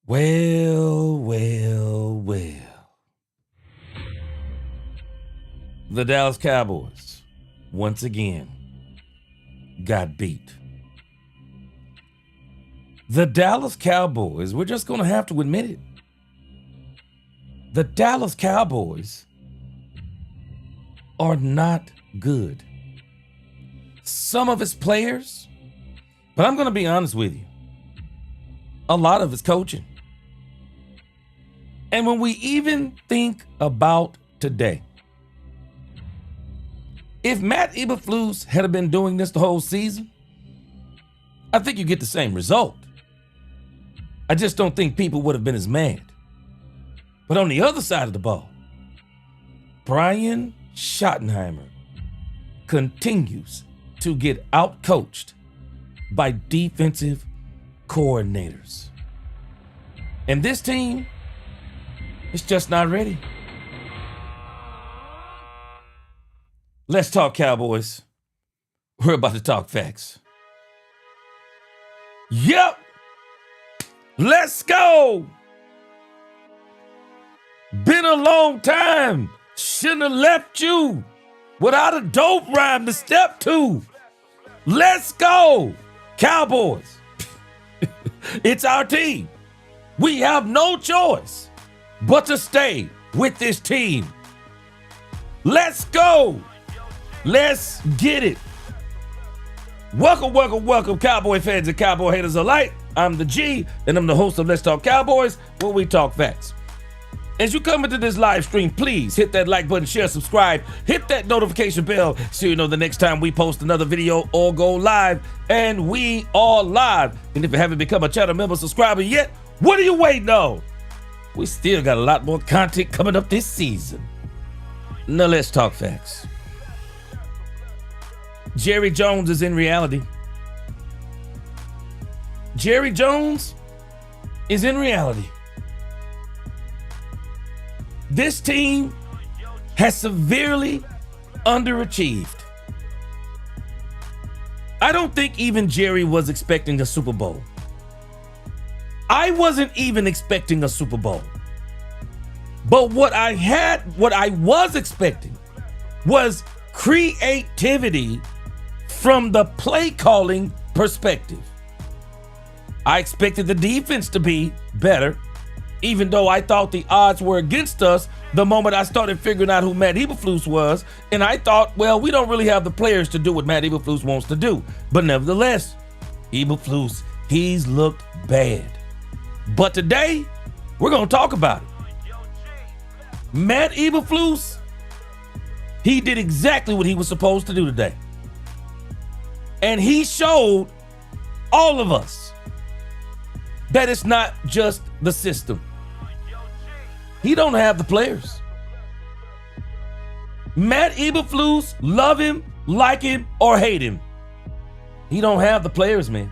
Well, well, well. The Dallas Cowboys, once again, got beat. The Dallas Cowboys, we're just going to have to admit it. The Dallas Cowboys are not good. Some of its players, but I'm going to be honest with you, a lot of it's coaching. And when we even think about today, if Matt Eberflus had been doing this the whole season, I think you get the same result. I just don't think people would have been as mad. But on the other side of the ball, Brian Schottenheimer continues to get outcoached by defensive coordinators. And this team is just not ready. Let's talk Cowboys. We're about to talk facts. Yep. Let's go. Been a long time. Shouldn't have left you without a dope rhyme to step to. Let's go. Cowboys. It's our team. We have no choice but to stay with this team. Let's go. Let's get it. Welcome, welcome, welcome, Cowboy fans and Cowboy haters alike. I'm the G, and I'm the host of Let's Talk Cowboys, where we talk facts. As you come into this live stream, please hit that like button, share, subscribe, hit that notification bell so you know the next time we post another video or go live. And we are live. And if you haven't become a channel member subscriber yet, what are you waiting on? We still got a lot more content coming up this season. Now let's talk facts. Jerry Jones is in reality. Jerry Jones is in reality. This team has severely underachieved. I don't think even Jerry was expecting a Super Bowl. I wasn't even expecting a Super Bowl. But what I was expecting was creativity from the play calling perspective. I expected the defense to be better, even though I thought the odds were against us the moment I started figuring out who Matt Eberflus was. And I thought, well, we don't really have the players to do what Matt Eberflus wants to do. But nevertheless, Eberflus, he's looked bad. But today, we're going to talk about it. Matt Eberflus, he did exactly what he was supposed to do today. And he showed all of us that it's not just the system. He don't have the players. Matt Eberflus, love him, like him, or hate him, he don't have the players, man.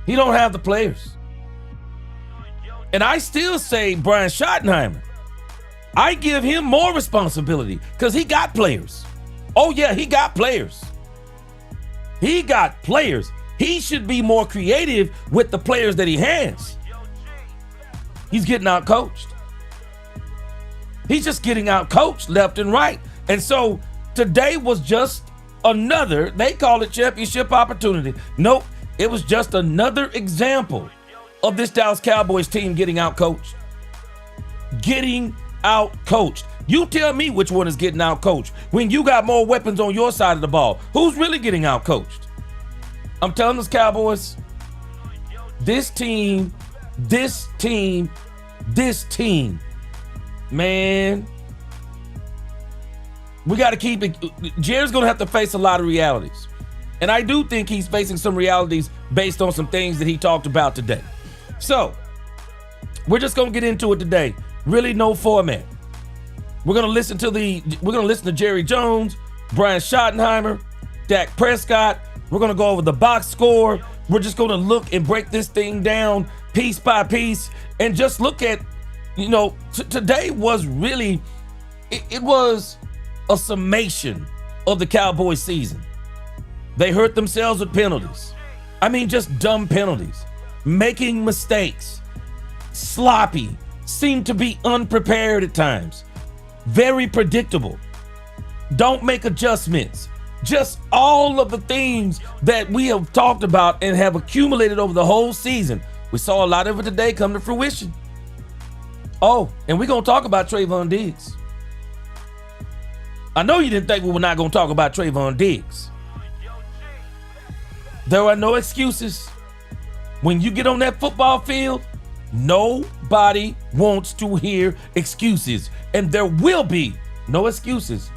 He don't have the players. And I still say Brian Schottenheimer, I give him more responsibility because he got players. Oh yeah, he got players. He got players. He should be more creative with the players that he has. He's getting out coached. He's just getting out coached left and right. And so today was just another, they call it championship opportunity. Nope, it was just another example of this Dallas Cowboys team getting out coached. Getting out coached. You tell me which one is getting out coached. When you got more weapons on your side of the ball, who's really getting out coached? I'm telling this Cowboys, this team, man, we got to keep it. Jerry's going to have to face a lot of realities. And I do think he's facing some realities based on some things that he talked about today. So we're just going to get into it today. Really no format. We're going to listen to Jerry Jones, Brian Schottenheimer, Dak Prescott. We're going to go over the box score. We're just going to look and break this thing down piece by piece and just look at, today was really, it was a summation of the Cowboys season. They hurt themselves with penalties. I mean, just dumb penalties, making mistakes, sloppy, seem to be unprepared at times, very predictable, don't make adjustments. Just all of the things that we have talked about and have accumulated over the whole season. We saw a lot of it today come to fruition. Oh, and we're going to talk about Trayvon Diggs. I know you didn't think we were not going to talk about Trayvon Diggs. There are no excuses. When you get on that football field, nobody wants to hear excuses. And there will be no excuses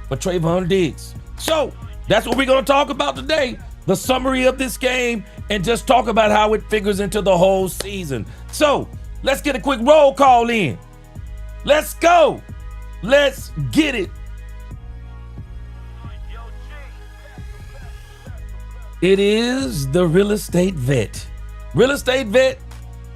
for Trayvon Diggs. So that's what we're going to talk about today. The summary of this game and just talk about how it figures into the whole season. So let's get a quick roll call in. Let's go. Let's get it. It is the real estate vet. Real estate vet,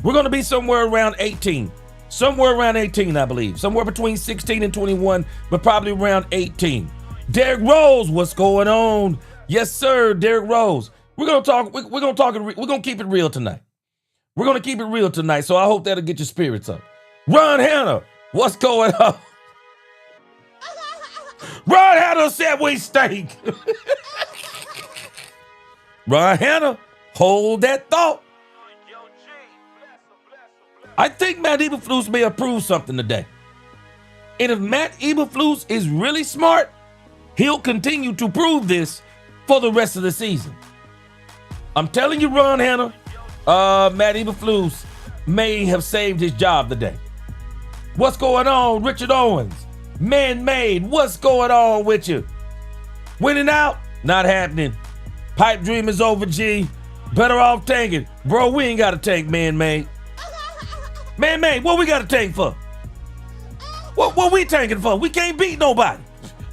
we're going to be somewhere around 18. Somewhere around 18, I believe. Somewhere between 16 and 21, but probably around 18. Derrick Rose, what's going on? Yes, sir, Derrick Rose. We're going to talk, we're going to keep it real tonight. We're going to keep it real tonight, so I hope that'll get your spirits up. Ron Hanna, what's going on? Ron Hanna said we stink. Ron Hanna, hold that thought. I think Matt Eberflus may approve something today. And if Matt Eberflus is really smart, he'll continue to prove this for the rest of the season. I'm telling you, Ron Hanna, Matt Eberflus may have saved his job today. What's going on, Richard Owens? Man-made, what's going on with you? Winning out? Not happening. Pipe dream is over, G. Better off tanking. Bro, we ain't got to tank, man-made. Man-made, what we got to tank for? What we tanking for? We can't beat nobody.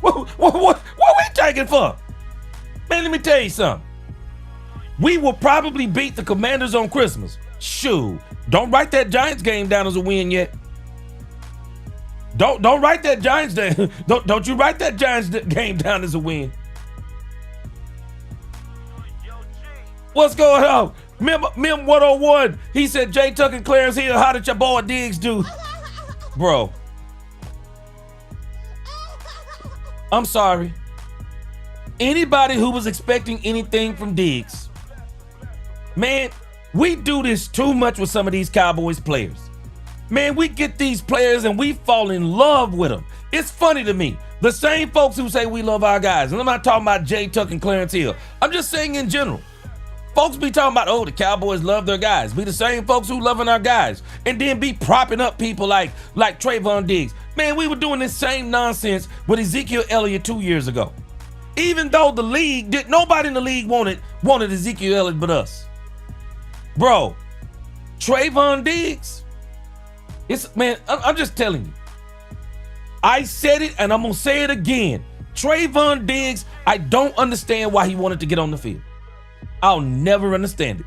What we tanking for? Man, let me tell you something. We will probably beat the Commanders on Christmas. Shoo. Don't write that Giants game down as a win yet. Don't write that Giants down. Don't you write that Giants game down as a win. What's going on? Mem 101. He said, Jay Tuck and Clarence Hill, how did your boy Diggs do? Bro. I'm sorry. Anybody who was expecting anything from Diggs, man, we do this too much with some of these Cowboys players. Man, we get these players and we fall in love with them. It's funny to me. The same folks who say we love our guys, and I'm not talking about Jay Tuck and Clarence Hill. I'm just saying in general. Folks be talking about, oh, the Cowboys love their guys. Be the same folks who loving our guys. And then be propping up people like Trayvon Diggs. Man, we were doing this same nonsense with Ezekiel Elliott 2 years ago. Even though the league nobody in the league wanted Ezekiel Elliott but us. Bro, Trayvon Diggs, I'm just telling you. I said it and I'm going to say it again. Trayvon Diggs, I don't understand why he wanted to get on the field. I'll never understand it.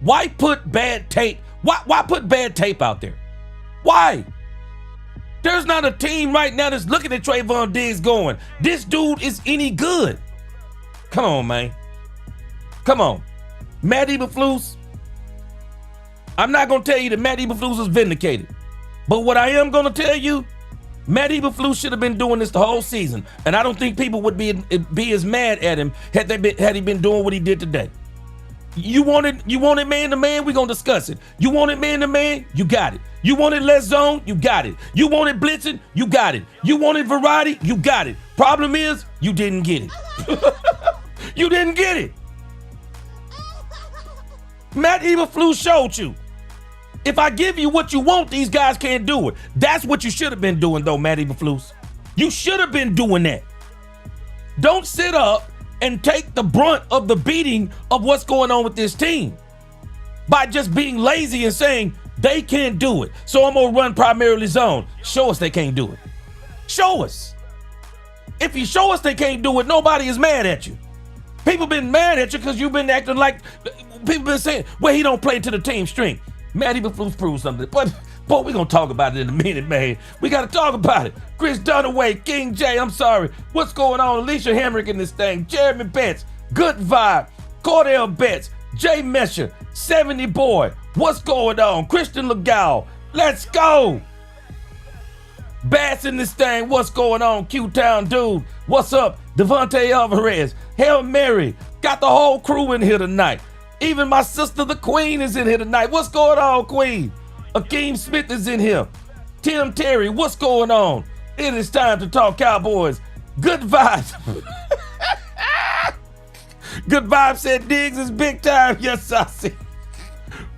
Why put bad tape? Why put bad tape out there? Why? There's not a team right now that's looking at Trayvon Diggs going, this dude is any good. Come on, man. Come on. Matt Eberflus, I'm not going to tell you that Matt Eberflus is vindicated. But what I am going to tell you, Matt Eberflus should have been doing this the whole season, and I don't think people would be as mad at him had he been doing what he did today. You wanted man to man, we're gonna discuss it. You wanted man to man, you got it. You wanted less zone, you got it. You wanted blitzing, you got it. You wanted variety, you got it. Problem is, you didn't get it. You didn't get it. Matt Eberflus showed you. If I give you what you want, these guys can't do it. That's what you should have been doing, though, Matt Eberflus. You should have been doing that. Don't sit up and take the brunt of the beating of what's going on with this team by just being lazy and saying they can't do it. So I'm going to run primarily zone. Show us they can't do it. Show us. If you show us they can't do it, nobody is mad at you. People been mad at you because you've been acting like, people been saying, well, he don't play to the team strength. Matt Eberflus proved something. But we're going to talk about it in a minute, man. We got to talk about it. Chris Dunaway, King J, I'm sorry. What's going on? Alicia Hamrick in this thing. Jeremy Betts, Good Vibe, Cordell Betts, Jay Mesher, 70 boy, what's going on? Christian Legal, let's go. Bass in this thing, what's going on? Q-Town dude, what's up? Devontae Alvarez, Hail Mary, got the whole crew in here tonight. Even my sister, the Queen, is in here tonight. What's going on, Queen? Akeem Smith is in here. Tim Terry, what's going on? It is time to talk Cowboys. Good vibes. Good vibes said Diggs is big time. Yes, I see.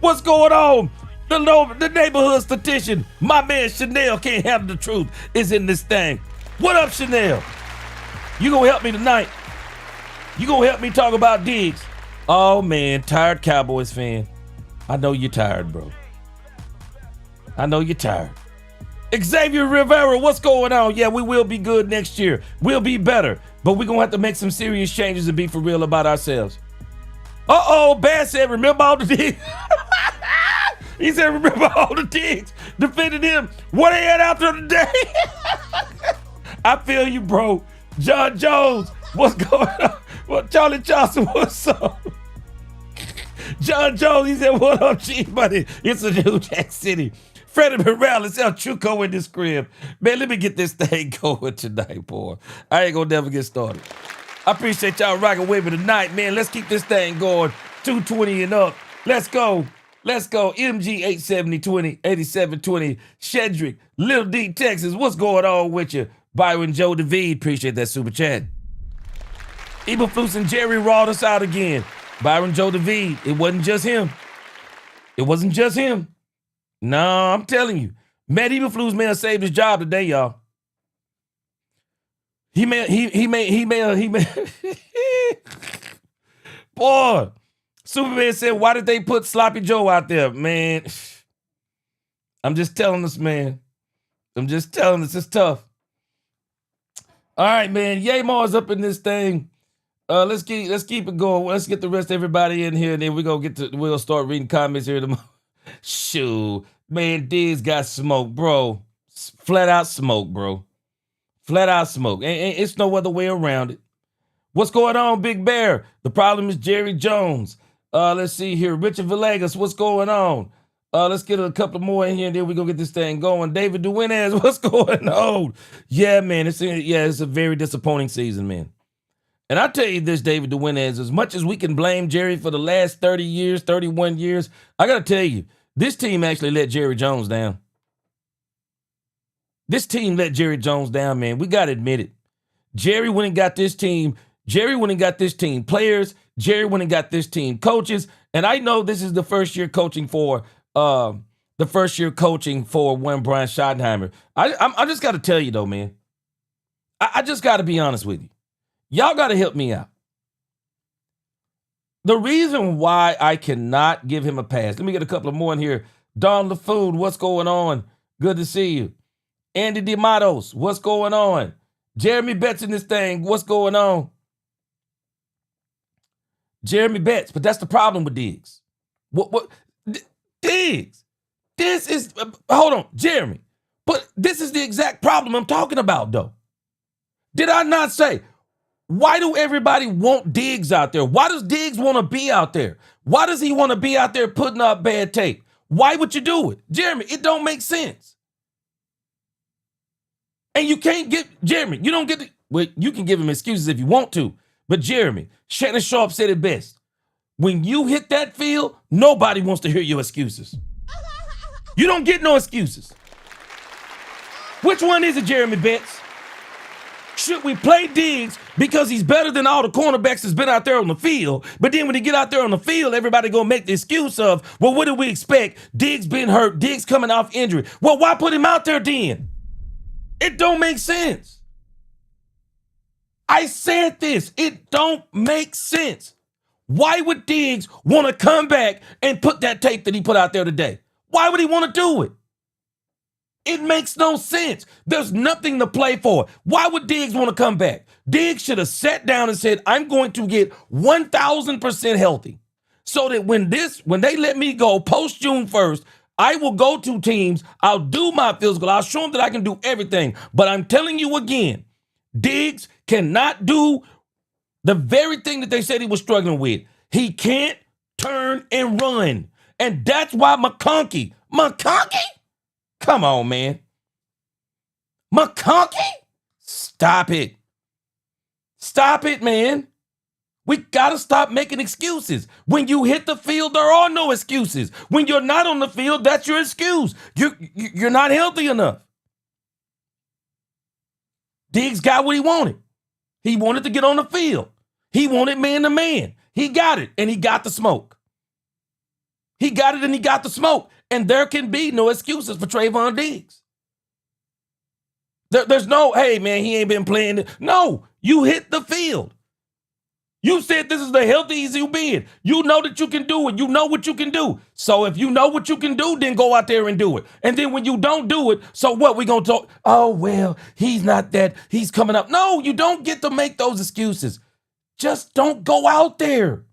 What's going on? The neighborhood statistician, my man Chanel can't handle the truth, is in this thing. What up, Chanel? You gonna help me tonight? You gonna help me talk about Diggs? Oh man, tired Cowboys fan. I know you're tired, bro. I know you're tired. Xavier Rivera, what's going on? Yeah, we will be good next year. We'll be better, but we're gonna have to make some serious changes and be for real about ourselves. Uh-oh, Bass said, remember all the Diggs? He said, remember all the Diggs defending him. What they had out there today? I feel you, bro. John Jones, what's going on? Well, Charlie Johnson, what's up? John Jones, he said, what up, Chief buddy? It's a new Jack City. Freddie Morales, El Chuco in this crib. Man, let me get this thing going tonight, boy. I ain't gonna never get started. I appreciate y'all rocking with me tonight, man. Let's keep this thing going. 220 and up. Let's go. Let's go. MG 87020, 8720. Shedrick, Little D, Texas. What's going on with you? Byron Joe DeVede. Appreciate that super chat. Eberflus and Jerry rawed us out again. Byron Joe DeVede. It wasn't just him. It wasn't just him. No, I'm telling you. Matt Eberflus may have saved his job today, y'all. He may. Boy, Superman said, why did they put Sloppy Joe out there? Man, I'm just telling us, man. I'm just telling us, it's tough. All right, man. Yamar is up in this thing. Let's keep it going. Let's get the rest of everybody in here, and then we'll start reading comments here tomorrow. Shoot, man, Diggs got smoke, bro. Flat out smoke, bro. Flat out smoke. And it's no other way around it. What's going on, Big Bear? The problem is Jerry Jones. Let's see here. Richard Villegas, what's going on? Let's get a couple more in here, and then we're going to get this thing going. David Duenas, what's going on? Yeah, man, it's a very disappointing season, man. And I tell you this, David Duenas, as much as we can blame Jerry for the last 30 years, 31 years, I got to tell you, this team actually let Jerry Jones down. This team let Jerry Jones down, man. We got to admit it. Jerry went and got this team. Jerry went and got this team players. Jerry went and got this team coaches. And I know this is the first year coaching for one Brian Schottenheimer. I just got to tell you, though, man. I just got to be honest with you. Y'all got to help me out. The reason why I cannot give him a pass, let me get a couple of more in here. Don LaFood, what's going on? Good to see you. Andy DeMatos, what's going on? Jeremy Betts in this thing, what's going on? Jeremy Betts, but that's the problem with Diggs. Diggs? This is, hold on, Jeremy. But this is the exact problem I'm talking about, though. Did I not say, why do everybody want Diggs out there? Why does Diggs want to be out there? Why does he want to be out there putting up bad tape? Why would you do it? Jeremy, it don't make sense. And you can't get, Jeremy, you don't get the, well, you can give him excuses if you want to. But Jeremy, Shannon Sharp said it best. When you hit that field, nobody wants to hear your excuses. You don't get no excuses. Which one is it, Jeremy Betts? Should we play Diggs because he's better than all the cornerbacks that's been out there on the field? But then when he get out there on the field, everybody gonna make the excuse of, well, what do we expect? Diggs been hurt, Diggs coming off injury. Well, why put him out there then? It don't make sense. I said this. It don't make sense. Why would Diggs want to come back and put that tape that he put out there today? Why would he want to do it? It makes no sense. There's nothing to play for. Why would Diggs want to come back? Diggs should have sat down and said, I'm going to get 1,000% healthy so that when they let me go post June 1st, I will go to teams. I'll do my physical. I'll show them that I can do everything. But I'm telling you again, Diggs cannot do the very thing that they said he was struggling with. He can't turn and run. And that's why McConkey, come on, man. McConkey, stop it. Stop it, man. We got to stop making excuses. When you hit the field, there are no excuses. When you're not on the field, that's your excuse. You're not healthy enough. Diggs got what he wanted. He wanted to get on the field. He wanted man to man. He got it, and he got the smoke. He got it, and he got the smoke. And there can be no excuses for Trayvon Diggs. There's no, hey, man, he ain't been playing. No, you hit the field. You said this is the healthiest you've been. You know that you can do it. You know what you can do. So if you know what you can do, then go out there and do it. And then when you don't do it, so what? We going to talk, oh, well, he's not that. He's coming up. No, you don't get to make those excuses. Just don't go out there.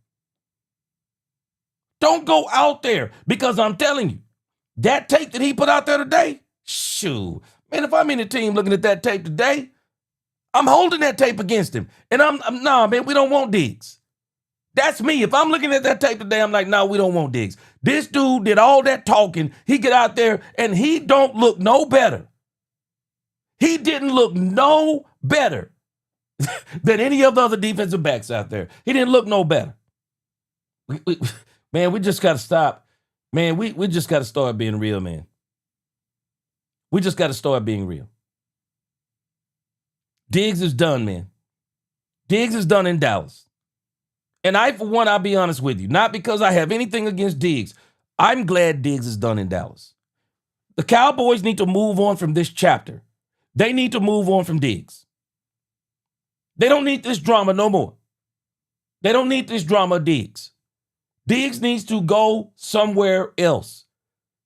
Don't go out there, because I'm telling you, that tape that he put out there today, shoot. Man, if I'm in the team looking at that tape today, I'm holding that tape against him. And nah, man, we don't want Diggs. That's me. If I'm looking at that tape today, I'm like, no, we don't want Diggs. This dude did all that talking. He get out there and he don't look no better. He didn't look no better than any of the other defensive backs out there. He didn't look no better. Man, we just got to stop. Man, we just got to start being real, man. We just got to start being real. Diggs is done, man. Diggs is done in Dallas. And for one, I'll be honest with you, not because I have anything against Diggs. I'm glad Diggs is done in Dallas. The Cowboys need to move on from this chapter. They need to move on from Diggs. They don't need this drama no more. They don't need this drama of Diggs. Diggs needs to go somewhere else.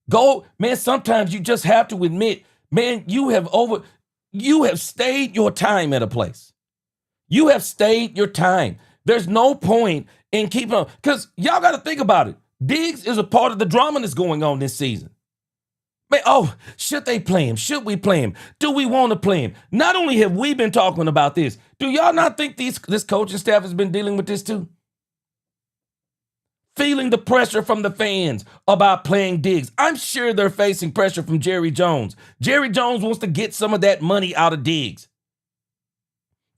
Go, man, sometimes you just have to admit, man, you have stayed your time at a place. You have stayed your time. There's no point in keeping on, because y'all got to think about it. Diggs is a part of the drama that's going on this season. Man, should they play him? Should we play him? Do we want to play him? Not only have we been talking about this, do y'all not think this coaching staff has been dealing with this too? Feeling the pressure from the fans about playing Diggs. I'm sure they're facing pressure from Jerry Jones. Jerry Jones wants to get some of that money out of Diggs.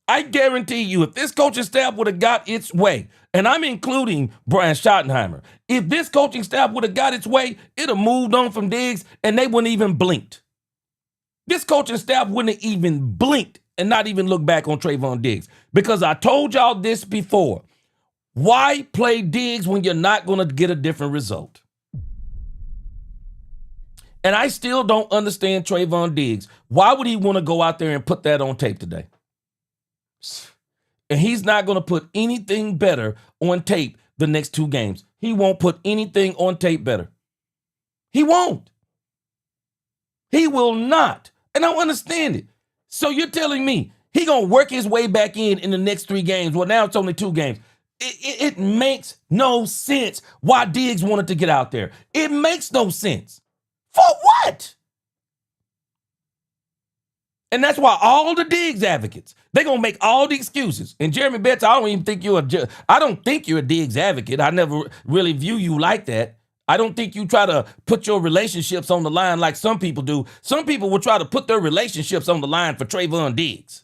I guarantee you, if this coaching staff would have got its way, and I'm including Brian Schottenheimer, if this coaching staff would have got its way, it'd have moved on from Diggs and they wouldn't even blinked. This coaching staff wouldn't have even blinked and not even look back on Trayvon Diggs. Because I told y'all this before. Why play Diggs when you're not going to get a different result? And I still don't understand Trayvon Diggs. Why would he want to go out there and put that on tape today? And he's not going to put anything better on tape the next two games. He won't put anything on tape better. He won't. He will not. And I don't understand it. So you're telling me he going to work his way back in the next 3 games. Well, now it's only 2 games. It makes no sense why Diggs wanted to get out there. It makes no sense. For what? And that's why all the Diggs advocates, they're going to make all the excuses. And Jeremy Betts, I don't think you're a Diggs advocate. I never really view you like that. I don't think you try to put your relationships on the line like some people do. Some people will try to put their relationships on the line for Trayvon Diggs.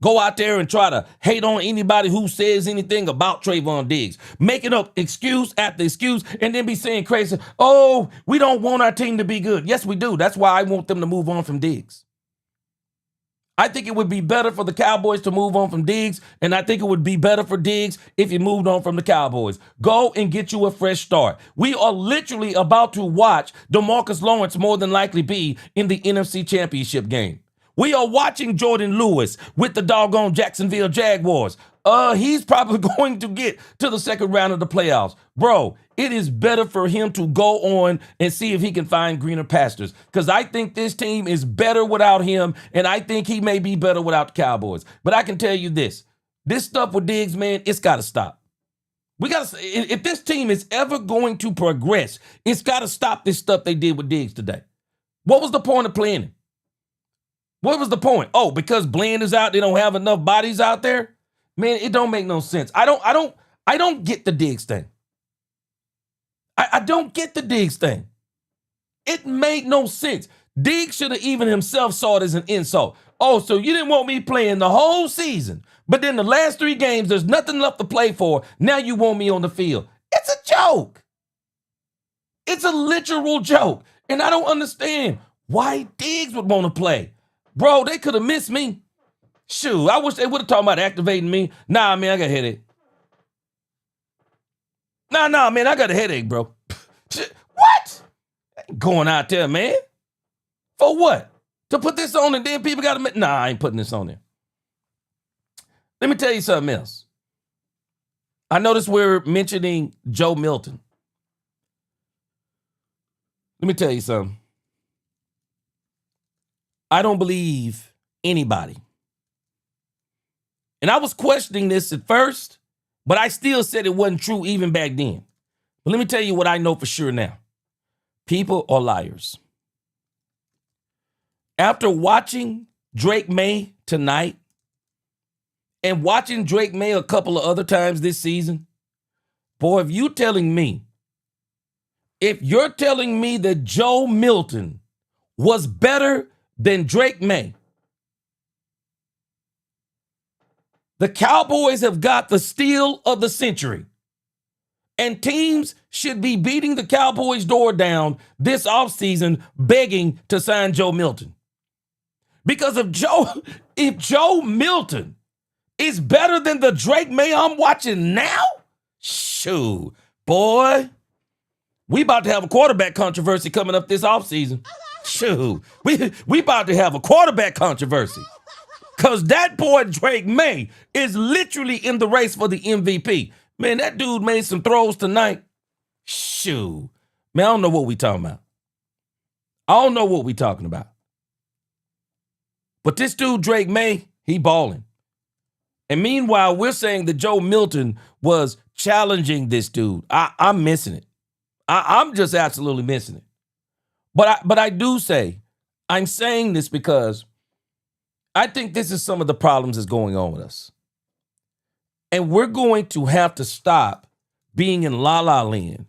Go out there and try to hate on anybody who says anything about Trayvon Diggs. Making up excuse after excuse and then be saying crazy, oh, we don't want our team to be good. Yes, we do. That's why I want them to move on from Diggs. I think it would be better for the Cowboys to move on from Diggs, and I think it would be better for Diggs if you moved on from the Cowboys. Go and get you a fresh start. We are literally about to watch DeMarcus Lawrence more than likely be in the NFC Championship game. We are watching Jordan Lewis with the doggone Jacksonville Jaguars. He's probably going to get to the second round of the playoffs. Bro, it is better for him to go on and see if he can find greener pastures. Because I think this team is better without him, and I think he may be better without the Cowboys. But I can tell you this stuff with Diggs, man, it's got to stop. If this team is ever going to progress, it's got to stop this stuff they did with Diggs today. What was the point of playing him? What was the point? Oh, because Bland is out, they don't have enough bodies out there? Man, it don't make no sense. I don't get the Diggs thing. I don't get the Diggs thing. It made no sense. Diggs should have even himself saw it as an insult. Oh, so you didn't want me playing the whole season, but then the last 3 games, there's nothing left to play for. Now you want me on the field. It's a joke. It's a literal joke. And I don't understand why Diggs would want to play. Bro, they could have missed me. Shoot, I wish they would have talked about activating me. Nah, man, I got a headache. Nah, man, I got a headache, bro. What? Going out there, man. For what? To put this on and then people got to... Nah, I ain't putting this on there. Let me tell you something else. I noticed we're mentioning Joe Milton. Let me tell you something. I don't believe anybody. And I was questioning this at first, but I still said it wasn't true even back then. But let me tell you what I know for sure now. People are liars. After watching Drake May tonight and watching Drake May a couple of other times this season, boy, if you're telling me that Joe Milton was better than Drake May, the Cowboys have got the steal of the century. And teams should be beating the Cowboys' door down this offseason begging to sign Joe Milton. Because if Joe Milton is better than the Drake May I'm watching now, shoot, boy, we about to have a quarterback controversy coming up this offseason. Shoot, we about to have a quarterback controversy. Because that boy Drake May is literally in the race for the MVP. Man, that dude made some throws tonight. Shoot. Man, I don't know what we talking about. But this dude, Drake May, he balling. And meanwhile, we're saying that Joe Milton was challenging this dude. I'm missing it. I'm just absolutely missing it. But I do say, I'm saying this because I think this is some of the problems that's going on with us. And we're going to have to stop being in la-la land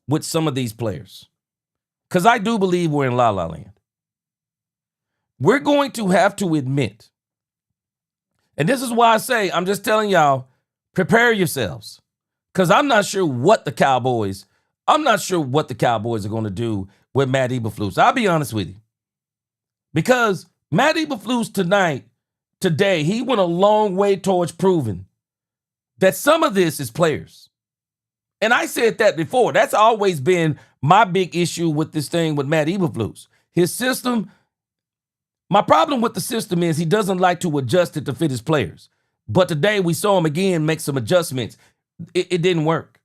with some of these players. Because I do believe we're in la-la land. We're going to have to admit, and this is why I say, I'm just telling y'all, prepare yourselves. Because I'm not sure what the Cowboys are going to do with Matt Eberflus. I'll be honest with you. Because Matt Eberflus today, he went a long way towards proving that some of this is players. And I said that before. That's always been my big issue with this thing with Matt Eberflus. His system, my problem with the system is he doesn't like to adjust it to fit his players. But today we saw him again make some adjustments. It didn't work.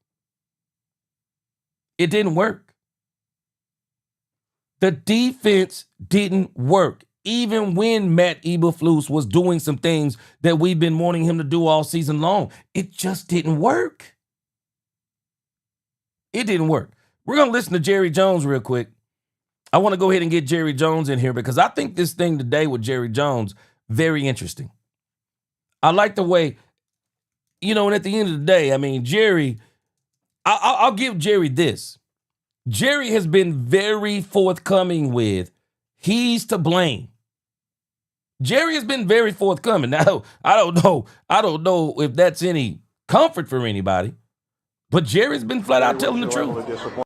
It didn't work. The defense didn't work. Even when Matt Eberflus was doing some things that we've been wanting him to do all season long, it just didn't work. It didn't work. We're going to listen to Jerry Jones real quick. I want to go ahead and get Jerry Jones in here because I think this thing today with Jerry Jones, very interesting. I like the way, and at the end of the day, I mean, Jerry, I'll give Jerry this. Jerry has been very forthcoming with he's to blame. Jerry has been very forthcoming. Now, I don't know if that's any comfort for anybody, but Jerry's been flat out telling the truth.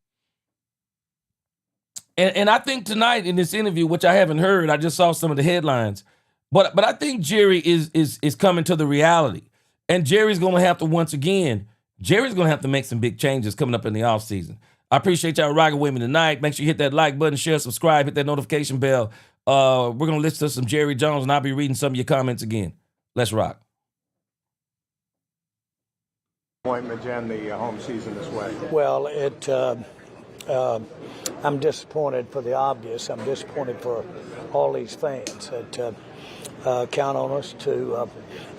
And I think tonight in this interview, which I haven't heard, I just saw some of the headlines, but I think Jerry is coming to the reality. And Jerry's going to have to, once again, make some big changes coming up in the offseason. I appreciate y'all rocking with me tonight. Make sure you hit that like button, share, subscribe, hit that notification bell. We're going to listen to some Jerry Jones, and I'll be reading some of your comments again. Let's rock. Appointment and the home season this way. Well, I'm disappointed for the obvious. I'm disappointed for all these fans that count on us to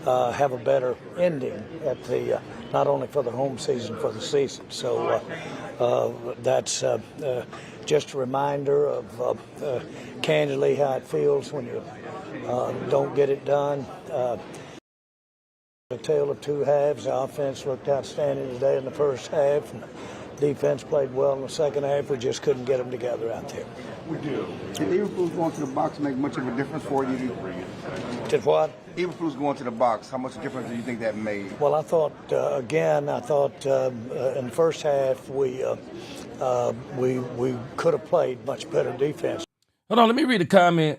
have a better ending at the not only for the home season, for the season. So that's just a reminder of candidly how it feels when you don't get it done. The tale of two halves. The offense looked outstanding today in the first half. And Defense played well in the second half. We just couldn't get them together out there. Did Eberflus going to the box make much of a difference for you? Did what? Eberflus going to the box, how much difference do you think that made? Well, I thought in the first half we could have played much better defense. Hold on, let me read a comment.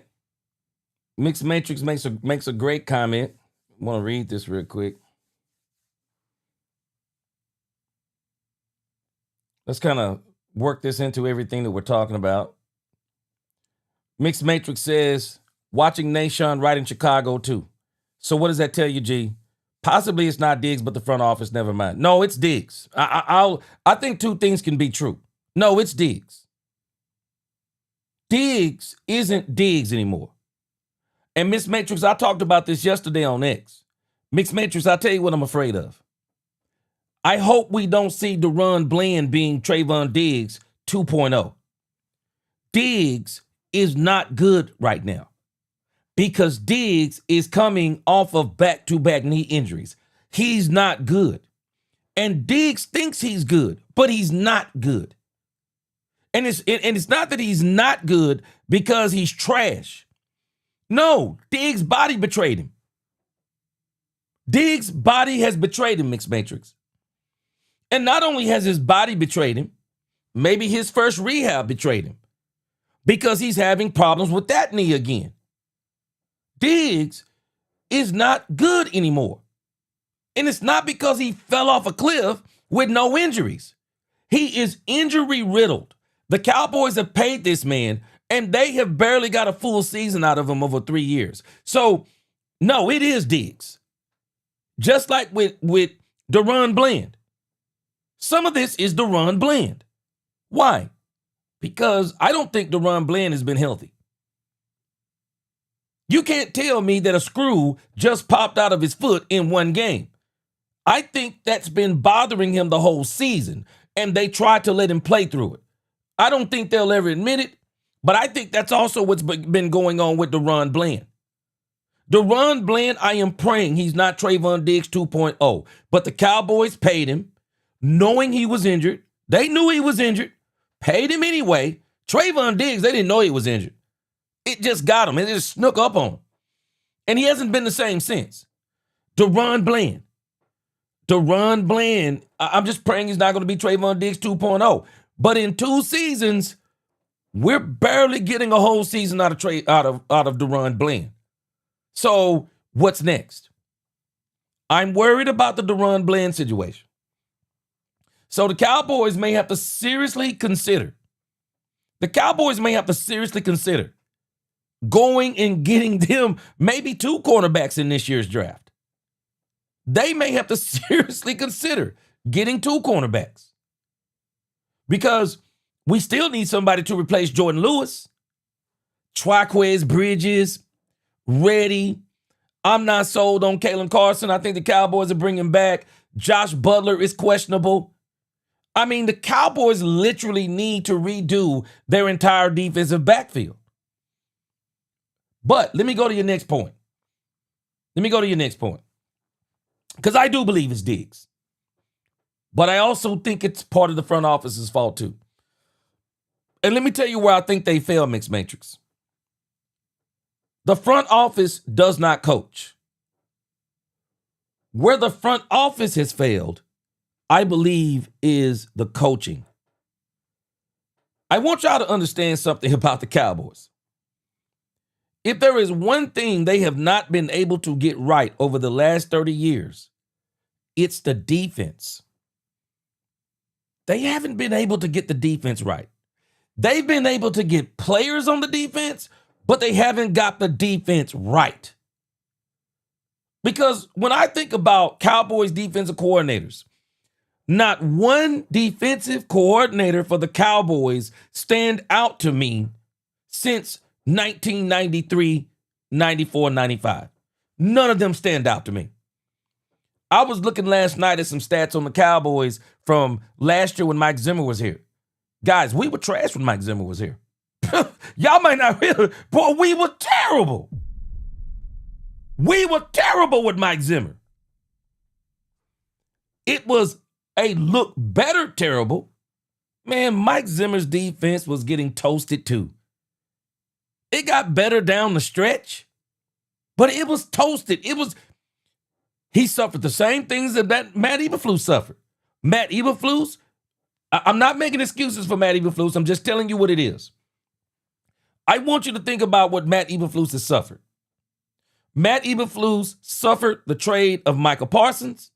Mixed Matrix makes a great comment. I want to read this real quick. Let's kind of work this into everything that we're talking about. Mixed Matrix says, watching Nashon right in Chicago too. So what does that tell you, G? Possibly it's not Diggs, but the front office, never mind. No, it's Diggs. I think two things can be true. No, it's Diggs. Diggs isn't Diggs anymore. And Miss Matrix, I talked about this yesterday on X. Mixed Matrix, I'll tell you what I'm afraid of. I hope we don't see Deron Bland being Trayvon Diggs 2.0. Diggs is not good right now because Diggs is coming off of back-to-back knee injuries. He's not good. And Diggs thinks he's good, but he's not good. And it's not that he's not good because he's trash. No, Diggs' body betrayed him. Diggs' body has betrayed him, Mixed Matrix. And not only has his body betrayed him, maybe his first rehab betrayed him because he's having problems with that knee again. Diggs is not good anymore. And it's not because he fell off a cliff with no injuries. He is injury riddled. The Cowboys have paid this man, and they have barely got a full season out of him over 3 years. So, no, it is Diggs. Just like with Deron Bland. Some of this is Deron Bland. Why? Because I don't think Deron Bland has been healthy. You can't tell me that a screw just popped out of his foot in one game. I think that's been bothering him the whole season, and they tried to let him play through it. I don't think they'll ever admit it, but I think that's also what's been going on with Deron Bland. Deron Bland, I am praying he's not Trayvon Diggs 2.0, but the Cowboys paid him knowing he was injured. They knew he was injured, paid him anyway. Trayvon Diggs, they didn't know he was injured. It just got him. It just snuck up on him. And he hasn't been the same since. Deron Bland, I'm just praying he's not going to be Trayvon Diggs 2.0. But in 2 seasons, we're barely getting a whole season out of Deron Bland. So what's next? I'm worried about the Deron Bland situation. So the Cowboys may have to seriously consider going and getting them maybe 2 cornerbacks in this year's draft. They may have to seriously consider getting 2 cornerbacks because we still need somebody to replace Jordan Lewis, Traquez Bridges, Reddy. I'm not sold on Kalen Carson. I think the Cowboys are bringing back. Josh Butler is questionable. I mean, the Cowboys literally need to redo their entire defensive backfield. But let me go to your next point. Because I do believe it's Diggs. But I also think it's part of the front office's fault too. And let me tell you where I think they fail, Mixed Matrix. The front office does not coach. Where the front office has failed, I believe, is the coaching. I want y'all to understand something about the Cowboys. If there is one thing they have not been able to get right over the last 30 years, it's the defense. They haven't been able to get the defense right. They've been able to get players on the defense, but they haven't got the defense right. Because when I think about Cowboys defensive coordinators, not one defensive coordinator for the Cowboys stand out to me since 1993, 94, 95. None of them stand out to me. I was looking last night at some stats on the Cowboys from last year when Mike Zimmer was here. Guys, we were trash when Mike Zimmer was here. Y'all might not realize, boy, we were terrible. We were terrible with Mike Zimmer. It was a look better terrible Man, Mike Zimmer's defense was getting toasted too. It got better down the stretch, but it was toasted. He suffered the same things that Matt Eberflus suffered. Matt Eberflus, I'm not making excuses for Matt Eberflus. I'm just telling you what it is. I want you to think about what Matt Eberflus has suffered. Matt Eberflus suffered the trade of Michael Parsons.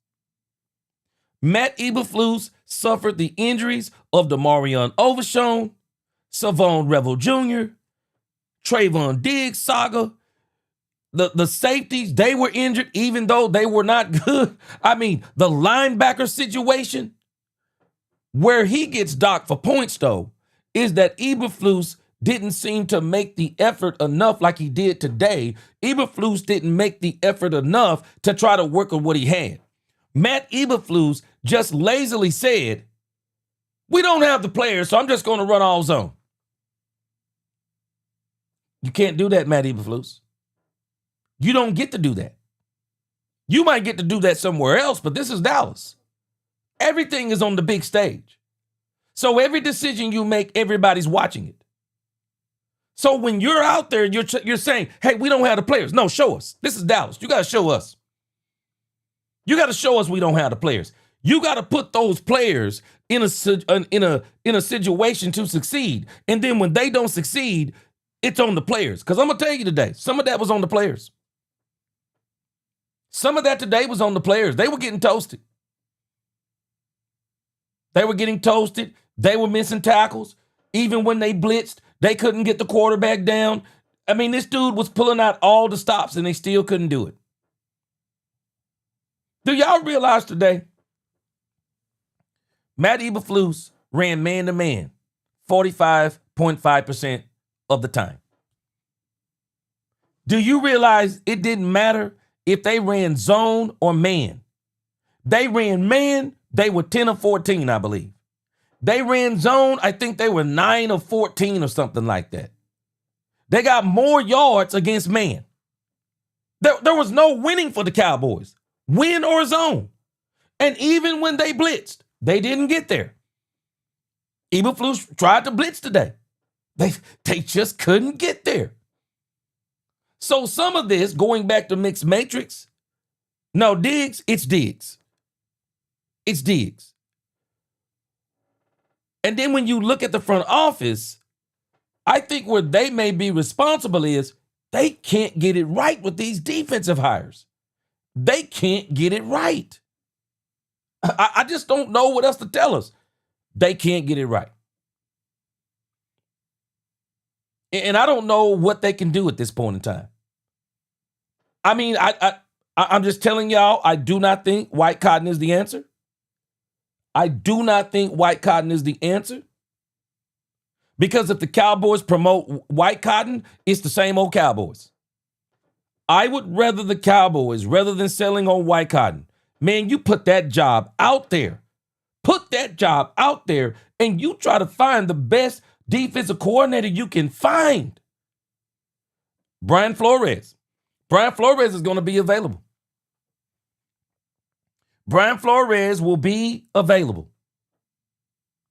Matt Eberflus suffered the injuries of Demarion Overshown, Savon Revel Jr., Trayvon Diggs saga. The safeties, they were injured even though they were not good. I mean, the linebacker situation, where he gets docked for points, though, is that Eberflus didn't seem to make the effort enough like he did today. Eberflus didn't make the effort enough to try to work on what he had. Matt Eberflus just lazily said, we don't have the players, so I'm just going to run all zone. You can't do that, Matt Eberflus. You don't get to do that. You might get to do that somewhere else, but this is Dallas. Everything is on the big stage. So every decision you make, everybody's watching it. So when you're out there, you're saying, hey, we don't have the players. No, show us. This is Dallas. You got to show us. You got to show us we don't have the players. You got to put those players in a situation to succeed. And then when they don't succeed, it's on the players. Because I'm going to tell you today, some of that was on the players. Some of that today was on the players. They were getting toasted. They were getting toasted. They were missing tackles. Even when they blitzed, they couldn't get the quarterback down. I mean, this dude was pulling out all the stops and they still couldn't do it. Do y'all realize today, Matt Eberflus ran man-to-man 45.5% of the time. Do you realize it didn't matter if they ran zone or man? They ran man, they were 10 of 14, I believe. They ran zone, I think they were 9 of 14 or something like that. They got more yards against man. There was no winning for the Cowboys, win or zone. And even when they blitzed, they didn't get there. Eberflus tried to blitz today. They just couldn't get there. So some of this, going back to mixed matrix, no, Diggs, it's Diggs. It's Diggs. And then when you look at the front office, I think where they may be responsible is they can't get it right with these defensive hires. They can't get it right. I just don't know what else to tell us. They can't get it right. And I don't know what they can do at this point in time. I mean, I'm just telling y'all, I do not think white cotton is the answer. I do not think white cotton is the answer. Because if the Cowboys promote white cotton, it's the same old Cowboys. I would rather the Cowboys, rather than selling on white cotton, man, you put that job out there. Put that job out there and you try to find the best defensive coordinator you can find. Brian Flores. Brian Flores is going to be available. Brian Flores will be available,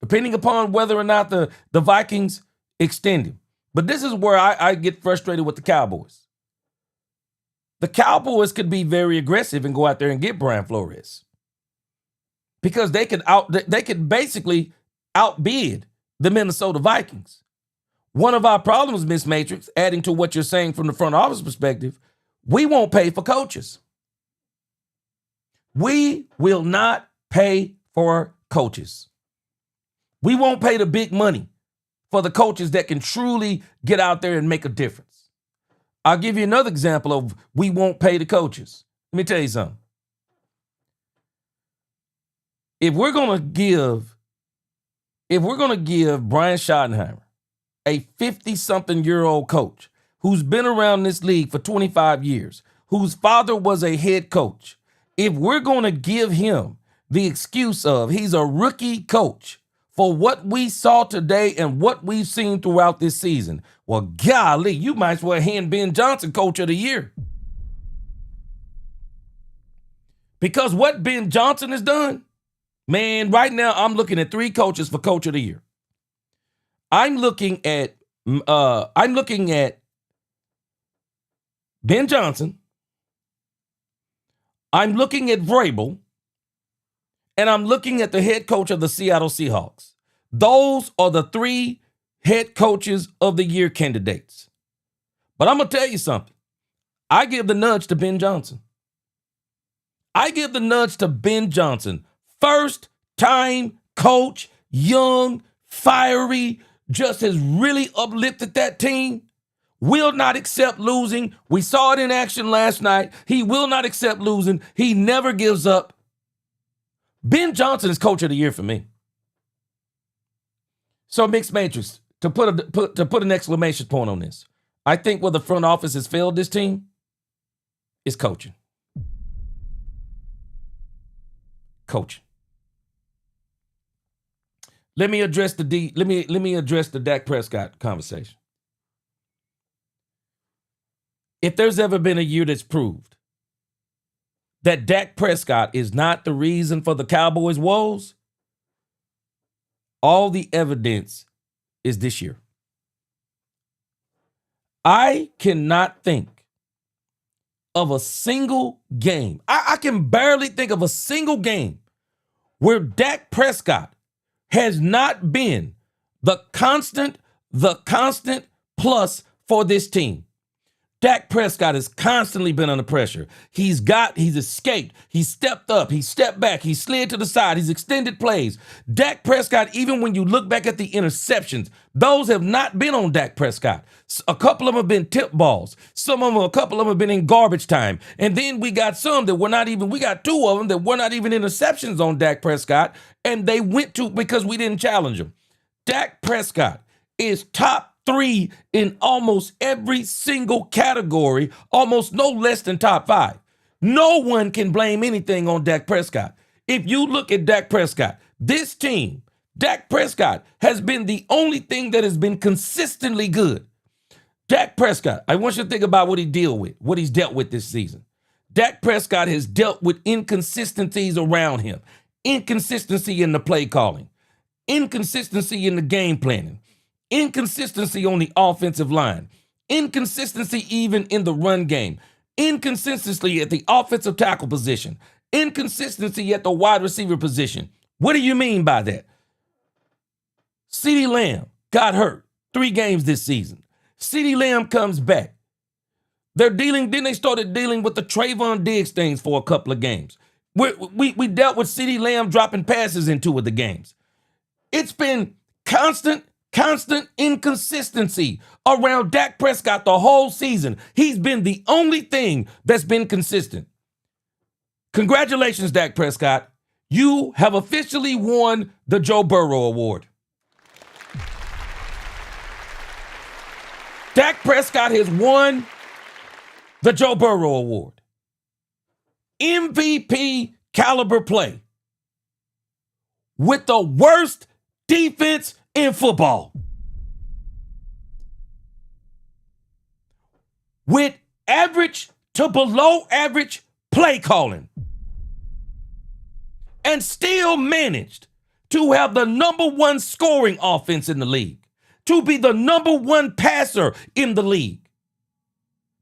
depending upon whether or not the Vikings extend him. But this is where I get frustrated with the Cowboys. The Cowboys could be very aggressive and go out there and get Brian Flores, because they could basically outbid the Minnesota Vikings. One of our problems, Miss Matrix, adding to what you're saying from the front office perspective, we won't pay for coaches. We will not pay for coaches. We won't pay the big money for the coaches that can truly get out there and make a difference. I'll give you another example of we won't pay the coaches. Let me tell you something. If we're going to give Brian Schottenheimer, a 50-something-year-old coach who's been around this league for 25 years, whose father was a head coach, if we're going to give him the excuse of he's a rookie coach for what we saw today and what we've seen throughout this season, well, golly, you might as well hand Ben Johnson Coach of the Year. Because what Ben Johnson has done, man, right now I'm looking at 3 coaches for Coach of the Year. I'm looking at Ben Johnson. I'm looking at Vrabel, and I'm looking at the head coach of the Seattle Seahawks. Those are the 3 head coaches of the year candidates. But I'm going to tell you something. I give the nudge to Ben Johnson. I give the nudge to Ben Johnson. First time coach, young, fiery, just has really uplifted that team. Will not accept losing. We saw it in action last night. He will not accept losing. He never gives up. Ben Johnson is coach of the year for me. So mixed matrix, to put an exclamation point on this. I think where the front office has failed this team is coaching. Coaching. Let me address the Dak Prescott conversation. If there's ever been a year that's proved that Dak Prescott is not the reason for the Cowboys' woes, all the evidence is this year. I cannot think of a single game. I can barely think of a single game where Dak Prescott has not been the constant plus for this team. Dak Prescott has constantly been under pressure. He's escaped. He's stepped up. He stepped back. He slid to the side. He's extended plays. Dak Prescott, even when you look back at the interceptions, those have not been on Dak Prescott. A couple of them have been tip balls. A couple of them have been in garbage time. And then we got some that were not even, we got 2 of them that were not even interceptions on Dak Prescott. And they went to, because we didn't challenge him. Dak Prescott is top 3 in almost every single category, almost no less than top 5. No one can blame anything on Dak Prescott. If you look at Dak Prescott, this team, Dak Prescott has been the only thing that has been consistently good. Dak Prescott, I want you to think about what he's dealt with this season. Dak Prescott has dealt with inconsistencies around him, inconsistency in the play calling, inconsistency in the game planning, inconsistency on the offensive line, inconsistency even in the run game, inconsistency at the offensive tackle position, inconsistency at the wide receiver position. What do you mean by that? CeeDee Lamb got hurt 3 games this season. CeeDee Lamb comes back. Then they started dealing with the Trayvon Diggs things for a couple of games. We dealt with CeeDee Lamb dropping passes in 2 of the games. It's been constant inconsistency around Dak Prescott the whole season. He's been the only thing that's been consistent. Congratulations, Dak Prescott. You have officially won the Joe Burrow Award. Dak Prescott has won the Joe Burrow Award. MVP caliber play with the worst defense in football. With average to below average play calling. And still managed to have the number 1 scoring offense in the league. To be the number 1 passer in the league.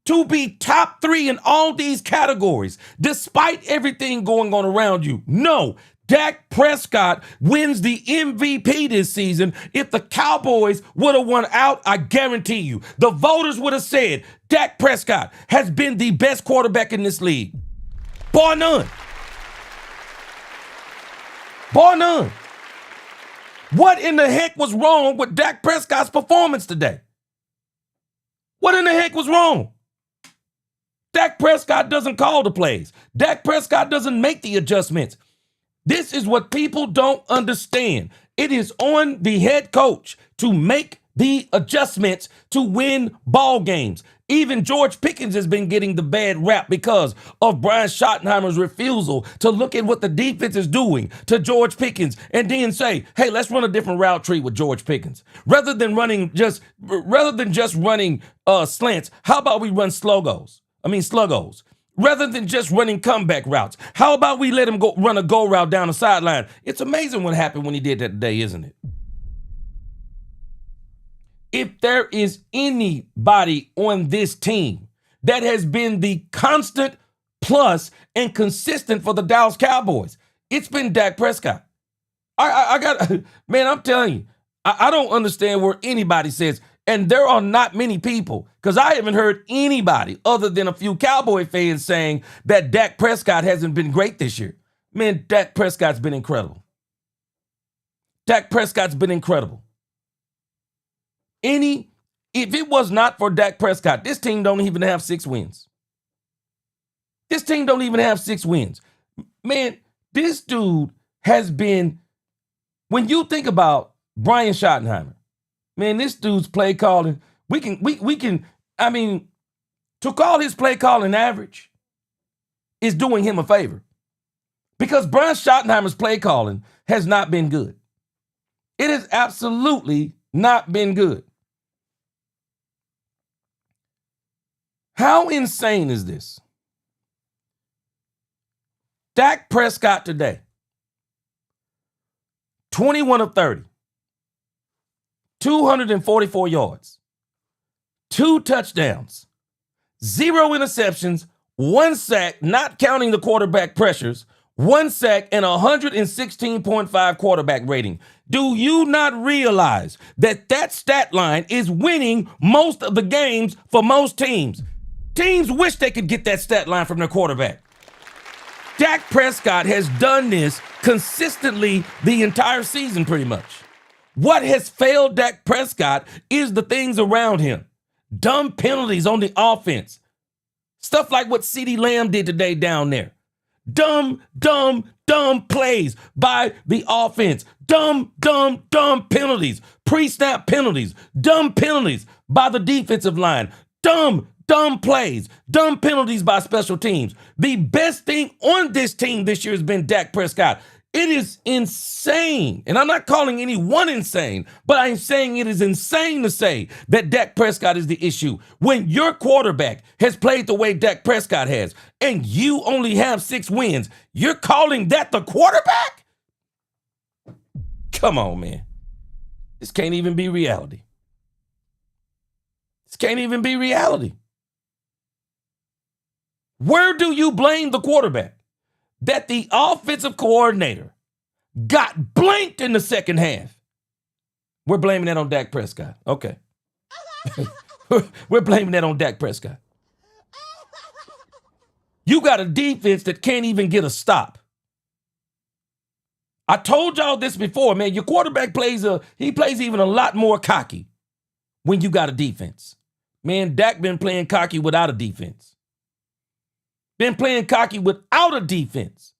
To be top 3 in all these categories, despite everything going on around you. No, Dak Prescott wins the MVP this season. If the Cowboys would have won out, I guarantee you, the voters would have said Dak Prescott has been the best quarterback in this league. Bar none. Bar none. What in the heck was wrong with Dak Prescott's performance today? What in the heck was wrong? Dak Prescott doesn't call the plays. Dak Prescott doesn't make the adjustments. This is what people don't understand. It is on the head coach to make the adjustments to win ball games. Even George Pickens has been getting the bad rap because of Brian Schottenheimer's refusal to look at what the defense is doing to George Pickens and then say, hey, let's run a different route tree with George Pickens. Rather than just running slants, how about we run sluggos? Rather than just running comeback routes, how about we let him go run a go route down the sideline? It's amazing what happened when he did that today, isn't it? if there is anybody on this team that has been the constant plus and consistent for the Dallas Cowboys, it's been Dak Prescott. I got, man, I'm telling you, I don't understand where anybody says, and there are not many people, because I haven't heard anybody other than a few Cowboy fans saying that Dak Prescott hasn't been great this year. Man, Dak Prescott's been incredible. Dak Prescott's been incredible. If it was not for Dak Prescott, this team don't even have 6 wins. This team don't even have 6 wins. Man, this dude has been, when you think about Brian Schottenheimer, man, this dude's play calling, we can, I mean, to call his play calling average is doing him a favor. Because Brian Schottenheimer's play calling has not been good. It has absolutely not been good. How insane is this? Dak Prescott today, 21 of 30, 244 yards, 2 touchdowns, 0 interceptions, 1 sack, not counting the quarterback pressures, 1 sack, and 116.5 quarterback rating. Do you not realize that stat line is winning most of the games for most teams? Teams wish they could get that stat line from their quarterback. Dak Prescott has done this consistently the entire season pretty much. What has failed Dak Prescott is the things around him. Dumb penalties on the offense. Stuff like what CeeDee Lamb did today down there. Dumb plays by the offense. Dumb penalties. Pre-snap penalties. Dumb penalties by the defensive line. Dumb plays. Dumb penalties by special teams. The best thing on this team this year has been Dak Prescott. It is insane. And I'm not calling anyone insane, but I'm saying it is insane to say that Dak Prescott is the issue. When your quarterback has played the way Dak Prescott has, and you only have 6 wins, you're calling that the quarterback? Come on, man. This can't even be reality. This can't even be reality. Where do you blame the quarterback? That the offensive coordinator got blanked in the second half. We're blaming that on Dak Prescott. Okay. We're blaming that on Dak Prescott. You got a defense that can't even get a stop. I told y'all this before, man. Your quarterback plays even a lot more cocky when you got a defense. Man, Dak been playing cocky without a defense. Been playing cocky without a defense.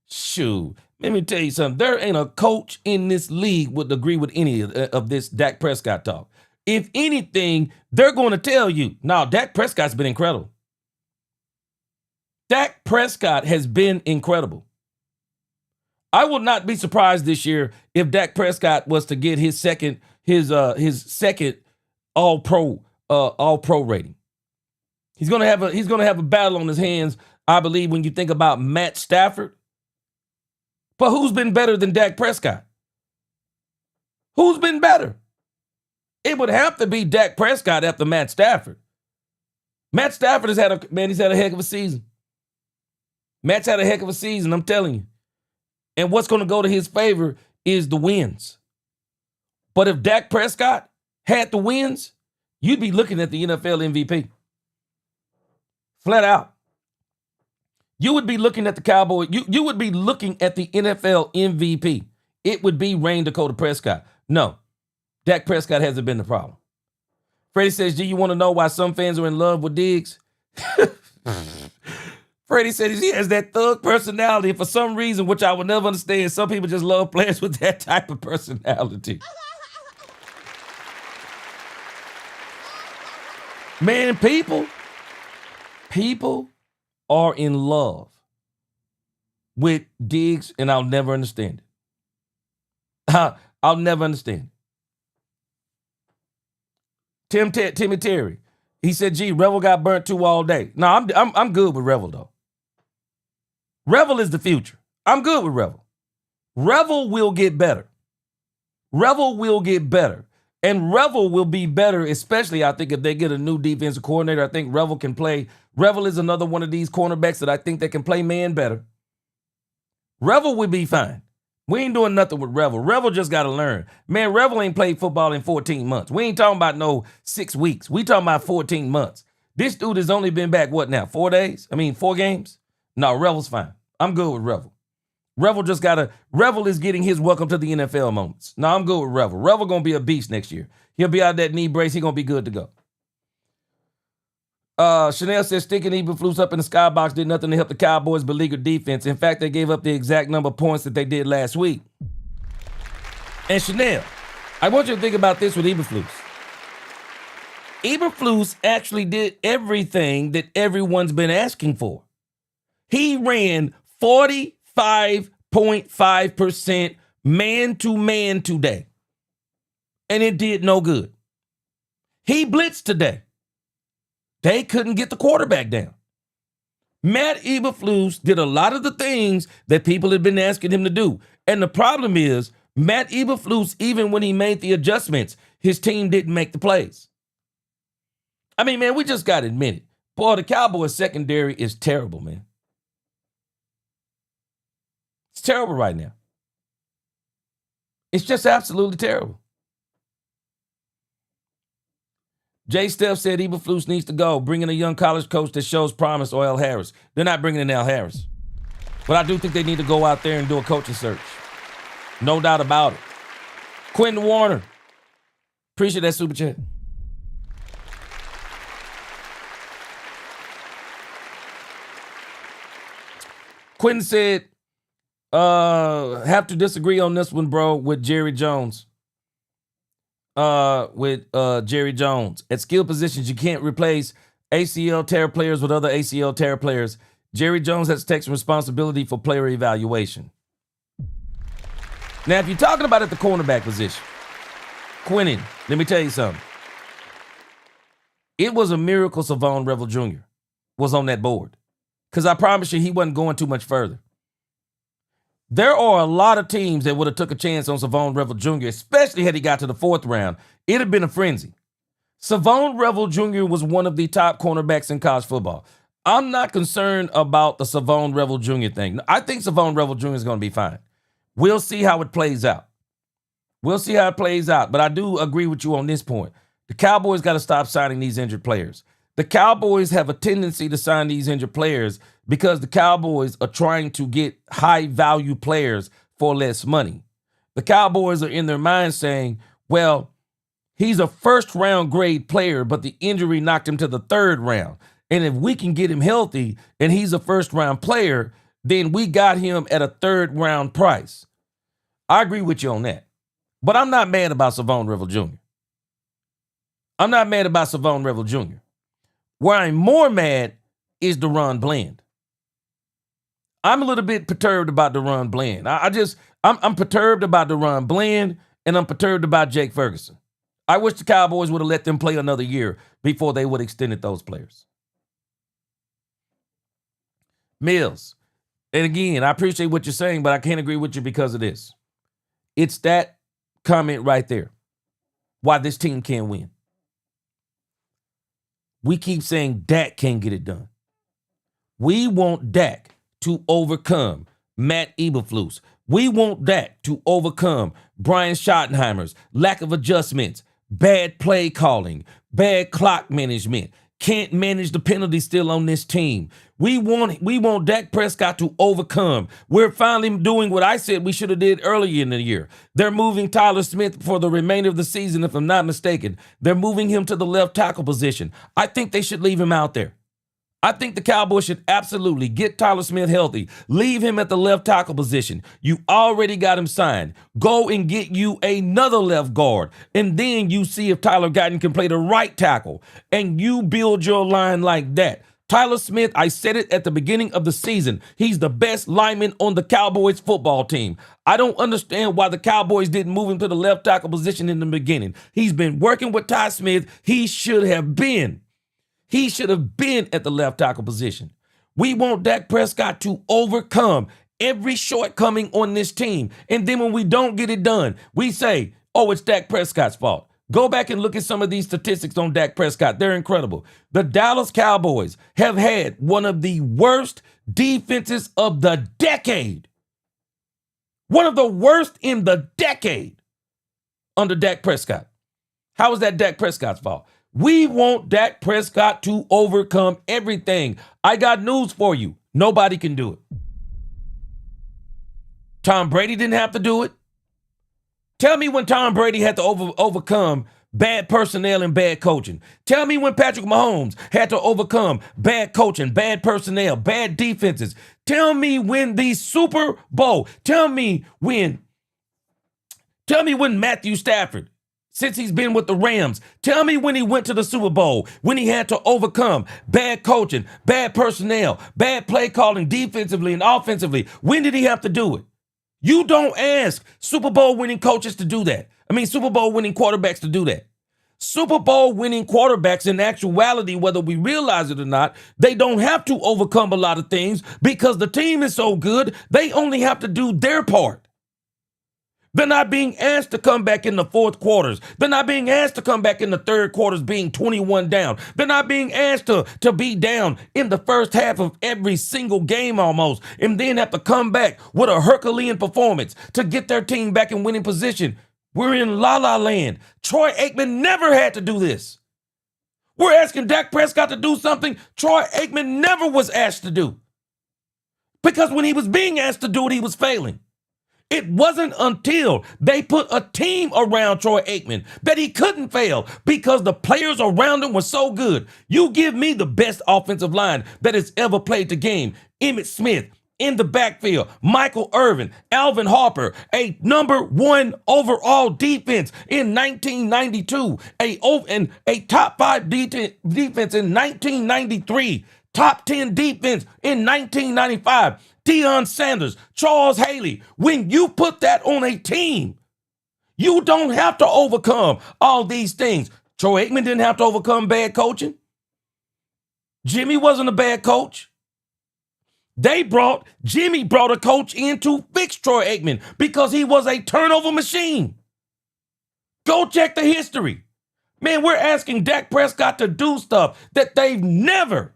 Shoot, let me tell you something. There ain't a coach in this league would agree with any of this Dak Prescott talk. If anything, they're going to tell you, no, Dak Prescott's been incredible. Dak Prescott has been incredible. I would not be surprised this year if Dak Prescott was to get his second all-pro rating. He's gonna have a battle on his hands, I believe, when you think about Matt Stafford. But who's been better than Dak Prescott? Who's been better? It would have to be Dak Prescott after Matt Stafford. Matt Stafford he's had a heck of a season. Matt's had a heck of a season, I'm telling you. And what's going to go to his favor is the wins. But if Dak Prescott had the wins, you'd be looking at the NFL MVP. Flat out. You would be looking at the Cowboys. You would be looking at the NFL MVP. It would be Rain Dakota Prescott. No, Dak Prescott hasn't been the problem. Freddie says, do you want to know why some fans are in love with Diggs? Freddie says he has that thug personality. For some reason, which I would never understand, some people just love players with that type of personality. Man, people are in love with Diggs, and I'll never understand it. I'll never understand it. Timmy Terry, he said, gee, Revel got burnt too all day. No, I'm good with Revel, though. Revel is the future. I'm good with Revel. Revel will get better. Revel will get better. And Revel will be better, especially I think if they get a new defensive coordinator. I think Revel can play. Revel is another one of these cornerbacks that I think they can play man better. Revel will be fine. We ain't doing nothing with Revel. Revel just got to learn. Man, Revel ain't played football in 14 months. We ain't talking about no 6 weeks. We talking about 14 months. This dude has only been back, what now, 4 days? 4 games? No, Revel's fine. I'm good with Revel. Revel is getting his welcome to the NFL moments. No, I'm good with Revel. Revel going to be a beast next year. He'll be out of that knee brace. He's going to be good to go. Chanel says sticking Eberflus up in the skybox did nothing to help the Cowboys beleaguered defense. In fact, they gave up the exact number of points that they did last week. And Chanel, I want you to think about this with Eberflus. Eberflus actually did everything that everyone's been asking for. He ran 45.5% man-to-man today. And it did no good. He blitzed today. They couldn't get the quarterback down. Matt Eberflus did a lot of the things that people had been asking him to do. And the problem is, Matt Eberflus, even when he made the adjustments, his team didn't make the plays. Man, we just got to admit it. Boy, the Cowboys secondary is terrible, man. It's terrible right now. It's just absolutely terrible. Jay Steph said Eberflus needs to go. Bring in a young college coach that shows promise, or Al Harris. They're not bringing in Al Harris. But I do think they need to go out there and do a coaching search. No doubt about it. Quentin Warner. Appreciate that super chat. Quentin said, have to disagree on this one, bro, with Jerry Jones. Jerry Jones. At skill positions, you can't replace ACL tear players with other ACL tear players. Jerry Jones has to take some responsibility for player evaluation. Now, if you're talking about at the cornerback position, Quentin, let me tell you something. It was a miracle Savon Revel Jr. was on that board. Because I promise you, he wasn't going too much further. There are a lot of teams that would have took a chance on Savon Revel Jr., especially had he got to the 4th round. It'd have been a frenzy. Savon Revel Jr. was one of the top cornerbacks in college football. I'm not concerned about the Savon Revel Jr. thing. I think Savon Revel Jr. is going to be fine. We'll see how it plays out. But I do agree with you on this point. The Cowboys got to stop signing these injured players. The Cowboys have a tendency to sign these injured players because the Cowboys are trying to get high-value players for less money. The Cowboys are in their mind saying, well, he's a first-round grade player, but the injury knocked him to the 3rd round. And if we can get him healthy and he's a first-round player, then we got him at a 3rd-round price. I agree with you on that. But I'm not mad about Savon Revel Jr. Where I'm more mad is Deron Bland. I'm a little bit perturbed about Deron Bland. I'm perturbed about Deron Bland, and I'm perturbed about Jake Ferguson. I wish the Cowboys would have let them play another year before they would have extended those players. Mills, and again, I appreciate what you're saying, but I can't agree with you because of this. It's that comment right there. Why this team can't win. We keep saying Dak can't get it done. We want Dak to overcome Matt Eberflus. We want Dak to overcome Brian Schottenheimer's lack of adjustments, bad play calling, bad clock management, can't manage the penalty still on this team. We want Dak Prescott to overcome. We're finally doing what I said we should have did earlier in the year. They're moving Tyler Smith for the remainder of the season, if I'm not mistaken. They're moving him to the left tackle position. I think they should leave him out there. I think the Cowboys should absolutely get Tyler Smith healthy. Leave him at the left tackle position. You already got him signed. Go and get you another left guard. And then you see if Tyler Guyton can play the right tackle. And you build your line like that. Tyler Smith, I said it at the beginning of the season. He's the best lineman on the Cowboys football team. I don't understand why the Cowboys didn't move him to the left tackle position in the beginning. He's been working with Ty Smith. He should have been at the left tackle position. We want Dak Prescott to overcome every shortcoming on this team. And then when we don't get it done, we say, oh, it's Dak Prescott's fault. Go back and look at some of these statistics on Dak Prescott. They're incredible. The Dallas Cowboys have had one of the worst defenses of the decade. One of the worst in the decade under Dak Prescott. How is that Dak Prescott's fault? We want Dak Prescott to overcome everything. I got news for you. Nobody can do it. Tom Brady didn't have to do it. Tell me when Tom Brady had to overcome bad personnel and bad coaching. Tell me when Patrick Mahomes had to overcome bad coaching, bad personnel, bad defenses. Tell me when the Super Bowl. Tell me when Matthew Stafford, since he's been with the Rams, tell me when he went to the Super Bowl, when he had to overcome bad coaching, bad personnel, bad play calling defensively and offensively. When did he have to do it? You don't ask Super Bowl winning coaches to do that. Super Bowl winning quarterbacks to do that. Super Bowl winning quarterbacks, in actuality, whether we realize it or not, they don't have to overcome a lot of things because the team is so good, they only have to do their part. They're not being asked to come back in the fourth quarters. They're not being asked to come back in the third quarters being 21 down. They're not being asked to be down in the first half of every single game almost and then have to come back with a Herculean performance to get their team back in winning position. We're in la-la land. Troy Aikman never had to do this. We're asking Dak Prescott to do something Troy Aikman never was asked to do. Because when he was being asked to do it, he was failing. It wasn't until they put a team around Troy Aikman that he couldn't fail because the players around him were so good. You give me the best offensive line that has ever played the game. Emmitt Smith in the backfield, Michael Irvin, Alvin Harper, a #1 overall defense in 1992, a top 5 defense in 1993, top 10 defense in 1995. Deion Sanders, Charles Haley. When you put that on a team, you don't have to overcome all these things. Troy Aikman didn't have to overcome bad coaching. Jimmy wasn't a bad coach. Jimmy brought a coach in to fix Troy Aikman because he was a turnover machine. Go check the history. Man, we're asking Dak Prescott to do stuff that they've never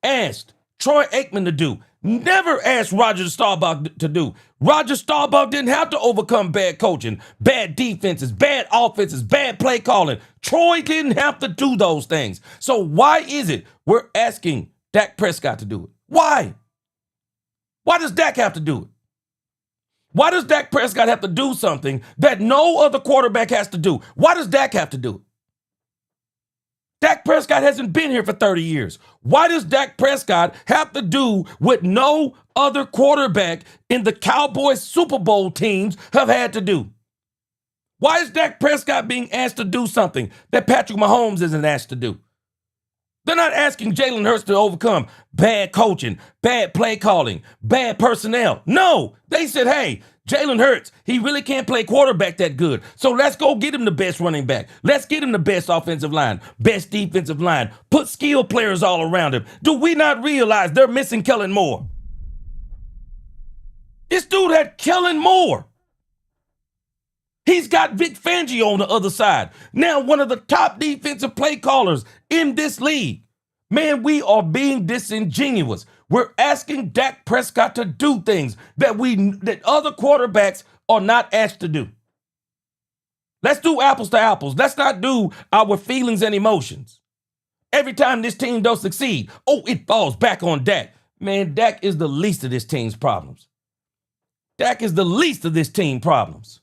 asked Troy Aikman to do. Never asked Roger Staubach to do. Roger Staubach didn't have to overcome bad coaching, bad defenses, bad offenses, bad play calling. Troy didn't have to do those things. So why is it we're asking Dak Prescott to do it? Why? Why does Dak have to do it? Why does Dak Prescott have to do something that no other quarterback has to do? Why does Dak have to do it? Dak Prescott hasn't been here for 30 years. Why does Dak Prescott have to do what no other quarterback in the Cowboys Super Bowl teams have had to do? Why is Dak Prescott being asked to do something that Patrick Mahomes isn't asked to do? They're not asking Jalen Hurts to overcome bad coaching, bad play calling, bad personnel. No, they said, hey, Jalen Hurts, he really can't play quarterback that good. So let's go get him the best running back. Let's get him the best offensive line, best defensive line. Put skilled players all around him. Do we not realize they're missing Kellen Moore? This dude had Kellen Moore. He's got Vic Fangio on the other side. Now one of the top defensive play callers in this league. Man, we are being disingenuous. We're asking Dak Prescott to do things that other quarterbacks are not asked to do. Let's do apples to apples. Let's not do our feelings and emotions. Every time this team don't succeed, it falls back on Dak. Man, Dak is the least of this team's problems. Dak is the least of this team's problems.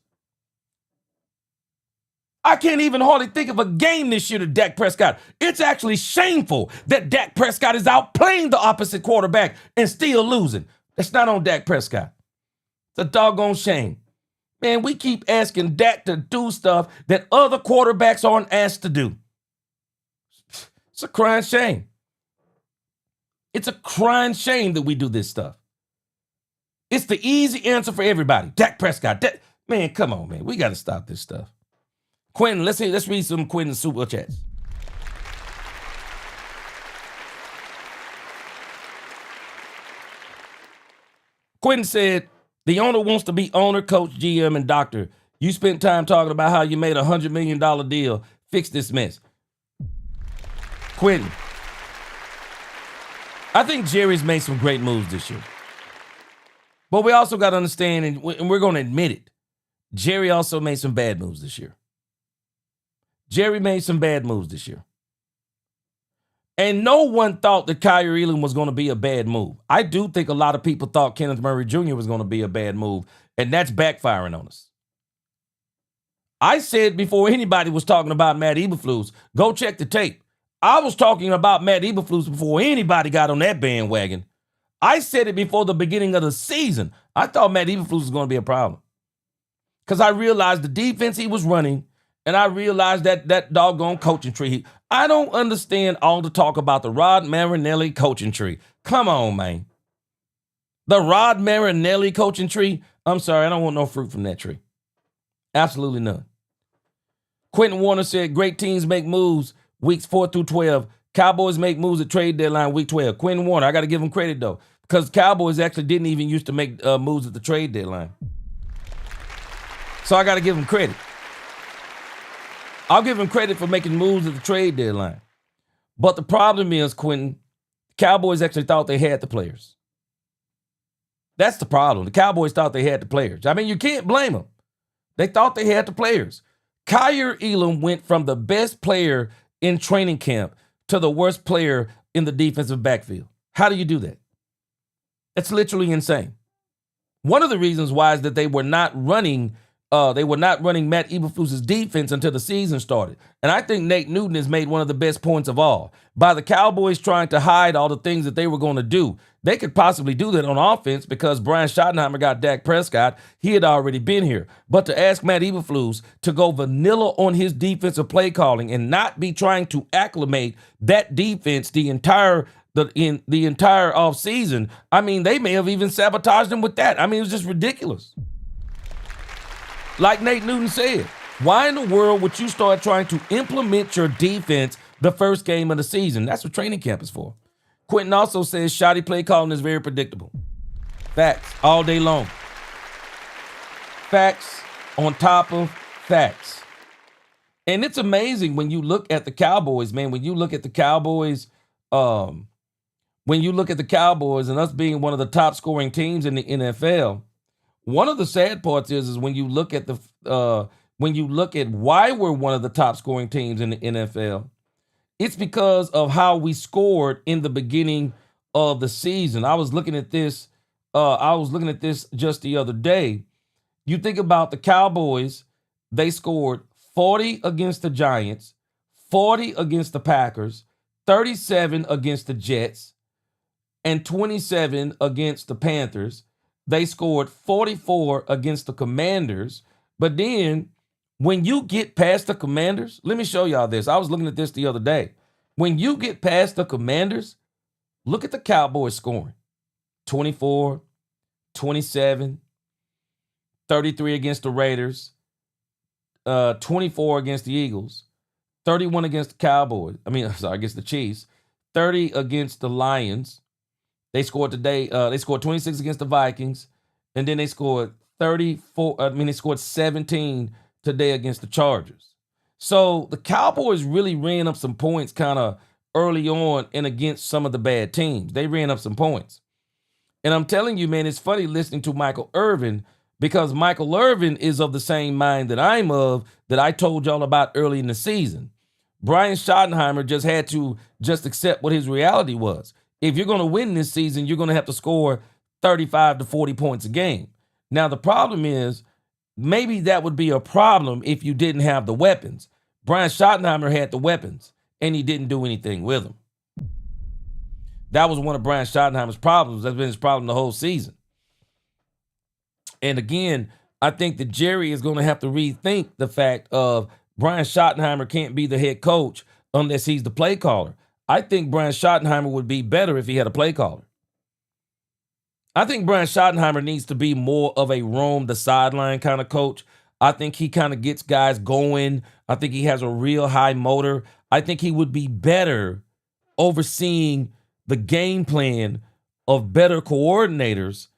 I can't even hardly think of a game this year to Dak Prescott. It's actually shameful that Dak Prescott is outplaying the opposite quarterback and still losing. That's not on Dak Prescott. It's a doggone shame. Man, we keep asking Dak to do stuff that other quarterbacks aren't asked to do. It's a crying shame. It's a crying shame that we do this stuff. It's the easy answer for everybody. Dak Prescott. Man, come on, man. We got to stop this stuff. Quentin, let's read some Quentin super chats. Quentin said, the owner wants to be owner, coach, GM, and doctor. You spent time talking about how you made a $100 million deal. Fix this mess. Quentin, I think Jerry's made some great moves this year. But we also got to understand, and we're going to admit it, Jerry also made some bad moves this year. Jerry made some bad moves this year. And no one thought that Kyer Elam was going to be a bad move. I do think a lot of people thought Kenneth Murray Jr. was going to be a bad move, and that's backfiring on us. I said before anybody was talking about Matt Eberflus, go check the tape. I was talking about Matt Eberflus before anybody got on that bandwagon. I said it before the beginning of the season. I thought Matt Eberflus was going to be a problem because I realized the defense he was running, and I realized that doggone coaching tree. I don't understand all the talk about the Rod Marinelli coaching tree. Come on, man. The Rod Marinelli coaching tree? I'm sorry, I don't want no fruit from that tree. Absolutely none. Quentin Warner said, great teams make moves weeks 4 through 12. Cowboys make moves at trade deadline week 12. Quentin Warner, I got to give him credit, though, because Cowboys actually didn't even used to make moves at the trade deadline. So I got to give him credit. I'll give him credit for making moves at the trade deadline. But the problem is, Quentin, Cowboys actually thought they had the players. That's the problem. The Cowboys thought they had the players. I mean, you can't blame them. They thought they had the players. Kyer Elam went from the best player in training camp to the worst player in the defensive backfield. How do you do that? It's literally insane. One of the reasons why is that they were not running Matt Eberflus's defense until the season started. And I think Nate Newton has made one of the best points of all. By the Cowboys trying to hide all the things that they were going to do, they could possibly do that on offense because Brian Schottenheimer got Dak Prescott. He had already been here. But to ask Matt Eberflus to go vanilla on his defensive play calling and not be trying to acclimate that defense the entire offseason, I mean, they may have even sabotaged him with that. I mean, it was just ridiculous. Like Nate Newton said, why in the world would you start trying to implement your defense the first game of the season? That's what training camp is for. Quentin also says shoddy play calling is very predictable. Facts all day long. Facts on top of facts. And it's amazing when you look at the Cowboys, man, when you look at the Cowboys and us being one of the top scoring teams in the NFL, one of the sad parts is when you look at why we're one of the top scoring teams in the NFL, it's because of how we scored in the beginning of the season. I was looking at this just the other day. You think about the Cowboys, they scored 40 against the Giants, 40 against the Packers, 37 against the Jets, and 27 against the Panthers. They scored 44 against the Commanders. But then when you get past the Commanders, let me show y'all this. I was looking at this the other day. When you get past the Commanders, look at the Cowboys scoring. 24, 27, 33 against the Raiders, 24 against the Eagles, 31 against against the Chiefs, 30 against the Lions. They scored today. They scored 26 against the Vikings, and then they scored 17 today against the Chargers. So the Cowboys really ran up some points kind of early on and against some of the bad teams. They ran up some points. And I'm telling you, man, it's funny listening to Michael Irvin because Michael Irvin is of the same mind that I'm of that I told y'all about early in the season. Brian Schottenheimer just had to accept what his reality was. If you're going to win this season, you're going to have to score 35 to 40 points a game. Now, the problem is maybe that would be a problem if you didn't have the weapons. Brian Schottenheimer had the weapons, and he didn't do anything with them. That was one of Brian Schottenheimer's problems. That's been his problem the whole season. And again, I think that Jerry is going to have to rethink the fact of Brian Schottenheimer can't be the head coach unless he's the play caller. I think Brian Schottenheimer would be better if he had a play caller. I think Brian Schottenheimer needs to be more of a roam the sideline kind of coach. I think he kind of gets guys going. I think he has a real high motor. I think he would be better overseeing the game plan of better coordinators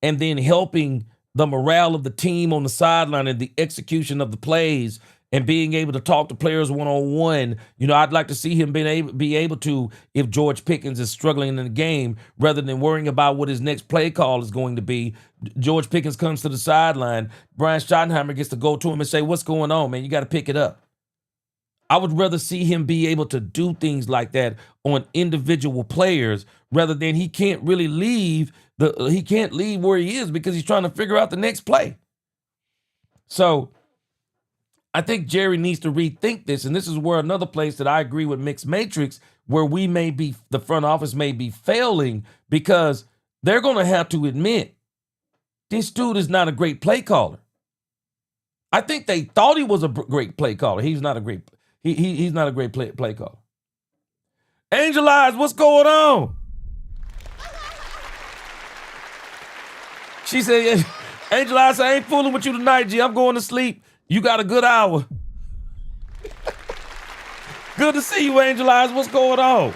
and then helping the morale of the team on the sideline and the execution of the plays and being able to talk to players one-on-one. You know, I'd like to see him be able to, if George Pickens is struggling in the game, rather than worrying about what his next play call is going to be. George Pickens comes to the sideline. Brian Schottenheimer gets to go to him and say, what's going on, man? You got to pick it up. I would rather see him be able to do things like that on individual players rather than he can't really leave where he is because he's trying to figure out the next play. So I think Jerry needs to rethink this, and this is where another place that I agree with Mixed Matrix, where the front office may be failing, because they're going to have to admit this dude is not a great play caller. I think they thought he was a great play caller. He's not a great he's not a great play caller. Angel Eyes, what's going on? She said, Angel Eyes, I ain't fooling with you tonight, G. I'm going to sleep. You got a good hour. Good to see you, Angel Eyes. What's going on?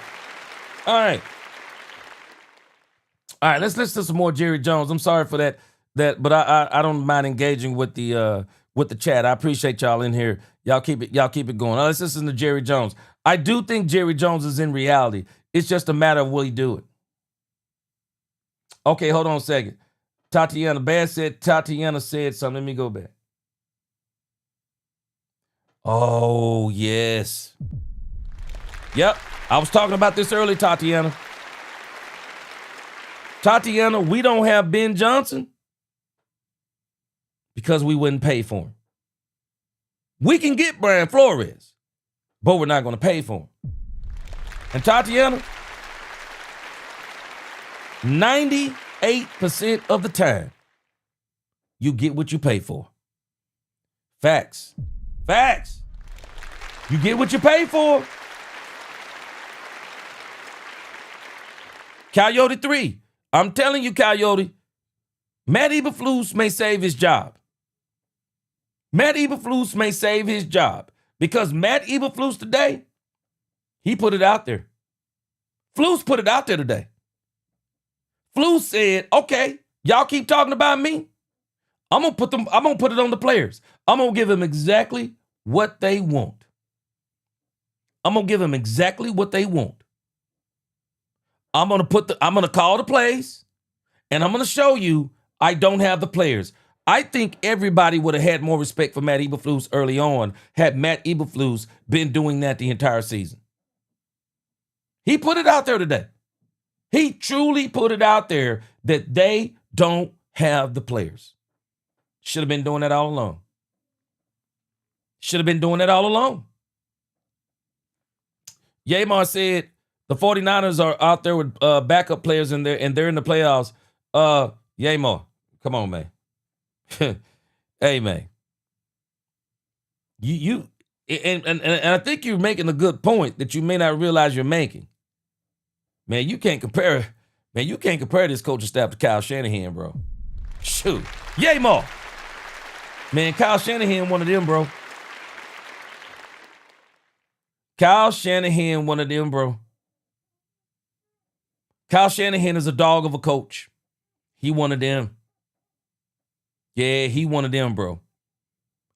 All right, let's listen to some more Jerry Jones. I'm sorry for that, but I don't mind engaging with the chat. I appreciate y'all in here. Y'all keep it going. Let's listen to Jerry Jones. I do think Jerry Jones is in reality. It's just a matter of will he do it. Okay, hold on a second. Tatiana said something. Let me go back. Oh, yes. Yep, I was talking about this earlier, Tatiana. Tatiana, we don't have Ben Johnson because we wouldn't pay for him. We can get Brian Flores, but we're not going to pay for him. And Tatiana, 98% of the time, you get what you pay for. Facts. You get what you pay for. Coyote 3. I'm telling you, Coyote, Matt Eberflus may save his job. Matt Eberflus may save his job because Matt Eberflus today, he put it out there. Flus put it out there today. Flus said, okay, y'all keep talking about me. I'm gonna put it on the players. I'm gonna give them exactly what they want. I'm gonna give them exactly what they want. I'm gonna call the plays, and I'm gonna show you I don't have the players. I think everybody would have had more respect for Matt Eberflus early on had Matt Eberflus been doing that the entire season. He put it out there today. He truly put it out there that they don't have the players. Should have been doing that all along. Yamar said the 49ers are out there with backup players and they're in the playoffs. Yamar, come on, man. Hey, man. You and I think you're making a good point that you may not realize you're making. Man, you can't compare this coaching staff to Kyle Shanahan, bro. Shoot. Yamar. Man, Kyle Shanahan one of them, bro. Kyle Shanahan is a dog of a coach. He one of them. Yeah, he one of them, bro.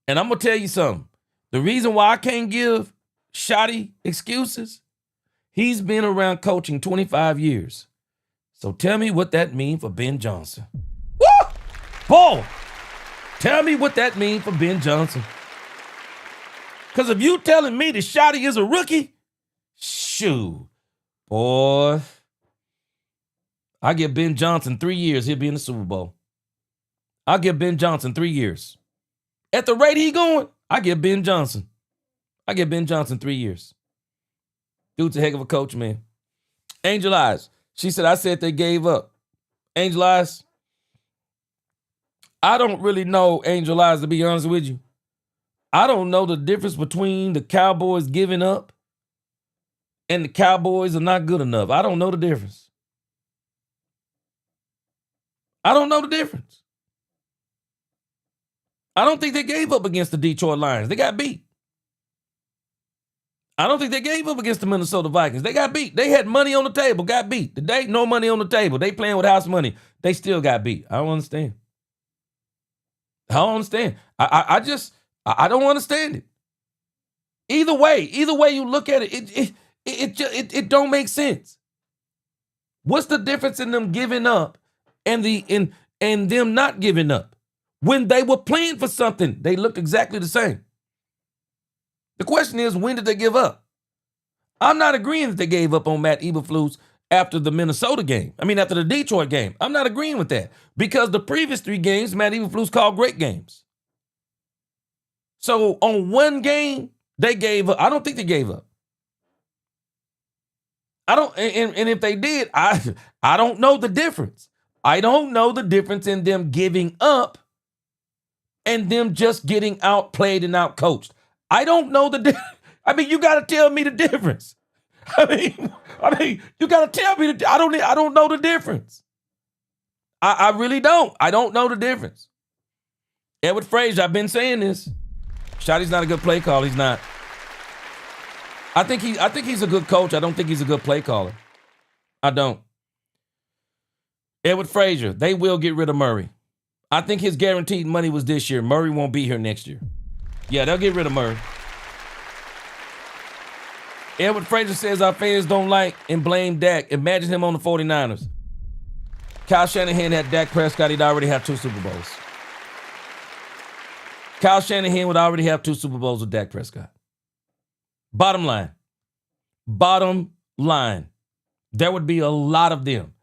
And I'm going to tell you something. The reason why I can't give Shotty excuses, he's been around coaching 25 years. So tell me what that means for Ben Johnson. Woo! Boy, tell me what that means for Ben Johnson. Because if you telling me that Shotty is a rookie, shoot, boy, I give Ben Johnson 3 years, he'll be in the Super Bowl. I'll give Ben Johnson 3 years. At the rate he going, I give Ben Johnson 3 years. Dude's a heck of a coach, man. Angel Eyes, she said, I said they gave up. Angel Eyes, I don't really know Angel Eyes, to be honest with you. I don't know the difference between the Cowboys giving up and the Cowboys are not good enough. I don't know the difference. I don't know the difference. I don't think they gave up against the Detroit Lions. They got beat. I don't think they gave up against the Minnesota Vikings. They got beat. They had money on the table, got beat. Today, no money on the table. They playing with house money. They still got beat. I don't understand. I don't understand. I don't understand it. Either way you look at it, it don't make sense. What's the difference in them giving up and them not giving up? When they were playing for something, they looked exactly the same. The question is, when did they give up? I'm not agreeing that they gave up on Matt Eberflus after the Minnesota game. After the Detroit game. I'm not agreeing with that because the previous 3 games, Matt Eberflus called great games. So on one game, they gave up. I don't think they gave up. And if they did, I don't know the difference. I don't know the difference in them giving up and them just getting outplayed and outcoached. I don't know the difference. You got to tell me the difference. You got to tell me I don't know the difference. I really don't. I don't know the difference. Edward Frazier, I've been saying this. Schotty's not a good play caller. He's not. I think he's a good coach. I don't think he's a good play caller. I don't. Edward Frazier, they will get rid of Murray. I think his guaranteed money was this year. Murray won't be here next year. Yeah, they'll get rid of Murray. Edward Frazier says our fans don't like and blame Dak. Imagine him on the 49ers. Kyle Shanahan had Dak Prescott. He'd already have 2 Super Bowls. Kyle Shanahan would already have 2 Super Bowls with Dak Prescott. Bottom line. There would be a lot of them.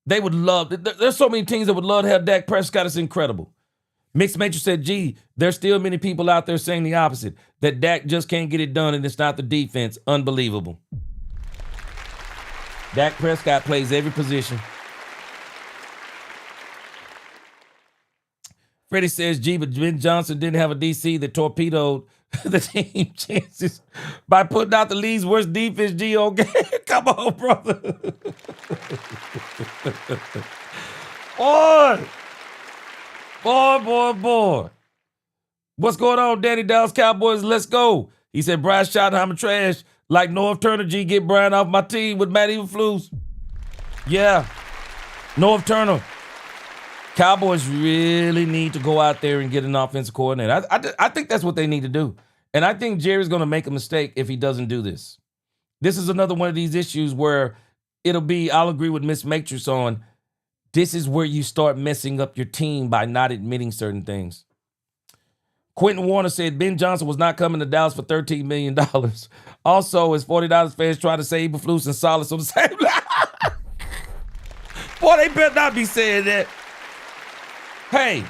They would love, there's so many teams that would love to have Dak Prescott. It's incredible. Mixed Matrix said, gee, there's still many people out there saying the opposite, that Dak just can't get it done and it's not the defense. Unbelievable. Dak Prescott plays every position. Freddie says, gee, but Ben Johnson didn't have a DC that torpedoed the team chances by putting out the league's worst defense, G. Okay, come on, brother. Boy. What's going on, Danny? Dallas Cowboys, let's go. He said, Brian Schottenheimer trash like North Turner, G. Get Brian off my team with Matt Eberflus. Yeah, North Turner. Cowboys really need to go out there and get an offensive coordinator. I think that's what they need to do. And I think Jerry's going to make a mistake if he doesn't do this. This is another one of these issues where I'll agree with Miss Matrix on, this is where you start messing up your team by not admitting certain things. Quentin Warner said Ben Johnson was not coming to Dallas for $13 million. Also, as $40 fans try to say Eberflus and Solace on the same line. Boy, they better not be saying that. Hey,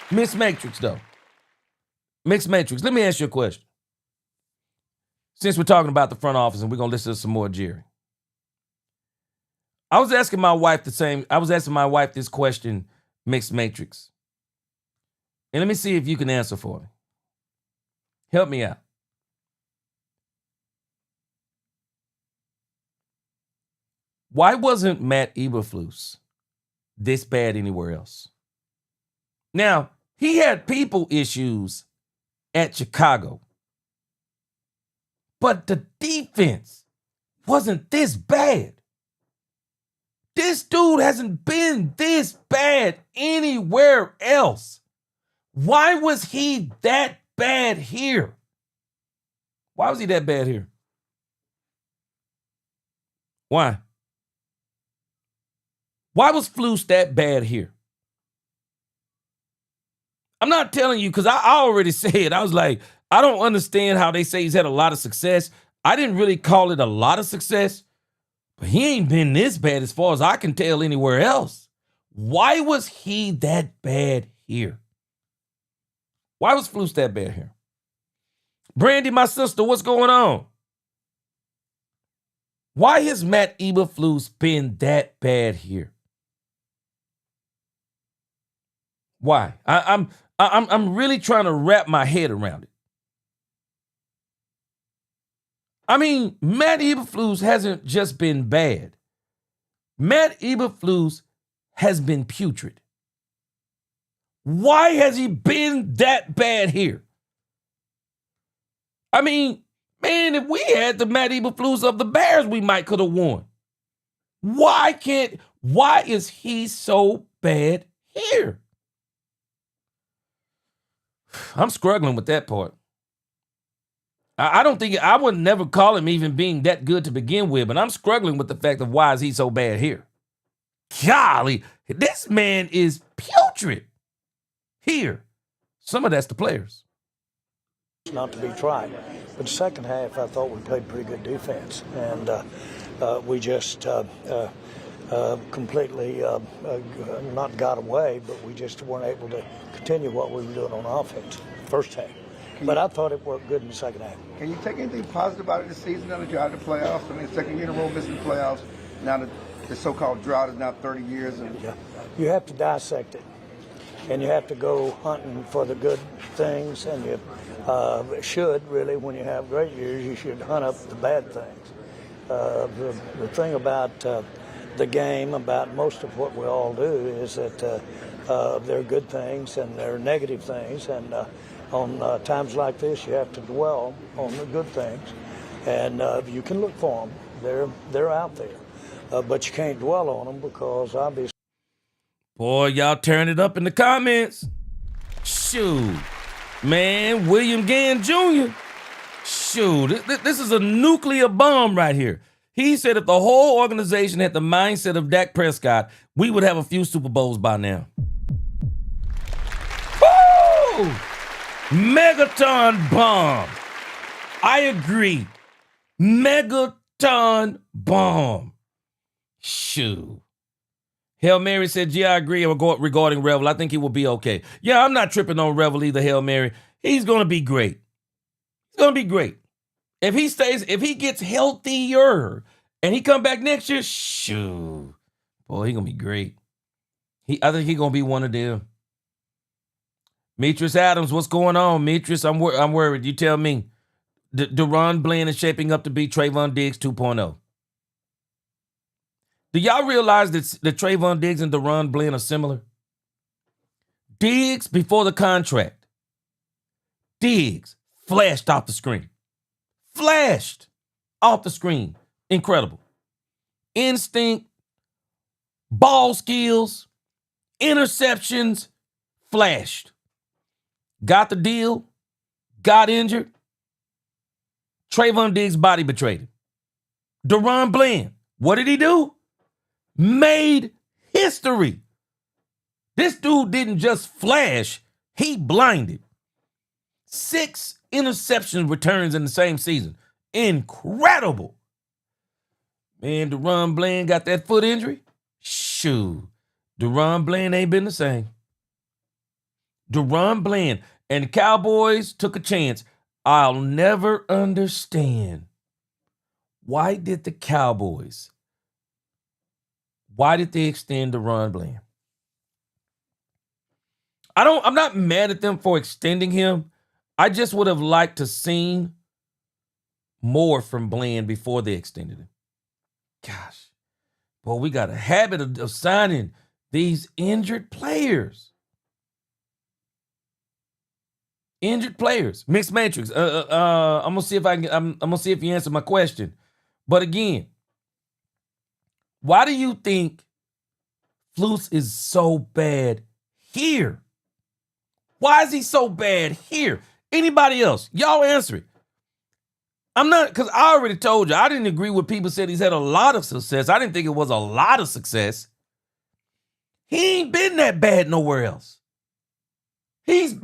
Miss Matrix, though. Mixed Matrix, let me ask you a question. Since we're talking about the front office and we're going to listen to some more Jerry. I was asking my wife this question, Mixed Matrix. And let me see if you can answer for me. Help me out. Why wasn't Matt Eberflus this bad anywhere else? Now, he had people issues at Chicago, but the defense wasn't this bad. This dude hasn't been this bad anywhere else. Why was he that bad here? Why was he that bad here? Why? Why was Flus that bad here? I'm not telling you because I already said, I was like, I don't understand how they say he's had a lot of success. I didn't really call it a lot of success, but he ain't been this bad as far as I can tell anywhere else. Why was he that bad here? Why was Flus that bad here? Brandy, my sister, what's going on? Why has Matt Eberflus been that bad here? Why? I'm really trying to wrap my head around it. I mean, Matt Eberflus hasn't just been bad. Matt Eberflus has been putrid. Why has he been that bad here? I mean, man, if we had the Matt Eberflus of the Bears, we might could have won. Why is he so bad here? I'm struggling with that part. I don't think I would never call him even being that good to begin with, but I'm struggling with the fact of why is he so bad here. Golly, this man is putrid here. Some of that's the players. Not to be tried. But the second half, I thought we played pretty good defense. And we just completely not got away, but we just weren't able to continue what we were doing on offense first half. But I thought it worked good in the second half. Can you take anything positive about it this season now that you're out of the playoffs? I mean, second year in a row missing the playoffs. Now that the so-called drought is now 30 years. And yeah. You have to dissect it. And you have to go hunting for the good things. And you should, really, when you have great years, you should hunt up the bad things. The thing about the game, about most of what we all do, is that there are good things and there are negative things. And on times like this, you have to dwell on the good things. And you can look for them. They're out there. But you can't dwell on them because obviously. Boy, y'all turn it up in the comments. Shoot. Man, William Gann Jr. Shoot, this is a nuclear bomb right here. He said if the whole organization had the mindset of Dak Prescott, we would have a few Super Bowls by now. Woo! Megaton bomb. I agree. Megaton bomb. Shoot. Hail Mary said, yeah, I agree regarding Revel. I think he will be okay. Yeah, I'm not tripping on Revel either, Hail Mary. He's going to be great. He's going to be great. If he gets healthier and he come back next year, shoo. Boy, he's going to be great. I think he's going to be one of them. Metris Adams, what's going on, Metris? I'm worried. You tell me. Deron Bland is shaping up to be Trayvon Diggs 2.0. Do y'all realize that Trayvon Diggs and Deron Bland are similar? Diggs, before the contract, Diggs flashed off the screen. Flashed off the screen. Incredible. Instinct, ball skills, interceptions, flashed. Got the deal, got injured. Trayvon Diggs' body betrayed him. Deron Bland, what did he do? Made history. This dude didn't just flash, he blinded. 6 interception returns in the same season. Incredible. Man, Deron Bland got that foot injury. Shoot. Deron Bland ain't been the same. Deron Bland and the Cowboys took a chance. I'll never understand. Why did they extend Deron Bland? I'm not mad at them for extending him. I just would have liked to seen more from Bland before they extended him. Gosh. Boy, we got a habit of signing these injured players. Injured players. Mixed Matrix. I'm gonna see if you answer my question. But again, why do you think Flus is so bad here? Why is he so bad here? Anybody else? Y'all answer it. I'm not, because I already told you, I didn't agree with people said he's had a lot of success. I didn't think it was a lot of success. He ain't been that bad nowhere else. He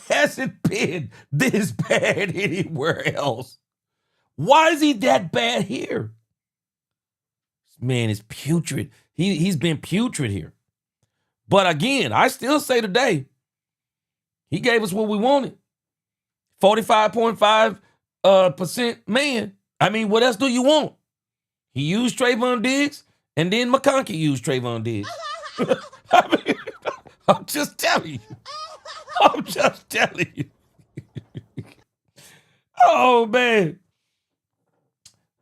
hasn't been this bad anywhere else. Why is he that bad here? This man is putrid. He's been putrid here. But again, I still say today, he gave us what we wanted. 45.5% man. I mean, what else do you want? He used Trayvon Diggs, and then McConkey used Trayvon Diggs. I mean, I'm just telling you. Oh, man.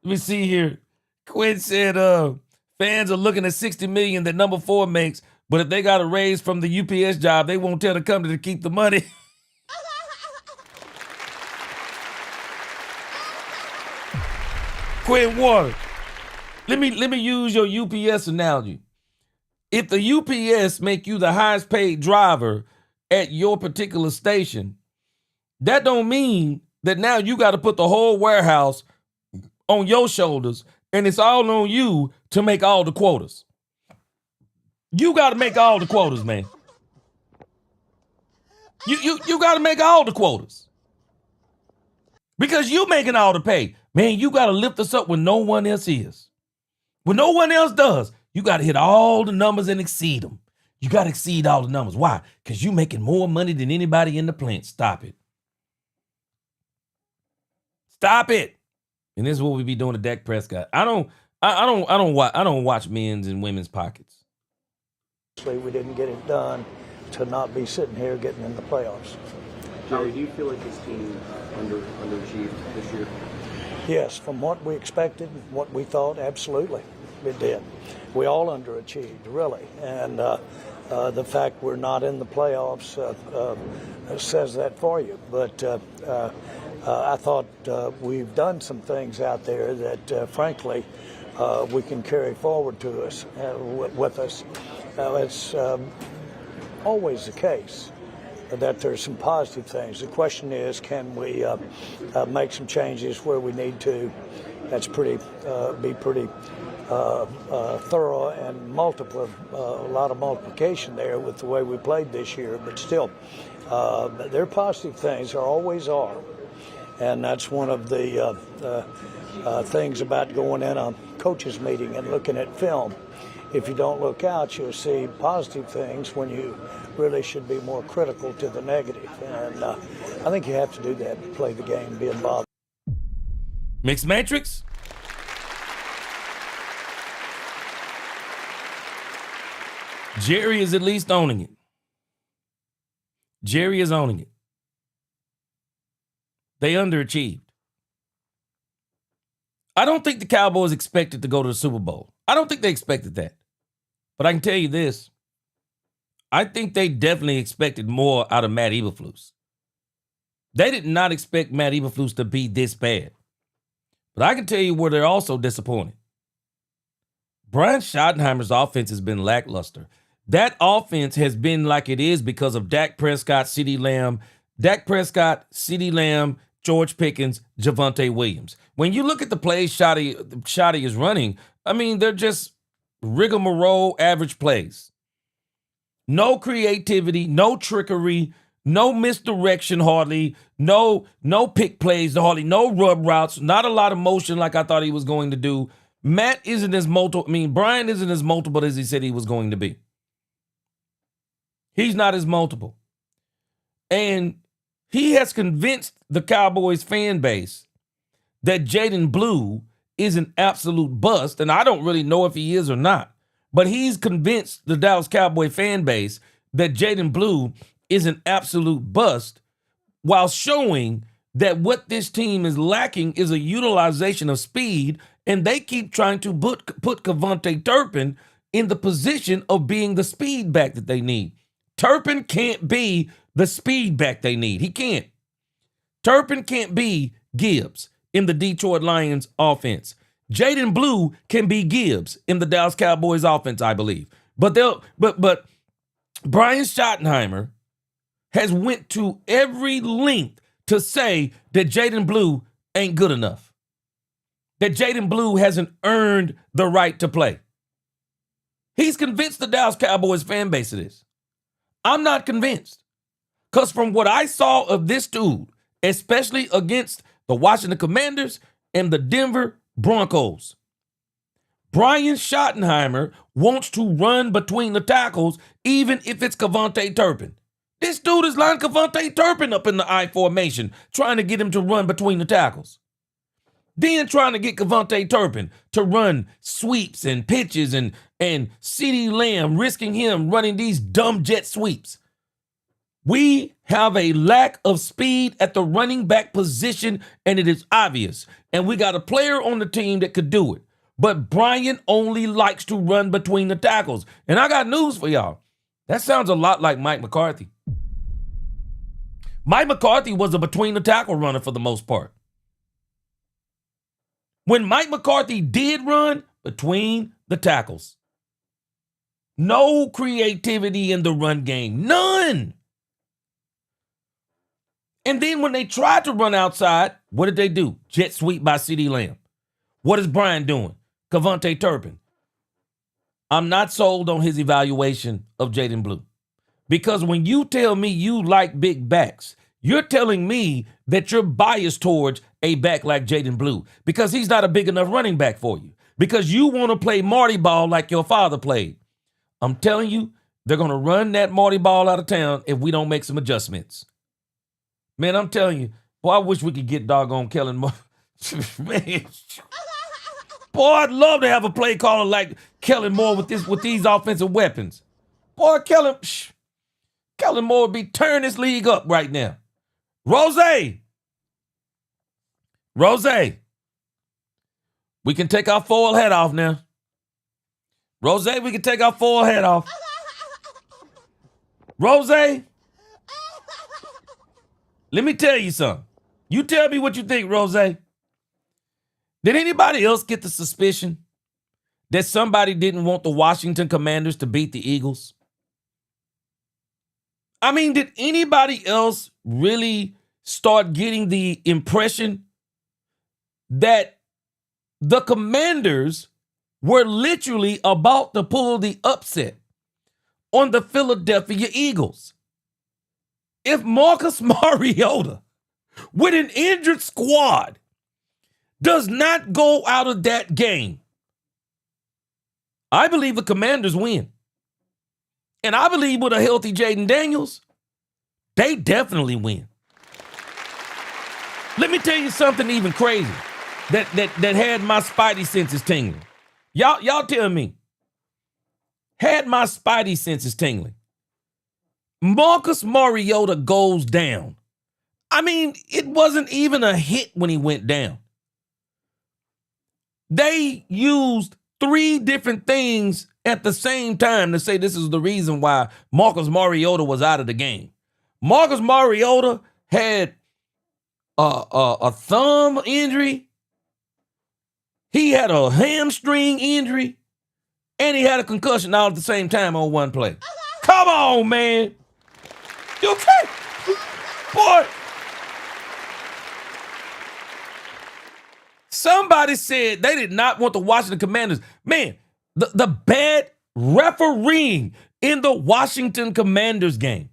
Let me see here. Quinn said fans are looking at $60 million that number 4 makes, but if they got a raise from the UPS job, they won't tell the company to keep the money. Quinn Water. Let me use your UPS analogy. If the UPS make you the highest paid driver at your particular station, that don't mean that now you got to put the whole warehouse on your shoulders and it's all on you to make all the quotas. You got to make all the quotas, man. You got to make all the quotas. Because you making all the pay. Man, you got to lift us up when no one else is. When no one else does, you got to hit all the numbers and exceed them. You got to exceed all the numbers. Why? Because you making more money than anybody in the plant. Stop it. Stop it. And this is what we be doing to Dak Prescott. I don't watch men's and women's pockets. We didn't get it done to not be sitting here getting in the playoffs. Jerry, do you feel like this team underachieved this year? Yes, from what we expected, what we thought, absolutely, it did. We all underachieved, really, and the fact we're not in the playoffs says that for you. But I thought we've done some things out there that, frankly, we can carry forward to us with us. It's always the case that there's some positive things. The question is, can we make some changes where we need to? That's be pretty thorough and multiple, a lot of multiplication there with the way we played this year. But still, there are positive things. There always are, and that's one of the things about going in a coaches meeting and looking at film. If you don't look out, you'll see positive things when you really should be more critical to the negative. And I think you have to do that, play the game, be involved. Mixed Matrix? Jerry is at least owning it. Jerry is owning it. They underachieved. I don't think the Cowboys expected to go to the Super Bowl. I don't think they expected that. But I can tell you this. I think they definitely expected more out of Matt Eberflus. They did not expect Matt Eberflus to be this bad. But I can tell you where they're also disappointed. Brian Schottenheimer's offense has been lackluster. That offense has been like it is because of Dak Prescott, CeeDee Lamb, George Pickens, Javonte Williams. When you look at the plays Schotty is running, I mean, they're just rigmarole average plays. No creativity, no trickery, no misdirection hardly, no pick plays hardly, no rub routes, not a lot of motion like I thought he was going to do. Brian isn't as multiple as he said he was going to be. He's not as multiple. And he has convinced the Cowboys fan base that Jaden Blue is an absolute bust, and I don't really know if he is or not, but he's convinced the Dallas Cowboy fan base that Jaden Blue is an absolute bust while showing that what this team is lacking is a utilization of speed, and they keep trying to put Cavonte Turpin in the position of being the speed back that they need. Turpin can't be the speed back they need. He can't. Turpin can't be Gibbs in the Detroit Lions offense. Jaden Blue can be Gibbs in the Dallas Cowboys offense, I believe. But Brian Schottenheimer has went to every length to say that Jaden Blue ain't good enough. That Jaden Blue hasn't earned the right to play. He's convinced the Dallas Cowboys fan base of this. I'm not convinced. Because from what I saw of this dude, especially against the Washington Commanders and the Denver Broncos, Brian Schottenheimer wants to run between the tackles even if it's Cavonte Turpin. This dude is lining Cavonte Turpin up in the I formation, trying to get him to run between the tackles. Then trying to get Cavonte Turpin to run sweeps and pitches and CeeDee Lamb, risking him running these dumb jet sweeps. We have a lack of speed at the running back position, and it is obvious. And we got a player on the team that could do it. But Brian only likes to run between the tackles. And I got news for y'all. That sounds a lot like Mike McCarthy. Mike McCarthy was a between the tackle runner for the most part. When Mike McCarthy did run, between the tackles. No creativity in the run game. None. And then when they tried to run outside, what did they do? Jet sweep by CeeDee Lamb. What is Brian doing? Cavonte Turpin. I'm not sold on his evaluation of Jaden Blue. Because when you tell me you like big backs, you're telling me that you're biased towards a back like Jaden Blue because he's not a big enough running back for you. Because you want to play Marty ball like your father played. I'm telling you, they're going to run that Marty ball out of town if we don't make some adjustments. Man, I'm telling you, boy, I wish we could get doggone Kellen Moore. Man, boy, I'd love to have a play caller like Kellen Moore with these offensive weapons. Boy, Kellen Moore would be turning this league up right now. Rose, we can take our foil hat off now. Rose, we can take our foil hat off. Rose, let me tell you something. You tell me what you think, Rose. Did anybody else get the suspicion that somebody didn't want the Washington Commanders to beat the Eagles? I mean, did anybody else really start getting the impression that the Commanders were literally about to pull the upset on the Philadelphia Eagles? If Marcus Mariota, with an injured squad, does not go out of that game, I believe the Commanders win. And I believe with a healthy Jaden Daniels, they definitely win. Let me tell you something even crazy that had my spidey senses tingling. Y'all tell me, had my spidey senses tingling. Marcus Mariota goes down. I mean, it wasn't even a hit when he went down. They used 3 different things at the same time to say this is the reason why Marcus Mariota was out of the game. Marcus Mariota had a thumb injury. He had a hamstring injury. And he had a concussion all at the same time on one play. Come on, man. You okay? Boy. Somebody said they did not want the Washington Commanders. Man, the bad refereeing in the Washington Commanders game.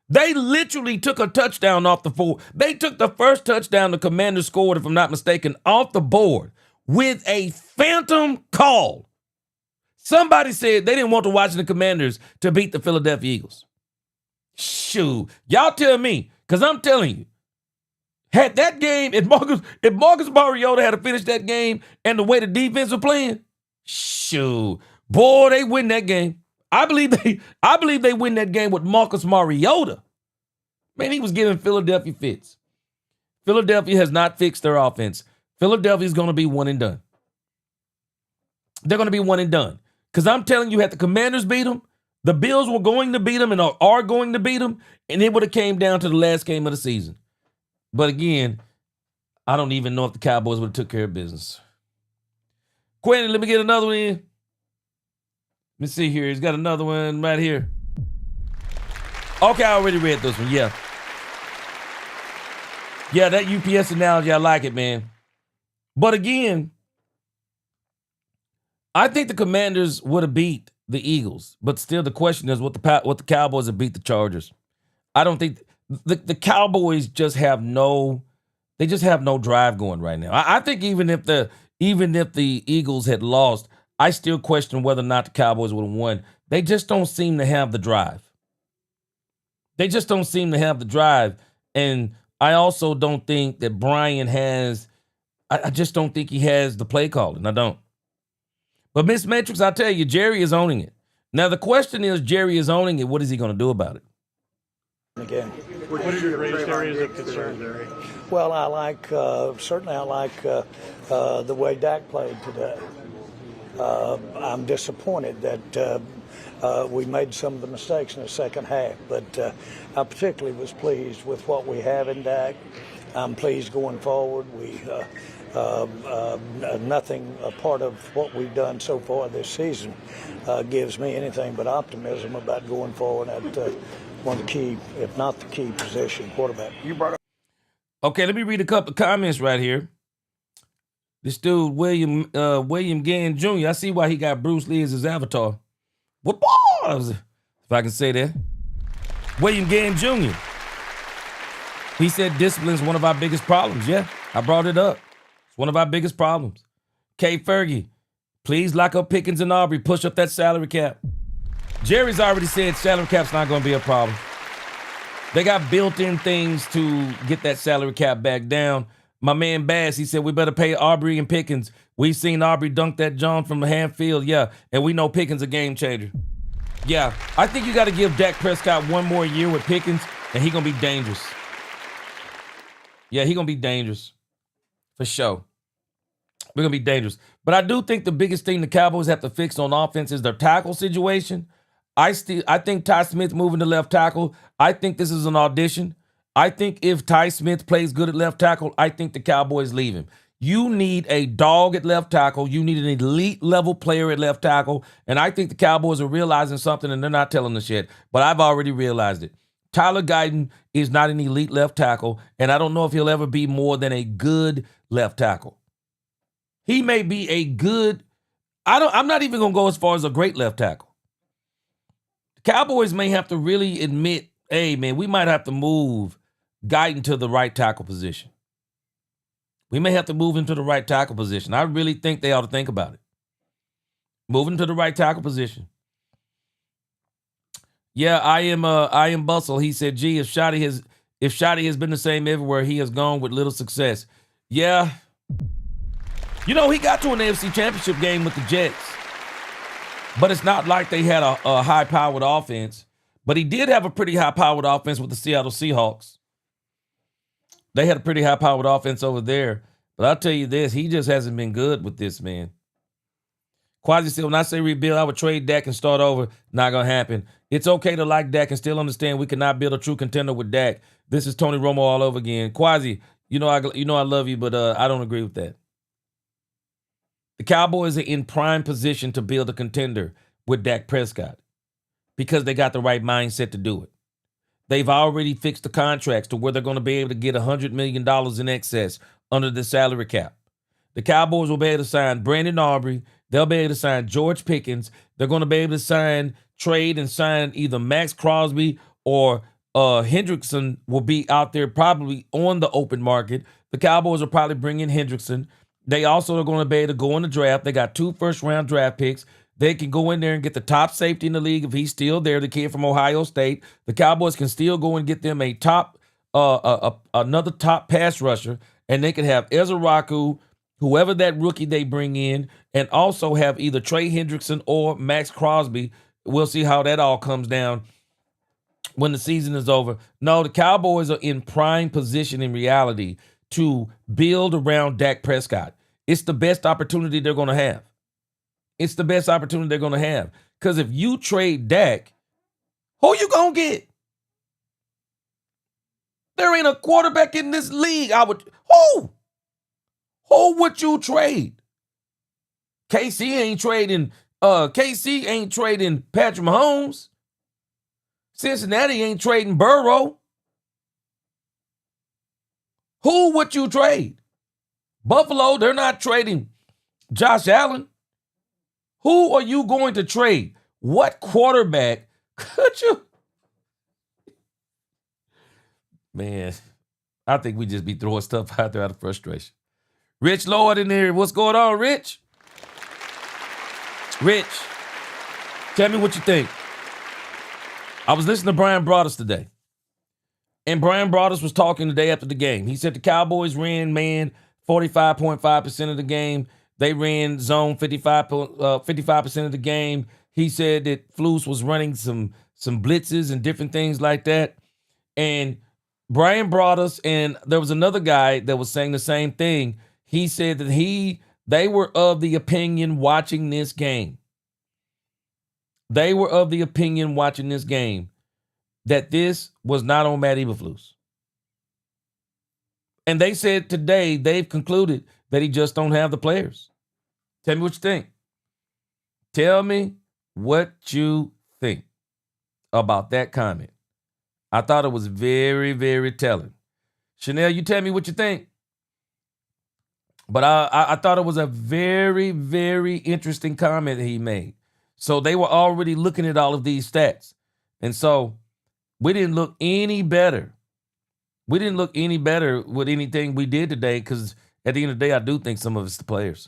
They literally took a touchdown off the board. They took the first touchdown the Commanders scored, if I'm not mistaken, off the board with a phantom call. Somebody said they didn't want the Washington Commanders to beat the Philadelphia Eagles. Shoot. Y'all tell me, because I'm telling you, had that game, if Marcus Mariota had to finish that game and the way the defense was playing, shoot, boy, they win that game. I believe they win that game with Marcus Mariota. Man, he was giving Philadelphia fits. Philadelphia has not fixed their offense. Philadelphia is going to be one and done. They're going to be one and done. Because I'm telling you, had the Commanders beat them, the Bills were going to beat them and are going to beat them, and it would have came down to the last game of the season. But again, I don't even know if the Cowboys would have took care of business. Quentin, let me get another one in. Let me see here. He's got another one right here. Okay, I already read this one. Yeah. Yeah, that UPS analogy, I like it, man. But again, I think the Commanders would have beat the Eagles. But still, the question is what the Cowboys have beat the Chargers. I don't think the Cowboys just have no drive going right now. I think even if the Eagles had lost, I still question whether or not the Cowboys would have won. They just don't seem to have the drive. They just don't seem to have the drive. And I also don't think that Brian has, I just don't think he has the play calling. I don't. But Miss Metrics, I tell you, Jerry is owning it. Now, the question is, Jerry is owning it. What is he going to do about it? Again. What are your greatest areas of concern, Jerry? Well, I like the way Dak played today. I'm disappointed that we made some of the mistakes in the second half, but I particularly was pleased with what we have in Dak. I'm pleased going forward. Nothing a part of what we've done so far this season gives me anything but optimism about going forward. one of the key, if not the key position, quarterback. You brought up. Okay, let me read a couple of comments right here. This dude, William Gann Jr., I see why he got Bruce Lee as his avatar. What balls? If I can say that. William Gann Jr. He said discipline is one of our biggest problems. Yeah, I brought it up. It's one of our biggest problems. K. Fergie, please lock up Pickens and Aubrey. Push up that salary cap. Jerry's already said salary cap's not going to be a problem. They got built-in things to get that salary cap back down. My man Bass, he said, we better pay Aubrey and Pickens. We've seen Aubrey dunk that John from the half field, yeah, and we know Pickens a game changer. Yeah, I think you got to give Dak Prescott one more year with Pickens, and he going to be dangerous. Yeah, he going to be dangerous. For sure. We're going to be dangerous. But I do think the biggest thing the Cowboys have to fix on offense is their tackle situation. I think Ty Smith moving to left tackle. I think this is an audition. I think if Ty Smith plays good at left tackle, I think the Cowboys leave him. You need a dog at left tackle. You need an elite level player at left tackle. And I think the Cowboys are realizing something and they're not telling us yet. But I've already realized it. Tyler Guyton is not an elite left tackle. And I don't know if he'll ever be more than a good left tackle. He may be a good, I'm not even going to go as far as a great left tackle. The Cowboys may have to really admit, hey, man, we might have to move Guyton to the right tackle position. We may have to move him to the right tackle position. I really think they ought to think about it. Move him to the right tackle position. Yeah, I am Bustle. He said, gee, if Shotty has been the same everywhere, he has gone with little success. Yeah. You know, he got to an AFC Championship game with the Jets. But it's not like they had a high-powered offense. But he did have a pretty high-powered offense with the Seattle Seahawks. They had a pretty high-powered offense over there. But I'll tell you this, he just hasn't been good with this, man. Quasi said, when I say rebuild, I would trade Dak and start over. Not going to happen. It's okay to like Dak and still understand we cannot build a true contender with Dak. This is Tony Romo all over again. Quasi, I love you, but I don't agree with that. The Cowboys are in prime position to build a contender with Dak Prescott because they got the right mindset to do it. They've already fixed the contracts to where they're going to be able to get $100 million in excess under the salary cap. The Cowboys will be able to sign Brandon Aubrey. They'll be able to sign George Pickens. They're going to be able to trade and sign either Max Crosby or Hendrickson will be out there probably on the open market. The Cowboys will probably bring in Hendrickson. They also are going to be able to go in the draft. They got 2 first-round draft picks. They can go in there and get the top safety in the league if he's still there, the kid from Ohio State. The Cowboys can still go and get them a top, another top pass rusher, and they can have Ezra Raku, whoever that rookie they bring in, and also have either Trey Hendrickson or Max Crosby. We'll see how that all comes down when the season is over. No, the Cowboys are in prime position in reality to build around Dak Prescott. It's the best opportunity they're going to have. It's the best opportunity they're going to have. Because if you trade Dak, who you going to get? There ain't a quarterback in this league. Who would you trade? KC ain't trading Patrick Mahomes. Cincinnati ain't trading Burrow. Who would you trade? Buffalo, they're not trading Josh Allen. Who are you going to trade? What quarterback could you? Man, I think we just be throwing stuff out there out of frustration. Rich Lord in there. What's going on, Rich? Rich, tell me what you think. I was listening to Brian Broaddus today. And Brian Broaddus was talking the day after the game. He said the Cowboys ran man 45.5% of the game. They ran zone 55% of the game. He said that Flus was running some blitzes and different things like that. And Brian Broaddus, and there was another guy that was saying the same thing. He said that they were of the opinion watching this game. They were of the opinion watching this game that this was not on Matt Eberflus. And they said today they've concluded that he just don't have the players. Tell me what you think. Tell me what you think about that comment. I thought it was very, very telling. Chanel, you tell me what you think. But I thought it was a very, very interesting comment that he made. So they were already looking at all of these stats. And so we didn't look any better. We didn't look any better with anything we did today because at the end of the day, I do think some of it's the players.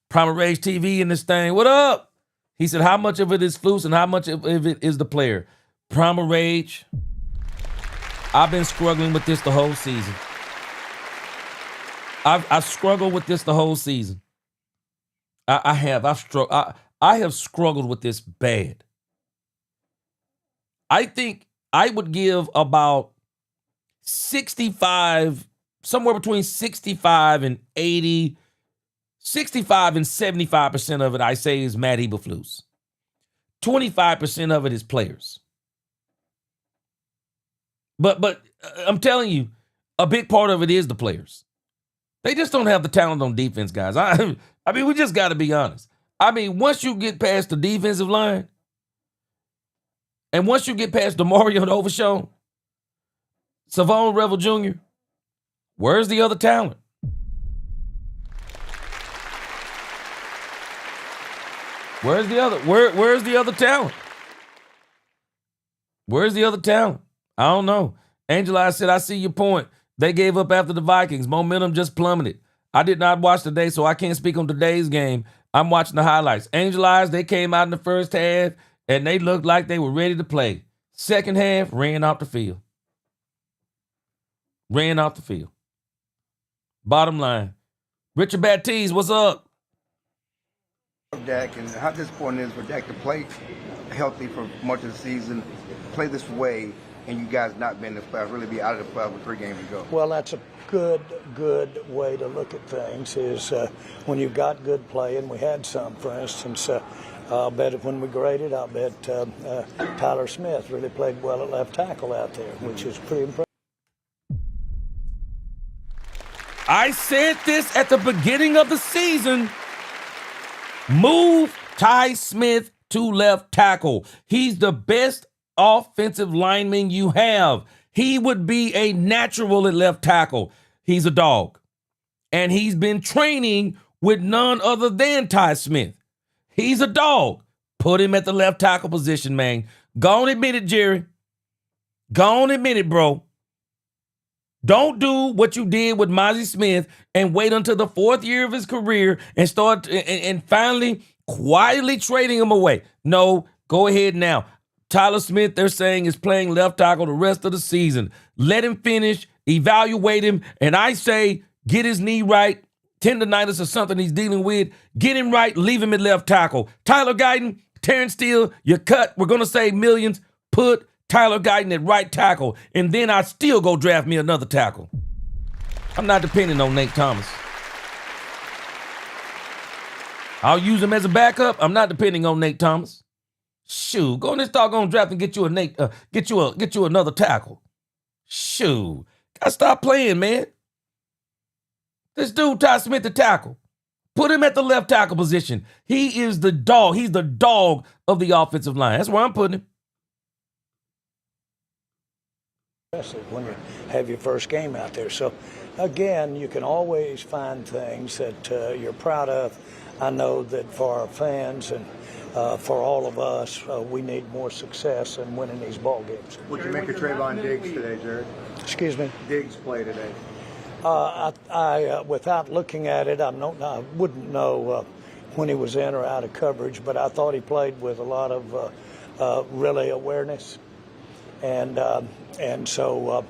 Primer Rage TV in this thing. What up? He said, how much of it is Flus and how much of it is the player? Primer Rage. I've been struggling with this the whole season. I've struggled with this the whole season. I have struggled with this bad. I think I would give about 65, somewhere between 65 and 80, 65 and 75% of it, I say, is Matt Eberflus. 25% of it is players. But I'm telling you, a big part of it is the players. They just don't have the talent on defense, guys. I mean, we just got to be honest. I mean, once you get past the defensive line, and once you get past DeMario Overshown, Savon Revel Jr., where's the other talent? Where's the other talent? Where's the other talent? I don't know. Angela said, I see your point. They gave up after the Vikings. Momentum just plummeted. I did not watch today, so I can't speak on today's game. I'm watching the highlights. Angel Eyes, they came out in the first half, and they looked like they were ready to play. Second half, ran off the field. Ran off the field. Bottom line. Richard Baptiste, what's up? Dak, and how disappointing it is for Dak to play healthy for much of the season, play this way, and you guys not being in the playoffs, really be out of the playoffs with 3 games to go. Well, that's a good way to look at things is when you've got good play, and we had some, for instance, I'll bet when we graded, I'll bet Tyler Smith really played well at left tackle out there, which is pretty impressive. I said this at the beginning of the season. Move Ty Smith to left tackle. He's the best offensive lineman you have. He would be a natural at left tackle. He's a dog. And he's been training with none other than Ty Smith. He's a dog. Put him at the left tackle position, man. Go on, admit it, Jerry. Go on, admit it, bro. Don't do what you did with Mozzie Smith and wait until the 4th year of his career and start and finally quietly trading him away. No, go ahead now. Tyler Smith, they're saying, is playing left tackle the rest of the season. Let him finish, evaluate him, and I say get his knee right, tendonitis or something he's dealing with. Get him right, leave him at left tackle. Tyler Guyton, Terrence Steele, you're cut. We're going to save millions. Put Tyler Guyton at right tackle, and then I still go draft me another tackle. I'm not depending on Nate Thomas. I'll use him as a backup. I'm not depending on Nate Thomas. Shoot, go in this doggone draft and get you another tackle. Shoot, gotta stop playing, man. This dude, Ty Smith, the tackle. Put him at the left tackle position. He is the dog. He's the dog of the offensive line. That's where I'm putting him. Especially when you have your first game out there. So, again, you can always find things that you're proud of. I know that for our fans and for all of us, we need more success in winning these ball games. What'd you make of Trayvon Diggs today, Jared? Excuse me? Diggs play today. I without looking at it, I wouldn't know when he was in or out of coverage, but I thought he played with a lot of really awareness. And so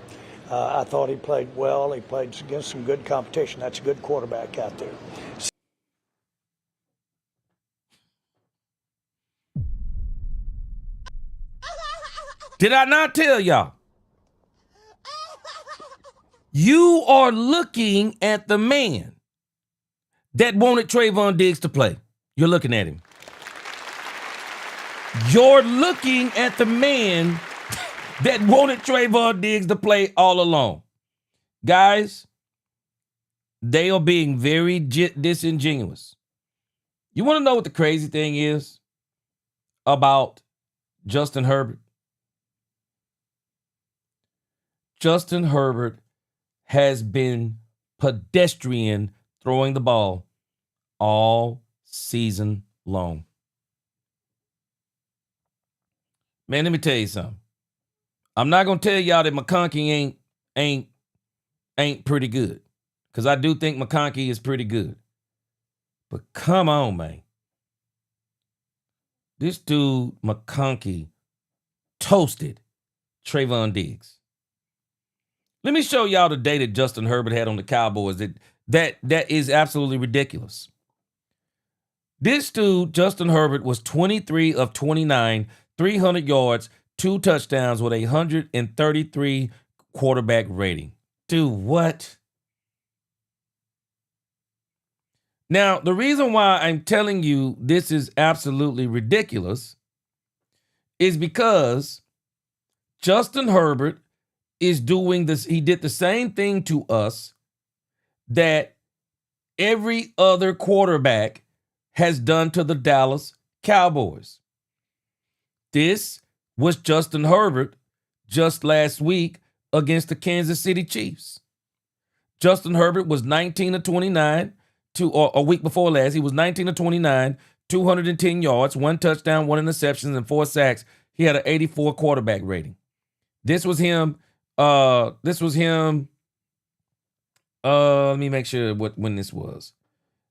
I thought he played well. He played against some good competition. That's a good quarterback out there. Did I not tell y'all? You are looking at the man that wanted Trayvon Diggs to play. You're looking at him. You're looking at the man that wanted Trayvon Diggs to play all along. Guys, they are being very disingenuous. You want to know what the crazy thing is about Justin Herbert? Justin Herbert has been pedestrian throwing the ball all season long. Man, let me tell you something. I'm not gonna tell y'all that McConkey ain't pretty good, because I do think McConkey is pretty good. But come on, man. This dude, McConkey, toasted Trayvon Diggs. Let me show y'all the day that Justin Herbert had on the Cowboys. That is absolutely ridiculous. This dude, Justin Herbert, was 23 of 29, 300 yards, 2 touchdowns with 133 quarterback rating. Dude, what? Now, the reason why I'm telling you this is absolutely ridiculous is because Justin Herbert is doing this. He did the same thing to us that every other quarterback has done to the Dallas Cowboys. This was Justin Herbert just last week against the Kansas City Chiefs. Justin Herbert was 19 of 29. Or a week before last, he was 19 of 29, 210 yards, 1 touchdown, 1 interception, and 4 sacks. He had an 84 quarterback rating. This was him. Let me make sure when this was.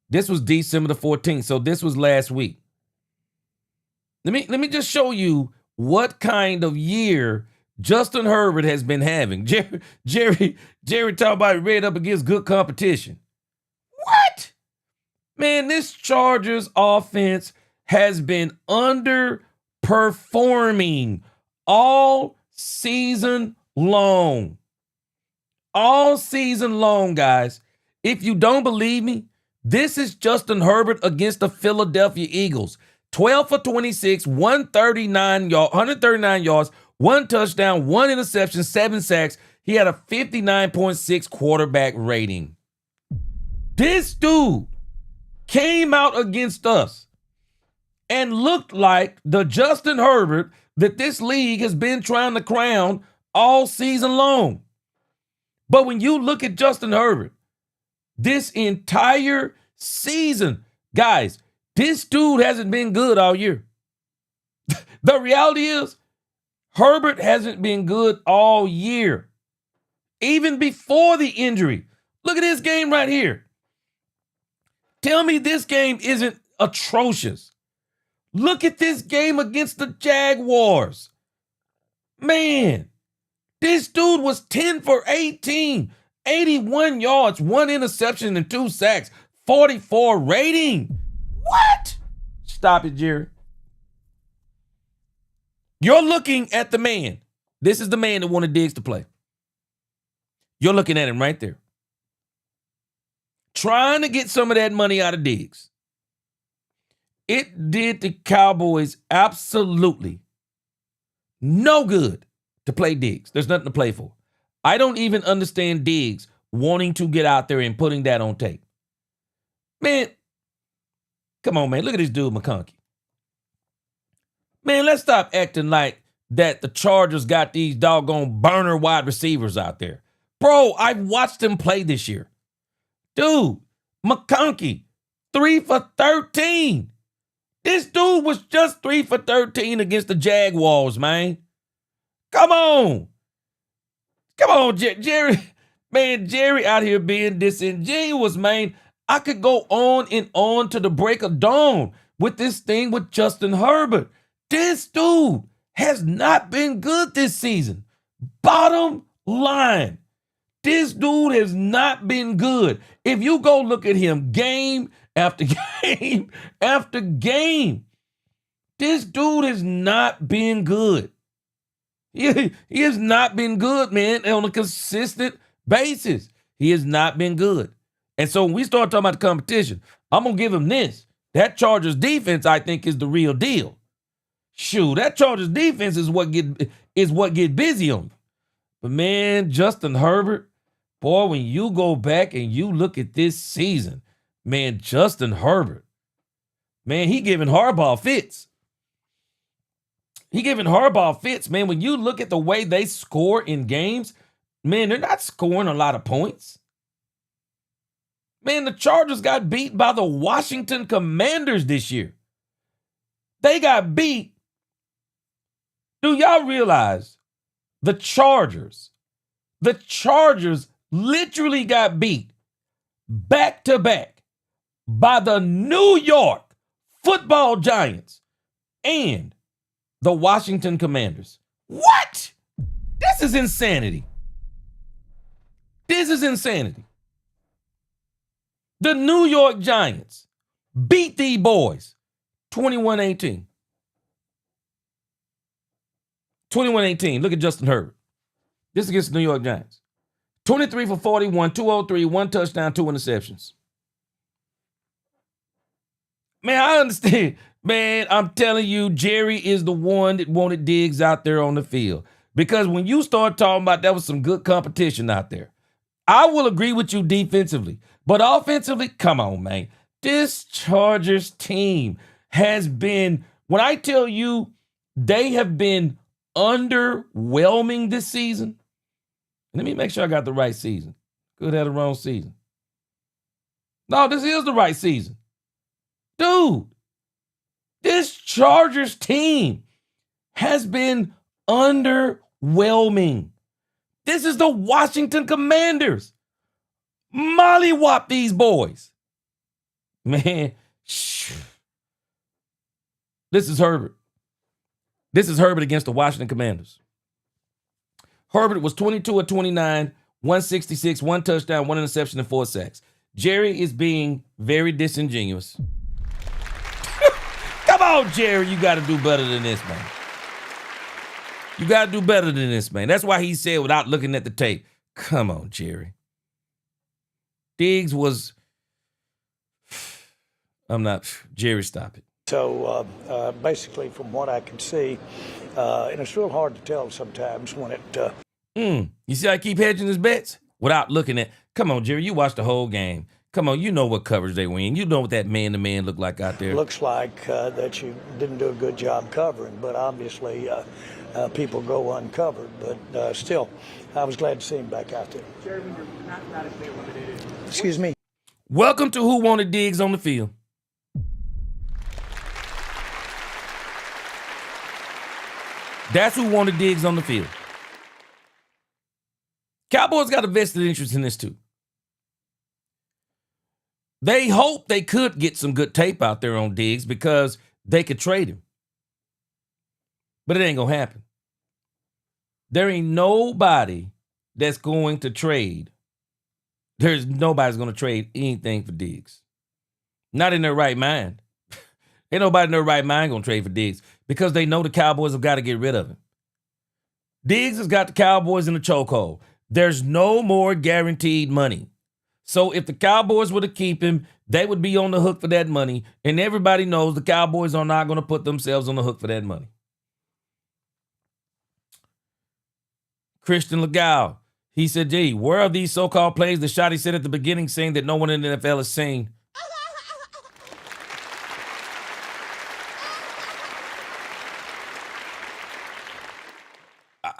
This was December the 14th. So this was last week. Let me just show you what kind of year Justin Herbert has been having. Jerry talking about red up against good competition. What? Man, this Chargers offense has been underperforming all season long. All season long, guys. If you don't believe me, this is Justin Herbert against the Philadelphia Eagles. 12 for 26, 139 yards, 1 touchdown, 1 interception, 7 sacks. He had a 59.6 quarterback rating. This dude came out against us and looked like the Justin Herbert that this league has been trying to crown all season long. But when you look at Justin Herbert, this entire season, guys, this dude hasn't been good all year. The reality is, Herbert hasn't been good all year. Even before the injury. Look at this game right here. Tell me this game isn't atrocious. Look at this game against the Jaguars. Man, this dude was 10 for 18, 81 yards, 1 interception, and 2 sacks, 44 rating. What? Stop it, Jerry. You're looking at the man. This is the man that wanted Diggs to play. You're looking at him right there. Trying to get some of that money out of Diggs. It did the Cowboys absolutely no good to play Diggs. There's nothing to play for. I don't even understand Diggs wanting to get out there and putting that on tape. Man, come on, man. Look at this dude, McConkey. Man, let's stop acting like that the Chargers got these doggone burner wide receivers out there. Bro, I've watched them play this year. Dude, McConkey, 3 for 13. This dude was just 3 for 13 against the Jaguars, man. Come on. Come on, Jerry. Man, Jerry out here being disingenuous, man. I could go on and on to the break of dawn with this thing with Justin Herbert. This dude has not been good this season. Bottom line. This dude has not been good. If you go look at him game after game after game, this dude has not been good. He has not been good, man, on a consistent basis. He has not been good. And so when we start talking about the competition, I'm going to give him this. That Chargers defense, I think, is the real deal. Shoot, that Chargers defense is what get busy on you. But, man, Justin Herbert, boy, when you go back and you look at this season, man, Justin Herbert, man, he giving Harbaugh fits. He giving Harbaugh fits, man. When you look at the way they score in games, Man, they're not scoring a lot of points. Man, the Chargers got beat by the Washington Commanders this year. They got beat. Do y'all realize the Chargers literally got beat back to back by the New York Football Giants and the Washington Commanders? What? This is insanity. This is insanity. The New York Giants beat these boys 21-18. 21-18. Look at Justin Herbert. This is against the New York Giants. 23 for 41, 203, 1 touchdown, 2 interceptions. Man, I understand. Man, I'm telling you, Jerry is the one that wanted Diggs out there on the field. Because when you start talking about that was some good competition out there, I will agree with you defensively. But offensively, come on, man. This Chargers team has been, when I tell you they have been underwhelming this season. Let me make sure I got the right season. Could have the wrong season. No, this is the right season. Dude, this Chargers team has been underwhelming. This is the Washington Commanders. Mollywop these boys. Man, this is Herbert. This is Herbert against the Washington Commanders. Herbert was 22 of 29, 166, 1 touchdown, 1 interception, and 4 sacks. Jerry is being very disingenuous. Come on, Jerry. You got to do better than this, man. You got to do better than this, man. That's why he said without looking at the tape, come on, Jerry. Diggs was, Jerry, stop it. So basically, from what I can see, and it's real hard to tell sometimes when it... You see how I keep hedging his bets? Without looking at, come on, Jerry, you watched the whole game. Come on, you know what coverage they were in. You know what that man-to-man looked like out there. Looks like that you didn't do a good job covering, but obviously people go uncovered. But still, I was glad to see him back out there. Jerry, when you're mathematically eliminated. Excuse me. Welcome to Who Wanted Diggs on the Field. That's who wanted Diggs on the field. Cowboys got a vested interest in this too. They hope they could get some good tape out there on Diggs because they could trade him. But it ain't going to happen. There ain't nobody that's going to trade. There's nobody's going to trade anything for Diggs. Not in their right mind. Ain't nobody in their right mind going to trade for Diggs because they know the Cowboys have got to get rid of him. Diggs has got the Cowboys in the chokehold. There's no more guaranteed money. So if the Cowboys were to keep him, they would be on the hook for that money. And everybody knows the Cowboys are not going to put themselves on the hook for that money. Christian Legal, he said, gee, where are these so-called plays that Schotty said at the beginning saying that no one in the NFL has seen?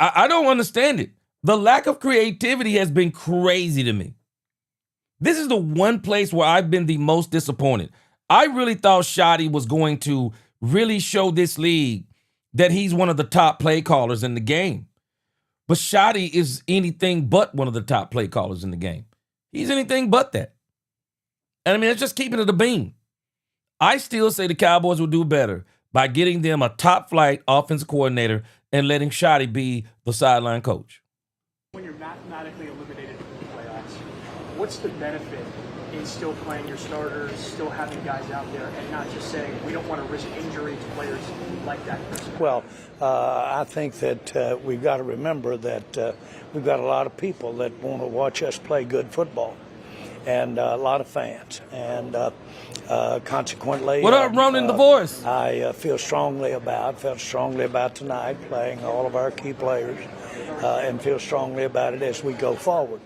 I don't understand it. The lack of creativity has been crazy to me. This is the one place where I've been the most disappointed. I really thought Schotty was going to really show this league that he's one of the top play callers in the game. But Schotty is anything but one of the top play callers in the game. He's anything but that. And I mean, it's just keeping it a beam. I still say the Cowboys will do better by getting them a top flight offensive coordinator and letting Schotty be the sideline coach. When you're mathematically eliminated from the playoffs, what's the benefit in still playing your starters, still having guys out there, and not just saying we don't want to risk injury to players like that person? Well, I think that we've got to remember that we've got a lot of people that want to watch us play good football, and a lot of fans. And consequently, what up, Ronan DeVoris? I felt strongly about tonight playing all of our key players, and feel strongly about it as we go forward.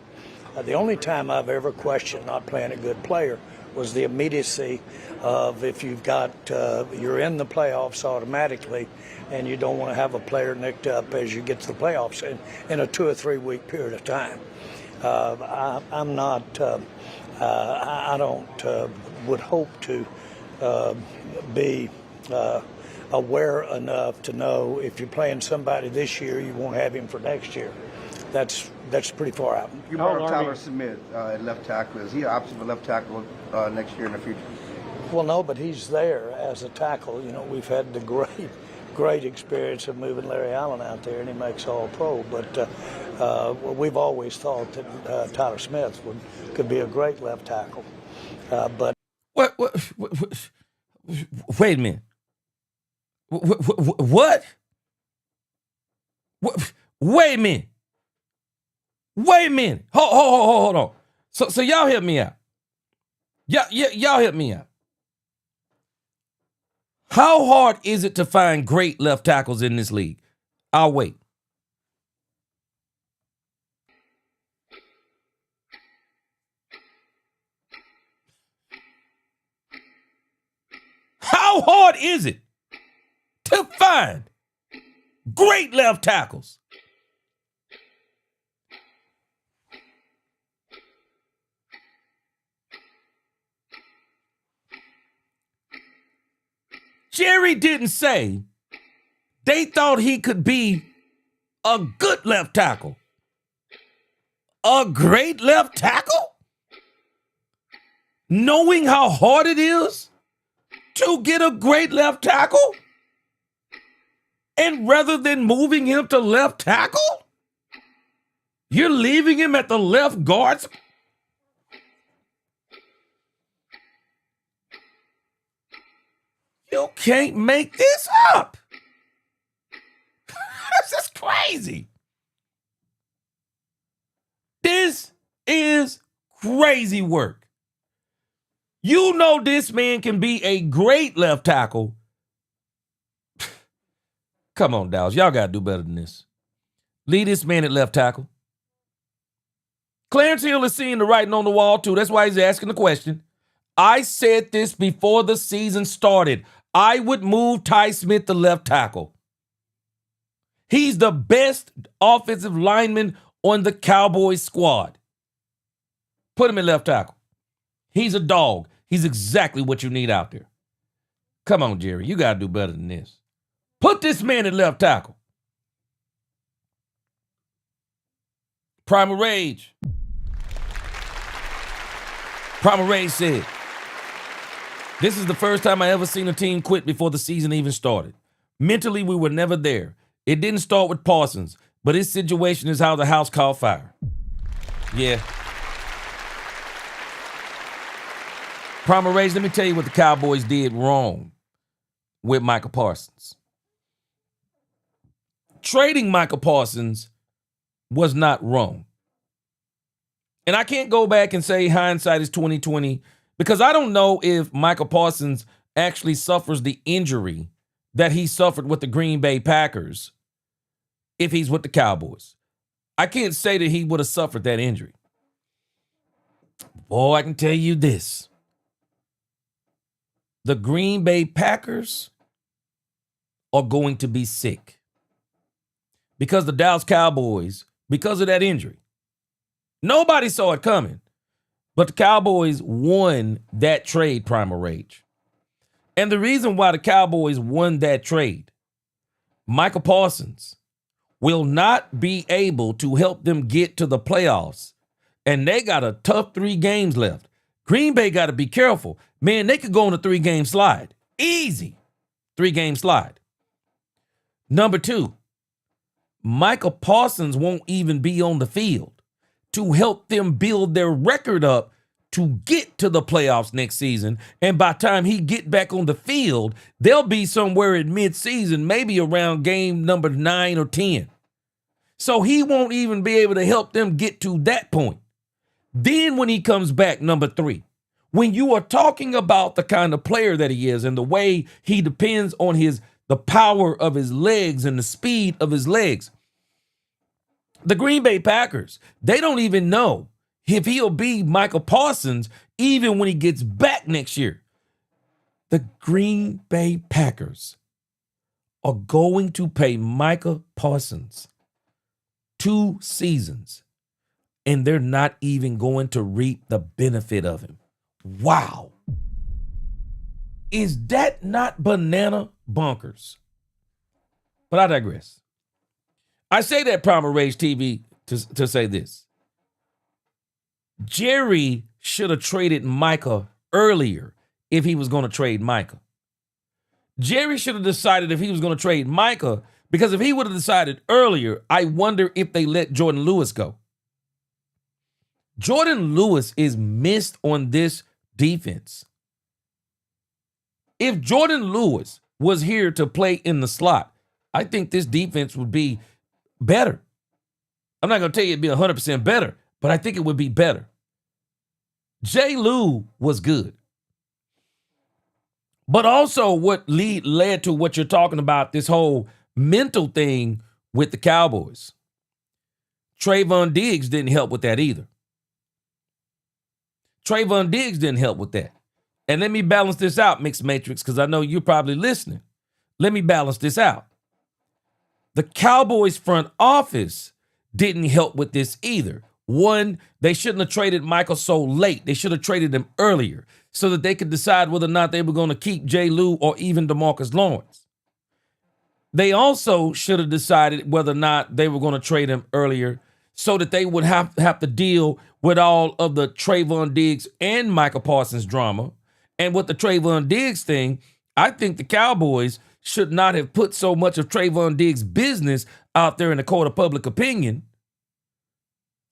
The only time I've ever questioned not playing a good player was the immediacy of if you've got you're in the playoffs automatically, and you don't want to have a player nicked up as you get to the playoffs in a 2 or 3 week period of time. I'm not. I don't would hope to be aware enough to know if you're playing somebody this year, you won't have him for next year. That's pretty far out. You brought up Tyler Smith at left tackle. Is he an option for left tackle next year in the future? Well, no, but he's there as a tackle. You know, we've had the great experience of moving Larry Allen out there, and he makes all pro. But we've always thought that Tyler Smith could be a great left tackle. But wait a minute. What? Wait a minute. Wait a minute. Hold on. So y'all help me out. Y'all help me out. How hard is it to find great left tackles in this league? I'll wait. How hard is it to find great left tackles? Jerry didn't say they thought he could be a good left tackle. A great left tackle? Knowing how hard it is to get a great left tackle? And rather than moving him to left tackle, you're leaving him at the left guard? You can't make this up. This is crazy. This is crazy work. You know this man can be a great left tackle. Come on, Dallas. Y'all got to do better than this. Lead this man at left tackle. Clarence Hill is seeing the writing on the wall, too. That's why he's asking the question. I said this before the season started. I would move Ty Smith to left tackle. He's the best offensive lineman on the Cowboys squad. Put him in left tackle. He's a dog. He's exactly what you need out there. Come on, Jerry. You got to do better than this. Put this man at left tackle. Primal Rage. Primal Rage said, this is the first time I ever seen a team quit before the season even started. Mentally, we were never there. It didn't start with Parsons, but his situation is how the house caught fire. Yeah. Primal Rage, let me tell you what the Cowboys did wrong with Michael Parsons. Trading Michael Parsons was not wrong. And I can't go back and say hindsight is 20/20 because I don't know if Michael Parsons actually suffers the injury that he suffered with the Green Bay Packers if he's with the Cowboys. I can't say that he would have suffered that injury. Boy, I can tell you this. The Green Bay Packers are going to be sick because the Dallas Cowboys, because of that injury, nobody saw it coming, but the Cowboys won that trade, Primal Rage. And the reason why the Cowboys won that trade, Michael Parsons will not be able to help them get to the playoffs. And they got a tough 3 games left. Green Bay got to be careful. Man, they could go on a 3-game slide. Easy. 3-game slide. Number 2, Michael Parsons won't even be on the field to help them build their record up to get to the playoffs next season. And by the time he get back on the field, they'll be somewhere in mid-season, maybe around game number 9 or 10. So he won't even be able to help them get to that point. Then when he comes back, number 3, when you are talking about the kind of player that he is and the way he depends on the power of his legs and the speed of his legs, the Green Bay Packers, they don't even know if he'll be Michael Parsons even when he gets back next year. The Green Bay Packers are going to pay Micah Parsons 2 seasons, and they're not even going to reap the benefit of him. Wow. Is that not banana bonkers? But I digress. I say that, Primal Rage TV, to say this. Jerry should have traded Micah earlier if he was going to trade Micah. Jerry should have decided if he was going to trade Micah, because if he would have decided earlier, I wonder if they let Jordan Lewis go. Jordan Lewis is missed on this defense. If Jordan Lewis was here to play in the slot, I think this defense would be better. I'm not going to tell you it'd be 100% better, but I think it would be better. J. Lou was good. But also what led to what you're talking about, this whole mental thing with the Cowboys. Trayvon Diggs didn't help with that either. Trayvon Diggs didn't help with that. And let me balance this out, Mixed Matrix, because I know you're probably listening. Let me balance this out. The Cowboys front office didn't help with this either. One, they shouldn't have traded Michael so late. They should have traded him earlier so that they could decide whether or not they were going to keep J. Lou or even DeMarcus Lawrence. They also should have decided whether or not they were going to trade him earlier so that they would have to deal with all of the Trayvon Diggs and Michael Parsons drama. And with the Trayvon Diggs thing, I think the Cowboys should not have put so much of Trayvon Diggs' business out there in the court of public opinion.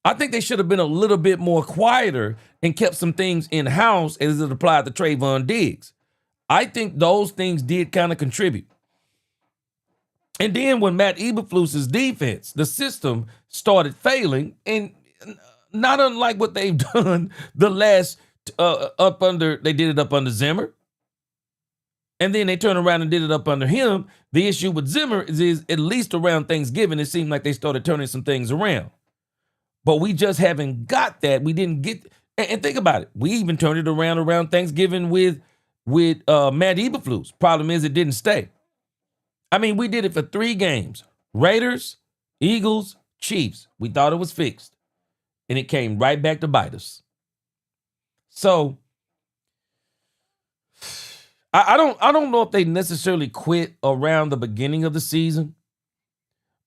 I think they should have been a little bit more quieter and kept some things in-house as it applied to Trayvon Diggs. I think those things did kind of contribute. And then when Matt Eberflus's defense, the system started failing, and not unlike what they've done the last they did it up under Zimmer. And then they turned around and did it up under him. The issue with Zimmer is at least around Thanksgiving, it seemed like they started turning some things around. But we just haven't got that. We didn't get, and think about it. We even turned it around Thanksgiving with Matt Eberflus. Problem is it didn't stay. I mean, we did it for 3 games. Raiders, Eagles, Chiefs. We thought it was fixed. And it came right back to bite us. So I don't know if they necessarily quit around the beginning of the season.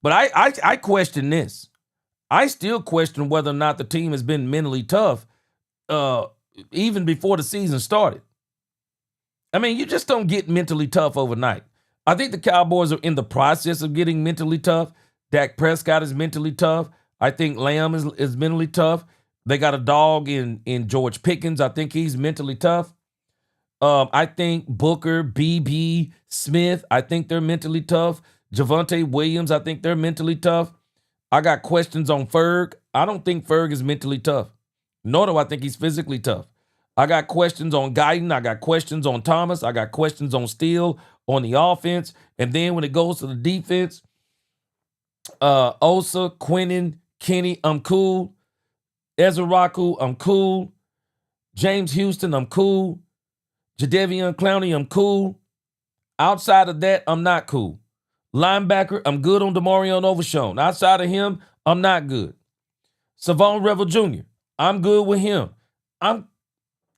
But I question this. I still question whether or not the team has been mentally tough even before the season started. I mean, you just don't get mentally tough overnight. I think the Cowboys are in the process of getting mentally tough. Dak Prescott is mentally tough. I think Lamb is mentally tough. They got a dog in George Pickens. I think he's mentally tough. I think Booker, BB, Smith, I think they're mentally tough. Javonte Williams, I think they're mentally tough. I got questions on Ferg. I don't think Ferg is mentally tough, nor do I think he's physically tough. I got questions on Guyton. I got questions on Thomas. I got questions on Steele on the offense. And then when it goes to the defense, Osa, Quinnen, Kenny, I'm cool. Ezraku, I'm cool. James Houston, I'm cool. Jadeveon Clowney, I'm cool. Outside of that, I'm not cool. Linebacker, I'm good on Demarion Overshown. Outside of him, I'm not good. Savon Revel Jr., I'm good with him. I'm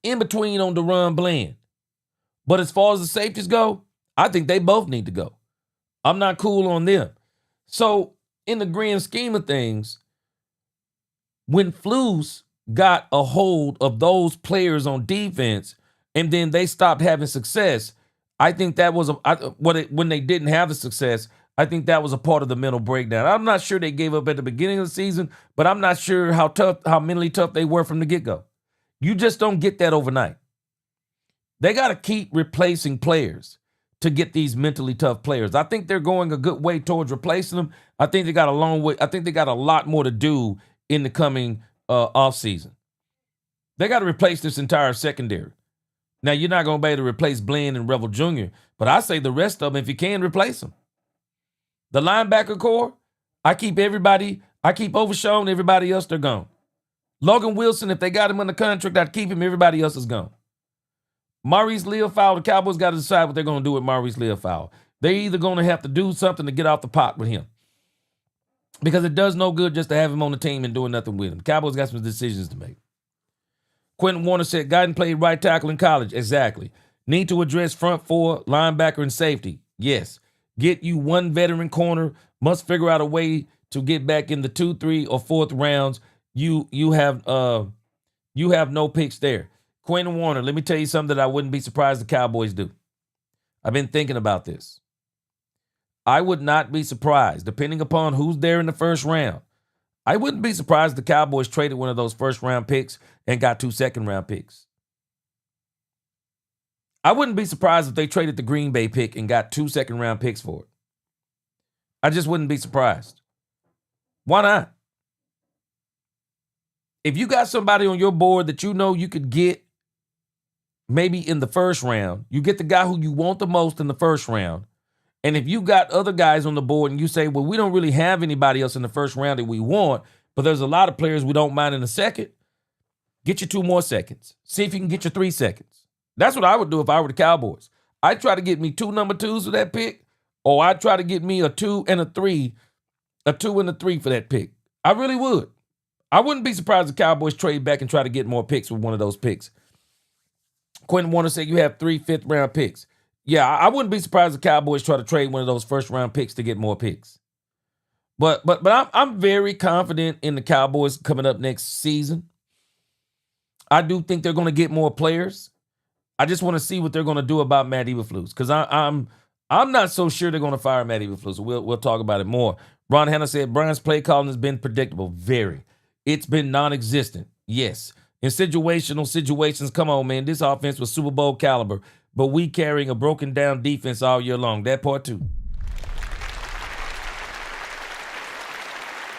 in between on DeRon Bland. But as far as the safeties go, I think they both need to go. I'm not cool on them. So in the grand scheme of things, when Flus got a hold of those players on defense and then they stopped having success, I think that was when they didn't have the success, I think that was a part of the mental breakdown. I'm not sure they gave up at the beginning of the season, but I'm not sure how mentally tough they were from the get-go. You just don't get that overnight. They got to keep replacing players to get these mentally tough players. I think they're going a good way towards replacing them. I think they got a long way. I think they got a lot more to do in the coming offseason. They got to replace this entire secondary. Now, you're not going to be able to replace Bland and Revel Jr., but I say the rest of them, if you can, replace them. The linebacker core, I keep Overshown, everybody else, they're gone. Logan Wilson, if they got him under contract, I'd keep him. Everybody else is gone. Maurice Leofau, the Cowboys got to decide what they're going to do with Maurice Leofau. They're either going to have to do something to get off the pot with him, because it does no good just to have him on the team and doing nothing with him. The Cowboys got some decisions to make. Quentin Warner said, Guyton played right tackle in college. Exactly. Need to address front four, linebacker, and safety. Yes. Get you one veteran corner. Must figure out a way to get back in the 2, 3, or 4th rounds. You have no picks there. Quentin Warner, let me tell you something that I wouldn't be surprised the Cowboys do. I've been thinking about this. I would not be surprised, depending upon who's there in the first round. I wouldn't be surprised if the Cowboys traded one of those first-round picks and got 2 second-round picks. I wouldn't be surprised if they traded the Green Bay pick and got 2 second-round picks for it. I just wouldn't be surprised. Why not? If you got somebody on your board that you know you could get maybe in the first round, you get the guy who you want the most in the first round. And if you got other guys on the board and you say, well, we don't really have anybody else in the first round that we want, but there's a lot of players we don't mind in the second, get you 2 more seconds. See if you can get your 3 seconds. That's what I would do if I were the Cowboys. I'd try to get me 2 number 2s for that pick, or I'd try to get me a 2 and a 3, a 2 and a 3 for that pick. I really would. I wouldn't be surprised if the Cowboys trade back and try to get more picks with one of those picks. Quentin Warner said you have 3 5th-round picks. Yeah, I wouldn't be surprised if the Cowboys try to trade one of those first-round picks to get more picks. But I'm very confident in the Cowboys coming up next season. I do think they're going to get more players. I just want to see what they're going to do about Matt Eberflus, because I'm not so sure they're going to fire Matt Eberflus. We'll talk about it more. Ron Hanna said Brian's play calling has been predictable. Very. It's been non-existent. Yes. In situations, come on, man. This offense was Super Bowl caliber, but we carrying a broken down defense all year long. That part too.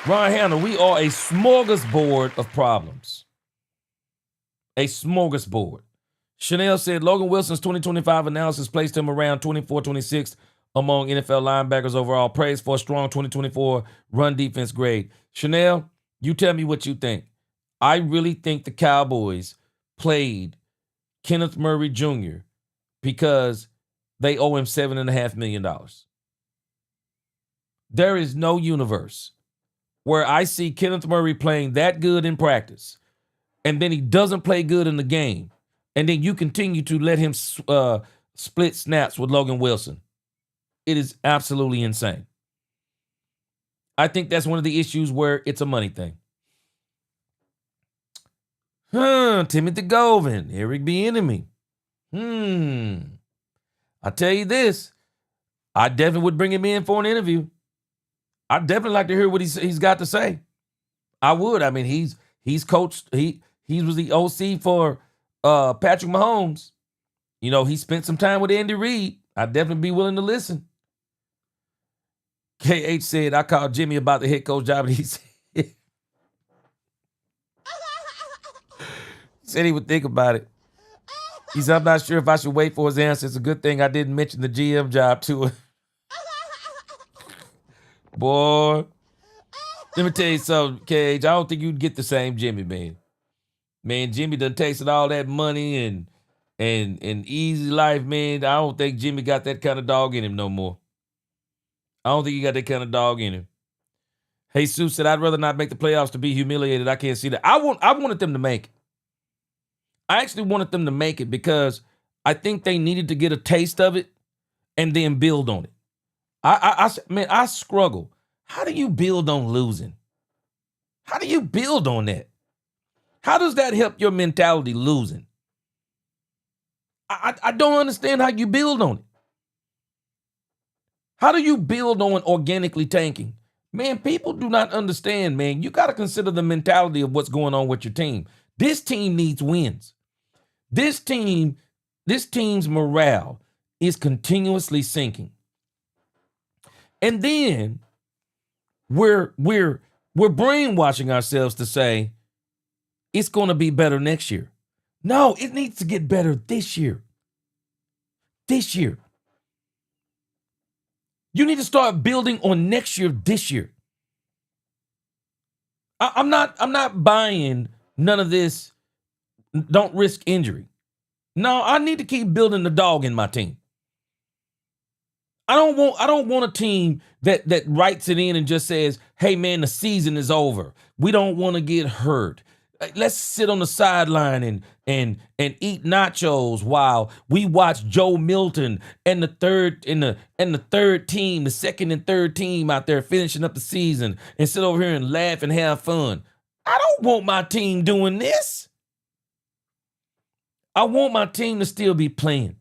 Ron Hanna, we are a smorgasbord of problems. A smorgasbord. Chanel said Logan Wilson's 2025 analysis placed him around 24, 26 among NFL linebackers overall. Praise for a strong 2024 run defense grade. Chanel, you tell me what you think. I really think the Cowboys played Kenneth Murray Jr. because they owe him $7.5 million. There is no universe where I see Kenneth Murray playing that good in practice, and then he doesn't play good in the game, and then you continue to let him split snaps with Logan Wilson. It is absolutely insane. I think that's one of the issues where it's a money thing. Timothy Govin, Eric Bieniemy. I tell you this, I definitely would bring him in for an interview. I'd definitely like to hear what he's got to say. I would. I mean, he's coached. He was the OC for Patrick Mahomes. You know, he spent some time with Andy Reid. I'd definitely be willing to listen. KH said, I called Jimmy about the head coach job, and he said he would think about it. He said, I'm not sure if I should wait for his answer. It's a good thing I didn't mention the GM job to him. Boy, let me tell you something, KH. I don't think you'd get the same Jimmy, man. Man, Jimmy done tasted all that money and easy life, man. I don't think Jimmy got that kind of dog in him no more. I don't think he got that kind of dog in him. Jesus said, I'd rather not make the playoffs to be humiliated. I can't see that. I wanted them to make it. I actually wanted them to make it because I think they needed to get a taste of it and then build on it. I struggle. How do you build on losing? How do you build on that? How does that help your mentality losing? I don't understand how you build on it. How do you build on organically tanking? Man, people do not understand, man. You got to consider the mentality of what's going on with your team. This team needs wins. This team's morale is continuously sinking. And then we're brainwashing ourselves to say it's going to be better next year. No, it needs to get better this year. This year. You need to start building on next year, this year. I'm not buying none of this, don't risk injury. No, I need to keep building the dog in my team. I don't want a team that writes it in and just says, hey man, the season is over. We don't want to get hurt. Let's sit on the sideline and eat nachos while we watch Joe Milton and the third team, the second and third team out there finishing up the season and sit over here and laugh and have fun. I don't want my team doing this. I want my team to still be playing.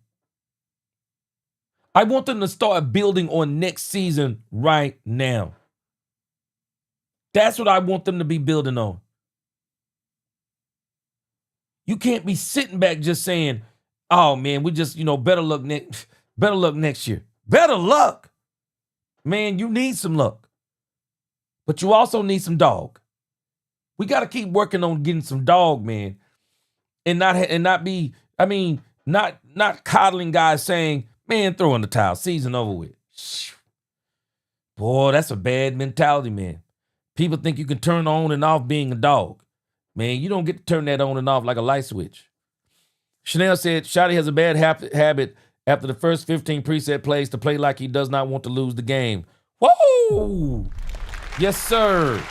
I want them to start building on next season right now. That's what I want them to be building on. You can't be sitting back just saying, oh man, we just, better luck next year. Better luck. Man, you need some luck. But you also need some dog. We got to keep working on getting some dog, man. And not be, not coddling guys saying, man, throw in the towel, season over with. Boy, that's a bad mentality, man. People think you can turn on and off being a dog. Man, you don't get to turn that on and off like a light switch. Chanel said, Shotty has a bad habit after the first 15 preset plays to play like he does not want to lose the game. Whoa! Yes, sir.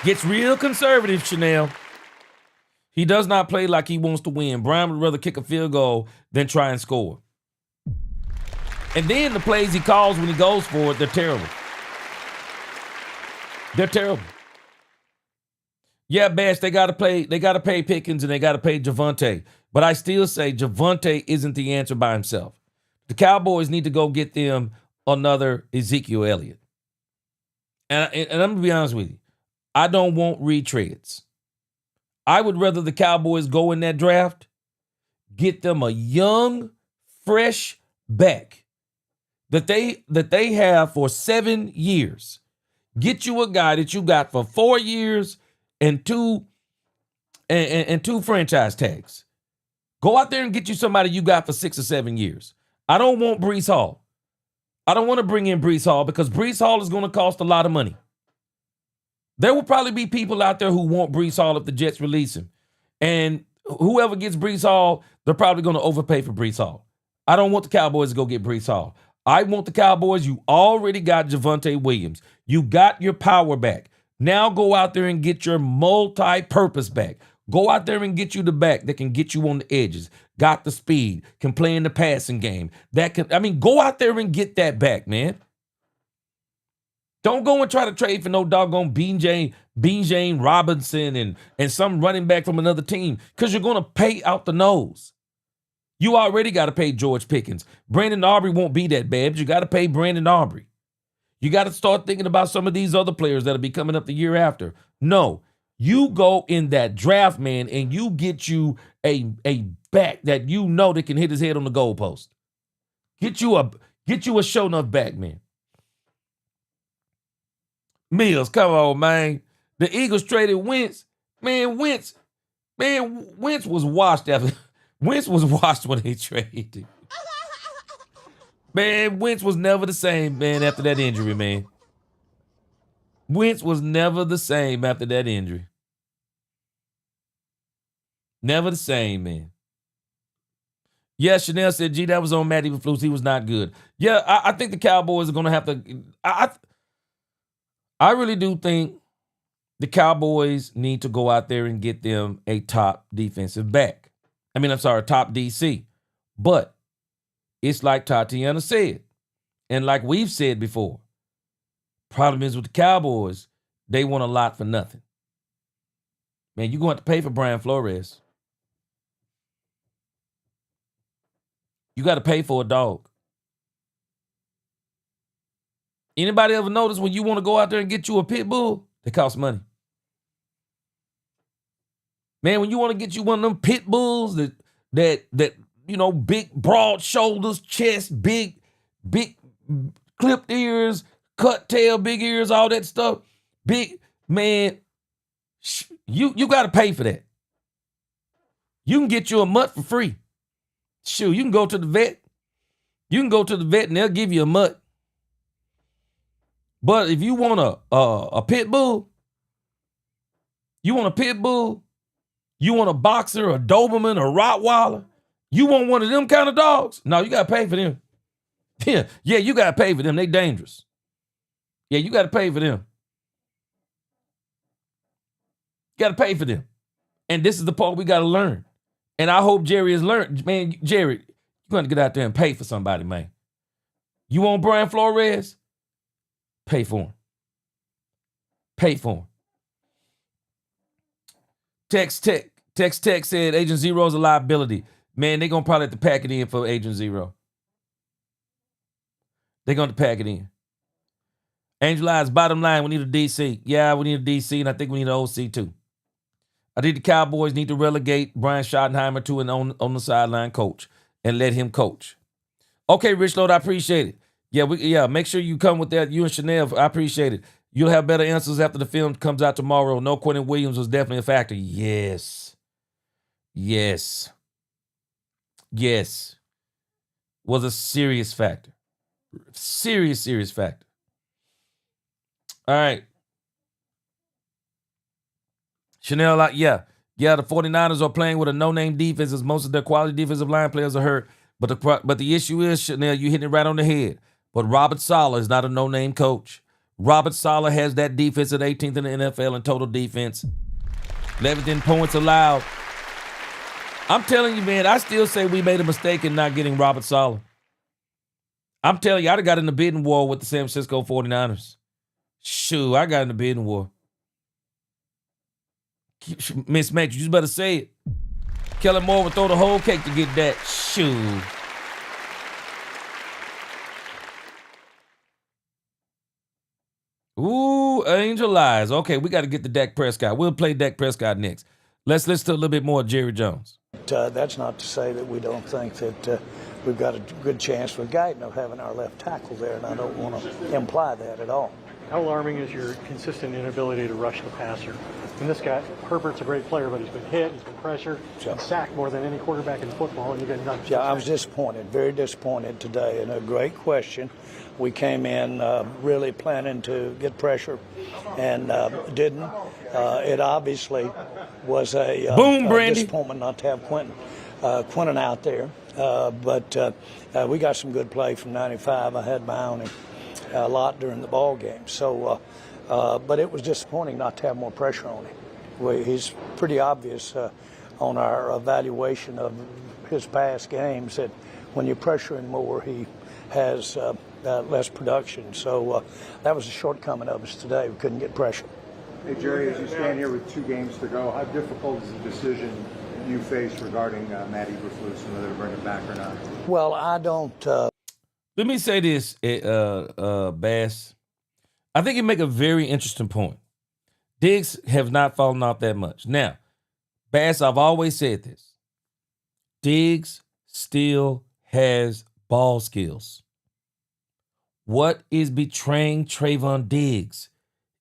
Gets real conservative, Chanel. He does not play like he wants to win. Brian would rather kick a field goal than try and score. And then the plays he calls when he goes for it, they're terrible. They're terrible. Yeah, Bash, they got to pay Pickens and they got to pay Javonte. But I still say Javonte isn't the answer by himself. The Cowboys need to go get them another Ezekiel Elliott. And I'm going to be honest with you. I don't want retreads. I would rather the Cowboys go in that draft, get them a young, fresh back that they have for 7 years. Get you a guy that you got for 4 years and two franchise tags. Go out there and get you somebody you got for 6 or 7 years. I don't want Breece Hall. I don't want to bring in Breece Hall because Breece Hall is going to cost a lot of money. There will probably be people out there who want Breece Hall if the Jets release him. And whoever gets Breece Hall, they're probably going to overpay for Breece Hall. I don't want the Cowboys to go get Breece Hall. I want the Cowboys. You already got Javonte Williams. You got your power back. Now go out there and get your multi-purpose back. Go out there and get you the back that can get you on the edges. Got the speed, can play in the passing game. Go out there and get that back, man. Don't go and try to trade for no doggone Bean Jane Robinson and some running back from another team because you're going to pay out the nose. You already got to pay George Pickens. Brandon Aubrey won't be that bad, but you got to pay Brandon Aubrey. You got to start thinking about some of these other players that'll be coming up the year after. No, you go in that draft, man, and you get you a back that you know that can hit his head on the goalpost. Get you a show enough back, man. Mills, come on, man. The Eagles traded Wentz. Man, Wentz was washed after. Wentz was washed when they traded him. Man, Wentz was never the same, man, after that injury, man. Wentz was never the same after that injury. Never the same, man. Yeah, Chanel said, gee, that was on Matt Eberflus. He was not good. Yeah, I think the Cowboys are going to have to. I really do think the Cowboys need to go out there and get them a top defensive back. Top DC. But it's like Tatiana said, and like we've said before, problem is with the Cowboys, they want a lot for nothing. Man, you're going to have to pay for Brian Flores. You got to pay for a dog. Anybody ever notice when you want to go out there and get you a pit bull, they cost money? Man, when you want to get you one of them pit bulls that big, broad shoulders, chest, big clipped ears, cut tail, big ears, all that stuff. Big, man, you got to pay for that. You can get you a mutt for free. Shoot, you can go to the vet. You can go to the vet and they'll give you a mutt. But if you want a pit bull, You want a pit bull? You want a boxer, a Doberman, a Rottweiler? You want one of them kind of dogs? No, you got to pay for them. Yeah, you got to pay for them. They dangerous. Yeah, you got to pay for them. You got to pay for them. And this is the part we got to learn. And I hope Jerry has learned. Man, Jerry, you're going to get out there and pay for somebody, man. You want Brian Flores? Pay for him. Pay for him. Text said Agent Zero is a liability. Man, they're going to probably have to pack it in for Agent Zero. They're going to pack it in. Angel Eyes, bottom line, we need a DC. Yeah, we need a DC, and I think we need an OC too. I think the Cowboys need to relegate Brian Schottenheimer to an on the sideline coach and let him coach. Okay, Rich Lord, I appreciate it. Yeah, make sure you come with that. You and Chanel, I appreciate it. You'll have better answers after the film comes out tomorrow. No, Quentin Williams was definitely a factor. Yes. Was a serious factor. Serious factor. All right. Chanel, yeah, the 49ers are playing with a no-name defense as most of their quality defensive line players are hurt. But the issue is, Chanel, you're hitting it right on the head. But Robert Saleh is not a no-name coach. Robert Saleh has that defense at 18th in the NFL in total defense. 11 points allowed. I'm telling you, man, I still say we made a mistake in not getting Robert Saleh. I'm telling you, I'd have got in the bidding war with the San Francisco 49ers. Shoot, I got in the bidding war. Miss Max, you just better say it. Kellen Moore would throw the whole cake to get that. Shoot. Ooh, Angel Eyes. Okay, we got to get to Dak Prescott. We'll play Dak Prescott next. Let's listen to a little bit more of Jerry Jones. That's not to say that we don't think that we've got a good chance with Guyton of having our left tackle there, and I don't want to imply that at all. How alarming is your consistent inability to rush the passer? And this guy, Herbert's a great player, but he's been hit, he's been pressured, and sacked more than any quarterback in football, and you've got nothing. Yeah, I was disappointed, very disappointed today, and a great question. We came in really planning to get pressure and didn't. It obviously was a disappointment not to have Quentin out there. But we got some good play from 95. I had my own a lot during the ball game. So, but it was disappointing not to have more pressure on him. He's pretty obvious on our evaluation of his past games that when you pressure him more, he has less production. So that was a shortcoming of us today. We couldn't get pressure. Hey, Jerry, as you stand here with 2 games to go, how difficult is the decision you face regarding Matt Eberflus and whether to bring him back or not? Well, I don't. Let me say this, Bass. I think you make a very interesting point. Diggs have not fallen off that much. Now, Bass, I've always said this. Diggs still has ball skills. What is betraying Trayvon Diggs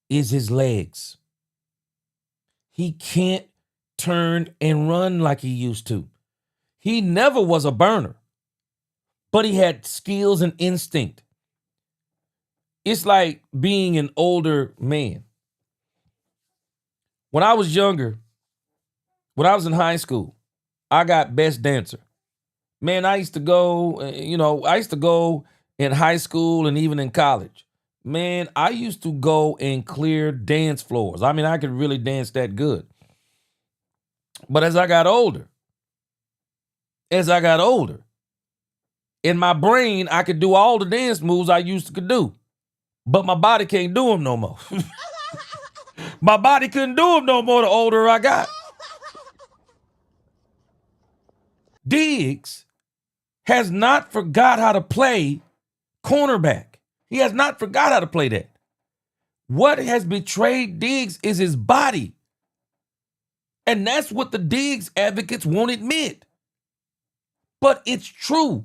is his legs. He can't turn and run like he used to. He never was a burner, but he had skills and instinct. It's like being an older man. When I was younger, when I was in high school, I got best dancer. Man, I used to go in high school and even in college. Man, I used to go and clear dance floors. I mean, I could really dance that good. But as I got older, in my brain, I could do all the dance moves I used to do. But my body can't do them no more. My body couldn't do them no more the older I got. Diggs has not forgot how to play cornerback. He has not forgot how to play that. What has betrayed Diggs is his body. And that's what the Diggs advocates won't admit. But it's true.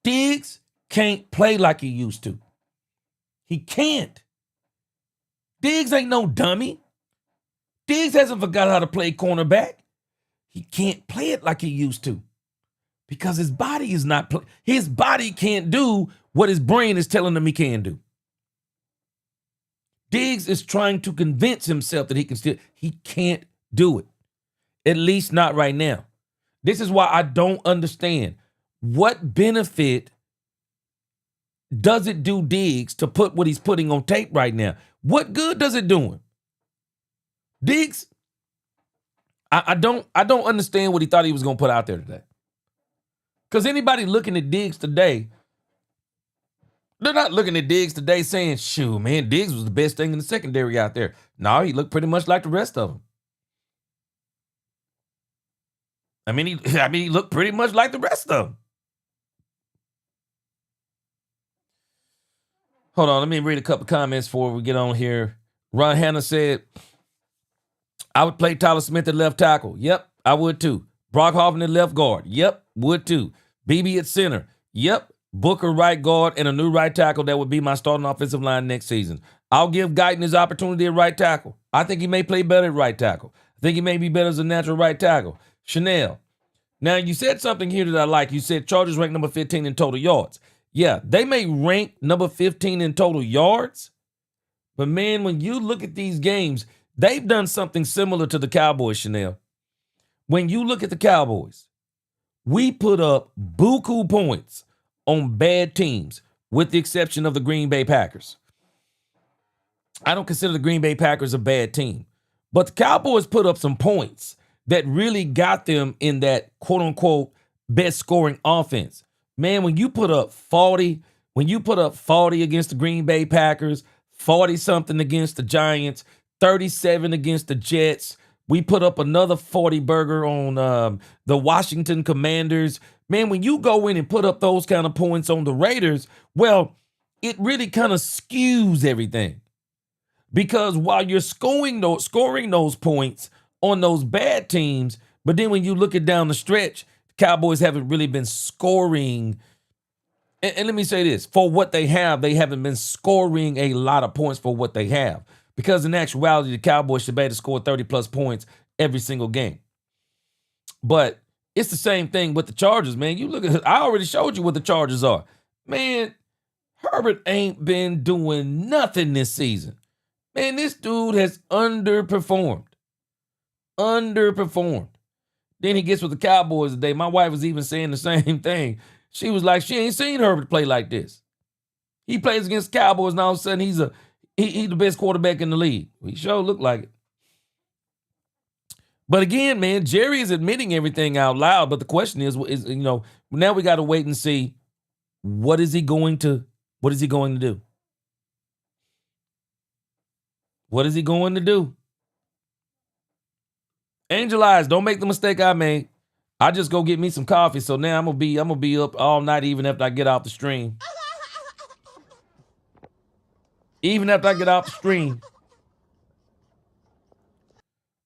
Diggs can't play like he used to. He can't. Diggs ain't no dummy. Diggs hasn't forgot how to play cornerback. He can't play it like he used to because his body is not his body can't do what his brain is telling him he can do. Diggs is trying to convince himself that he can't do it. At least not right now. This is why I don't understand. What benefit does it do Diggs to put what he's putting on tape right now? What good does it do him? Diggs, I don't understand what he thought he was going to put out there today. Because anybody looking at Diggs today, they're not looking at Diggs today saying, shoot, man, Diggs was the best thing in the secondary out there. No, he looked pretty much like the rest of them. He looked pretty much like the rest of them. Hold on, let me read a couple comments before we get on here. Ron Hanna said, I would play Tyler Smith at left tackle. Yep, I would too. Brock Hoffman at left guard. Yep, would too. BB at center. Yep. Booker right guard and a new right tackle that would be my starting offensive line next season. I'll give Guyton his opportunity at right tackle. I think he may play better at right tackle. I think he may be better as a natural right tackle. Chanel. Now, you said something here that I like. You said Chargers rank number 15 in total yards. Yeah, they may rank number 15 in total yards, but man, when you look at these games, they've done something similar to the Cowboys, Chanel. When you look at the Cowboys, we put up buku points on bad teams, with the exception of the Green Bay Packers. I don't consider the Green Bay Packers a bad team, but the Cowboys put up some points that really got them in that quote-unquote best scoring offense. Man, when you put up 40 against the Green Bay Packers, 40-something against the Giants, 37 against the Jets, we put up another 40 burger on the Washington Commanders. Man, when you go in and put up those kind of points on the Raiders, well, it really kind of skews everything. Because while you're scoring those points on those bad teams, but then when you look at down the stretch, the Cowboys haven't really been scoring. And let me say this, for what they haven't been scoring a lot of points for what they have. Because in actuality, the Cowboys should be able to score 30-plus points every single game. But it's the same thing with the Chargers, man. You look at, I already showed you what the Chargers are. Man, Herbert ain't been doing nothing this season. Man, this dude has underperformed. Then he gets with the Cowboys today. My wife was even saying the same thing. She was like, she ain't seen Herbert play like this. He plays against the Cowboys, and all of a sudden he's the best quarterback in the league. He sure looked like it. But again, man, Jerry is admitting everything out loud. But the question is, now we got to wait and see what is he going to do? What is he going to do? Angel Eyes, don't make the mistake I made. I just go get me some coffee. So now I'm gonna be up all night even after I get off the stream.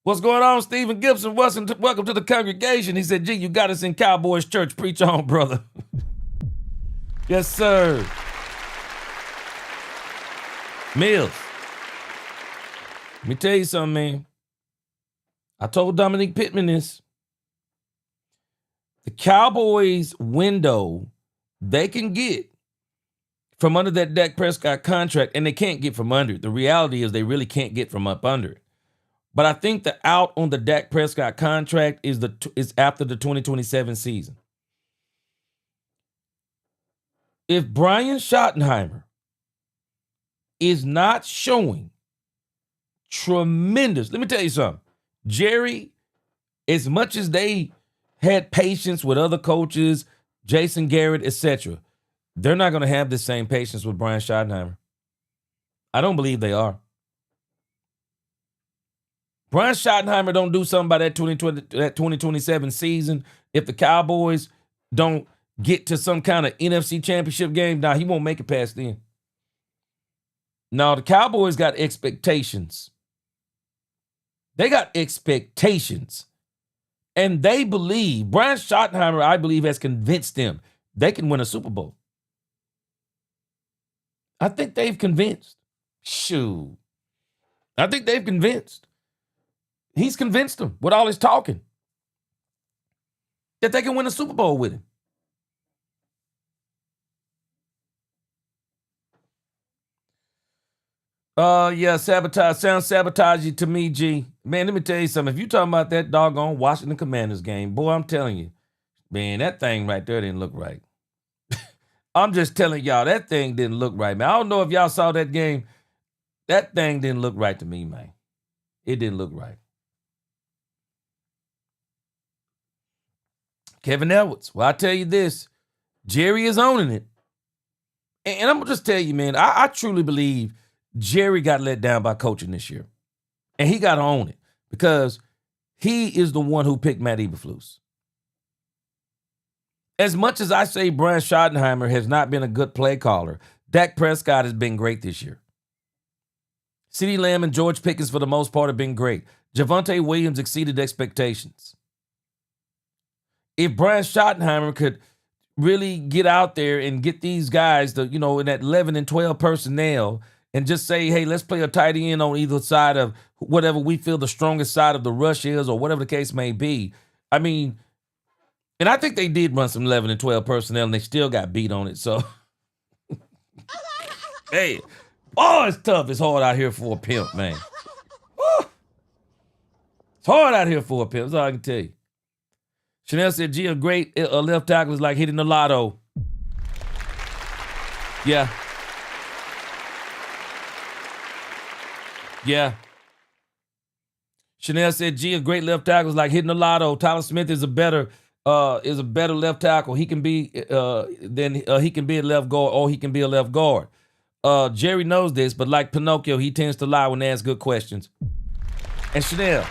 What's going on, Stephen Gibson? Welcome to the congregation. He said, gee, you got us in Cowboys church. Preach on, brother. Yes, sir. Mills. Let me tell you something, man. I told Dominique Pittman this. The Cowboys window, they can get from under that Dak Prescott contract, and they can't get from under it. The reality is they really can't get from up under it. But I think the out on the Dak Prescott contract is after the 2027 season. If Brian Schottenheimer is not showing tremendous, let me tell you something. Jerry, as much as they had patience with other coaches, Jason Garrett, etc., they're not going to have the same patience with Brian Schottenheimer. I don't believe they are. Brian Schottenheimer don't do something by that 2027 season. If the Cowboys don't get to some kind of NFC championship game, he won't make it past then. Now, the Cowboys got expectations. They got expectations. And they believe, Brian Schottenheimer, I believe, has convinced them they can win a Super Bowl. I think they've convinced. Shoot. I think they've convinced. He's convinced them with all his talking that they can win a Super Bowl with him. Yeah, sabotage. Sounds sabotagey to me, G. Man, let me tell you something. If you talking about that doggone Washington Commanders game, boy, I'm telling you, man, that thing right there didn't look right. I'm just telling y'all, that thing didn't look right, man. I don't know if y'all saw that game. That thing didn't look right to me, man. It didn't look right. Kevin Edwards. Well, I tell you this, Jerry is owning it. And I'm going to just tell you, man, I truly believe Jerry got let down by coaching this year. And he got to own it because he is the one who picked Matt Eberflus. As much as I say Brian Schottenheimer has not been a good play caller, Dak Prescott has been great this year. CeeDee Lamb and George Pickens, for the most part, have been great. Javonte Williams exceeded expectations. If Brian Schottenheimer could really get out there and get these guys, in that 11 and 12 personnel and just say, hey, let's play a tight end on either side of whatever we feel the strongest side of the rush is or whatever the case may be. I mean, and I think they did run some 11 and 12 personnel and they still got beat on it. So, hey, it's tough. It's hard out here for a pimp, man. Woo. It's hard out here for a pimp. That's all I can tell you. Chanel said, gee, a great left tackle is like hitting the lotto. Yeah. Yeah. Chanel said, gee, a great left tackle is like hitting the lotto. Tyler Smith is a better left tackle. He can be he can be a left guard or he can be a left guard. Jerry knows this, but like Pinocchio, he tends to lie when they ask good questions. And Chanel,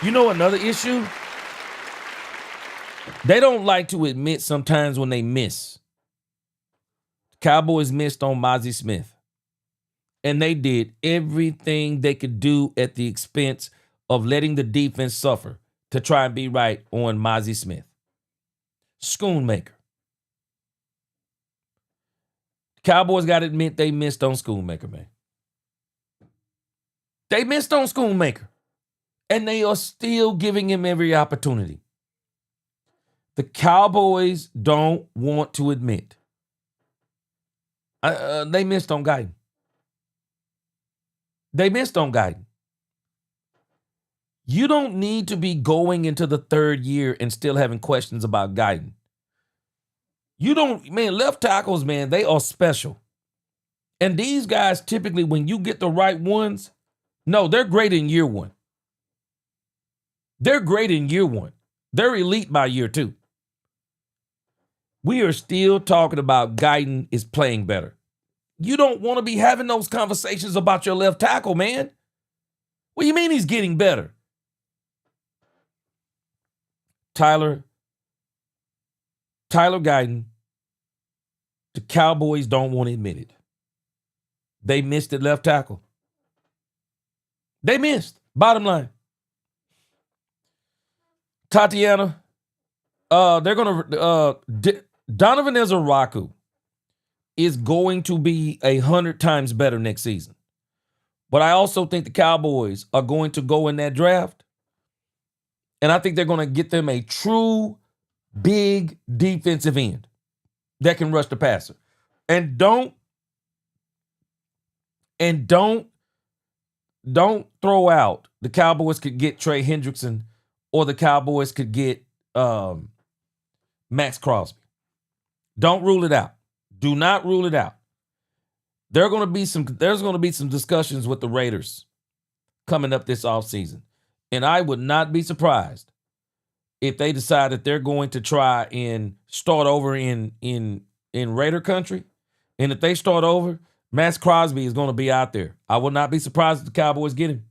you know another issue? They don't like to admit sometimes when they miss. Cowboys missed on Mozzie Smith. And they did everything they could do at the expense of letting the defense suffer to try and be right on Mozzie Smith. Schoonmaker. Cowboys got to admit they missed on Schoonmaker, man. They missed on Schoonmaker. And they are still giving him every opportunity. The Cowboys don't want to admit. They missed on Guyton. They missed on Guyton. You don't need to be going into the third year and still having questions about Guyton. Left tackles, man, they are special. And these guys typically, when you get the right ones, they're great in year one. They're great in year one. They're elite by year two. We are still talking about Guyton is playing better. You don't want to be having those conversations about your left tackle, man. What do you mean he's getting better? Tyler Guyton, the Cowboys don't want to admit it. They missed at left tackle. They missed. Bottom line. Tatiana, they're going to... Donovan Ezeraku is going to be 100 times better next season. But I also think the Cowboys are going to go in that draft, and I think they're going to get them a true big defensive end that can rush the passer. And don't throw out the Cowboys could get Trey Hendrickson or the Cowboys could get Max Crosby. Don't rule it out. Do not rule it out. There's going to be some discussions with the Raiders coming up this offseason. And I would not be surprised if they decide that they're going to try and start over in Raider country. And if they start over, Max Crosby is going to be out there. I would not be surprised if the Cowboys get him.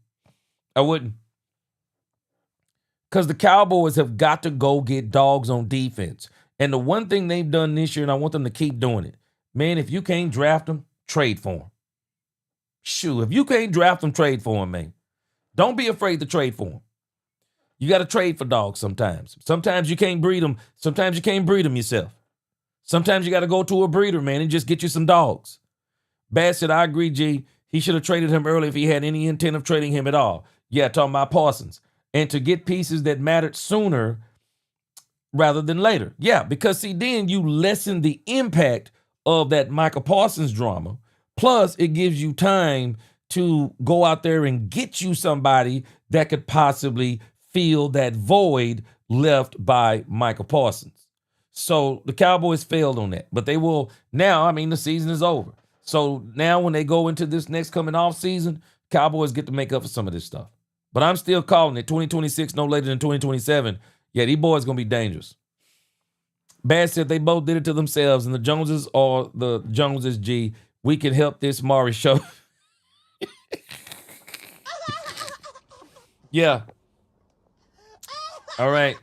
I wouldn't. Because the Cowboys have got to go get dogs on defense. And the one thing they've done this year, and I want them to keep doing it, man, if you can't draft them, trade for them. Shoot, if you can't draft them, trade for them, man. Don't be afraid to trade for them. You got to trade for dogs sometimes. Sometimes you can't breed them. Sometimes you can't breed them yourself. Sometimes you got to go to a breeder, man, and just get you some dogs. Bassett, I agree, G. He should have traded him early if he had any intent of trading him at all. Yeah, talking about Parsons. And to get pieces that mattered sooner rather than later. Yeah, because see, then you lessen the impact of that Michael Parsons drama Plus, it gives you time to go out there and get you somebody that could possibly fill that void left by Michael Parsons. So the Cowboys failed on that. But they will now, the season is over. So now when they go into this next coming off season, Cowboys get to make up for some of this stuff. But I'm still calling it 2026 no later than 2027. Yeah, these boys going to be dangerous. Bad said they both did it to themselves, and the Joneses or the Joneses, G, we can help this Maury show. Yeah. All right.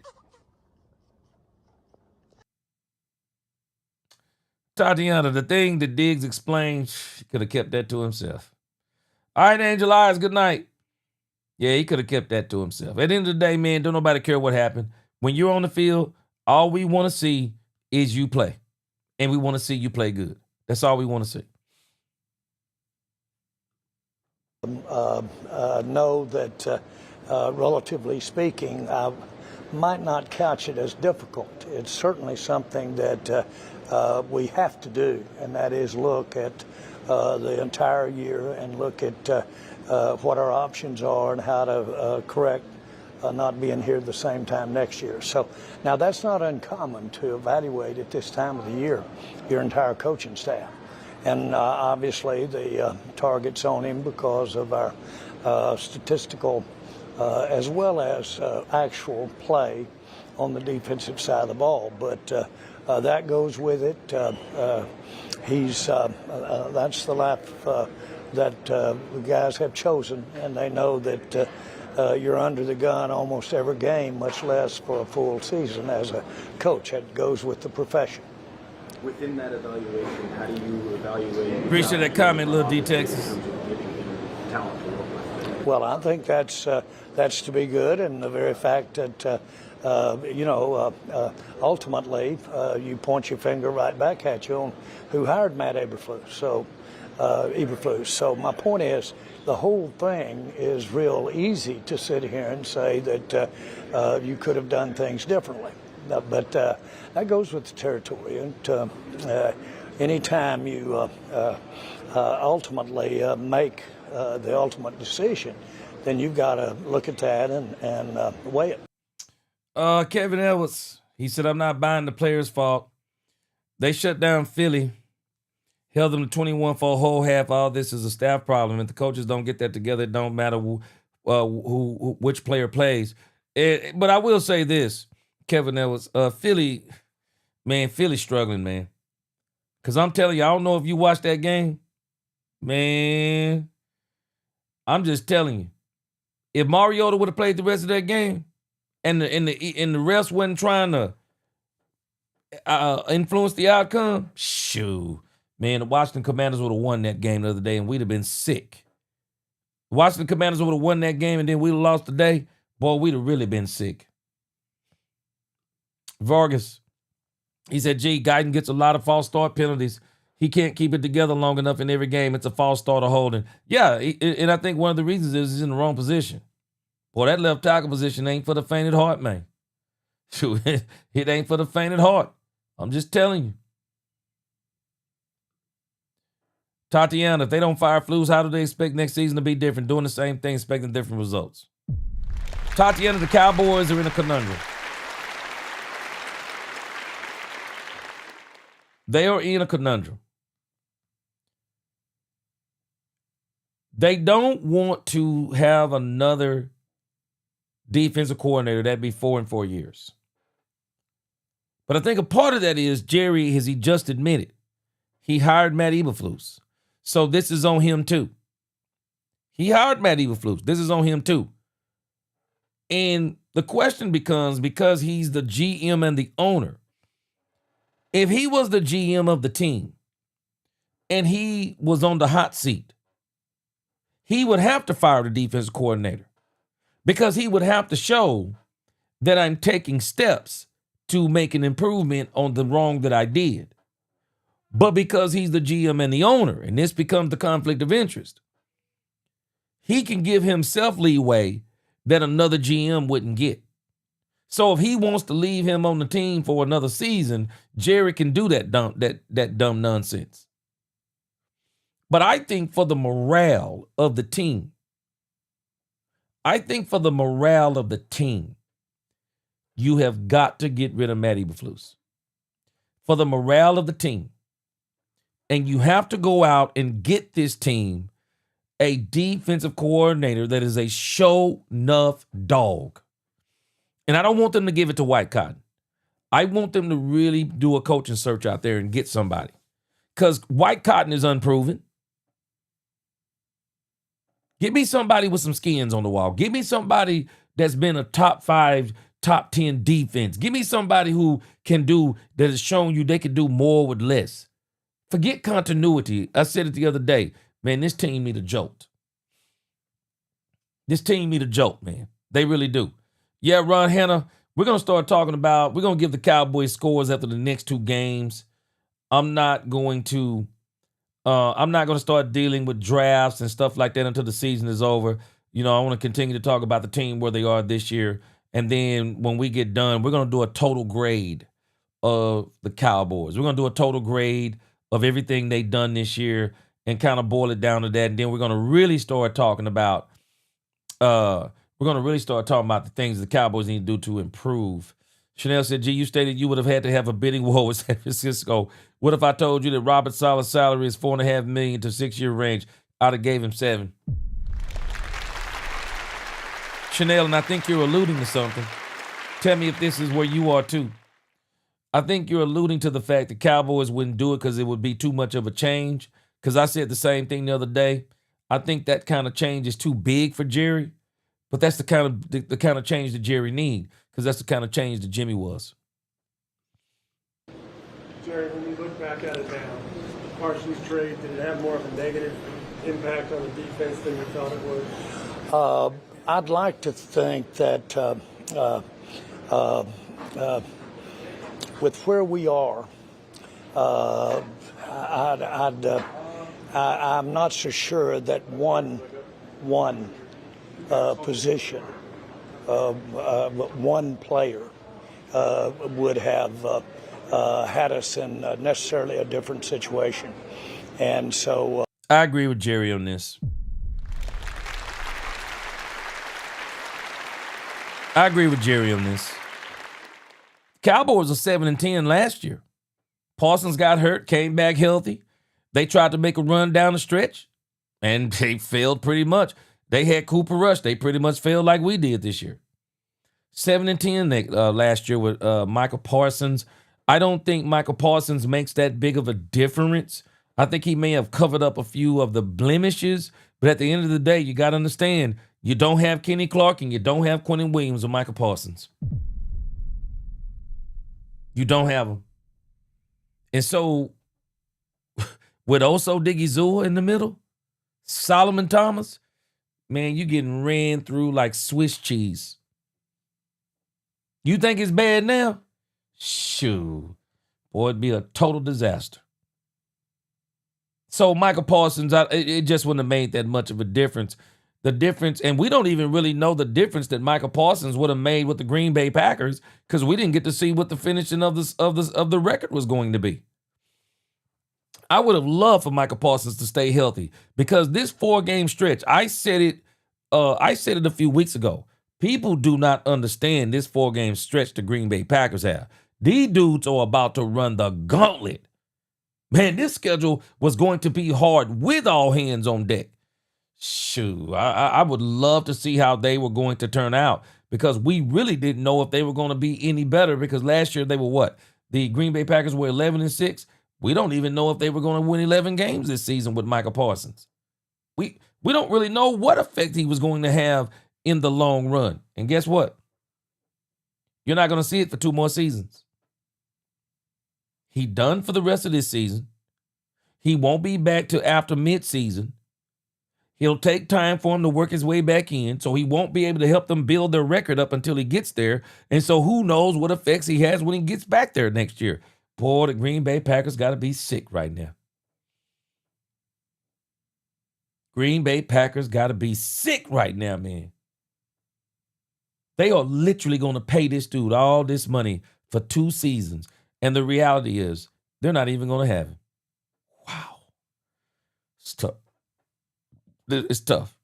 Tatiana, the thing that Diggs explained, he could have kept that to himself. All right, Angel Eyes, good night. Yeah, he could have kept that to himself. At the end of the day, man, don't nobody care what happened. When you're on the field, all we want to see is you play. And we want to see you play good. That's all we want to see. Know that, relatively speaking, I might not couch it as difficult. It's certainly something that we have to do, and that is look at the entire year and look at what our options are and how to correct not being here at the same time next year. So now that's not uncommon to evaluate at this time of the year your entire coaching staff. And obviously the target's on him because of our statistical as well as actual play on the defensive side of the ball. But that goes with it. That's the life that the guys have chosen, and they know that you're under the gun almost every game, much less for a full season as a coach. That goes with the profession. Within that evaluation, how do you evaluate? Appreciate that comment, Lil D Texas. Well, I think that's to be good, and the very fact that ultimately you point your finger right back at you on who hired Matt Eberflus. So Eberflus. So my point is, the whole thing is real easy to sit here and say that you could have done things differently. But that goes with the territory. And anytime you ultimately make the ultimate decision, then you've got to look at that and weigh it. Kevin Edwards, he said, I'm not buying the players' fault. They shut down Philly, held them to 21 for a whole half. All this is a staff problem. If the coaches don't get that together, it don't matter which player plays. But I will say this, Kevin Edwards, Philly's struggling, man. Because I'm telling you, I don't know if you watched that game. Man, I'm just telling you. If Mariota would have played the rest of that game and the refs wasn't trying to influence the outcome, shoo. Man, the Washington Commanders would have won that game the other day and we'd have been sick. The Washington Commanders would have won that game and then we'd have lost today. Boy, we'd have really been sick. Vargas, he said, gee, Guyton gets a lot of false start penalties. He can't keep it together long enough in every game. It's a false start or holding. Yeah, and I think one of the reasons is he's in the wrong position. Boy, that left tackle position ain't for the faint at heart, man. It ain't for the faint at heart. I'm just telling you. Tatiana, if they don't fire Flus, how do they expect next season to be different? Doing the same thing, expecting different results. Tatiana, the Cowboys are in a conundrum. They are in a conundrum. They don't want to have another defensive coordinator. That'd be 4 and 4 years. But I think a part of that is Jerry, as he just admitted, he hired Matt Eberflus. So this is on him too. He hired Matt Eberflus. This is on him too. And the question becomes, because he's the GM and the owner, if he was the GM of the team and he was on the hot seat, he would have to fire the defensive coordinator because he would have to show that I'm taking steps to make an improvement on the wrong that I did. But because he's the GM and the owner, and this becomes the conflict of interest, he can give himself leeway that another GM wouldn't get. So if he wants to leave him on the team for another season, Jerry can do that dumb nonsense. But I think for the morale of the team, you have got to get rid of Matt Eberflus. For the morale of the team. And you have to go out and get this team a defensive coordinator that is a show-nuff dog. And I don't want them to give it to White Cotton. I want them to really do a coaching search out there and get somebody. Because White Cotton is unproven. Give me somebody with some skins on the wall. Give me somebody that's been a top 5, top 10 defense. Give me somebody who can do, that has shown you they can do more with less. Forget continuity. I said it the other day. Man, this team need a jolt. This team need a jolt, man. They really do. Yeah, Ron Hanna, we're going to start talking about, we're going to give the Cowboys scores after the next 2 games. I'm not going to start dealing with drafts and stuff like that until the season is over. You know, I want to continue to talk about the team where they are this year. And then when we get done, we're going to do a total grade of the Cowboys. We're going to do a total grade of everything they've done this year and kind of boil it down to that. And then we're going to really start talking about the things the Cowboys need to do to improve. Chanel said, G, you stated you would have had to have a bidding war with San Francisco. What if I told you that Robert Saleh's salary is $4.5 million to 6-year range? I'd have gave him 7. Chanel, and I think you're alluding to something. Tell me if this is where you are too. I think you're alluding to the fact that Cowboys wouldn't do it because it would be too much of a change. Because I said the same thing the other day. I think that kind of change is too big for Jerry. But that's the kind of change that Jerry need, because that's the kind of change that Jimmy was. Jerry, when you look back at it now, Parsons trade, did it have more of a negative impact on the defense than you thought it would? I'd like to think that with where we are, I'm not so sure that one position, one player would have had us in necessarily a different situation. And so I agree with Jerry on this. Cowboys were 7-10 last year. Parsons got hurt, came back healthy. They tried to make a run down the stretch, and they failed pretty much. They had Cooper Rush. They pretty much failed like we did this year. 7-10 last year with Michael Parsons. I don't think Michael Parsons makes that big of a difference. I think he may have covered up a few of the blemishes, but at the end of the day, you got to understand, you don't have Kenny Clark and you don't have Quentin Williams or Michael Parsons. You don't have them. And so, with Oso Digizua in the middle, Solomon Thomas, man, you getting ran through like Swiss cheese. You think it's bad now? Shoo. Boy, it'd be a total disaster. So Michael Parsons, it just wouldn't have made that much of a difference. The difference, and we don't even really know the difference that Michael Parsons would have made with the Green Bay Packers, because we didn't get to see what the finishing of the record was going to be. I would have loved for Michael Parsons to stay healthy, because this 4-game stretch, I said it a few weeks ago. People do not understand this 4-game stretch the Green Bay Packers have. These dudes are about to run the gauntlet. Man, this schedule was going to be hard with all hands on deck. Shoot, I would love to see how they were going to turn out, because we really didn't know if they were going to be any better, because last year they were what? The Green Bay Packers were 11-6. We don't even know if they were going to win 11 games this season with Michael Parsons. We don't really know what effect he was going to have in the long run. And guess what? You're not going to see it for 2 more seasons. He done for the rest of this season. He won't be back till after midseason. It'll take time for him to work his way back in, so he won't be able to help them build their record up until he gets there. And so who knows what effects he has when he gets back there next year. Boy, the Green Bay Packers got to be sick right now. Green Bay Packers got to be sick right now, man. They are literally going to pay this dude all this money for 2 seasons. And the reality is, they're not even going to have him. Wow. It's tough. It's tough.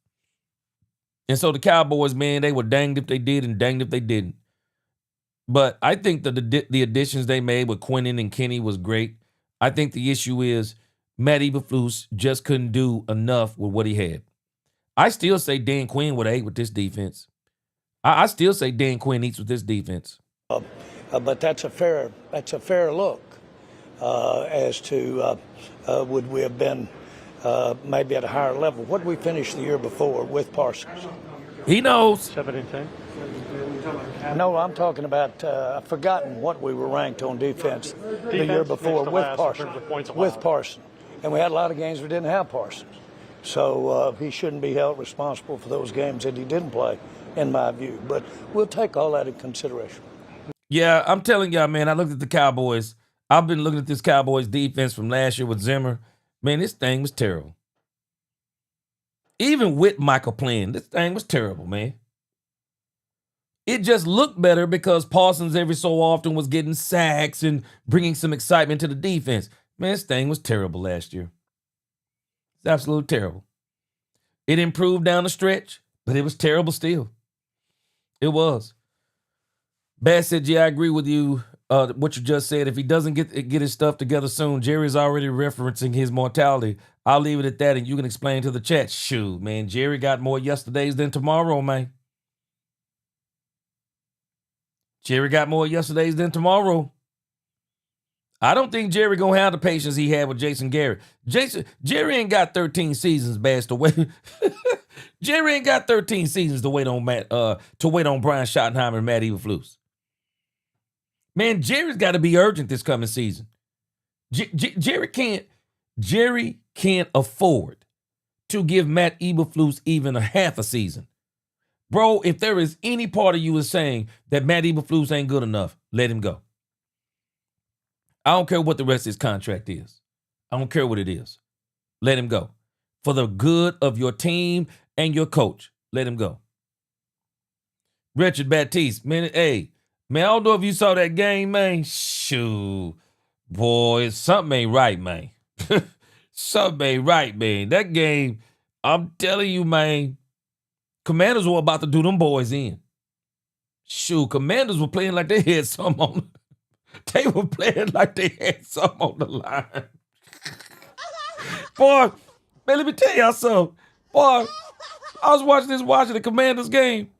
And so the Cowboys, man, they were danged if they did and danged if they didn't. But I think that the additions they made with Quinnen and Kenny was great. I think the issue is Matt Eberflus just couldn't do enough with what he had. I still say Dan Quinn would have ate with this defense. I still say Dan Quinn eats with this defense. But that's a fair look as to would we have been maybe at a higher level. What did we finish the year before with Parsons? He knows. 7-10. No, I'm talking about I've forgotten what we were ranked on defense the year before with Parsons. With Parsons. And we had a lot of games we didn't have Parsons. So he shouldn't be held responsible for those games that he didn't play, in my view. But we'll take all that in consideration. Yeah, I'm telling y'all, man, I looked at the Cowboys. I've been looking at this Cowboys defense from last year with Zimmer. Man, this thing was terrible. Even with Michael playing, this thing was terrible, man. It just looked better because Parsons every so often was getting sacks and bringing some excitement to the defense. Man, this thing was terrible last year. It's absolutely terrible. It improved down the stretch, but it was terrible still. It was. Bass said, yeah, I agree with you, what you just said. If he doesn't get his stuff together soon, Jerry's already referencing his mortality. I'll leave it at that, and you can explain to the chat. Shoot, man, Jerry got more yesterdays than tomorrow, man. Jerry got more yesterdays than tomorrow. I don't think Jerry gonna have the patience he had with Jason Garrett. Jerry ain't got 13 seasons, Bass, to wait. Jerry ain't got 13 seasons to wait on Brian Schottenheimer and Matt Eberflus. Man, Jerry's got to be urgent this coming season. Jerry can't afford to give Matt Eberflus even a half a season. Bro, if there is any part of you is saying that Matt Eberflus ain't good enough, let him go. I don't care what the rest of his contract is. I don't care what it is. Let him go. For the good of your team and your coach, let him go. Richard Baptiste, man, hey, man, I don't know if you saw that game, man. Shoot, boy, something ain't right, man. Something ain't right, man. That game, I'm telling you, man, Commanders were about to do them boys in. Shoot, Commanders were playing like they had something on. They were playing like they had something on the line. Boy, man, let me tell y'all something. Boy, I was watching the Commanders game.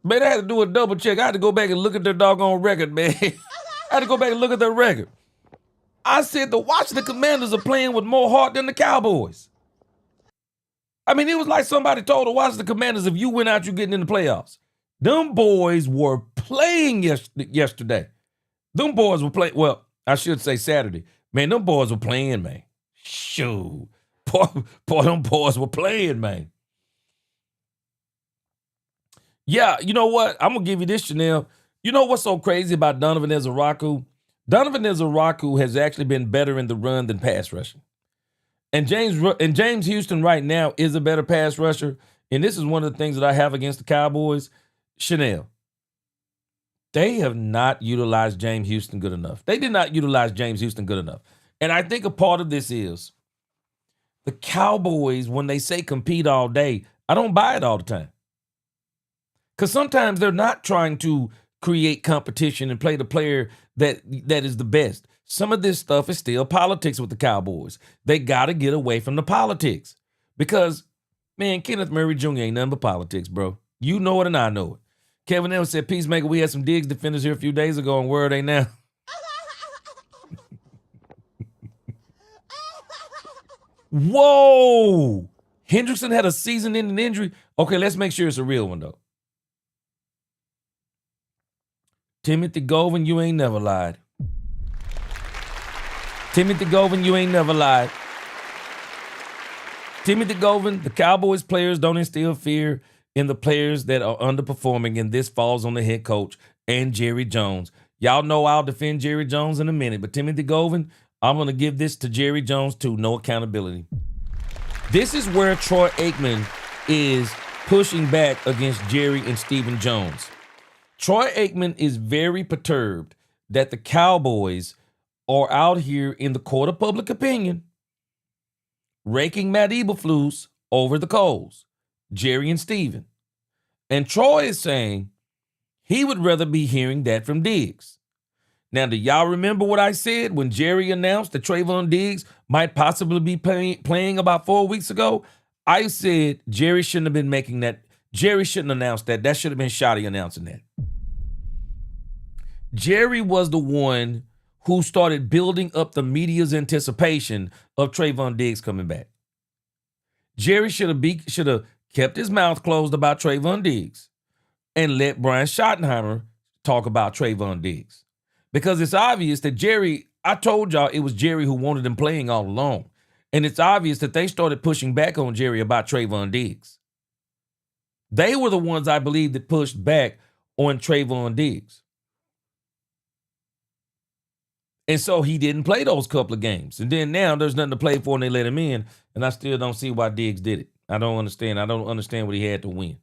Man, I had to do a double check. I had to go back and look at their doggone record, man. I had to go back and look at their record. I said the Washington Commanders are playing with more heart than the Cowboys. I mean, it was like somebody told the Washington Commanders, if you went out, you're getting in the playoffs. Them boys were playing yesterday. Them boys were playing, well, I should say Saturday. Man, them boys were playing, man. Shoot. Boy, them boys were playing, man. Yeah, you know what? I'm going to give you this, Chanel. You know what's so crazy about Donovan Ezeraku? Donovan Ezeraku has actually been better in the run than pass rushing. And James Houston right now is a better pass rusher. And this is one of the things that I have against the Cowboys. Chanel, they have not utilized James Houston good enough. They did not utilize James Houston good enough. And I think a part of this is the Cowboys, when they say compete all day, I don't buy it all the time. Because sometimes they're not trying to create competition and play the player that is the best. Some of this stuff is still politics with the Cowboys. They got to get away from the politics. Because, man, Kenneth Murray Jr. ain't nothing but politics, bro. You know it and I know it. Kevin Evans said, Peacemaker, we had some Diggs defenders here a few days ago, and where are they now? Whoa! Hendrickson had a season-ending injury? Okay, let's make sure it's a real one, though. Timothy Govin, you ain't never lied. Timothy Govin, you ain't never lied. Timothy Govin, the Cowboys players don't instill fear in the players that are underperforming, and this falls on the head coach and Jerry Jones. Y'all know I'll defend Jerry Jones in a minute, but Timothy Govin, I'm going to give this to Jerry Jones too. No accountability. This is where Troy Aikman is pushing back against Jerry and Stephen Jones. Troy Aikman is very perturbed that the Cowboys are out here in the court of public opinion raking Matt Eberflus over the coals, Jerry and Steven. And Troy is saying he would rather be hearing that from Diggs. Now, do y'all remember what I said when Jerry announced that Trayvon Diggs might possibly be playing about 4 weeks ago? I said Jerry shouldn't have been making that. Jerry shouldn't announce that. That should have been Schotty announcing that. Jerry was the one who started building up the media's anticipation of Trayvon Diggs coming back. Jerry should have kept his mouth closed about Trayvon Diggs and let Brian Schottenheimer talk about Trayvon Diggs. Because it's obvious that Jerry, I told y'all it was Jerry who wanted him playing all along. And it's obvious that they started pushing back on Jerry about Trayvon Diggs. They were the ones, I believe, that pushed back on Trayvon Diggs. And so he didn't play those couple of games. And then now there's nothing to play for and they let him in. And I still don't see why Diggs did it. I don't understand. I don't understand what he had to win.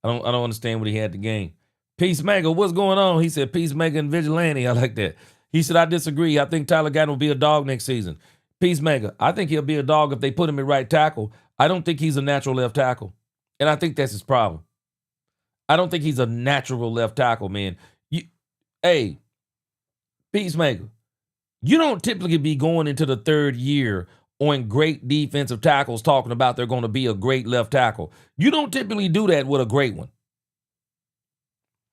I don't understand what he had to gain. Peacemaker, what's going on? He said Peacemaker and Vigilante. I like that. He said, I disagree. I think Tyler Guyton will be a dog next season. Peacemaker, I think he'll be a dog if they put him at right tackle. I don't think he's a natural left tackle. And I think that's his problem. I don't think he's a natural left tackle, man. Hey, Peacemaker, you don't typically be going into the third year on great defensive tackles talking about they're going to be a great left tackle. You don't typically do that with a great one.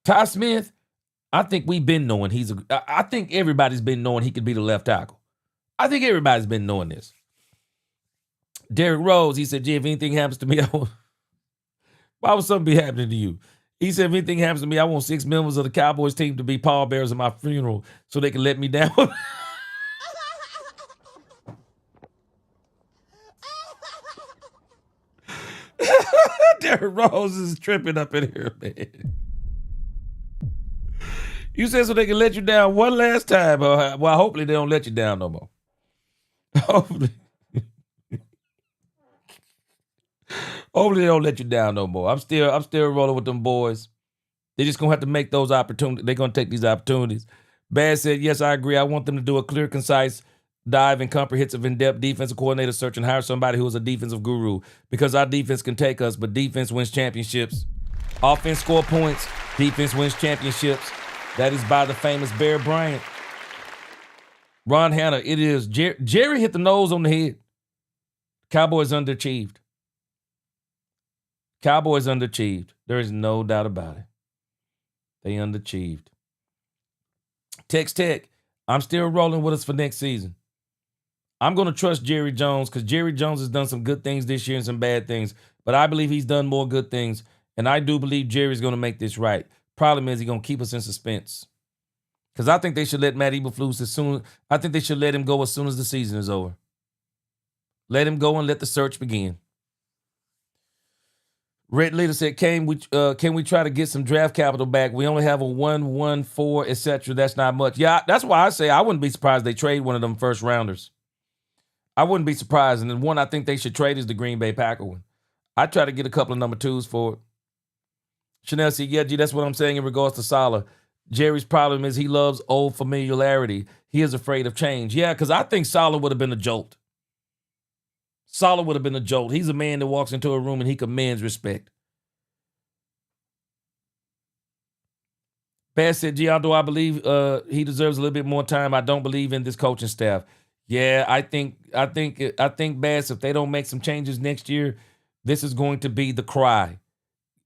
Ty Smith, I think we've been knowing I think everybody's been knowing he could be the left tackle. I think everybody's been knowing this. Derek Rose, he said, gee, if anything happens to me, why would something be happening to you? He said, if anything happens to me, I want 6 members of the Cowboys team to be pallbearers at my funeral so they can let me down. Derek Rose is tripping up in here, man. You said so they can let you down one last time. Well, hopefully they don't let you down no more. Hopefully they don't let you down no more. I'm still rolling with them boys. They're just gonna have to make those opportunities. They're gonna take these opportunities. Bad said, yes, I agree. I want them to do a clear, concise dive and comprehensive, in-depth defensive coordinator search and hire somebody who is a defensive guru, because our defense can take us, but defense wins championships. Offense score points. Defense wins championships. That is by the famous Bear Bryant. Ron Hanna, it is. Jerry hit the nose on the head. Cowboys underachieved. Cowboys underachieved. There is no doubt about it. They underachieved. Tex Tech, I'm still rolling with us for next season. I'm going to trust Jerry Jones because Jerry Jones has done some good things this year and some bad things, but I believe he's done more good things, and I do believe Jerry's going to make this right. Problem is he's going to keep us in suspense. Because I think they should let Matt Eberflus I think they should let him go as soon as the season is over. Let him go and let the search begin. Red Leader said, can we try to get some draft capital back? We only have a 1-1-4, etc. That's not much. Yeah, that's why I say I wouldn't be surprised they trade one of them first rounders. I wouldn't be surprised. And the one I think they should trade is the Green Bay Packer one. I'd try to get a couple of number 2s for it. Chanel said, yeah, G, that's what I'm saying in regards to Saleh. Jerry's problem is he loves old familiarity. He is afraid of change. Yeah, because I think Saleh would have been a jolt. Saleh would have been a jolt. He's a man that walks into a room and he commands respect. Bass said, G, although I believe he deserves a little bit more time, I don't believe in this coaching staff. Yeah, I think Bass, if they don't make some changes next year, this is going to be the cry.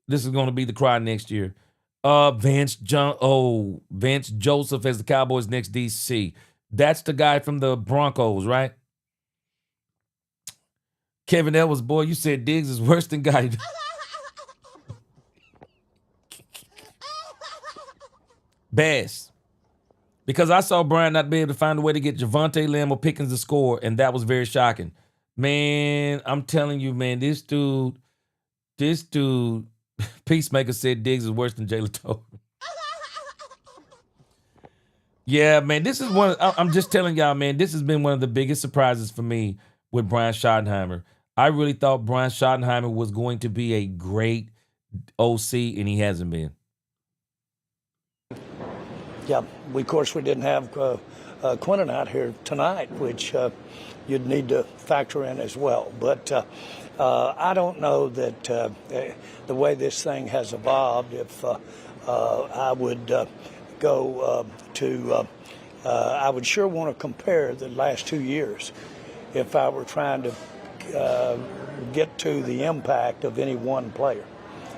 This is going to be the cry next year. Vance Joseph as the Cowboys' next DC. That's the guy from the Broncos, right? Kevin Edwards, boy, you said Diggs is worse than Guyton. Bass. Because I saw Brian not be able to find a way to get Javonte Lamb or Pickens to score, and that was very shocking. Man, I'm telling you, man, this dude, Peacemaker said Diggs is worse than Jalen Toll. Yeah, man, this is I'm just telling y'all, man, this has been one of the biggest surprises for me with Brian Schottenheimer. I really thought Brian Schottenheimer was going to be a great OC, and he hasn't been. Yeah, of course we didn't have Quentin out here tonight, which you'd need to factor in as well. But I don't know that the way this thing has evolved, if I would go to, I would sure want to compare the last 2 years if I were trying to get to the impact of any one player,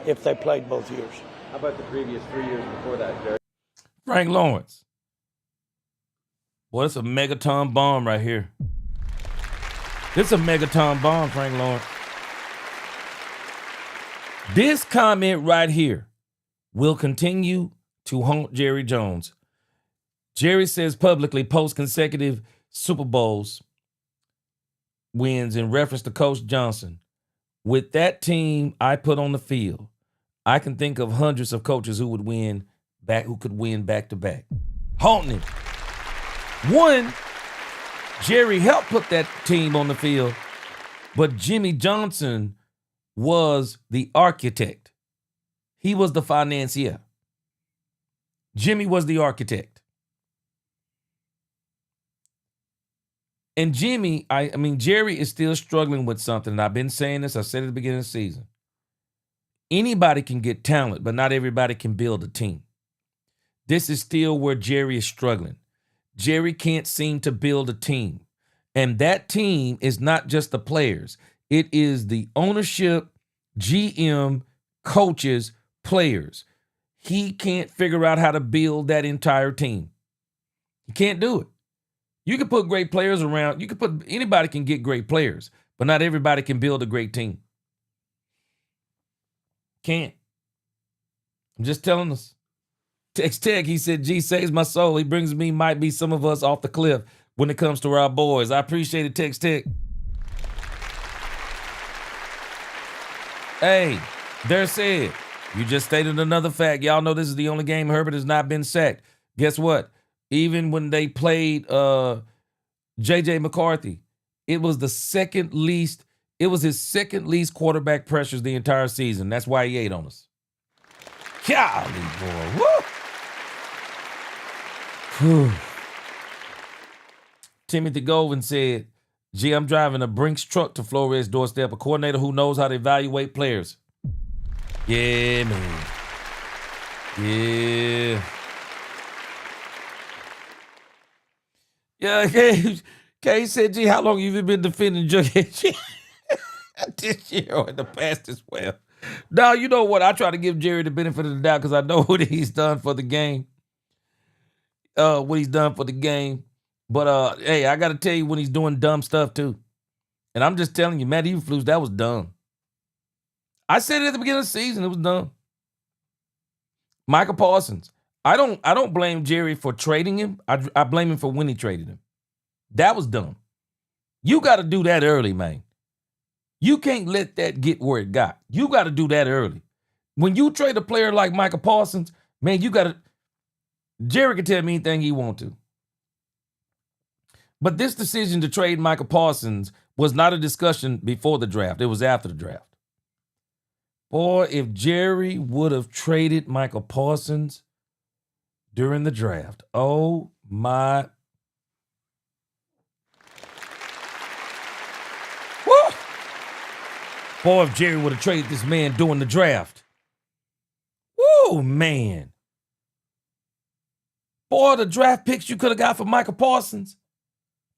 if they played both years. How about the previous 3 years before that, Jerry? Frank Lawrence. Boy, it's a megaton bomb right here. This is a megaton bomb, Frank Lawrence. This comment right here will continue to haunt Jerry Jones. Jerry says publicly post-consecutive Super Bowls wins in reference to Coach Johnson. With that team I put on the field, I can think of hundreds of coaches who could win back-to-back. Haunting him. One, Jerry helped put that team on the field, but Jimmy Johnson was the architect. He was the financier. Jimmy was the architect. And Jerry is still struggling with something. And I've been saying this. I said at the beginning of the season. Anybody can get talent, but not everybody can build a team. This is still where Jerry is struggling. Jerry can't seem to build a team. And that team is not just the players. It is the ownership, GM, coaches, players. He can't figure out how to build that entire team. He can't do it. You can put great players around. Anybody can get great players, but not everybody can build a great team. Can't. I'm just telling us. Text Tech, he said, G saves my soul. He brings me, might be some of us off the cliff when it comes to our boys. I appreciate it, Text Tech. Hey, there said, you just stated another fact. Y'all know this is the only game Herbert has not been sacked. Guess what? Even when they played J.J. McCarthy, it was his second least quarterback pressures the entire season. That's why he ate on us. Golly, boy. Woo! Whew. Timothy Govan said, Gee, I'm driving a Brinks truck to Flores' doorstep, a coordinator who knows how to evaluate players. Yeah, man. Yeah. Yeah, Kay said, Gee, how long have you been defending Jughead? This year or in the past as well. Now, you know what? I try to give Jerry the benefit of the doubt because I know what he's done for the game. But hey, I got to tell you when he's doing dumb stuff too. And I'm just telling you, Matt Eberflus, that was dumb. I said it at the beginning of the season, it was dumb. Michael Parsons, I don't blame Jerry for trading him. I blame him for when he traded him. That was dumb. You got to do that early, man. You can't let that get where it got. You got to do that early. When you trade a player like Michael Parsons, man, you got to. Jerry can tell me anything he wants to. But this decision to trade Michael Parsons was not a discussion before the draft. It was after the draft. Boy, if Jerry would have traded Michael Parsons during the draft, oh my. Woo! Boy, if Jerry would have traded this man during the draft. Woo, man. Boy, the draft picks you could have got for Michael Parsons.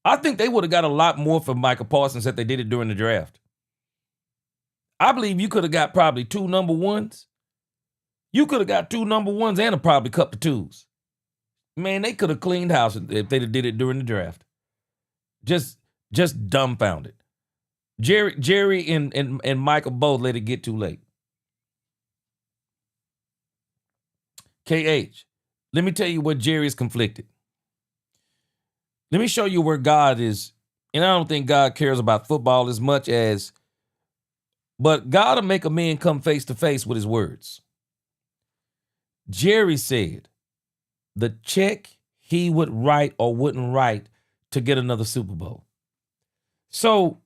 I think they would have got a lot more for Michael Parsons if they did it during the draft. I believe you could have got probably 2 number ones. You could have got 2 number ones and probably a couple of 2s. Man, they could have cleaned house if they did it during the draft. Just dumbfounded. Jerry and Michael both let it get too late. KH, let me tell you where Jerry is conflicted. Let me show you where God is. And I don't think God cares about football as much as, but God will make a man come face to face with his words. Jerry said the check he would write or wouldn't write to get another Super Bowl. So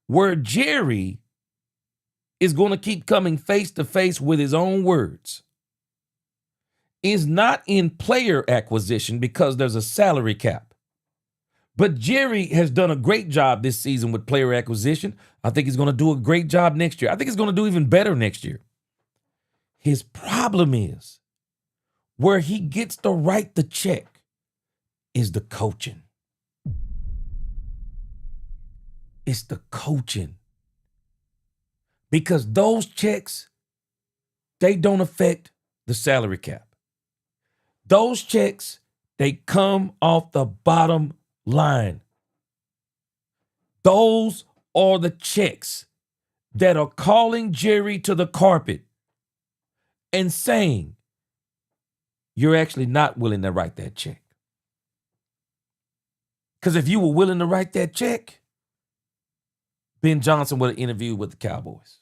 where Jerry is going to keep coming face to face with his own words is not in player acquisition because there's a salary cap. But Jerry has done a great job this season with player acquisition. I think he's going to do a great job next year. I think he's going to do even better next year. His problem is where he gets to write the check is the coaching. It's the coaching. Because those checks, they don't affect the salary cap. Those checks, they come off the bottom line. Those are the checks that are calling Jerry to the carpet and saying, you're actually not willing to write that check. Because if you were willing to write that check, Ben Johnson would have interviewed with the Cowboys.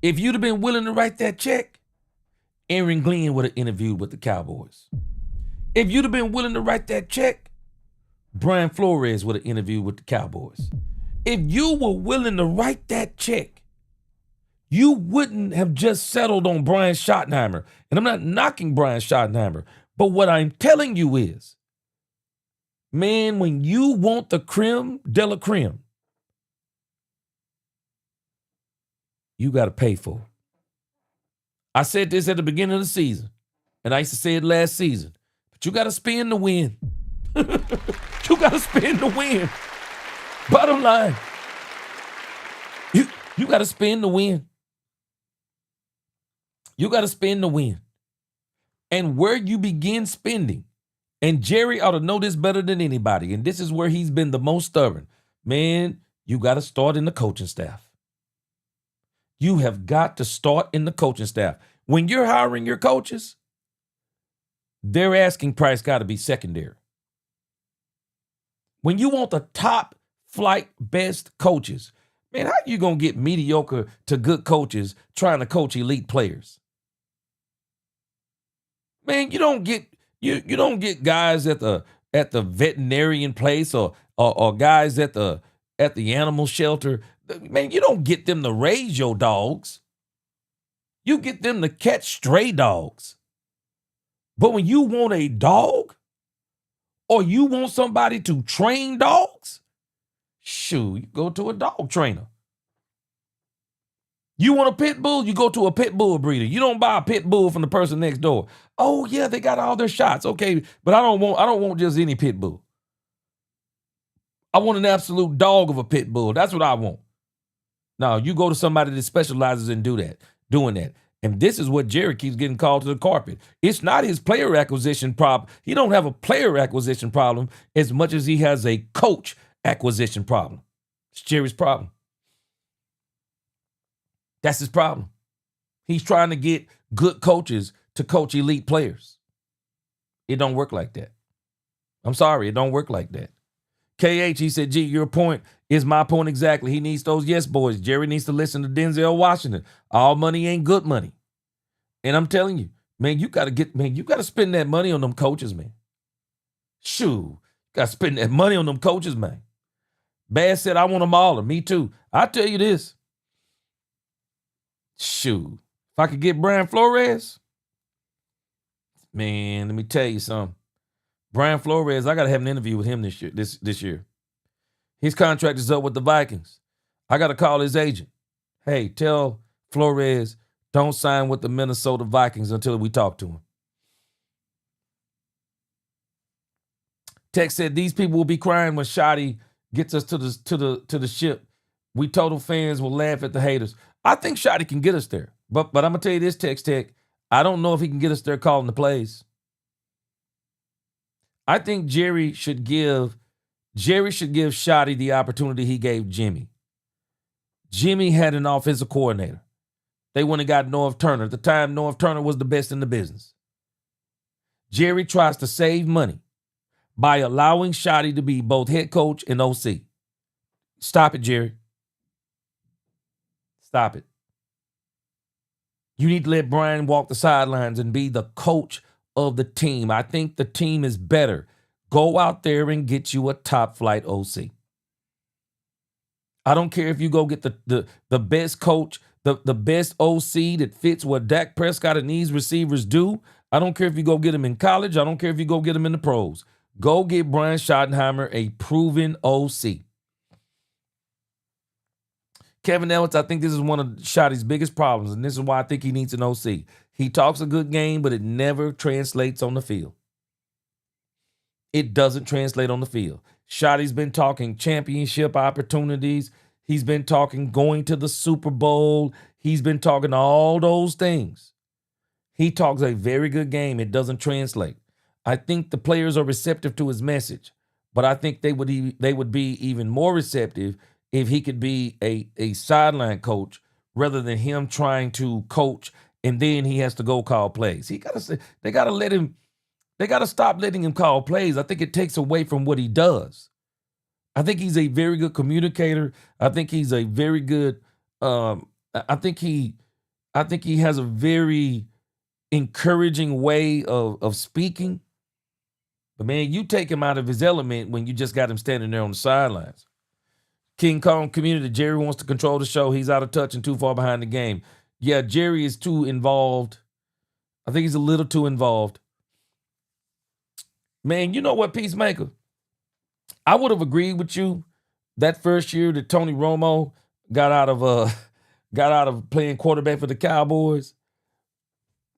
If you'd have been willing to write that check, Aaron Glenn would have interviewed with the Cowboys. If you'd have been willing to write that check, Brian Flores would have interviewed with the Cowboys. If you were willing to write that check, you wouldn't have just settled on Brian Schottenheimer. And I'm not knocking Brian Schottenheimer, but what I'm telling you is, man, when you want the creme de la creme, you got to pay for it. I said this at the beginning of the season, and I used to say it last season, but you got to spend to win. You got to spend to win. Bottom line, you got to spend to win. You got to spend to win. And where you begin spending, and Jerry ought to know this better than anybody, and this is where he's been the most stubborn. Man, you got to start in the coaching staff. You have got to start in the coaching staff. When you're hiring your coaches, their asking price got to be secondary. When you want the top flight best coaches, man, how you going to get mediocre to good coaches trying to coach elite players? Man, you don't get guys at the veterinarian place or guys at the animal shelter. Man, you don't get them to raise your dogs. You get them to catch stray dogs. But when you want a dog or you want somebody to train dogs, shoot, you go to a dog trainer. You want a pit bull? You go to a pit bull breeder. You don't buy a pit bull from the person next door. Oh yeah, they got all their shots. Okay, but I don't want just any pit bull. I want an absolute dog of a pit bull. That's what I want. Now, you go to somebody that specializes in doing that. And this is what Jerry keeps getting called to the carpet. It's not his player acquisition problem. He don't have a player acquisition problem as much as he has a coach acquisition problem. It's Jerry's problem. That's his problem. He's trying to get good coaches to coach elite players. It don't work like that. I'm sorry, it don't work like that. KH, he said, G, your point is my point exactly. He needs those yes boys. Jerry needs to listen to Denzel Washington. All money ain't good money. And I'm telling you, man, you got to spend that money on them coaches, man. Shoot, you got to spend that money on them coaches, man. Bass said, I want them all. Me too. I tell you this. Shoot, if I could get Brian Flores, man, let me tell you something. Brian Flores, I got to have an interview with him this year. His contract is up with the Vikings. I got to call his agent. Hey, tell Flores, don't sign with the Minnesota Vikings until we talk to him. Tex said these people will be crying when Shotty gets us to the ship. We total fans will laugh at the haters. I think Shotty can get us there. But I'm gonna tell you this, Tex Tech. I don't know if he can get us there calling the plays. I think Jerry should give Shotty the opportunity he gave Jimmy. Jimmy had an offensive coordinator. They went and got Norv Turner. At the time, Norv Turner was the best in the business. Jerry tries to save money by allowing Shotty to be both head coach and OC. Stop it, Jerry. Stop it. You need to let Brian walk the sidelines and be the coach of the team. I think the team is better. Go out there and get you a top flight OC. I don't care if you go get the best coach, the best OC that fits what Dak Prescott and these receivers do. I don't care if you go get him in college. I don't care if you go get him in the pros. Go get Brian Schottenheimer, a proven OC. Kevin Ellis, I think this is one of Schotty's biggest problems, and this is why I think he needs an OC. He talks a good game, but it never translates on the field. It doesn't translate on the field. Schotty's been talking championship opportunities. He's been talking going to the Super Bowl. He's been talking all those things. He talks a very good game. It doesn't translate. I think the players are receptive to his message, but I think they would be even more receptive if he could be a sideline coach rather than him trying to coach and then he has to go call plays. They gotta stop letting him call plays. I think it takes away from what he does. I think he's a very good communicator. I think he's a very good I think he has a very encouraging way of speaking. But man, you take him out of his element when you just got him standing there on the sidelines. King Kong community, Jerry wants to control the show. He's out of touch and too far behind the game. Yeah, Jerry is too involved. I think he's a little too involved. Man, you know what, Peacemaker? I would have agreed with you that first year that Tony Romo got out of playing quarterback for the Cowboys.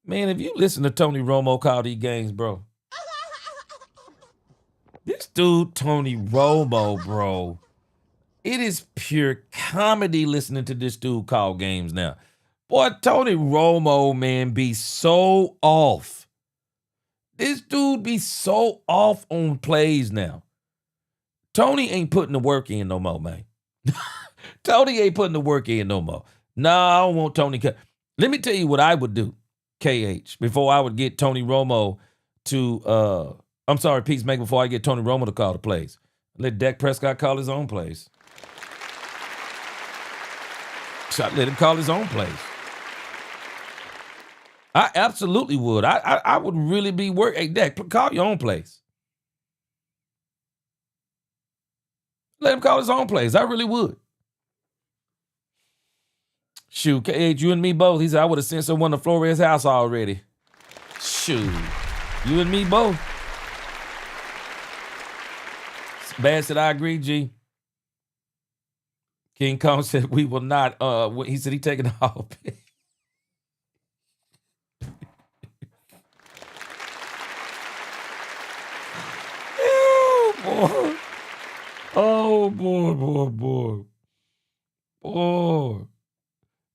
Man, if you listen to Tony Romo call these games, bro. This dude, Tony Romo, bro. It is pure comedy listening to this dude call games now. Boy, Tony Romo, man, be so off. This dude be so off on plays now. Tony ain't putting the work in no more, man. Tony ain't putting the work in no more. Nah, I don't want Tony. Let me tell you what I would do, KH, before I would get Tony Romo to, Peacemaker, before I get Tony Romo to call the plays. Let Dak Prescott call his own plays. Let him call his own plays. I absolutely would. I would really be worried. Hey, Dak, call your own plays. Let him call his own plays. I really would. Shoot, KH, you and me both. He said, I would have sent someone to Flores' house already. Shoot, you and me both. Bad said, I agree, G. King Kong said, we will not. He said he taking all pay. Oh, boy. Oh, boy.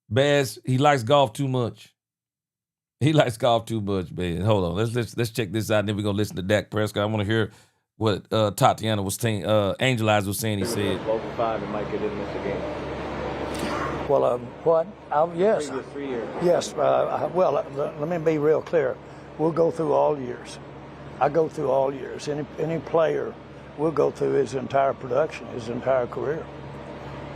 Bass, he likes golf too much. Man. Hold on. Let's check this out, and then we're going to listen to Dak Prescott. I want to hear what Tatiana was saying, Angel Eyes was saying. He said 12-5 and Micah didn't miss a game. Well, what? Yes. Previous 3 years. Yes. Let me be real clear. We'll go through all years. I go through all years. Any player will go through his entire production, his entire career.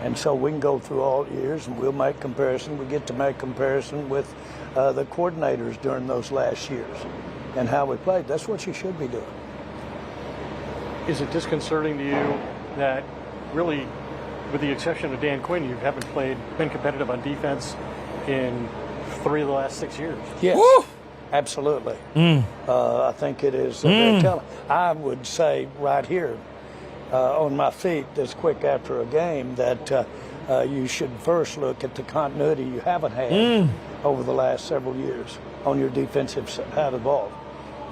And so we can go through all years and we'll make comparison. We get to make comparison with the coordinators during those last years and how we played. That's what you should be doing. Is it disconcerting to you that really, with the exception of Dan Quinn, you haven't been competitive on defense in 3 of the last 6 years? Yes. Woo! Absolutely. I think it is very telling. I would say right here on my feet this quick after a game that you should first look at the continuity you haven't had over the last several years on your defensive side of the ball.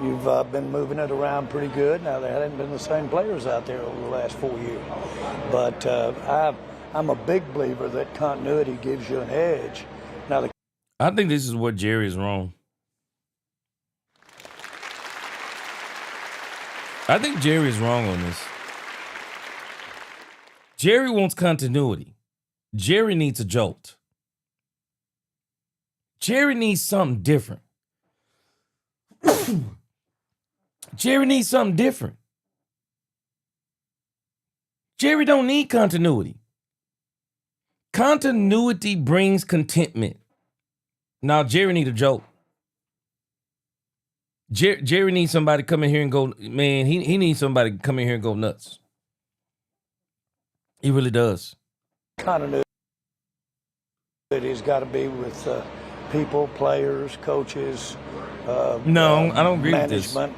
You've been moving it around pretty good. Now, there haven't been the same players out there over the last 4 years. But I'm a big believer that continuity gives you an edge. Now, I think this is where Jerry is wrong. I think Jerry is wrong on this. Jerry wants continuity. Jerry needs a jolt. Jerry needs something different. Jerry needs something different. Jerry don't need continuity. Continuity brings contentment. Now, Jerry need a jolt. Jerry needs somebody to come in here and go, man, he needs somebody to come in here and go nuts. He really does. Continuity. It's got to be with people, players, coaches. No, I don't agree with this. Management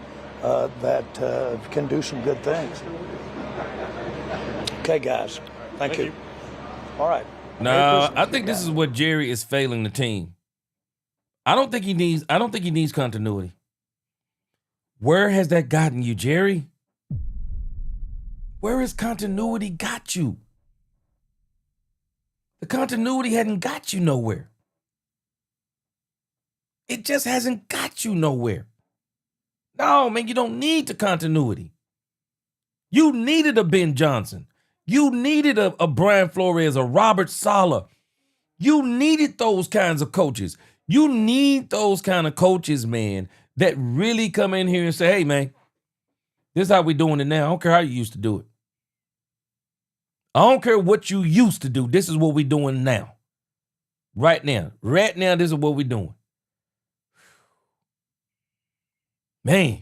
that can do some good things. Okay, guys. Thank you. All right. No, I think this is what Jerry is failing the team. I don't think he needs continuity. Where has that gotten you, Jerry? Where has continuity got you? The continuity hadn't got you nowhere. It just hasn't got you nowhere. No, man, you don't need the continuity. You needed a Ben Johnson. You needed a Brian Flores, a Robert Saleh. You needed those kinds of coaches. You need those kind of coaches, man, that really come in here and say, hey, man, this is how we doing it now. I don't care how you used to do it. I don't care what you used to do. This is what we doing now. Right now. Right now, this is what we doing. Man.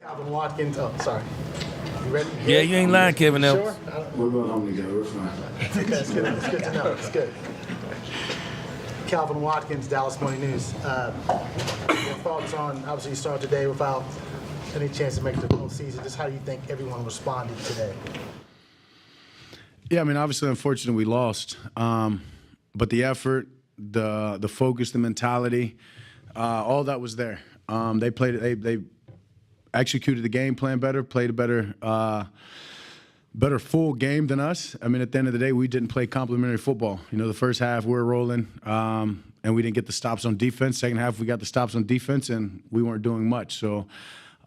Calvin Watkins. Oh, sorry. You ready? Yeah, you ain't lying, Kevin Else. Sure? We're going home together. We're fine. Okay, that's good. It's good to know. It's good. Calvin Watkins, Dallas Morning News. Your thoughts on, obviously you started today without any chance to make the postseason. Just how do you think everyone responded today? Yeah, I mean, obviously, unfortunately, we lost. But the effort, the focus, the mentality, all that was there. They executed the game plan better, played a better full game than us. I mean, at the end of the day, we didn't play complimentary football. You know, the first half we were rolling, and we didn't get the stops on defense. Second half we got the stops on defense, and we weren't doing much. So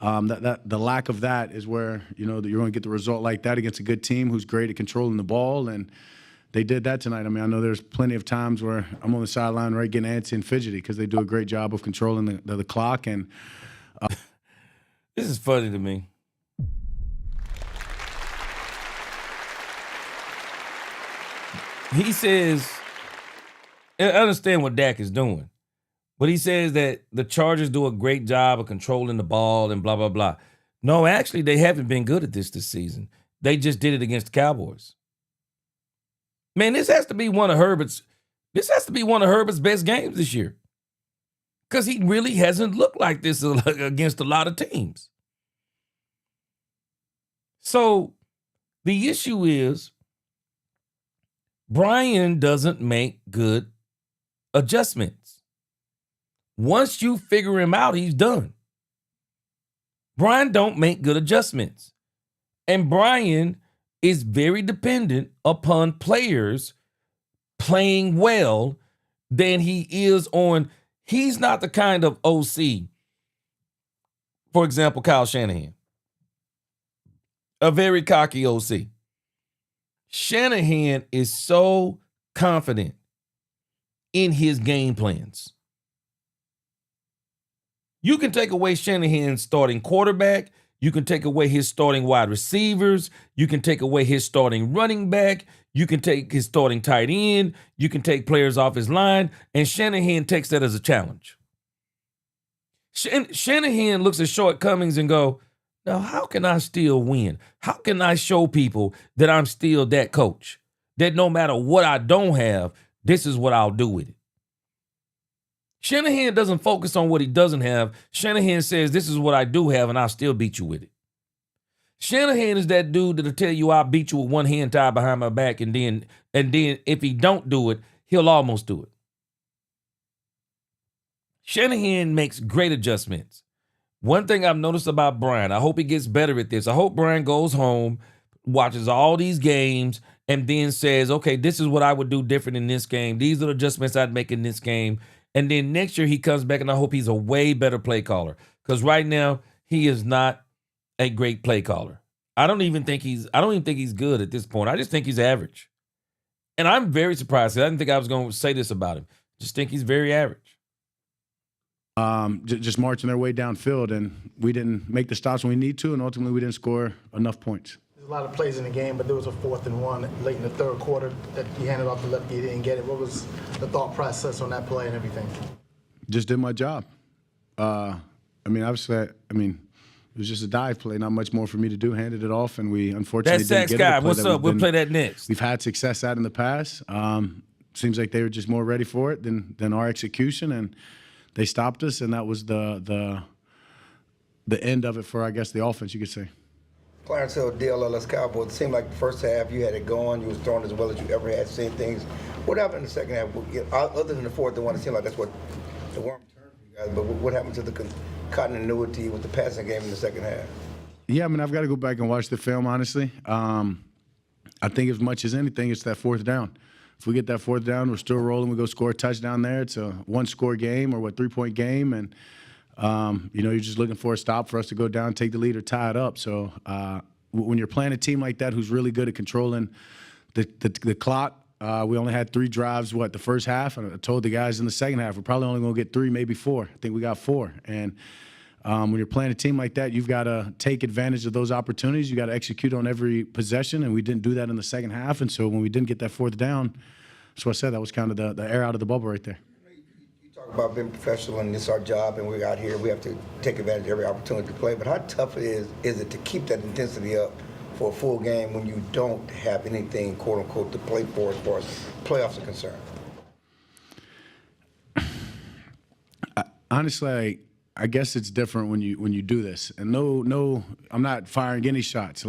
the lack of that is where, you know, that you're going to get the result like that against a good team who's great at controlling the ball, and they did that tonight. I mean, I know there's plenty of times where I'm on the sideline, right, getting antsy and fidgety because they do a great job of controlling the clock. And this is funny to me. He says, I understand what Dak is doing, but he says that the Chargers do a great job of controlling the ball and blah, blah, blah. No, actually, they haven't been good at this season. They just did it against the Cowboys. Man, this has to be one of Herbert's best games this year. Because he really hasn't looked like this against a lot of teams. So the issue is Brian doesn't make good adjustments. Once you figure him out, he's done. Brian don't make good adjustments. And Brian is very dependent upon players playing well than he is on. He's not the kind of OC, for example, Kyle Shanahan, a very cocky OC. Shanahan is so confident in his game plans. You can take away Shanahan's starting quarterback. You can take away his starting wide receivers. You can take away his starting running back. You can take his starting tight end. You can take players off his line. And Shanahan takes that as a challenge. Shanahan looks at shortcomings and go, now, how can I still win? How can I show people that I'm still that coach? That no matter what I don't have, this is what I'll do with it. Shanahan doesn't focus on what he doesn't have. Shanahan says, this is what I do have, and I'll still beat you with it. Shanahan is that dude that'll tell you I'll beat you with one hand tied behind my back, and then if he don't do it, he'll almost do it. Shanahan makes great adjustments. One thing I've noticed about Brian, I hope he gets better at this. I hope Brian goes home, watches all these games, and then says, okay, this is what I would do different in this game. These are the adjustments I'd make in this game. And then next year he comes back, and I hope he's a way better play caller. Because right now he is not a great play caller. I don't even think he's good at this point. I just think he's average. And I'm very surprised. I didn't think I was going to say this about him. Just think he's very average. Just marching their way downfield, and we didn't make the stops when we need to, and ultimately we didn't score enough points. There's a lot of plays in the game, but there was a 4th and 1 late in the third quarter that you handed off to lefty, you didn't get it. What was the thought process on that play and everything? Just did my job. I mean, obviously, it was just a dive play, not much more for me to do. Handed it off, and we unfortunately That's didn't get Guy. it. What's up? We'll play that next. We've had success at in the past. seems like they were just more ready for it than our execution, and they stopped us, and that was the end of it for, I guess, the offense, you could say. Clarence Hill, Dallas Cowboys. It seemed like the first half you had it going. You was throwing as well as you ever had. Seen things. What happened in the second half? Other than the fourth one, it seemed like that's what the worm turned for you guys. But what happened to the continuity with the passing game in the second half? Yeah, I mean, I've got to go back and watch the film, honestly. I think as much as anything, it's that fourth down. If we get that fourth down, we're still rolling. We go score a touchdown there. It's a one-score game or 3-point game. And, you're just looking for a stop for us to go down, take the lead, or tie it up. So when you're playing a team like that who's really good at controlling the clock, we only had 3 drives, the first half. And I told the guys in the second half, we're probably only going to get 3, maybe 4. I think we got 4. And when you're playing a team like that, you've got to take advantage of those opportunities. You got to execute on every possession, and we didn't do that in the second half. And so when we didn't get that fourth down, that's what I said. That was kind of the air out of the bubble right there. You talk about being professional, and it's our job, and we're out here. We have to take advantage of every opportunity to play. But how tough is it to keep that intensity up for a full game when you don't have anything, quote unquote, to play for as far as playoffs are concerned? Honestly, I guess it's different when you do this. And no, I'm not firing any shots.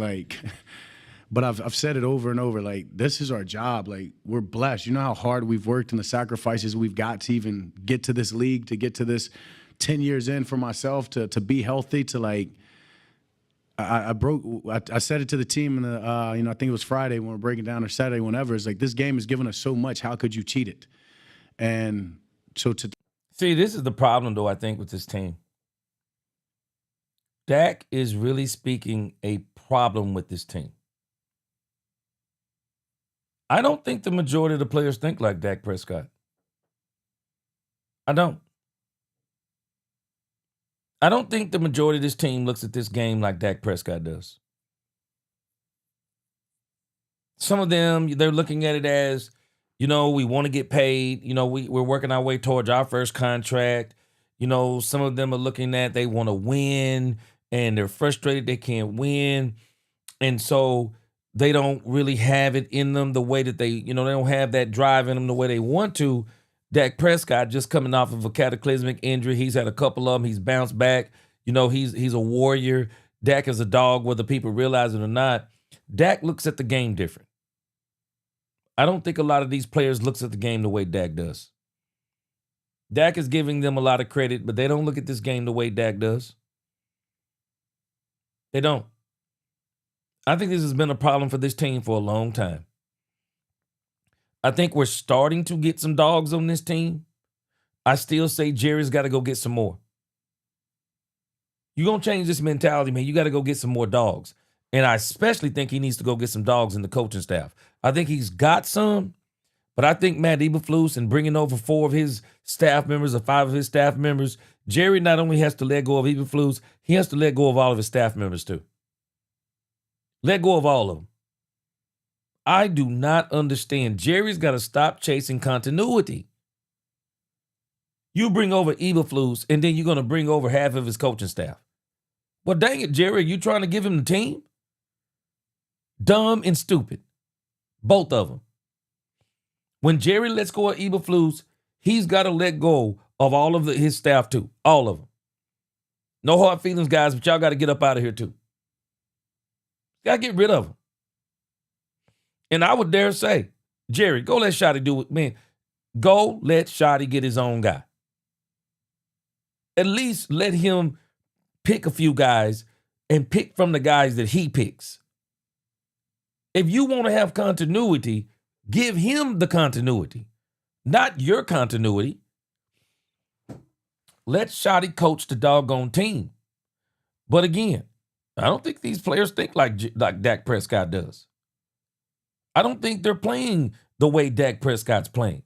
But I've said it over and over. This is our job. We're blessed. You know how hard we've worked and the sacrifices we've got to even get to this league, to get to this 10 years in for myself, to be healthy, to I said it to the team in the I think it was Friday when we were breaking down, or Saturday, whenever. It's this game has given us so much. How could you cheat it? And so See, this is the problem, though, I think, with this team. Dak is really speaking a problem with this team. I don't think the majority of the players think like Dak Prescott. I don't. I don't think the majority of this team looks at this game like Dak Prescott does. Some of them, they're looking at it as, we want to get paid. We're working our way towards our first contract. Some of them are looking at they want to win and they're frustrated they can't win. And so they don't really have it in them the way that they don't have that drive in them the way they want to. Dak Prescott just coming off of a cataclysmic injury. He's had a couple of them. He's bounced back. He's a warrior. Dak is a dog, whether people realize it or not. Dak looks at the game different. I don't think a lot of these players looks at the game the way Dak does. Dak is giving them a lot of credit, but they don't look at this game the way Dak does. They don't. I think this has been a problem for this team for a long time. I think we're starting to get some dogs on this team. I still say Jerry's got to go get some more. You're going to change this mentality, man. You got to go get some more dogs. And I especially think he needs to go get some dogs in the coaching staff. I think he's got some, but I think Matt Eberflus and bringing over 4 of his staff members or 5 of his staff members, Jerry not only has to let go of Eberflus, he has to let go of all of his staff members too. Let go of all of them. I do not understand. Jerry's got to stop chasing continuity. You bring over Eberflus, and then you're going to bring over half of his coaching staff. Well, dang it, Jerry, you trying to give him the team? Dumb and stupid. Both of them. When Jerry lets go of Eberflus, he's got to let go of all of his staff too. All of them. No hard feelings, guys, but y'all got to get up out of here too. Got to get rid of them. And I would dare say, Jerry, go let Schotty do it. Man, go let Schotty get his own guy. At least let him pick a few guys and pick from the guys that he picks. If you want to have continuity, give him the continuity, not your continuity. Let Schotty coach the doggone team. But again, I don't think these players think like Dak Prescott does. I don't think they're playing the way Dak Prescott's playing.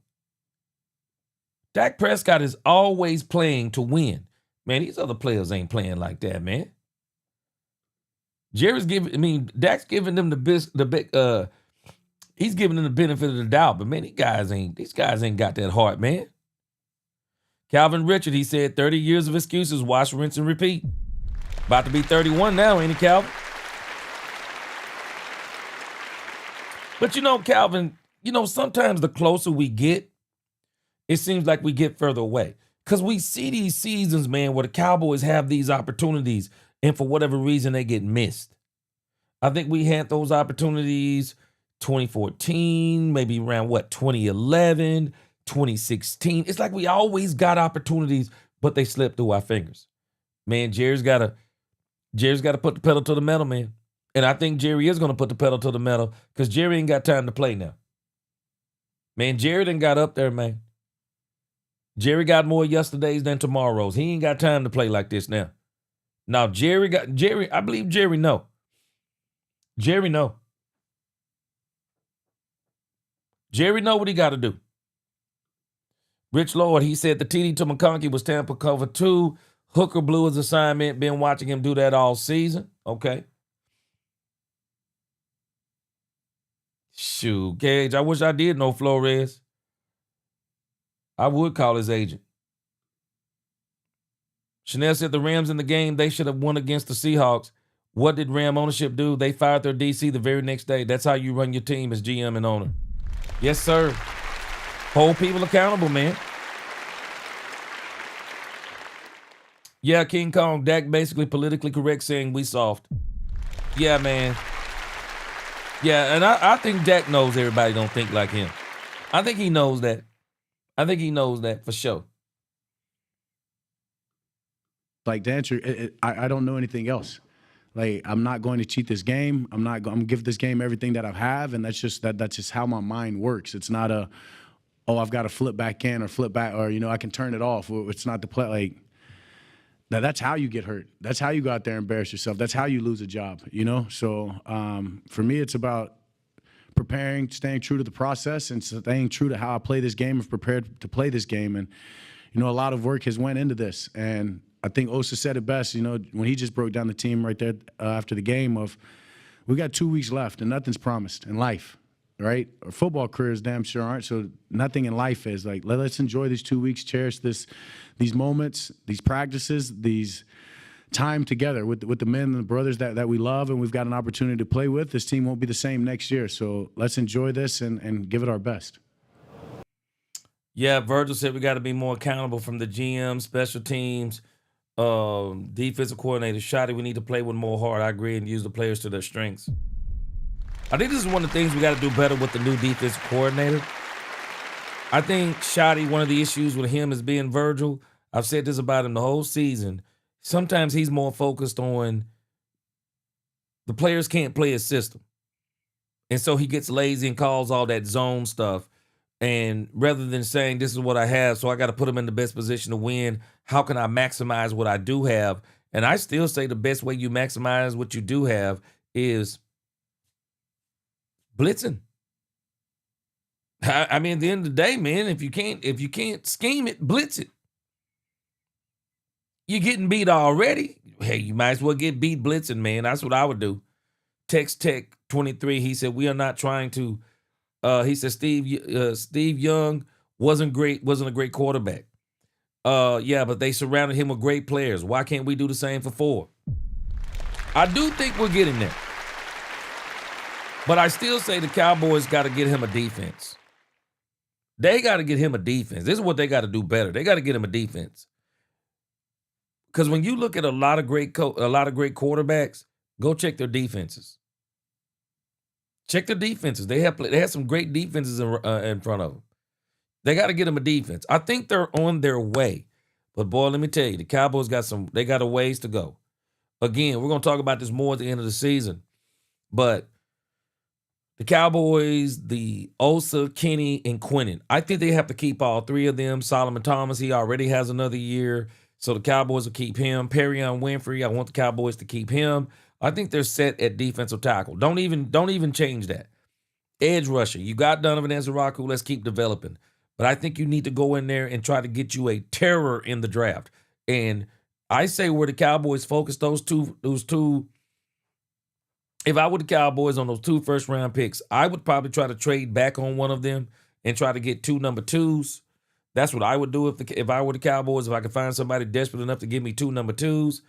Dak Prescott is always playing to win. Man, these other players ain't playing like that, man. Dak's giving them he's giving them the benefit of the doubt, but man, these guys ain't got that heart, man. Calvin Richard, he said 30 years of excuses, wash, rinse, and repeat. About to be 31 now, ain't he, Calvin? But Calvin, sometimes the closer we get, it seems like we get further away. Because we see these seasons, man, where the Cowboys have these opportunities, and for whatever reason, they get missed. I think we had those opportunities 2014, maybe around 2011, 2016. It's like we always got opportunities, but they slipped through our fingers. Man, Jerry's got to put the pedal to the metal, man. And I think Jerry is going to put the pedal to the metal because Jerry ain't got time to play now. Man, Jerry done got up there, man. Jerry got more yesterdays than tomorrows. He ain't got time to play like this now. Now, I believe Jerry know. Jerry know. Jerry know what he got to do. Rich Lord, he said the TD to McConkey was Tampa cover 2. Hooker blew his assignment. Been watching him do that all season. Okay. Shoot, Gage, I wish I did know Flores. I would call his agent. Chanel said the Rams in the game, they should have won against the Seahawks. What did Ram ownership do? They fired their DC the very next day. That's how you run your team as GM and owner. Yes, sir. Hold people accountable, man. Yeah, King Kong, Dak basically politically correct saying we soft. Yeah, man. Yeah, and I think Dak knows everybody don't think like him. I think he knows that. I think he knows that for sure. Like, to answer, I don't know anything else. Like, I'm not going to cheat this game. I'm going to give this game everything that I have, and that's just how my mind works. It's not I've got to flip back in or flip back, or, I can turn it off. It's not the play. Like, that's how you get hurt. That's how you go out there and embarrass yourself. That's how you lose a job, So for me, it's about preparing, staying true to the process, and staying true to how I play this game and prepared to play this game. And, a lot of work has went into this. And I think Osa said it best, when he just broke down the team right there after the game of, we got 2 weeks left and nothing's promised in life, right? Our football careers damn sure aren't, so nothing in life is. Like, let's enjoy these 2 weeks, cherish these moments, these practices, these time together with the men and the brothers that we love and we've got an opportunity to play with. This team won't be the same next year, so let's enjoy this and give it our best. Yeah, Virgil said we got to be more accountable from the GM, special teams, defensive coordinator. Shotty, we need to play with more heart. I agree, and use the players to their strengths. I think this is one of the things we got to do better with the new defensive coordinator. I think Shotty, one of the issues with him is being Virgil. I've said this about him the whole season. Sometimes he's more focused on the players can't play his system. And so he gets lazy and calls all that zone stuff. And rather than saying, this is what I have, so I got to put him in the best position to win, how can I maximize what I do have? And I still say the best way you maximize what you do have is blitzing. I mean, at the end of the day, man, if you can't scheme it, blitz it. You're getting beat already. Hey, you might as well get beat blitzing, man. That's what I would do. Text Tech 23, he said, we are not trying to, he said, Steve Young wasn't a great quarterback. Yeah, but they surrounded him with great players. Why can't we do the same for 4? I do think we're getting there. But I still say the Cowboys got to get him a defense. They got to get him a defense. This is what they got to do better. They got to get him a defense. Because when you look at a lot of great quarterbacks, go check their defenses. Check their defenses. They have some great defenses in front of them. They got to get them a defense. I think they're on their way. But boy, let me tell you, the Cowboys they got a ways to go. Again, we're going to talk about this more at the end of the season. But the Cowboys, the Osa, Kenny, and Quinnen, I think they have to keep all 3 of them. Solomon Thomas, he already has another year. So the Cowboys will keep him. Perrion Winfrey, I want the Cowboys to keep him. I think they're set at defensive tackle. Don't even change that. Edge rusher, you got Donovan Ezeraku. Let's keep developing. But I think you need to go in there and try to get you a terror in the draft. And I say where the Cowboys focus those two. If I were the Cowboys on those 2 first-round picks, I would probably try to trade back on one of them and try to get 2 number 2s. That's what I would do if I were the Cowboys. If I could find somebody desperate enough to give me 2 number 2s,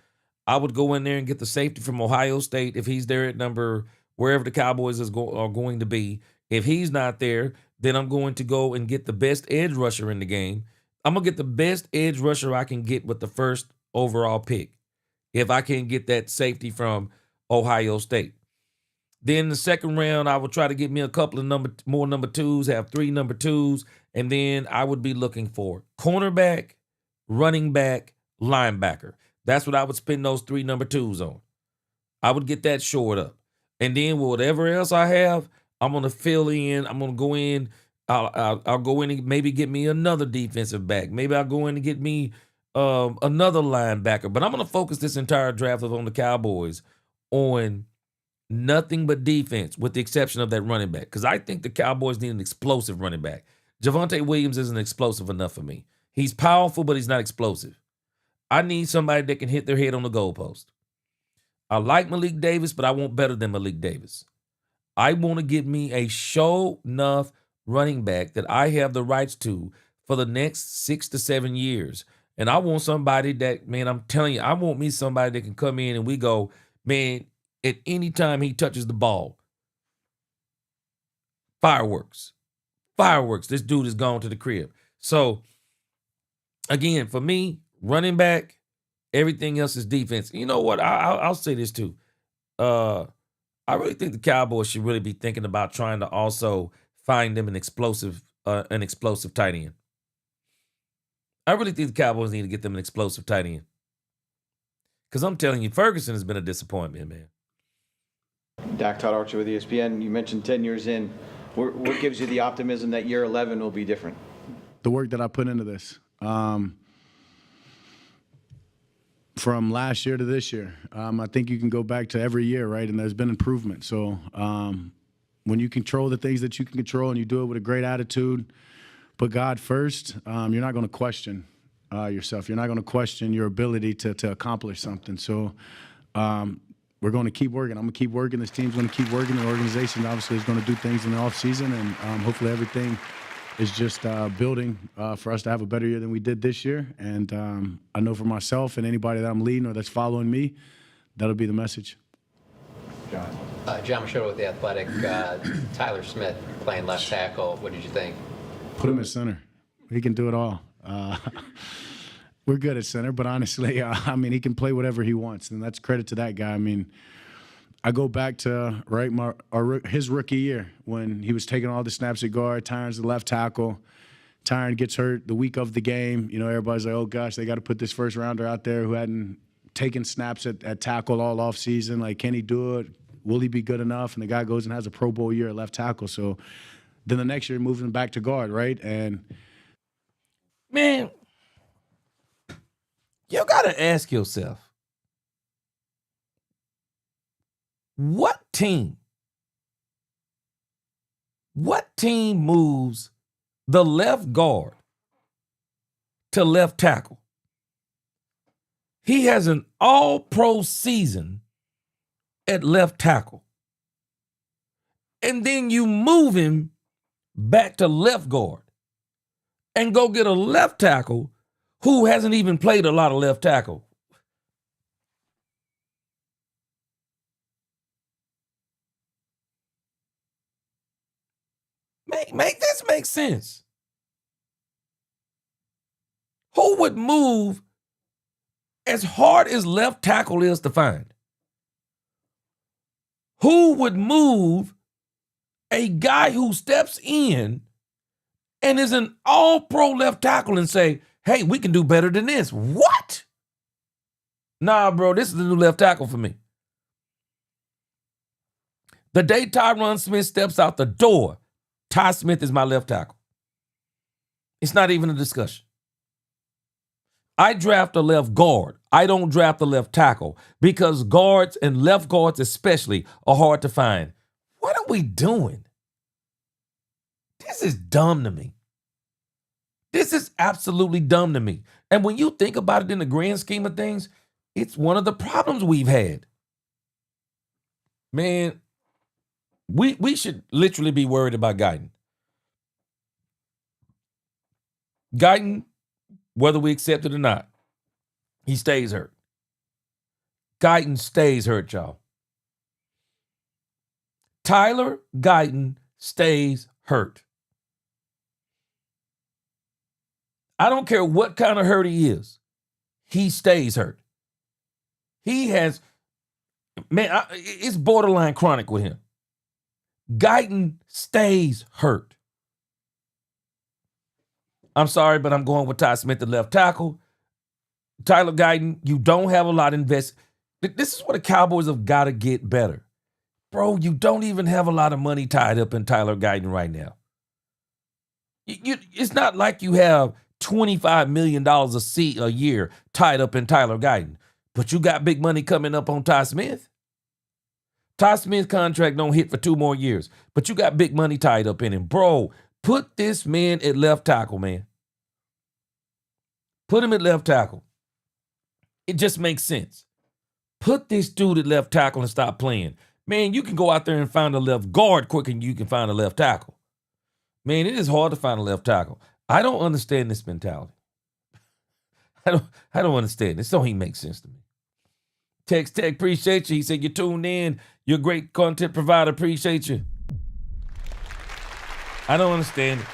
I would go in there and get the safety from Ohio State if he's there at number wherever the Cowboys are going to be, If he's not there, then I'm going to go and get the best edge rusher in the game. I'm going to get the best edge rusher I can get with the first overall pick. If I can get that safety from Ohio State. Then the second round, I will try to get me a couple of more number twos, have 3 number twos, and then I would be looking for cornerback, running back, linebacker. That's what I would spend those 3 number twos on. I would get that shored up. And then whatever else I have, I'm going to fill in. I'm going to go in. I'll go in and maybe get me another defensive back. Maybe I'll go in and get me another linebacker. But I'm going to focus this entire draft on the Cowboys on nothing but defense, with the exception of that running back. Because I think the Cowboys need an explosive running back. Javonte Williams isn't explosive enough for me. He's powerful, but he's not explosive. I need somebody that can hit their head on the goalpost. I like Malik Davis, but I want better than Malik Davis. I want to get me a show enough running back that I have the rights to for the next 6 to 7 years. And I want somebody that, man, I'm telling you, I want me somebody that can come in and we go, man, at any time he touches the ball, fireworks. Fireworks. This dude is gone to the crib. So, again, for me, running back, everything else is defense. You know what? I'll say this too. I really think the Cowboys should really be thinking about trying to also find them an explosive tight end. I really think the Cowboys need to get them an explosive tight end. Because I'm telling you, Ferguson has been a disappointment, man. Dak Todd Archer with ESPN. You mentioned 10 years in. What gives you the optimism that year 11 will be different? The work that I put into this. From last year to this year. I think you can go back to every year, right? And there's been improvement. So when you control the things that you can control and you do it with a great attitude, put God first, you're not going to question yourself. You're not going to question your ability to accomplish something. So we're going to keep working. I'm going to keep working. This team's going to keep working. The organization obviously is going to do things in the offseason, and hopefully everything is just building for us to have a better year than we did this year. And I know for myself and anybody that I'm leading or that's following me, that'll be the message. John. John Machado with The Athletic. Tyler Smith playing left tackle. What did you think? Put him at center. He can do it all. We're good at center, but honestly, I mean, he can play whatever he wants, and that's credit to that guy. I mean, I go back to his rookie year when he was taking all the snaps at guard. Tyron's the left tackle. Tyron gets hurt the week of the game. You know, everybody's like, oh, gosh, they got to put this first rounder out there who hadn't taken snaps at tackle all offseason. Like, can he do it? Will he be good enough? And the guy goes and has a Pro Bowl year at left tackle. So then the next year, moving back to guard, right? And man, you got to ask yourself, what team moves the left guard to left tackle? He has an all-pro season at left tackle. And then you move him back to left guard and go get a left tackle who hasn't even played a lot of left tackle. Make this make sense. Who would move as hard as left tackle is to find? Who would move a guy who steps in and is an all-pro left tackle and say, hey, we can do better than this? What? Nah, bro, this is the new left tackle for me. The day Tyron Smith steps out the door, Ty Smith is my left tackle. It's not even a discussion. I draft a left guard. I don't draft a left tackle because guards and left guards especially are hard to find. What are we doing? This is dumb to me. This is absolutely dumb to me. And when you think about it in the grand scheme of things, it's one of the problems we've had. Man, we should literally be worried about Guyton. Guyton, whether we accept it or not, he stays hurt. Guyton stays hurt, y'all. Tyler Guyton stays hurt. I don't care what kind of hurt he is. He stays hurt. He has, man, it's borderline chronic with him. Guyton stays hurt. I'm sorry, but I'm going with Ty Smith, the left tackle. Tyler Guyton, you don't have a lot invested. This is where the Cowboys have got to get better. Bro, you don't even have a lot of money tied up in Tyler Guyton right now. It's not like you have $25 million a year tied up in Tyler Guyton, but you got big money coming up on Ty Smith. Ty Smith's contract don't hit for 2 more years, but you got big money tied up in him. Bro, put this man at left tackle, man. Put him at left tackle. It just makes sense. Put this dude at left tackle and stop playing. Man, you can go out there and find a left guard quicker than you can find a left tackle. Man, it is hard to find a left tackle. I don't understand this mentality. I don't understand. This don't even make sense to me. Text Tech, appreciate you. He said, you tuned in. You're a great content provider. Appreciate you. I don't understand it.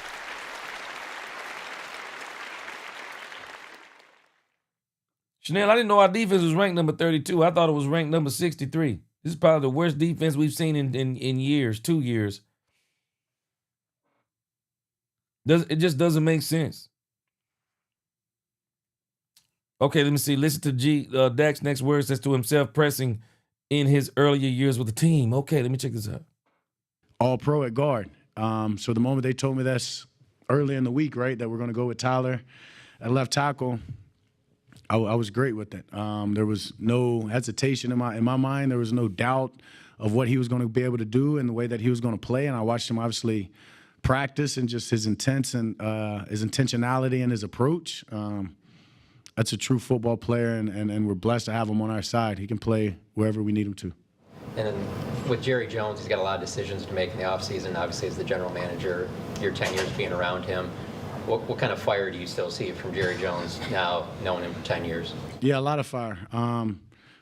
Chanel, I didn't know our defense was ranked number 32. I thought it was ranked number 63. This is probably the worst defense we've seen in years, 2 years. It just doesn't make sense. Okay, let me see. Listen to Dak's next words. Says to himself, pressing in his earlier years with the team. Okay, let me check this out. All pro at guard. So the moment they told me that's early in the week, right, that we're going to go with Tyler at left tackle, I was great with it. There was no hesitation in my mind. There was no doubt of what he was going to be able to do and the way that he was going to play. And I watched him obviously practice and just his intent and his intentionality and his approach. That's a true football player, and we're blessed to have him on our side. He can play wherever we need him to. And then with Jerry Jones, he's got a lot of decisions to make in the offseason. Obviously, as the general manager, your 10 years being around him, what kind of fire do you still see from Jerry Jones now, knowing him for 10 years? Yeah, a lot of fire.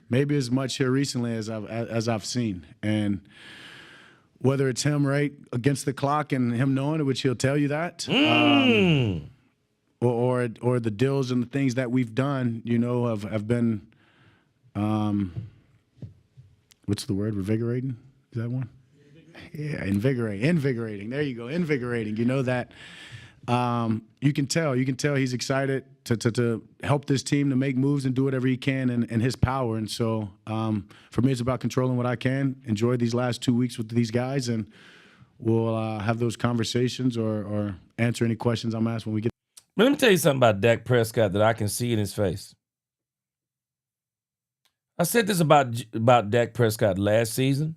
Maybe as much here recently as I've seen. And whether it's him right against the clock and him knowing it, which he'll tell you that, or the deals and the things that we've done, you know, have been, what's the word? Revigorating? Is that one? Yeah, invigorating. There you go, invigorating. You know that. You can tell he's excited to help this team to make moves and do whatever he can in his power. And so for me, it's about controlling what I can, enjoy these last 2 weeks with these guys, and we'll have those conversations or answer any questions I'm asked when we get. But let me tell you something about Dak Prescott that I can see in his face. I said this about Dak Prescott last season.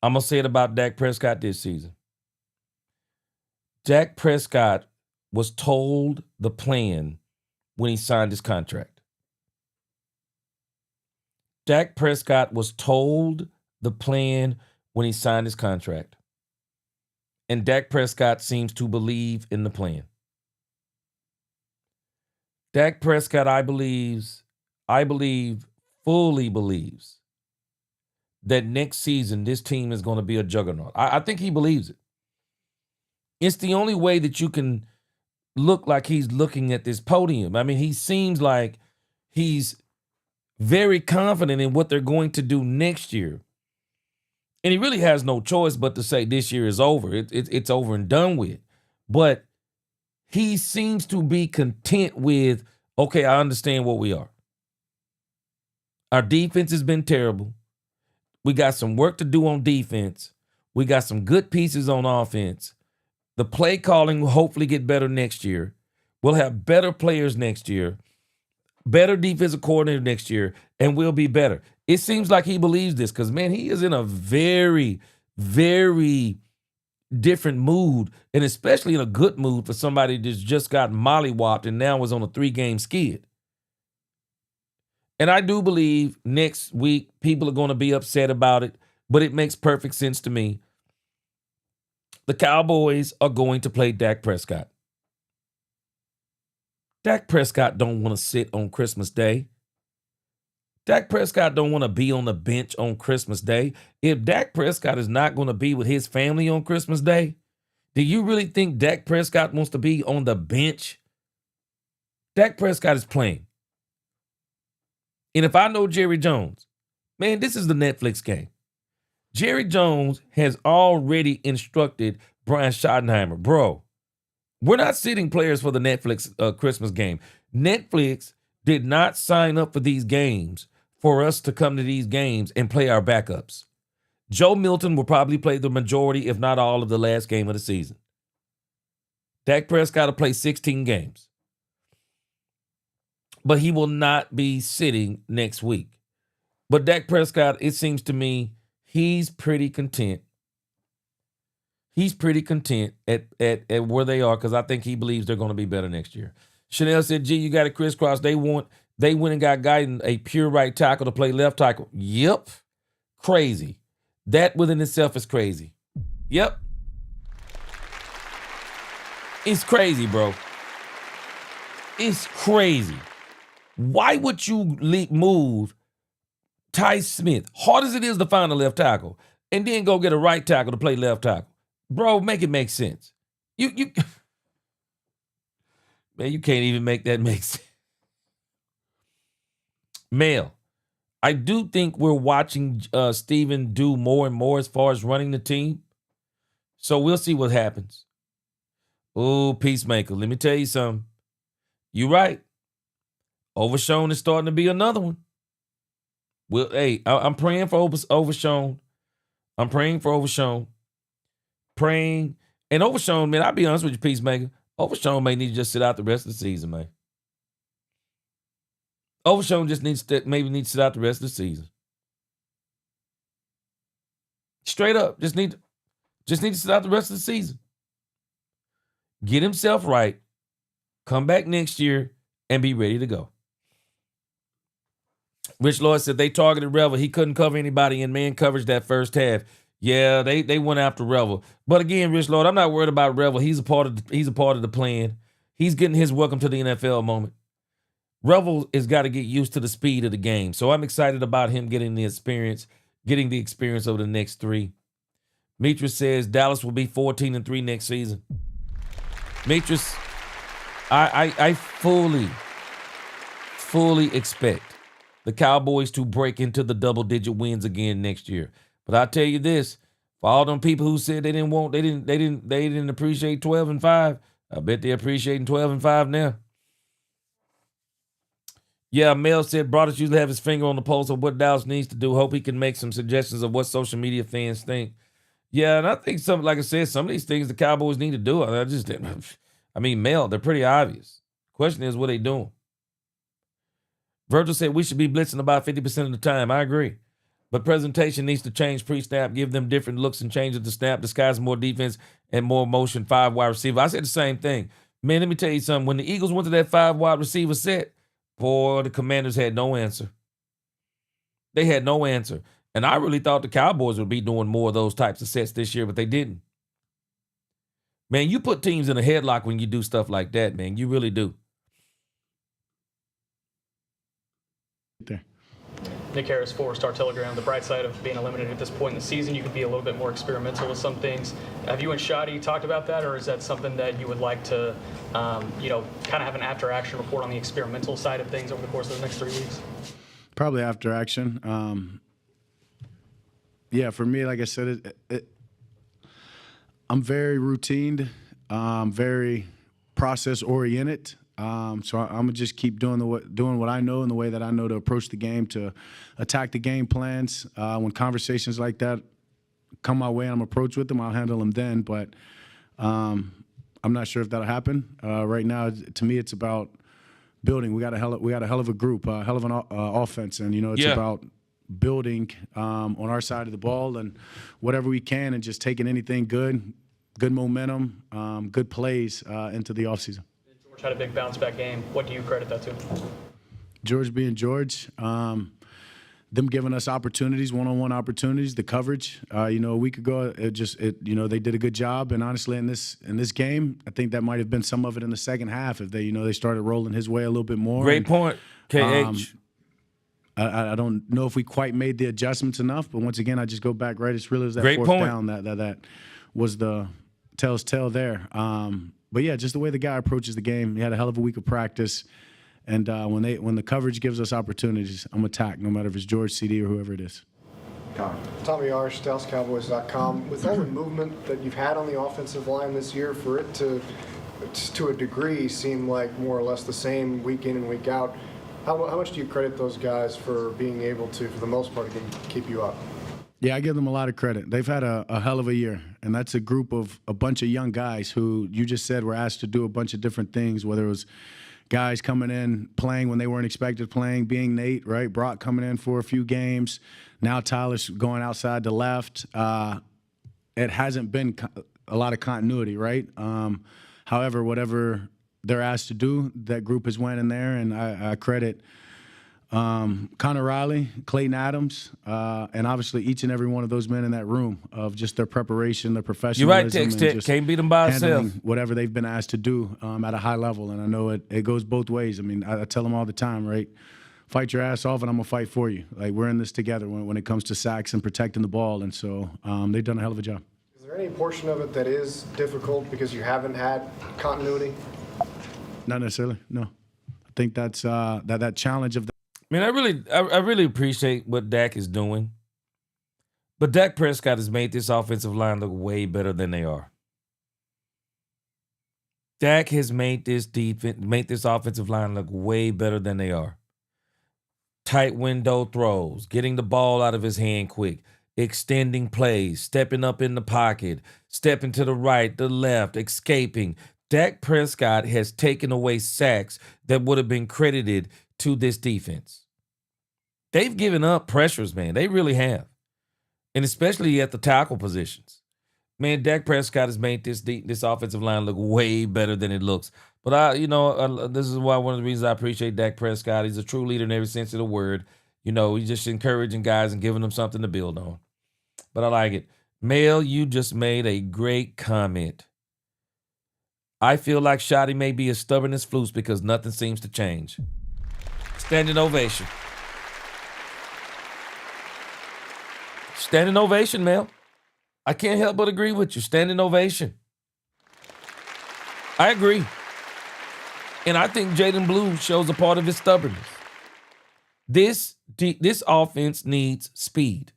I'm going to say it about Dak Prescott this season. Dak Prescott was told the plan when he signed his contract. Dak Prescott was told the plan when he signed his contract. And Dak Prescott seems to believe in the plan. Dak Prescott, I believe, fully believes that next season this team is going to be a juggernaut. I think he believes it. It's the only way that you can look like he's looking at this podium. I mean, he seems like he's very confident in what they're going to do next year. And he really has no choice but to say this year is over. It's over and done with. But he seems to be content with, okay, I understand what we are. Our defense has been terrible. We got some work to do on defense. We got some good pieces on offense. The play calling will hopefully get better next year. We'll have better players next year, better defensive coordinator next year, and we'll be better. It seems like he believes this because, man, he is in a very, very different mood, and especially in a good mood for somebody that's just got mollywopped and now is on a 3-game skid. And I do believe next week people are going to be upset about it, but it makes perfect sense to me. The Cowboys are going to play Dak Prescott. Dak Prescott don't want to sit on Christmas Day. Dak Prescott don't want to be on the bench on Christmas Day. If Dak Prescott is not going to be with his family on Christmas Day, do you really think Dak Prescott wants to be on the bench? Dak Prescott is playing. And if I know Jerry Jones, man, this is the Netflix game. Jerry Jones has already instructed Brian Schottenheimer, bro, we're not sitting players for the Netflix Christmas game. Netflix did not sign up for these games for us to come to these games and play our backups. Joe Milton will probably play the majority, if not all, of the last game of the season. Dak Prescott will play 16 games. But he will not be sitting next week. But Dak Prescott, it seems to me, he's pretty content. He's pretty content at where they are because I think he believes they're going to be better next year. Chanel said, "Gee, you got to crisscross. They went and got Guyton a pure right tackle to play left tackle." Yep. Crazy. That within itself is crazy. Yep. It's crazy, bro. It's crazy. Why would you move Ty Smith, hard as it is to find a left tackle, and then go get a right tackle to play left tackle? Bro, make it make sense. You man, you can't even make that make sense. Mel, I do think we're watching Steven do more and more as far as running the team. So we'll see what happens. Oh, Peacemaker, let me tell you something. You're right. Overshown is starting to be another one. Well, hey, I'm praying for Overshown. I'm praying for Overshown. Praying. And Overshown, man, I'll be honest with you, Peacemaker. Overshown may need to just sit out the rest of the season, man. Overshown just needs to sit out the rest of the season. Straight up, just need to sit out the rest of the season. Get himself right, come back next year, and be ready to go. Rich Lloyd said they targeted Revel. He couldn't cover anybody in man coverage that first half. Yeah, they went after Revel. But again, Rich Lloyd, I'm not worried about Revel. He's a part of the plan. He's getting his welcome to the NFL moment. Revel has got to get used to the speed of the game. So I'm excited about him getting the experience over the next 3. Mitras says Dallas will be 14-3 next season. Mitras, I fully expect the Cowboys to break into the double-digit wins again next year. But I'll tell you this, for all them people who said they didn't appreciate 12-5, I bet they're appreciating 12-5 now. Yeah, Mel said Broadus usually have his finger on the pulse of what Dallas needs to do. Hope he can make some suggestions of what social media fans think. Yeah, and I think like I said, some of these things the Cowboys need to do. Mel, they're pretty obvious. Question is, what are they doing? Virgil said we should be blitzing about 50% of the time. I agree. But presentation needs to change pre-snap, give them different looks and change it to snap, disguise more defense and more motion, 5 wide receiver. I said the same thing. Man, let me tell you something. When the Eagles went to that 5 wide receiver set, boy, the Commanders had no answer. They had no answer. And I really thought the Cowboys would be doing more of those types of sets this year, but they didn't. Man, you put teams in a headlock when you do stuff like that, man. You really do. There. Nick Harris, 4-Star Telegram. The bright side of being eliminated at this point in the season, you can be a little bit more experimental with some things. Have you and Shotty talked about that, or is that something that you would like to, kind of have an after-action report on the experimental side of things over the course of the next 3 weeks? Probably after action. Yeah, for me, like I said, I'm very routined, very process-oriented. So I'm gonna just keep doing what I know and the way that I know to approach the game, to attack the game plans. When conversations like that come my way and I'm approached with them, I'll handle them then. But I'm not sure if that'll happen. Right now, to me, it's about building. We got a hell of a group, a hell of an offense, and it's about building on our side of the ball and whatever we can, and just taking anything good momentum, good plays into the offseason. George had a big bounce-back game. What do you credit that to? George being George. Them giving us opportunities, one-on-one opportunities, the coverage. A week ago, they did a good job. And honestly, in this game, I think that might have been some of it in the second half if they started rolling his way a little bit more. Great point, KH. I don't know if we quite made the adjustments enough, but once again, I just go back, right? It's really was that Great fourth point. down that was the tell there. But yeah, just the way the guy approaches the game. He had a hell of a week of practice. And when the coverage gives us opportunities, I'm attacked, no matter if it's George, CD, or whoever it is. Tommy Arsh, DallasCowboys.com. With all the movement that you've had on the offensive line this year, for it to a degree seem like more or less the same week in and week out, how much do you credit those guys for being able to, for the most part, keep you up? Yeah, I give them a lot of credit. They've had a hell of a year, and that's a group of a bunch of young guys who you just said were asked to do a bunch of different things, whether it was guys coming in, playing when they weren't expected playing, being Nate, right? Brock coming in for a few games. Now Tyler's going outside to left. It hasn't been a lot of continuity, right? However, whatever they're asked to do, that group has went in there, and I credit Connor Riley, Clayton Adams, and obviously each and every one of those men in that room of just their preparation, their professionalism. You're right, Tex. Can't beat them by themselves. Whatever they've been asked to do at a high level, and I know it goes both ways. I mean, I tell them all the time, right? Fight your ass off, and I'm gonna fight for you. Like, we're in this together when it comes to sacks and protecting the ball, and so they've done a hell of a job. Is there any portion of it that is difficult because you haven't had continuity? Not necessarily, no. I think that's that challenge of. Man, I really appreciate what Dak is doing. But Dak Prescott has made this offensive line look way better than they are. Dak has made this offensive line look way better than they are. Tight window throws, getting the ball out of his hand quick, extending plays, stepping up in the pocket, stepping to the right, the left, escaping. Dak Prescott has taken away sacks that would have been credited to this defense. They've given up pressures, man. They really have. And especially at the tackle positions. Man, Dak Prescott has made this offensive line look way better than it looks. But this is why one of the reasons I appreciate Dak Prescott. He's a true leader in every sense of the word. He's just encouraging guys and giving them something to build on. But I like it. Mel, you just made a great comment. I feel like Schotty may be as stubborn as Flus because nothing seems to change. Standing ovation. Standing ovation, Mel. I can't help but agree with you. Standing ovation. I agree. And I think Jaden Blue shows a part of his stubbornness. This offense needs speed.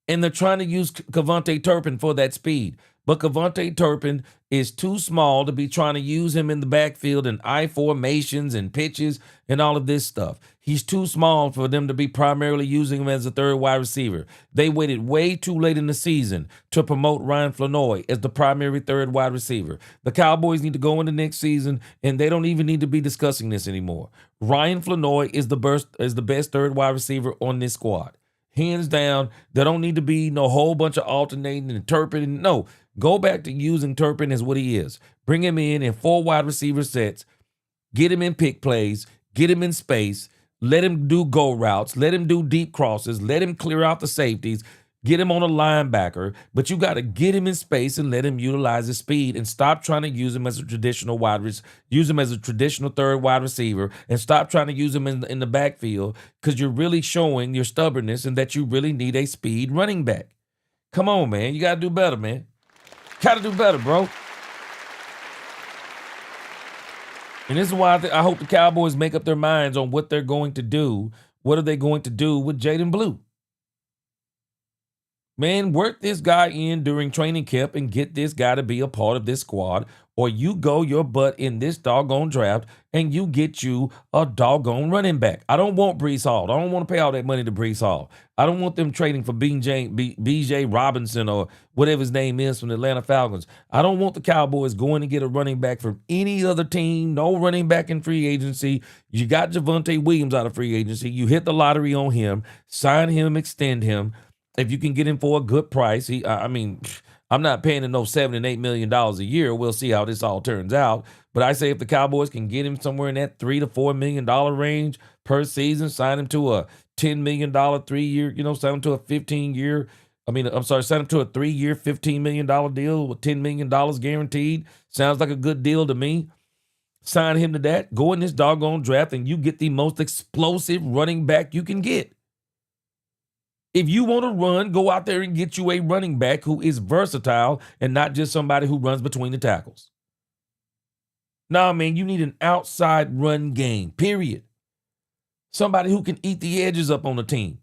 And they're trying to use Kevontae Turpin for that speed. But Kevontae Turpin is too small to be trying to use him in the backfield in I formations and pitches and all of this stuff. He's too small for them to be primarily using him as a third wide receiver. They waited way too late in the season to promote Ryan Flanoy as the primary third wide receiver. The Cowboys need to go into next season, and they don't even need to be discussing this anymore. Ryan Flanoy is the best third wide receiver on this squad. Hands down, there don't need to be no whole bunch of alternating and Turpin. No, go back to using Turpin as what he is. Bring him in 4 wide receiver sets. Get him in pick plays. Get him in space. Let him do go routes. Let him do deep crosses. Let him clear out the safeties. Get him on a linebacker. But you got to get him in space and let him utilize his speed and stop trying to use him as a traditional third wide receiver, and stop trying to use him in the backfield, because you're really showing your stubbornness and that you really need a speed running back. Come on, man. You got to do better, man. Got to do better, bro. And this is why I hope the Cowboys make up their minds on what they're going to do. What are they going to do with Jaden Blue? Man, work this guy in during training camp and get this guy to be a part of this squad, or you go your butt in this doggone draft and you get you a doggone running back. I don't want Breece Hall. I don't want to pay all that money to Breece Hall. I don't want them trading for B.J. Robinson or whatever his name is from the Atlanta Falcons. I don't want the Cowboys going to get a running back from any other team. No running back in free agency. You got Javonte Williams out of free agency. You hit the lottery on him. Sign him, extend him. If you can get him for a good price, I'm not paying him no $7 and $8 million a year. We'll see how this all turns out. But I say if the Cowboys can get him somewhere in that $3 to $4 million range per season, sign him to a $10 million 3-year, sign him to a 15-year. Sign him to a 3-year, $15 million deal with $10 million guaranteed. Sounds like a good deal to me. sign him to that, go in this doggone draft, and you get the most explosive running back you can get. If you want to run, go out there and get you a running back who is versatile and not just somebody who runs between the tackles. Nah, man, you need an outside run game, period. Somebody who can eat the edges up on the team.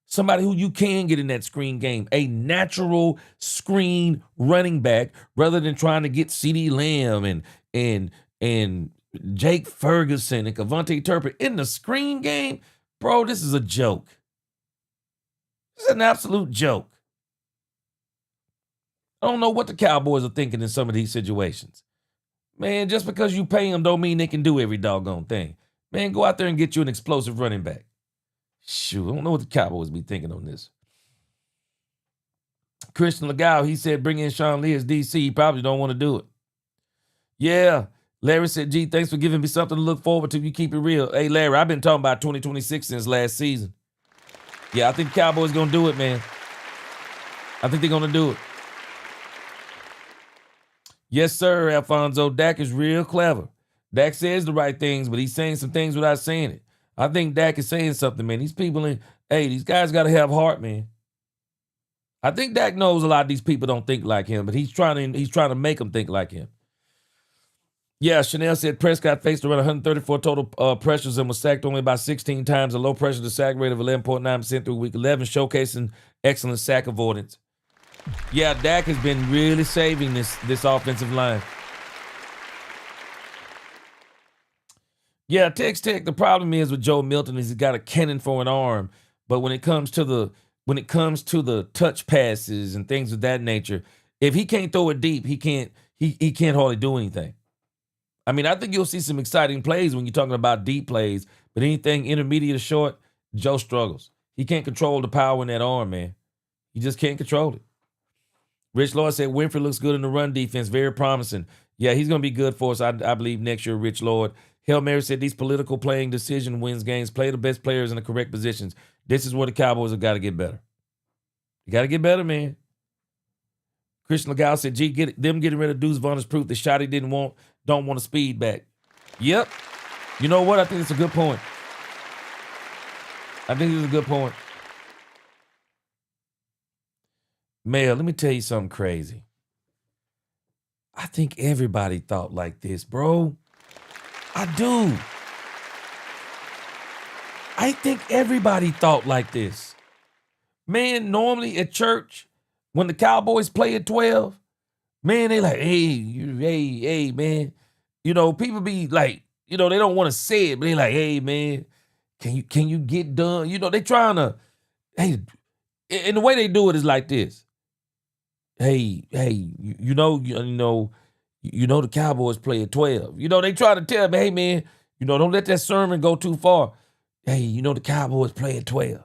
Somebody who you can get in that screen game. A natural screen running back rather than trying to get CeeDee Lamb and Jake Ferguson and Kavontae Turpin in the screen game. Bro, this is a joke. This is an absolute joke. I don't know what the Cowboys are thinking in some of these situations. Man, just because you pay them don't mean they can do every doggone thing. Man, go out there and get you an explosive running back. Shoot, I don't know what the Cowboys be thinking on this. Christian Legal, he said bring in Sean Lee as DC. He probably don't want to do it. Yeah. Larry said, gee, thanks for giving me something to look forward to. You keep it real. Hey, Larry, I've been talking about 2026 since last season. Yeah, I think the Cowboys going to do it, man. I think they're going to do it. Yes, sir, Alfonso. Dak is real clever. Dak says the right things, but he's saying some things without saying it. I think Dak is saying something, man. These people, these guys got to have heart, man. I think Dak knows a lot of these people don't think like him, but he's trying to make them think like him. Yeah, Chanel said Prescott faced around 134 total pressures and was sacked only about 16 times, a low pressure to sack rate of 11.9% through week 11, showcasing excellent sack avoidance. Yeah, Dak has been really saving this offensive line. Yeah, Tech, the problem is with Joe Milton is he's got a cannon for an arm, but when it comes to the touch passes and things of that nature, if he can't throw it deep, he can't hardly do anything. I mean, I think you'll see some exciting plays when you're talking about deep plays, but anything intermediate or short, Joe struggles. He can't control the power in that arm, man. He just can't control it. Rich Lloyd said Winfrey looks good in the run defense, very promising. Yeah, he's going to be good for us, I believe, next year, Rich Lloyd. Hail Mary said these political playing decision wins games. Play the best players in the correct positions. This is where the Cowboys have got to get better. You got to get better, man. Christian Legal said, gee, them getting rid of Deuce Vaughn is proof that Shotty don't want a speed back. Yep. You know what? I think it's a good point. Mel, let me tell you something crazy. I think everybody thought like this, bro. I do. I think everybody thought like this. Man, normally at church, when the Cowboys play at 12, man, they like, hey, man. You know, people be like, you know, they don't want to say it, but they like, hey, man, can you get done? You know, they trying to, hey, and the way they do it is like this. Hey, you know the Cowboys play at 12. You know, they try to tell me, hey, man, you know, don't let that sermon go too far. Hey, you know the Cowboys play at 12.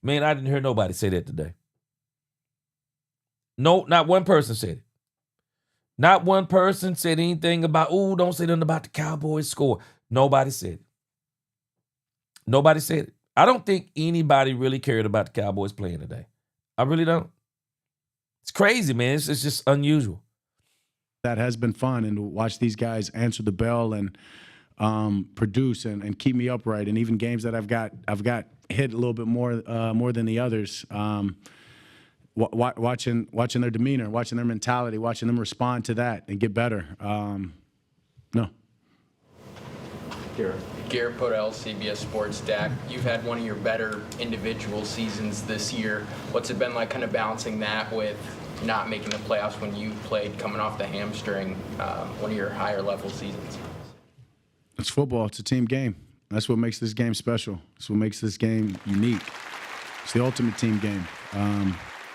Man, I didn't hear nobody say that today. No, not one person said it. Not one person said anything about, don't say nothing about the Cowboys score. Nobody said it. Nobody said it. I don't think anybody really cared about the Cowboys playing today. I really don't. It's crazy, man. It's just unusual. That has been fun, and to watch these guys answer the bell and produce and keep me upright. And even games that I've got hit a little bit more than the others. Watching their demeanor, watching their mentality, watching them respond to that and get better. No. Garrett Podell, CBS Sports. Dak, you've had one of your better individual seasons this year. What's it been like kind of balancing that with not making the playoffs when you played coming off the hamstring, one of your higher level seasons? It's football. It's a team game. That's what makes this game special. It's what makes this game unique. It's the ultimate team game.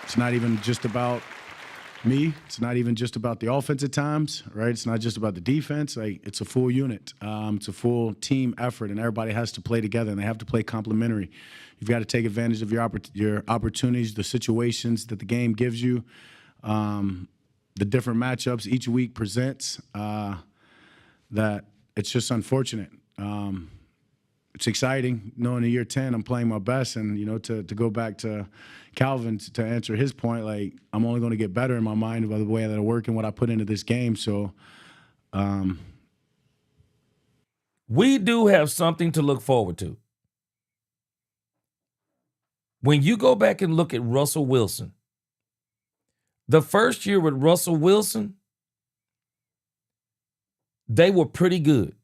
It's not even just about me. It's not even just about the offense at times, right? It's not just about the defense. It's a full unit. It's a full team effort, and everybody has to play together, and they have to play complementary. You've got to take advantage of your opportunities, the situations that the game gives you, the different matchups each week presents. That it's just unfortunate. It's exciting knowing in year 10 I'm playing my best, and to go back to Calvin to answer his point, like I'm only going to get better in my mind by the way that I work and what I put into this game. So we do have something to look forward to. When you go back and look at Russell Wilson, the first year with Russell Wilson, they were pretty good.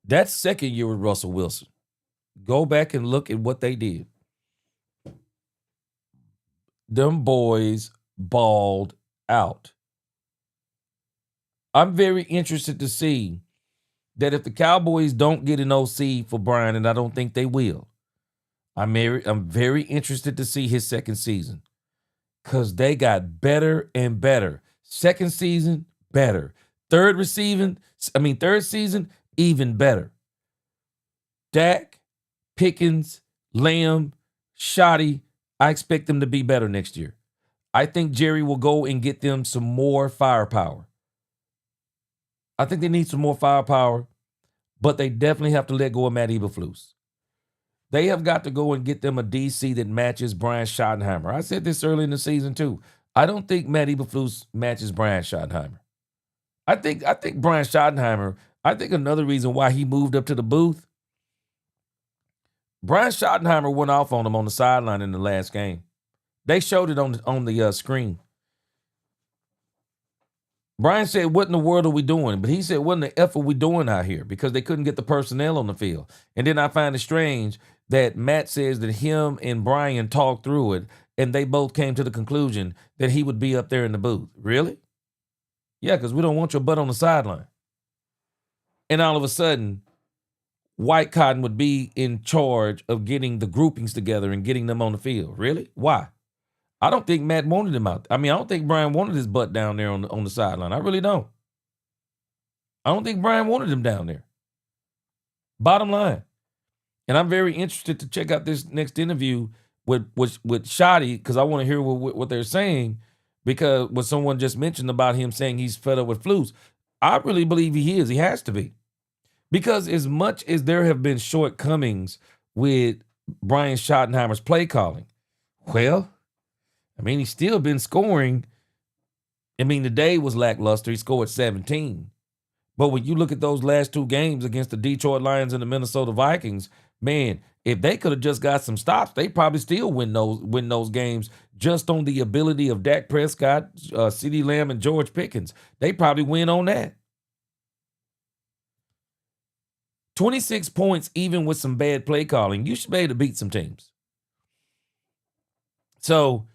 That second year with Russell Wilson, go back and look at what they did. Them boys balled out. I'm very interested to see that if the Cowboys don't get an OC for Brian, and I don't think they will, I'm very interested to see his second season because they got better and better. Second season, better. Third season, even better. Dak, Pickens, Lamb, Schotty, I expect them to be better next year. I think Jerry will go and get them some more firepower. I think they need some more firepower, but they definitely have to let go of Matt Eberflus. They have got to go and get them a DC that matches Brian Schottenheimer. I said this early in the season too. I don't think Matt Eberflus matches Brian Schottenheimer. I think Brian Schottenheimer, I think another reason why he moved up to the booth, Brian Schottenheimer went off on him on the sideline in the last game. They showed it on the screen. Brian said, what in the world are we doing? But he said, what in the F are we doing out here? Because they couldn't get the personnel on the field. And then I find it strange that Matt says that him and Brian talked through it, and they both came to the conclusion that he would be up there in the booth. Really? Yeah, because we don't want your butt on the sideline. And all of a sudden, White Cotton would be in charge of getting the groupings together and getting them on the field. Really? Why? I don't think Matt wanted him out. I don't think Brian wanted his butt down there on the sideline. I really don't. I don't think Brian wanted him down there. Bottom line. And I'm very interested to check out this next interview with Schotty because I want to hear what they're saying because what someone just mentioned about him saying he's fed up with Flus. I really believe he is. He has to be. Because as much as there have been shortcomings with Brian Schottenheimer's play calling, well, he's still been scoring. The day was lackluster. He scored 17. But when you look at those last two games against the Detroit Lions and the Minnesota Vikings, man, if they could have just got some stops, they probably still win those games just on the ability of Dak Prescott, CeeDee Lamb, and George Pickens. They probably win on that. 26 points, even with some bad play calling. You should be able to beat some teams. So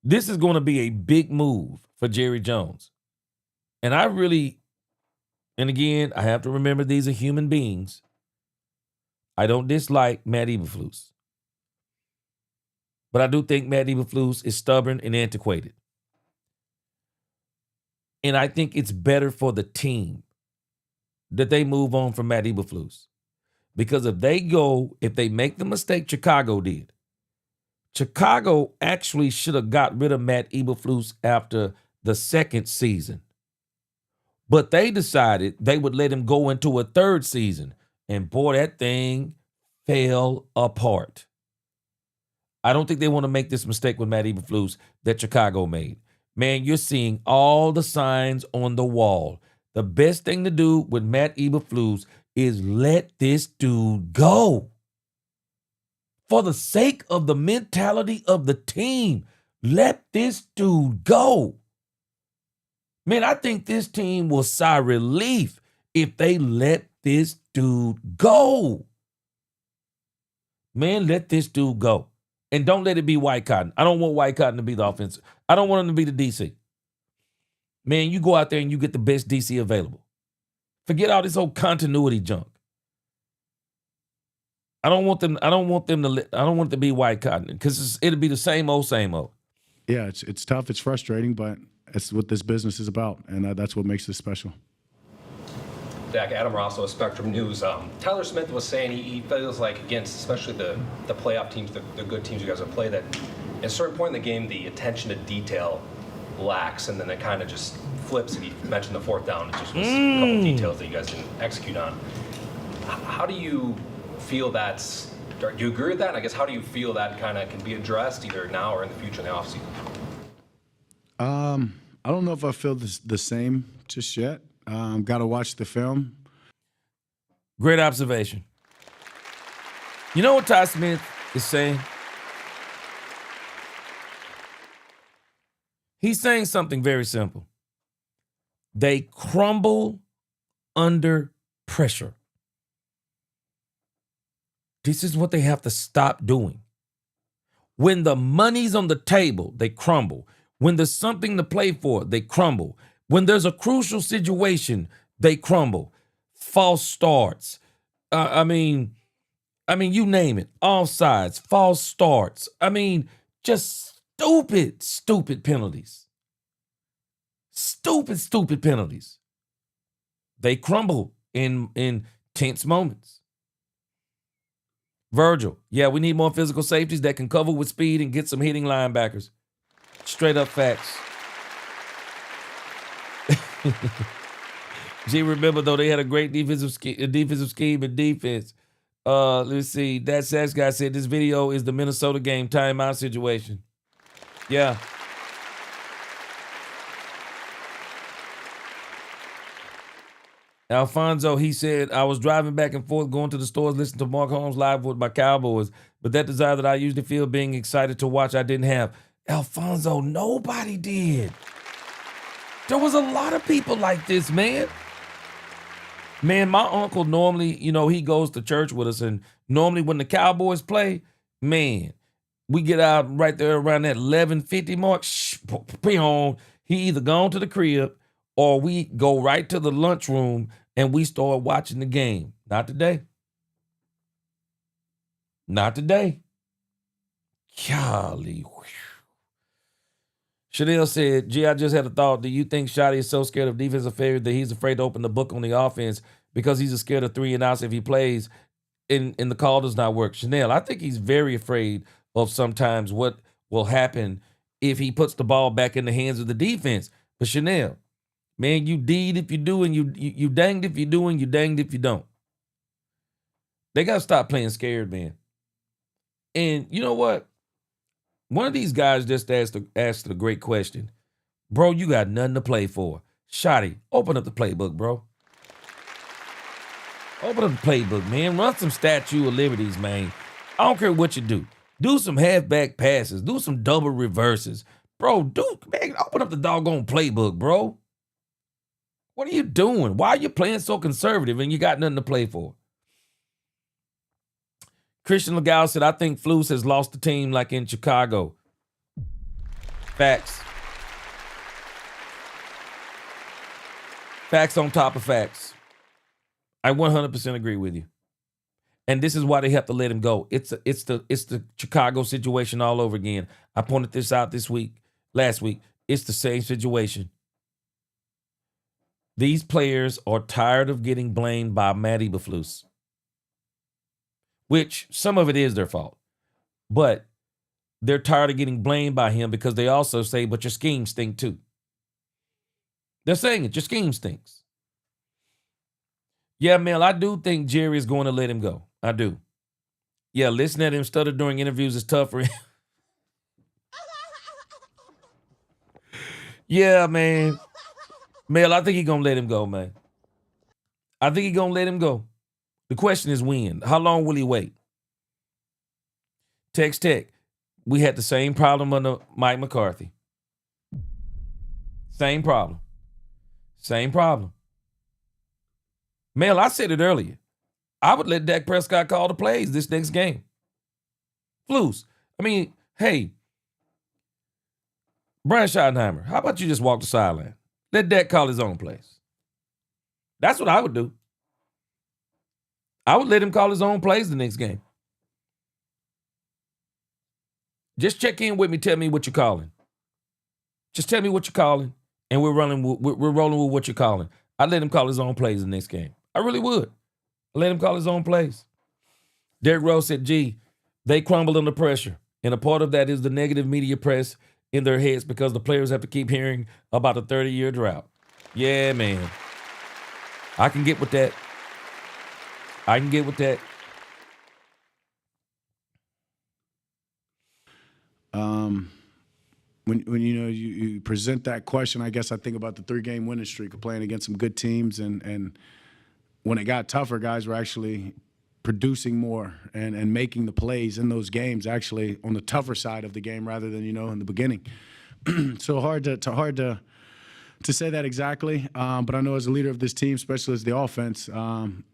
this is going to be a big move for Jerry Jones. And again, I have to remember these are human beings. I don't dislike Matt Eberflus. But I do think Matt Eberflus is stubborn and antiquated. And I think it's better for the team that they move on from Matt Eberflus. Because if they make the mistake Chicago did, Chicago actually should have got rid of Matt Eberflus after the second season. But they decided they would let him go into a third season. And boy, that thing fell apart. I don't think they want to make this mistake with Matt Eberflus that Chicago made. Man, you're seeing all the signs on the wall. The best thing to do with Matt Eberflus is let this dude go. For the sake of the mentality of the team, let this dude go. Man, I think this team will sigh relief if they let this dude go. Man, let this dude go. And don't let it be White Cotton. I don't want White Cotton to be the offensive. I don't want him to be the DC. Man, you go out there and you get the best DC available. Forget all this whole continuity junk. I don't want it to be White Cotton because it'll be the same old, same old. Yeah, it's tough. It's frustrating, but it's what this business is about, and that's what makes this special. Dak, Adam Rosso of Spectrum News. Tyler Smith was saying he feels like against especially the playoff teams, the good teams you guys have played, that at a certain point in the game, the attention to detail lacks, and then it kind of just flips. And he mentioned the fourth down. It just was a couple details that you guys didn't execute on. How do you feel that's? Do you agree with that? And I guess how do you feel that kind of can be addressed either now or in the future in the offseason? I don't know if I feel the same just yet. Got to watch the film. Great observation. You know what Ty Smith is saying? He's saying something very simple. They crumble under pressure. This is what they have to stop doing. When the money's on the table, they crumble. When there's something to play for, they crumble. When there's a crucial situation, they crumble. False starts. I mean, you name it. Offsides, false starts. Just stupid penalties. Stupid penalties. They crumble in tense moments. Virgil, yeah, we need more physical safeties that can cover with speed and get some hitting linebackers. Straight up facts. Gee, remember though, they had a great defensive scheme and defense. Let's see. That Sax guy said this video is the Minnesota game timeout situation. Yeah. Alfonso, he said, I was driving back and forth, going to the stores, listening to Mark Holmes live with my Cowboys, but that desire that I usually feel being excited to watch, I didn't have. Alfonso, nobody did. There was a lot of people like this, man. Man, my uncle normally, he goes to church with us, and normally when the Cowboys play, man, we get out right there around that 11:50 mark. He either gone to the crib or we go right to the lunchroom and we start watching the game. Not today. Not today. Golly. Chanel said, gee, I just had a thought. Do you think Shotty is so scared of defensive failure that he's afraid to open the book on the offense because he's scared of 3 and outs if he plays and the call does not work? Chanel, I think he's very afraid of sometimes what will happen if he puts the ball back in the hands of the defense. But Chanel, man, you deed if you do, and you danged if you do, and you danged if you don't. They got to stop playing scared, man. And you know what? One of these guys just asked a great question. Bro, you got nothing to play for. Shotty, open up the playbook, bro. Open up the playbook, man. Run some Statue of Liberties, man. I don't care what you do. Do some halfback passes. Do some double reverses. Bro, man, open up the doggone playbook, bro. What are you doing? Why are you playing so conservative and you got nothing to play for? Christian Legal said, I think Flus has lost the team like in Chicago. Facts. Facts on top of facts. I 100% agree with you. And this is why they have to let him go. It's the Chicago situation all over again. I pointed this out last week. It's the same situation. These players are tired of getting blamed by Matt Eberflus, which some of it is their fault. But they're tired of getting blamed by him because they also say, but your scheme stink too. They're saying it, your scheme stinks. Yeah, Mel, I do think Jerry is going to let him go. I do. Yeah, listening to him stutter during interviews is tough for him. Yeah, man. Mel, I think he's going to let him go, man. I think he's going to let him go. The question is when. How long will he wait? Tex Tech, we had the same problem under Mike McCarthy. Same problem. Same problem. Mel, I said it earlier. I would let Dak Prescott call the plays this next game. Flus. Hey, Brian Schottenheimer, how about you just walk the sideline? Let Dak call his own plays. That's what I would do. I would let him call his own plays the next game. Just check in with me. Tell me what you're calling. Just tell me what you're calling, and we're rolling with what you're calling. I'd let him call his own plays the next game. I really would. I'd let him call his own plays. Derrick Rose said, gee, they crumble under pressure, and a part of that is the negative media press in their heads because the players have to keep hearing about a 30-year drought. Yeah, man. I can get with that. I can get with that. When you present that question, I guess I think about the 3-game winning streak of playing against some good teams and when it got tougher, guys were actually producing more and making the plays in those games, actually on the tougher side of the game rather than, in the beginning. So hard to say that exactly, but I know as a leader of this team, especially as the offense,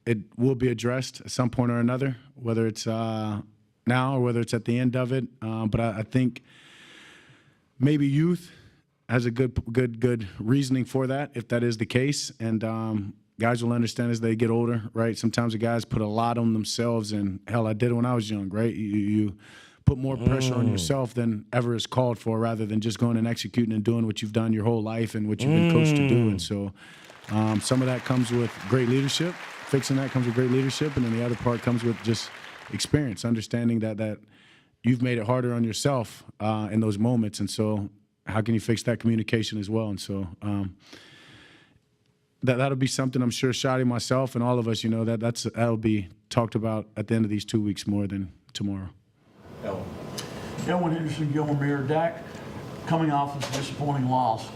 it will be addressed at some point or another, whether it's now or whether it's at the end of it. But I think maybe youth has a good reasoning for that, if that is the case, and guys will understand as they get older, right? Sometimes the guys put a lot on themselves, and hell, I did it when I was young, right? You put more pressure on yourself than ever is called for, rather than just going and executing and doing what you've done your whole life and what you've been coached to do. And so some of that comes with great leadership. Fixing that comes with great leadership, and then the other part comes with just experience, understanding that you've made it harder on yourself in those moments. And so how can you fix that communication as well? And so that'll be something I'm sure Shotty, myself, and all of us, that'll be talked about at the end of these 2 weeks more than tomorrow. Elwin Henderson, Gilmer, Dak, coming off this disappointing loss,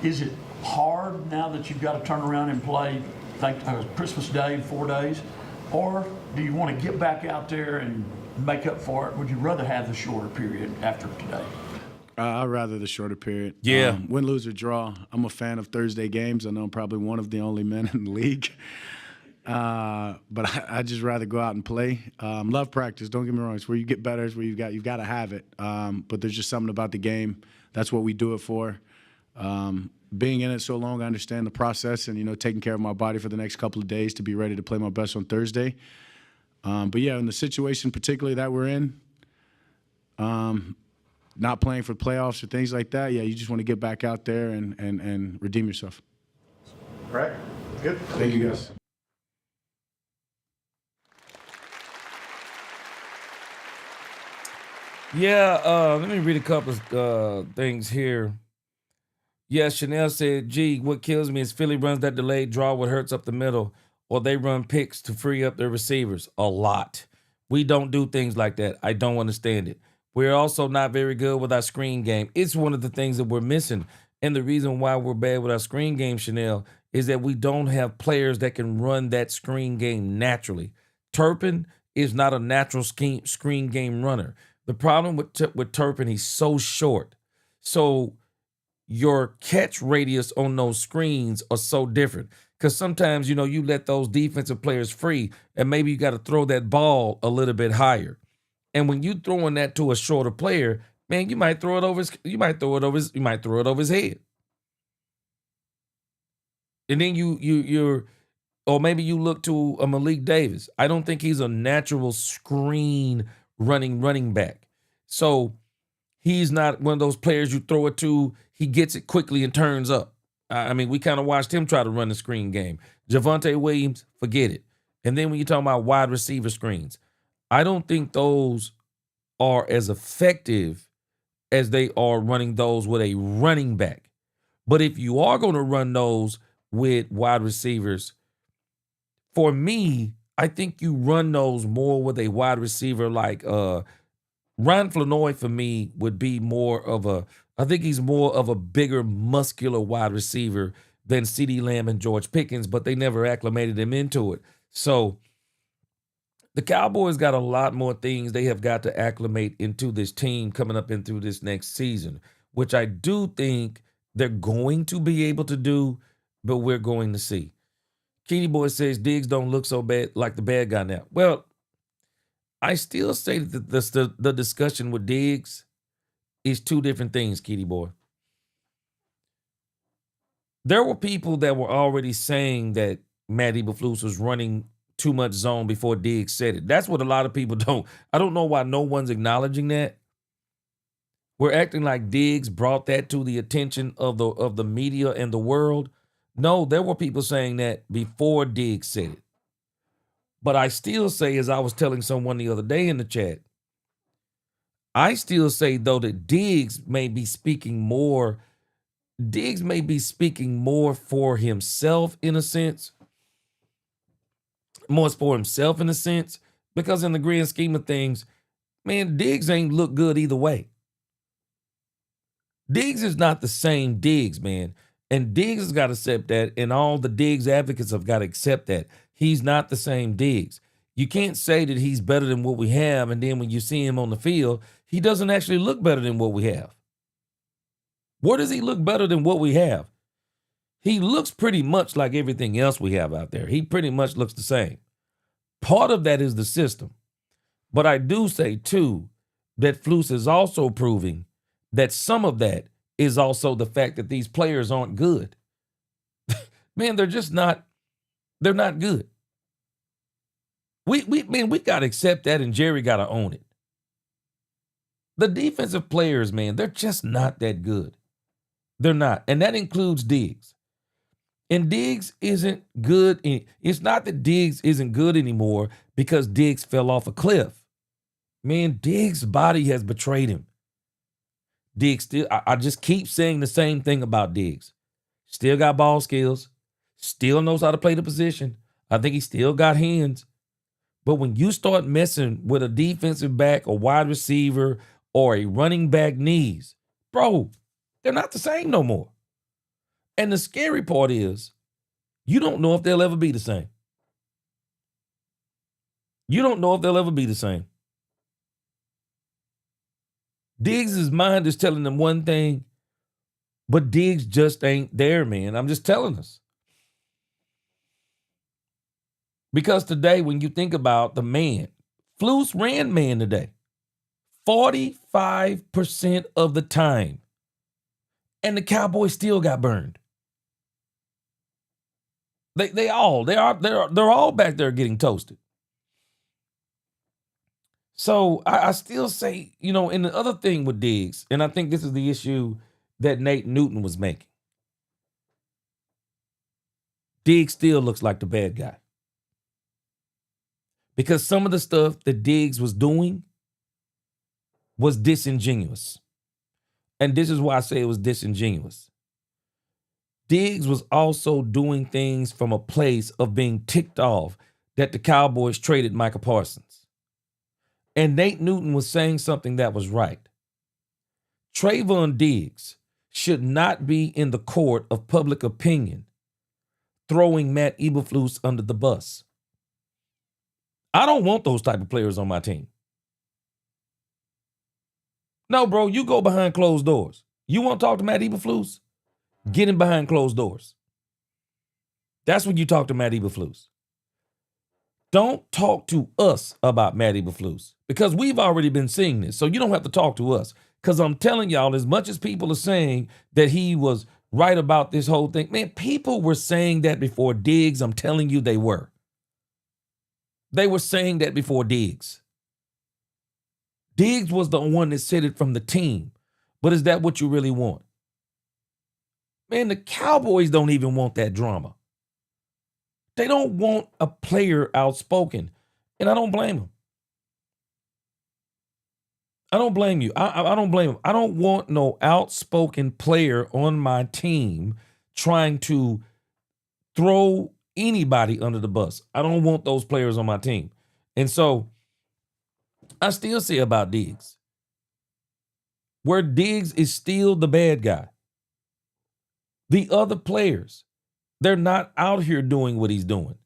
is it hard now that you've got to turn around and play Christmas Day in 4 days? Or do you want to get back out there and make up for it? Would you rather have the shorter period after today? I'd rather the shorter period. Yeah. Win, lose, or draw. I'm a fan of Thursday games. I know I'm probably one of the only men in the league. But I just rather go out and play. Love practice. Don't get me wrong. It's where you get better. It's where you've got to have it. But there's just something about the game. That's what we do it for. Being in it so long, I understand the process and, taking care of my body for the next couple of days to be ready to play my best on Thursday. But, yeah, in the situation particularly that we're in, not playing for playoffs or things like that, yeah, you just want to get back out there and redeem yourself. All right. Good. Thank you, guys. Yeah, let me read a couple of things here. Yeah, Chanel said, gee, what kills me is Philly runs that delayed draw, what hurts up the middle, or they run picks to free up their receivers a lot. We don't do things like that. I don't understand it. We're also not very good with our screen game. It's one of the things that we're missing. And the reason why we're bad with our screen game, Chanel, is that we don't have players that can run that screen game naturally. Turpin is not a natural screen game runner. The problem with Turpin, he's so short. So your catch radius on those screens are so different. Because sometimes, you let those defensive players free, and maybe you got to throw that ball a little bit higher. And when you throwing that to a shorter player, man, you might throw it over his head. And then or maybe you look to a Malik Davis. I don't think he's a natural screen running back. So he's not one of those players you throw it to, he gets it quickly and turns up. We kind of watched him try to run the screen game. Javonte Williams, forget it. And then when you're talking about wide receiver screens, I don't think those are as effective as they are running those with a running back. But if you are going to run those with wide receivers, for me, I think you run those more with a wide receiver like Ryan Flanoy, for me, would be I think he's more of a bigger, muscular wide receiver than CeeDee Lamb and George Pickens, but they never acclimated him into it. So the Cowboys got a lot more things they have got to acclimate into this team coming up into this next season, which I do think they're going to be able to do, but we're going to see. Keedy Boy says Diggs don't look so bad like the bad guy now. Well, I still say that the discussion with Diggs is two different things, Keedy Boy. There were people that were already saying that Matt Eberflus was running too much zone before Diggs said it. That's what a lot of people don't. I don't know why no one's acknowledging that. We're acting like Diggs brought that to the attention of the media and the world. No, there were people saying that before Diggs said it. But I still say, as I was telling someone the other day in the chat, I still say, though, that Diggs may be speaking more for himself in a sense. More for himself in a sense, because in the grand scheme of things, man, Diggs ain't look good either way. Diggs is not the same Diggs, man. And Diggs has got to accept that, and all the Diggs advocates have got to accept that. He's not the same Diggs. You can't say that he's better than what we have, and then when you see him on the field, he doesn't actually look better than what we have. Where does he look better than what we have? He looks pretty much like everything else we have out there. He pretty much looks the same. Part of that is the system. But I do say, too, that Flus is also proving that some of that is also the fact that these players aren't good. Man, they're just not, they're not good. We got to accept that, and Jerry got to own it. The defensive players, man, they're just not that good. They're not. And that includes Diggs. And Diggs isn't good. It's not that Diggs isn't good anymore because Diggs fell off a cliff. Man, Diggs' body has betrayed him. Diggs still, I just keep saying the same thing about Diggs. Still got ball skills. Still knows how to play the position. I think he still got hands. But when you start messing with a defensive back, a wide receiver, or a running back knees, bro, they're not the same no more. And the scary part is, you don't know if they'll ever be the same. You don't know if they'll ever be the same. Diggs' mind is telling him one thing, but Diggs just ain't there, man. I'm just telling us. Because today, when you think about the man, Flus ran man today 45% of the time. And the Cowboys still got burned. They're all back there getting toasted. So I still say, and the other thing with Diggs, and I think this is the issue that Nate Newton was making. Diggs still looks like the bad guy. Because some of the stuff that Diggs was doing was disingenuous. And this is why I say it was disingenuous. Diggs was also doing things from a place of being ticked off that the Cowboys traded Micah Parsons. And Nate Newton was saying something that was right. Trayvon Diggs should not be in the court of public opinion throwing Matt Eberflus under the bus. I don't want those type of players on my team. No, bro, you go behind closed doors. You want to talk to Matt Eberflus? Get him behind closed doors. That's when you talk to Matt Eberflus. Don't talk to us about Matt Eberflus because we've already been seeing this. So you don't have to talk to us because I'm telling y'all, as much as people are saying that he was right about this whole thing, man, people were saying that before Diggs. I'm telling you they were. They were saying that before Diggs. Diggs was the one that said it from the team. But is that what you really want? Man, the Cowboys don't even want that drama. They don't want a player outspoken. And I don't blame them. I don't blame you. I don't blame them. I don't want no outspoken player on my team trying to throw anybody under the bus. I don't want those players on my team. And so I still say about Diggs, where Diggs is still the bad guy. The other players, they're not out here doing what he's doing.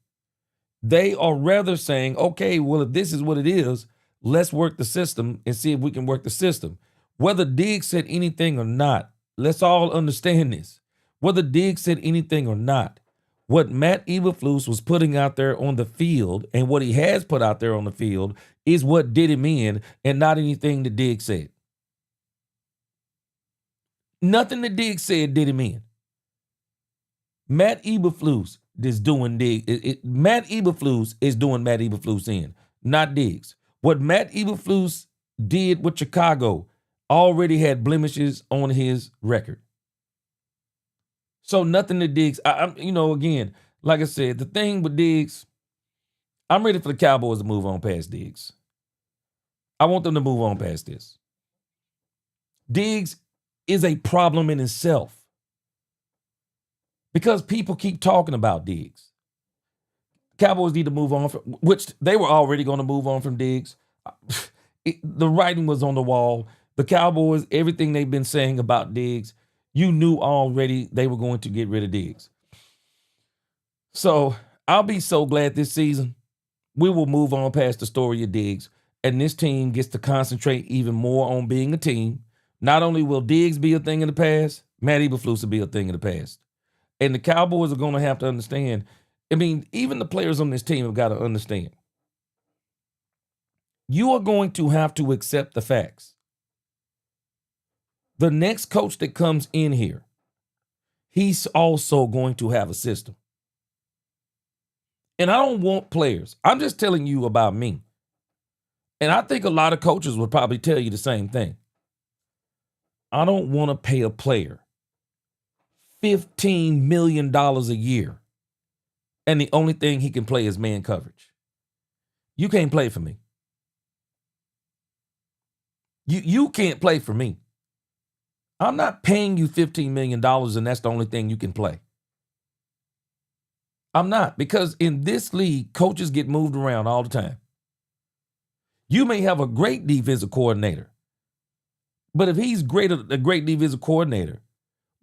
They are rather saying, okay, well, if this is what it is, let's work the system and see if we can work the system. Whether Diggs said anything or not, let's all understand this. Whether Diggs said anything or not, what Matt Eberflus was putting out there on the field and what he has put out there on the field is what did him in and not anything that Diggs said. Nothing that Diggs said did him in. Matt Eberflus is doing Diggs. Matt Eberflus is doing Matt Eberflus in, not Diggs. What Matt Eberflus did with Chicago already had blemishes on his record. So nothing to Diggs. Again, like I said, the thing with Diggs, I'm ready for the Cowboys to move on past Diggs. I want them to move on past this. Diggs is a problem in itself because people keep talking about Diggs. Cowboys need to move on, which they were already going to move on from Diggs. The writing was on the wall. The Cowboys, everything they've been saying about Diggs, you knew already they were going to get rid of Diggs. So I'll be so glad this season we will move on past the story of Diggs, and this team gets to concentrate even more on being a team. Not only will Diggs be a thing in the past, Matt Eberflus will be a thing in the past. And the Cowboys are going to have to understand. I mean, even the players on this team have got to understand. You are going to have to accept the facts. The next coach that comes in here, he's also going to have a system. And I don't want players. I'm just telling you about me. And I think a lot of coaches would probably tell you the same thing. I don't want to pay a player $15 million a year, and the only thing he can play is man coverage. You can't play for me. You can't play for me. I'm not paying you $15 million and that's the only thing you can play. I'm not, because in this league, coaches get moved around all the time. You may have a great defensive coordinator, but if he's a great defensive coordinator,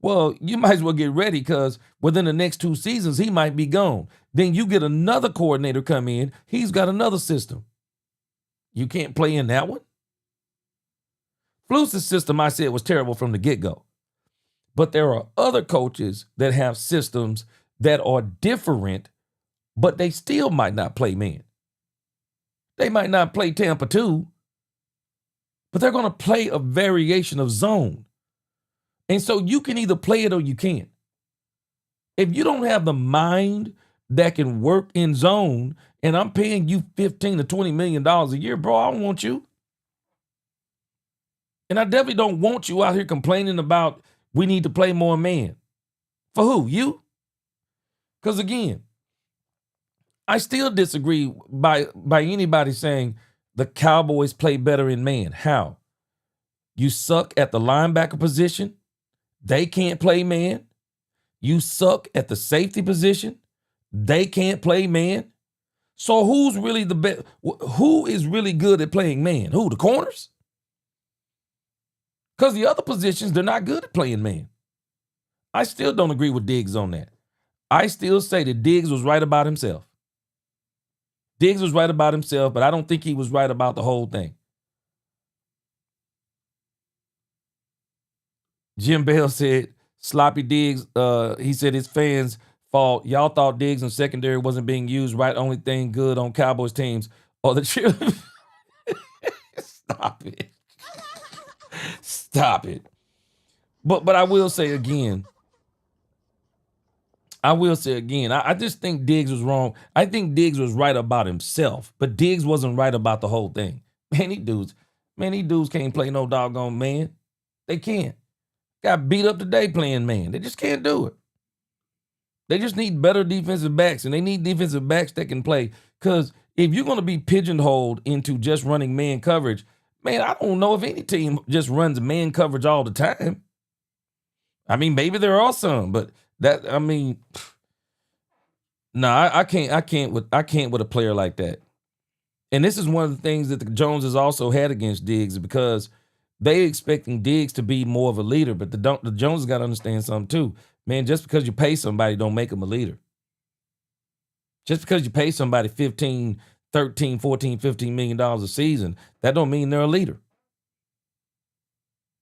well, you might as well get ready, because within the next 2 seasons, he might be gone. Then you get another coordinator come in. He's got another system. You can't play in that one. Flus's system, I said, was terrible from the get-go. But there are other coaches that have systems that are different, but they still might not play man. They might not play Tampa 2, but they're going to play a variation of zone. And so you can either play it or you can't. If you don't have the mind that can work in zone, and I'm paying you $15 to $20 million a year, bro, I don't want you. And I definitely don't want you out here complaining about we need to play more man. For who? You? Because again, I still disagree by anybody saying the Cowboys play better in man. How? You suck at the linebacker position. They can't play man. You suck at the safety position. They can't play man. So who's really the best? Who is really good at playing man? Who? The corners? Because the other positions, they're not good at playing man. I still don't agree with Diggs on that. I still say that Diggs was right about himself. Diggs was right about himself, but I don't think he was right about the whole thing. Jim Bell said, sloppy Diggs, he said his fans' fault. Y'all thought Diggs in secondary wasn't being used right. Only thing good on Cowboys teams. Or the cheerleaders. Stop it. Stop it. But I will say again, I just think Diggs was wrong. I think Diggs was right about himself, but Diggs wasn't right about the whole thing. Man, these dudes can't play no doggone man. They can't. Got beat up today playing man. They just can't do it. They just need better defensive backs, and they need defensive backs that can play. Because if you're going to be pigeonholed into just running man coverage, man, I don't know if any team just runs man coverage all the time. I mean, maybe there are some, but I can't with a player like that. And this is one of the things that the Joneses also had against Diggs, because they expecting Diggs to be more of a leader, but the Joneses got to understand something too. Man, just because you pay somebody don't make them a leader. Just because you pay somebody $15, $13, $14, $15 million a season, that don't mean they're a leader.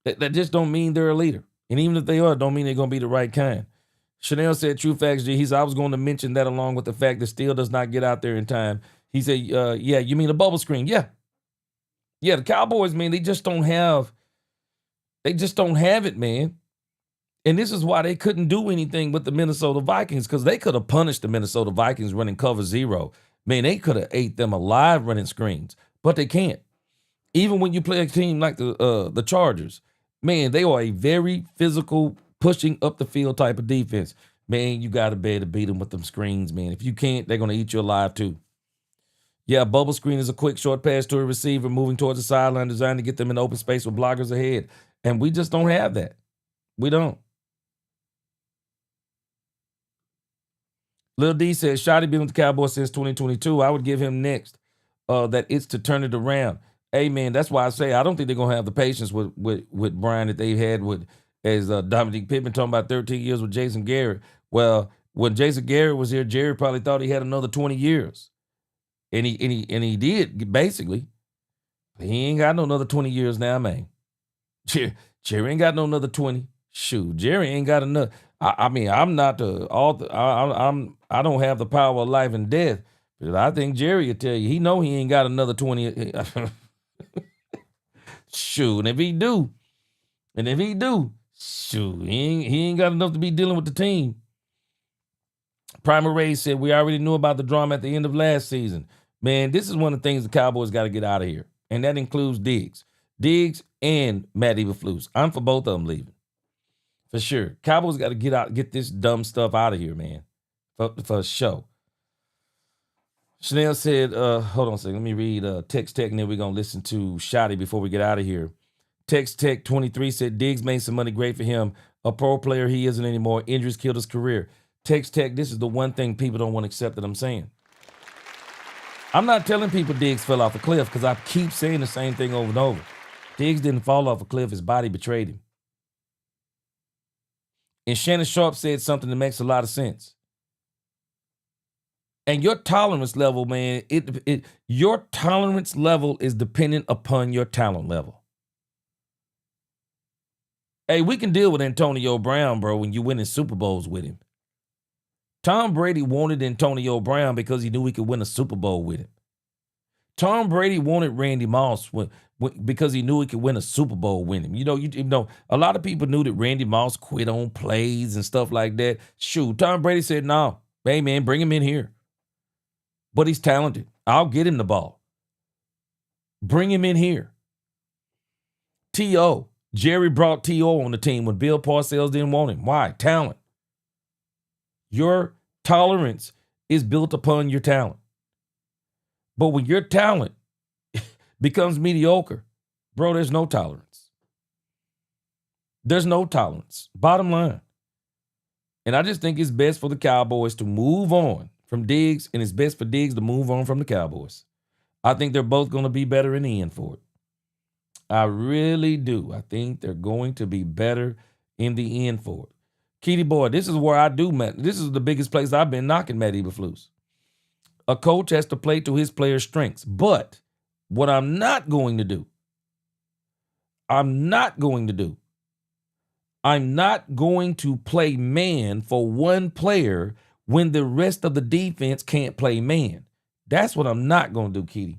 That just don't mean they're a leader. And even if they are, don't mean they're going to be the right kind. Chanel said, true facts, G. He said, I was going to mention that along with the fact that Steele does not get out there in time. He said, yeah, you mean a bubble screen? Yeah. Yeah, the Cowboys, man, they just don't have it, man. And this is why they couldn't do anything with the Minnesota Vikings, because they could have punished the Minnesota Vikings running cover zero. Man, they could have ate them alive running screens, but they can't. Even when you play a team like the Chargers, man, they are a very physical, pushing up the field type of defense. Man, you got to be able to beat them with them screens, man. If you can't, they're going to eat you alive too. Yeah, bubble screen is a quick short pass to a receiver moving towards the sideline designed to get them in open space with blockers ahead. And we just don't have that. We don't. Lil D says, Shotty been with the Cowboys since 2022. I would give him next that it's to turn it around. Hey, man, that's why I say I don't think they're going to have the patience with Brian that they've had with, as Dominique Pittman talking about 13 years with Jason Garrett. Well, When Jason Garrett was here, Jerry probably thought he had another 20 years. And he did, basically. He ain't got no another 20 years now, man. Jerry ain't got no another 20. Shoot, Jerry ain't got enough. I mean, I'm not the author. I don't have the power of life and death. But I think Jerry will tell you, he know he ain't got another 20. Shoot, and if he do, shoot, he ain't got enough to be dealing with the team. Primer Ray said, we already knew about the drama at the end of last season. Man, this is one of the things the Cowboys got to get out of here. And that includes Diggs. Diggs and Matt Eberflus. I'm for both of them leaving. For sure. Cowboys got to get this dumb stuff out of here, man. For sure. Chanel said, hold on a second. Let me read Text Tech, and then we're going to listen to Shotty before we get out of here. Text Tech 23 said, Diggs made some money. Great for him. A pro player he isn't anymore. Injuries killed his career. Text Tech, this is the one thing people don't want to accept that I'm saying. I'm not telling people Diggs fell off a cliff because I keep saying the same thing over and over. Diggs didn't fall off a cliff. His body betrayed him. And Shannon Sharp said something that makes a lot of sense. And your tolerance level, man, your tolerance level is dependent upon your talent level. Hey, we can deal with Antonio Brown, bro, when you're winning Super Bowls with him. Tom Brady wanted Antonio Brown because he knew he could win a Super Bowl with him. Tom Brady wanted Randy Moss because he knew he could win a Super Bowl with him. You know, a lot of people knew that Randy Moss quit on plays and stuff like that. Shoot, Tom Brady said, no, hey, man, bring him in here. But he's talented. I'll get him the ball. Bring him in here. T.O. Jerry brought T.O. on the team when Bill Parcells didn't want him. Why? Talent. Your tolerance is built upon your talent. But when your talent becomes mediocre, bro, there's no tolerance. There's no tolerance. Bottom line. And I just think it's best for the Cowboys to move on from Diggs, and it's best for Diggs to move on from the Cowboys. I think they're both going to be better in the end for it. I really do. I think they're going to be better in the end for it. Keedy boy, this is where I do, Matt. This is the biggest place I've been knocking Matt Eberflus. A coach has to play to his players' strengths. But what I'm not going to do, I'm not going to play man for one player when the rest of the defense can't play man. That's what I'm not going to do, Keedy.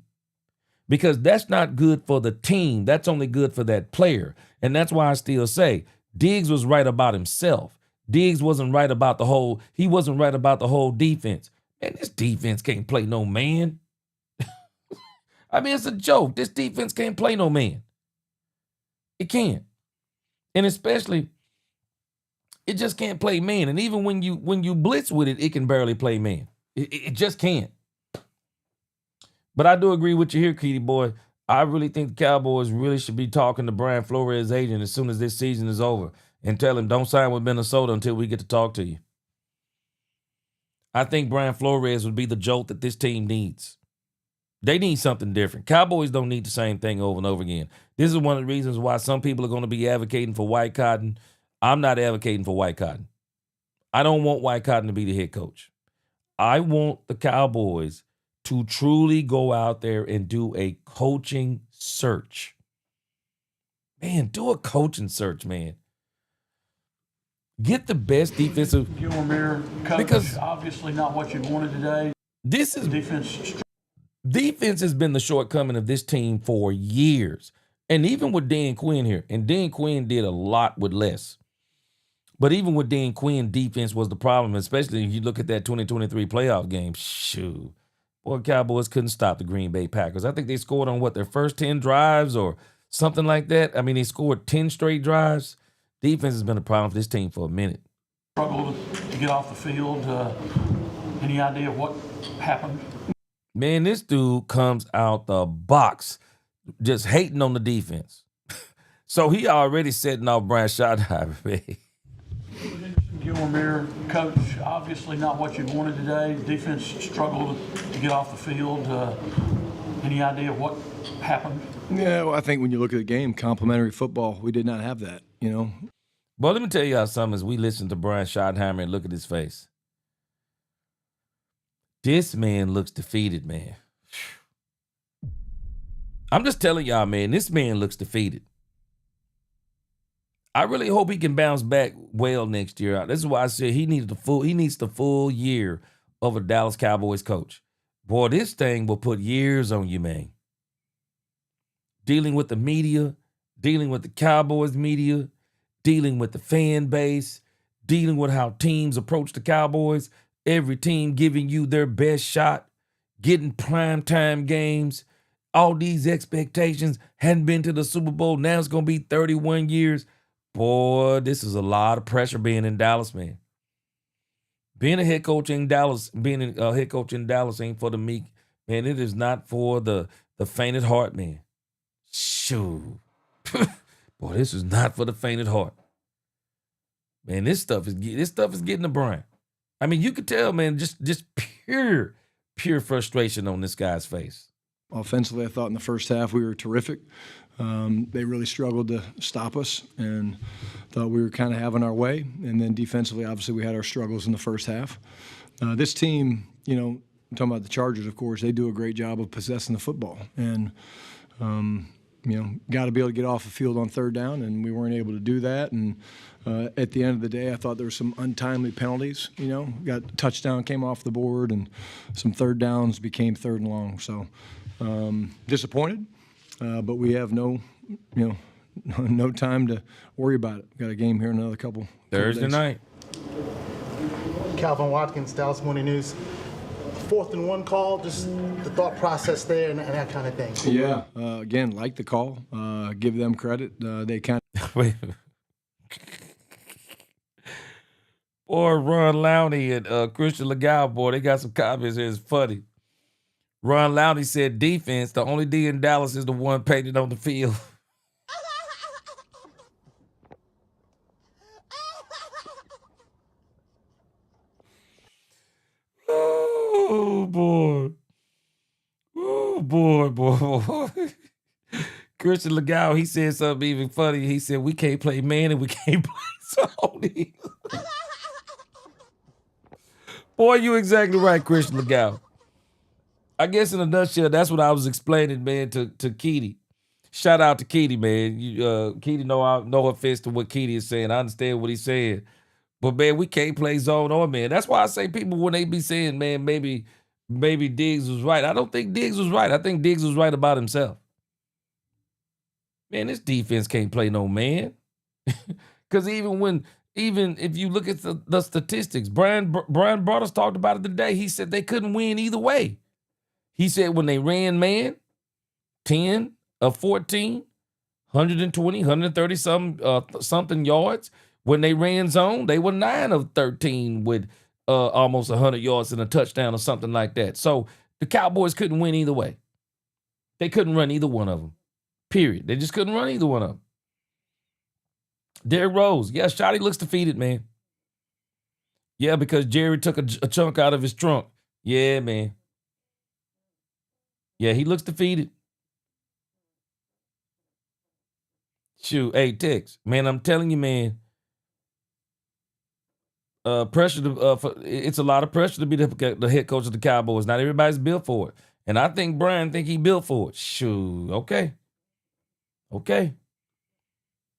Because that's not good for the team. That's only good for that player. And that's why I still say Diggs was right about himself. Diggs wasn't right about the whole defense. Man, this defense can't play no man. I mean, it's a joke. This defense can't play no man. It can't. And especially, it just can't play man. And even when you blitz with it, it can barely play man. It just can't. But I do agree with you here, Keedy boy. I really think the Cowboys really should be talking to Brian Flores' agent as soon as this season is over and tell him don't sign with Minnesota until we get to talk to you. I think Brian Flores would be the jolt that this team needs. They need something different. Cowboys don't need the same thing over and over again. This is one of the reasons why some people are going to be advocating for White Cotton. I'm not advocating for White Cotton. I don't want White Cotton to be the head coach. I want the Cowboys to truly go out there and do a coaching search. Man, do a coaching search, man. Get the best defensive. Coach, because obviously not what you wanted today. This is defense has been the shortcoming of this team for years. And even with Dan Quinn here, and Dan Quinn did a lot with less. But even with Dan Quinn, defense was the problem, especially if you look at that 2023 playoff game. Shoot. Boy, Cowboys couldn't stop the Green Bay Packers. I think they scored on, their first 10 drives or something like that. I mean, they scored 10 straight drives. Defense has been a problem for this team for a minute. Struggled to get off the field. Any idea what happened? Man, this dude comes out the box just hating on the defense. So he already setting off Brian Schottenheimer, man. Gilmore, coach, obviously not what you wanted today. Defense struggled to get off the field. Any idea what happened? Yeah, well, I think when you look at the game, complimentary football, we did not have that, But let me tell y'all something as we listen to Brian Schottenheimer and look at his face. This man looks defeated, man. I'm just telling y'all, man, this man looks defeated. I really hope he can bounce back well next year. This is why I said he needs the full year of a Dallas Cowboys coach. Boy, this thing will put years on you, man. Dealing with the media, dealing with the Cowboys media, dealing with the fan base, dealing with how teams approach the Cowboys, every team giving you their best shot, getting primetime games, all these expectations, hadn't been to the Super Bowl, now it's going to be 31 years. Boy, this is a lot of pressure being in Dallas, man. Being a head coach in Dallas, ain't for the meek. Man, it is not for the faint at heart, man. Shoot. Boy, this is not for the faint at heart. Man, this stuff is getting the brain. I mean, you could tell, man, just pure frustration on this guy's face. Offensively, I thought in the first half we were terrific. They really struggled to stop us and thought we were kind of having our way. And then defensively, obviously, we had our struggles in the first half. This team, you know, I'm talking about the Chargers, of course, they do a great job of possessing the football. And, you know, got to be able to get off the field on third down, and we weren't able to do that. And at the end of the day, I thought there were some untimely penalties. You know, got a touchdown came off the board, and some third downs became third and long. So disappointed, but we have no time to worry about it. Got a game here in another couple Thursday night. Calvin Watkins, Dallas Morning News. 4th and 1 call, just the thought process there and that kind of thing. Yeah, again, like the call, give them credit. They kind of Wait. Boy, Ron Lowney and Christian Legal, boy, they got some comments here. It's funny. Ron Lowney said defense, the only D in Dallas is the one painted on the field. Oh, boy. Oh, boy. Christian Legal, he said something even funny. He said, we can't play man and we can't play Sony. Boy, you exactly right, Christian Legal. I guess in a nutshell, that's what I was explaining, man, to Keedy. Shout out to Keedy, man. Keedy, no offense to what Keedy is saying. I understand what he's saying. But, man, we can't play zone or man. That's why I say people, when they be saying, man, maybe Diggs was right. I don't think Diggs was right. I think Diggs was right about himself. Man, this defense can't play no man. Because even if you look at the statistics, Brian Broaddus talked about it today. He said they couldn't win either way. He said when they ran man, 10 of 14, 120, 130 something yards. When they ran zone, they were 9 of 13 with almost 100 yards and a touchdown or something like that. So the Cowboys couldn't win either way. They couldn't run either one of them, period. They just couldn't run either one of them. Derrick Rose, yeah, Shotty looks defeated, man. Yeah, because Jerry took a chunk out of his trunk. Yeah, man. Yeah, he looks defeated. Shoot, hey, Tex, man, I'm telling you, man. It's a lot of pressure to be the head coach of the Cowboys. Not everybody's built for it. And I think Brian think he built for it. Shoot, okay.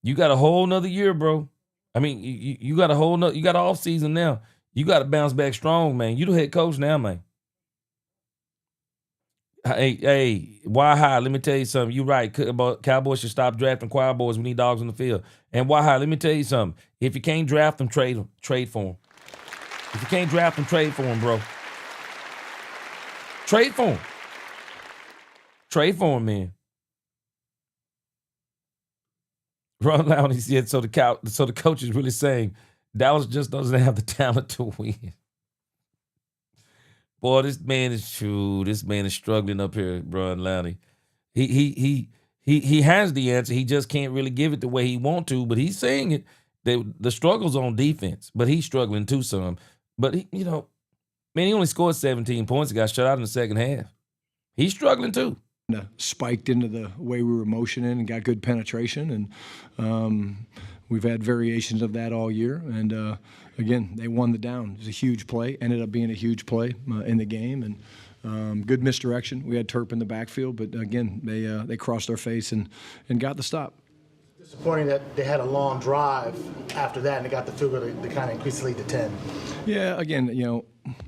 You got a whole nother year, bro. I mean, you got you got an off season now. You got to bounce back strong, man. You the head coach now, man. Hey, why high? Let me tell you something. You're right. Cowboys should stop drafting choir boys. We need dogs on the field. And why high? Let me tell you something. If you can't draft them, trade for them. If you can't draft them, trade for them, bro. Trade for them. Trade for them, man. Ron Lowney said, so the coach is really saying Dallas just doesn't have the talent to win. Boy, this man is struggling up here, Ron Lowney. He has the answer. He just can't really give it the way he want to, but he's saying it. The struggle's on defense, but he's struggling too some. But he only scored 17 points. He got shut out in the second half. He's struggling too. Spiked into the way we were motioning and got good penetration, and we've had variations of that all year. And again, they won the down. It was a huge play, ended up being a huge play in the game, and good misdirection. We had Turp in the backfield, but again, they crossed our face and got the stop. Disappointing that they had a long drive after that, and they got the field goal to kind of increase the lead to 10. Yeah, again,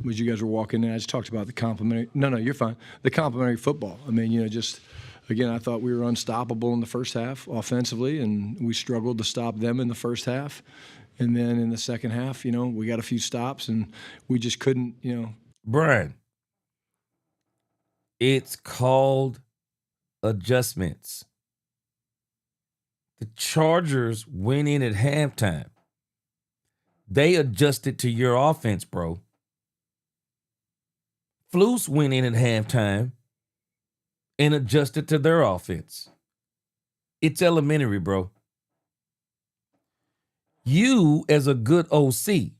as you guys were walking in, I just talked about the complimentary. No, you're fine. The complimentary football. I mean, just again, I thought we were unstoppable in the first half offensively, and we struggled to stop them in the first half. And then in the second half, we got a few stops, and we just couldn't, Brian, it's called adjustments. The Chargers went in at halftime. They adjusted to your offense, bro. Flus went in at halftime and adjusted to their offense. It's elementary, bro. You, as a good OC,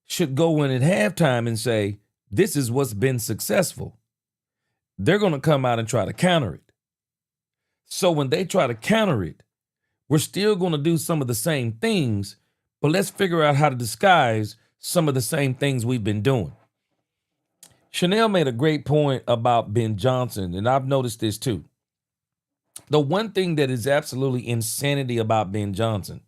should go in at halftime and say, this is what's been successful. They're going to come out and try to counter it. So when they try to counter it, we're still going to do some of the same things, but let's figure out how to disguise some of the same things we've been doing. Chanel made a great point about Ben Johnson, and I've noticed this too. The one thing that is absolutely insanity about Ben Johnson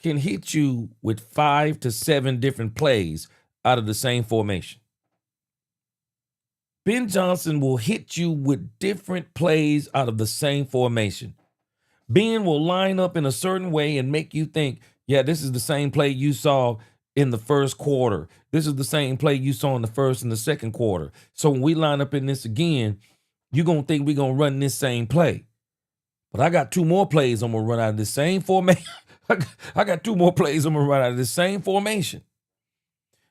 can hit you with 5 to 7 different plays out of the same formation. Ben Johnson will hit you with different plays out of the same formation. Ben will line up in a certain way and make you think, yeah, this is the same play you saw in the first quarter. This is the same play you saw in the first and the second quarter. So when we line up in this again, you're going to think we're going to run this same play. But I got 2 more plays I'm going to run out of this same formation. I got 2 more plays I'm going to run out of this same formation.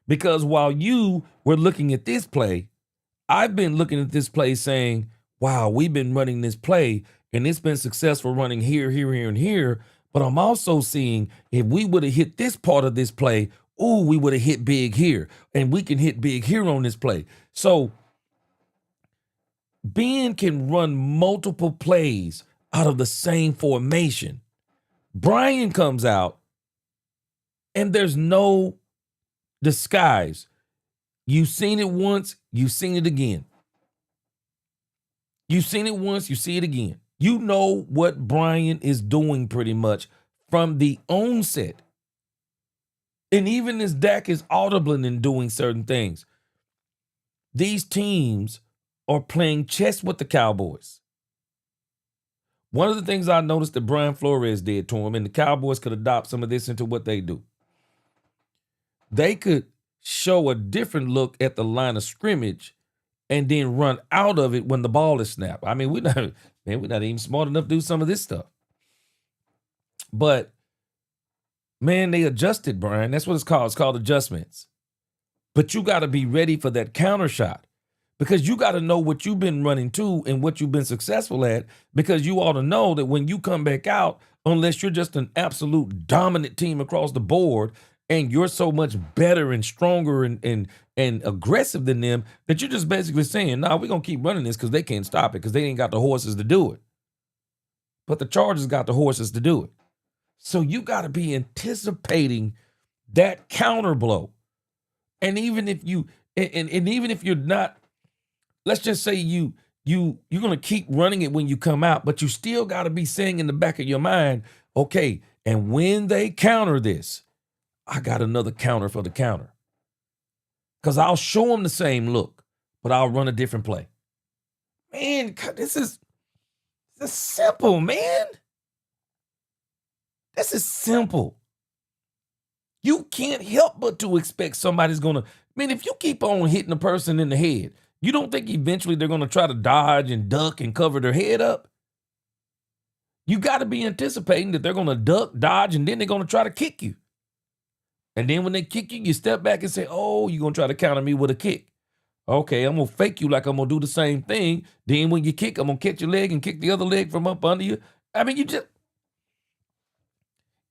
Because while you were looking at this play, I've been looking at this play saying, wow, we've been running this play and it's been successful running here, here, here, and here. But I'm also seeing if we would have hit this part of this play, we would have hit big here. And we can hit big here on this play. So Ben can run multiple plays out of the same formation. Brian comes out and there's no disguise. You've seen it once, you've seen it again. You've seen it once, you see it again. You know what Brian is doing pretty much from the onset. And even as Dak is audibling and doing certain things, these teams are playing chess with the Cowboys. One of the things I noticed that Brian Flores did to him, and the Cowboys could adopt some of this into what they do. They could show a different look at the line of scrimmage and then run out of it when the ball is snapped. I mean, we're not even smart enough to do some of this stuff. But, man, they adjusted, Brian. That's what it's called. It's called adjustments. But you got to be ready for that counter shot because you got to know what you've been running to and what you've been successful at, because you ought to know that when you come back out, unless you're just an absolute dominant team across the board, and you're so much better and stronger and aggressive than them that you're just basically saying, nah, we're going to keep running this because they can't stop it because they ain't got the horses to do it. But the Chargers got the horses to do it. So you got to be anticipating that counter blow. And even if you, and even if you're not, let's just say you're going to keep running it when you come out, but you still got to be saying in the back of your mind, okay, and when they counter this, I got another counter for the counter. Because I'll show them the same look, but I'll run a different play. Man, this is simple, man. This is simple. You can't help but to expect somebody's going to, if you keep on hitting a person in the head, you don't think eventually they're going to try to dodge and duck and cover their head up? You got to be anticipating that they're going to duck, dodge, and then they're going to try to kick you. And then when they kick you, you step back and say, oh, you're going to try to counter me with a kick. Okay, I'm going to fake you like I'm going to do the same thing. Then when you kick, I'm going to catch your leg and kick the other leg from up under you. I mean,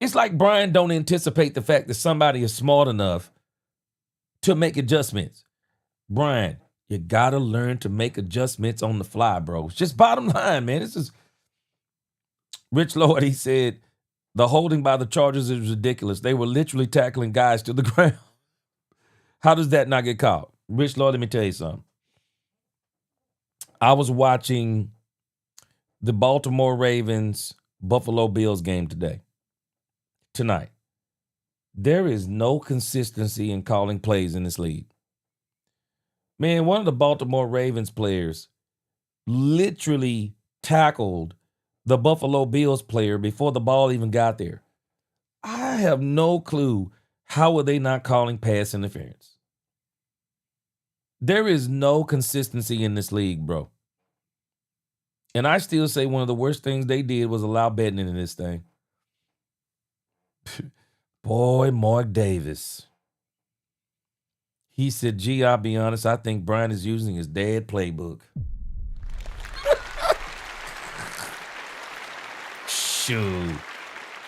it's like Brian don't anticipate the fact that somebody is smart enough to make adjustments. Brian, you got to learn to make adjustments on the fly, bro. It's just bottom line, man. Rich Lloyd, he said, the holding by the Chargers is ridiculous. They were literally tackling guys to the ground. How does that not get caught? Rich Lloyd, let me tell you something. I was watching the Baltimore Ravens Buffalo Bills game tonight. There is no consistency in calling plays in this league. Man, one of the Baltimore Ravens players literally tackled the Buffalo Bills player before the ball even got there. I have no clue how are they not calling pass interference. There is no consistency in this league, bro. And I still say one of the worst things they did was allow betting in this thing. Boy, Mark Davis. He said, gee, I'll be honest, I think Brian is using his dad playbook. Shoot.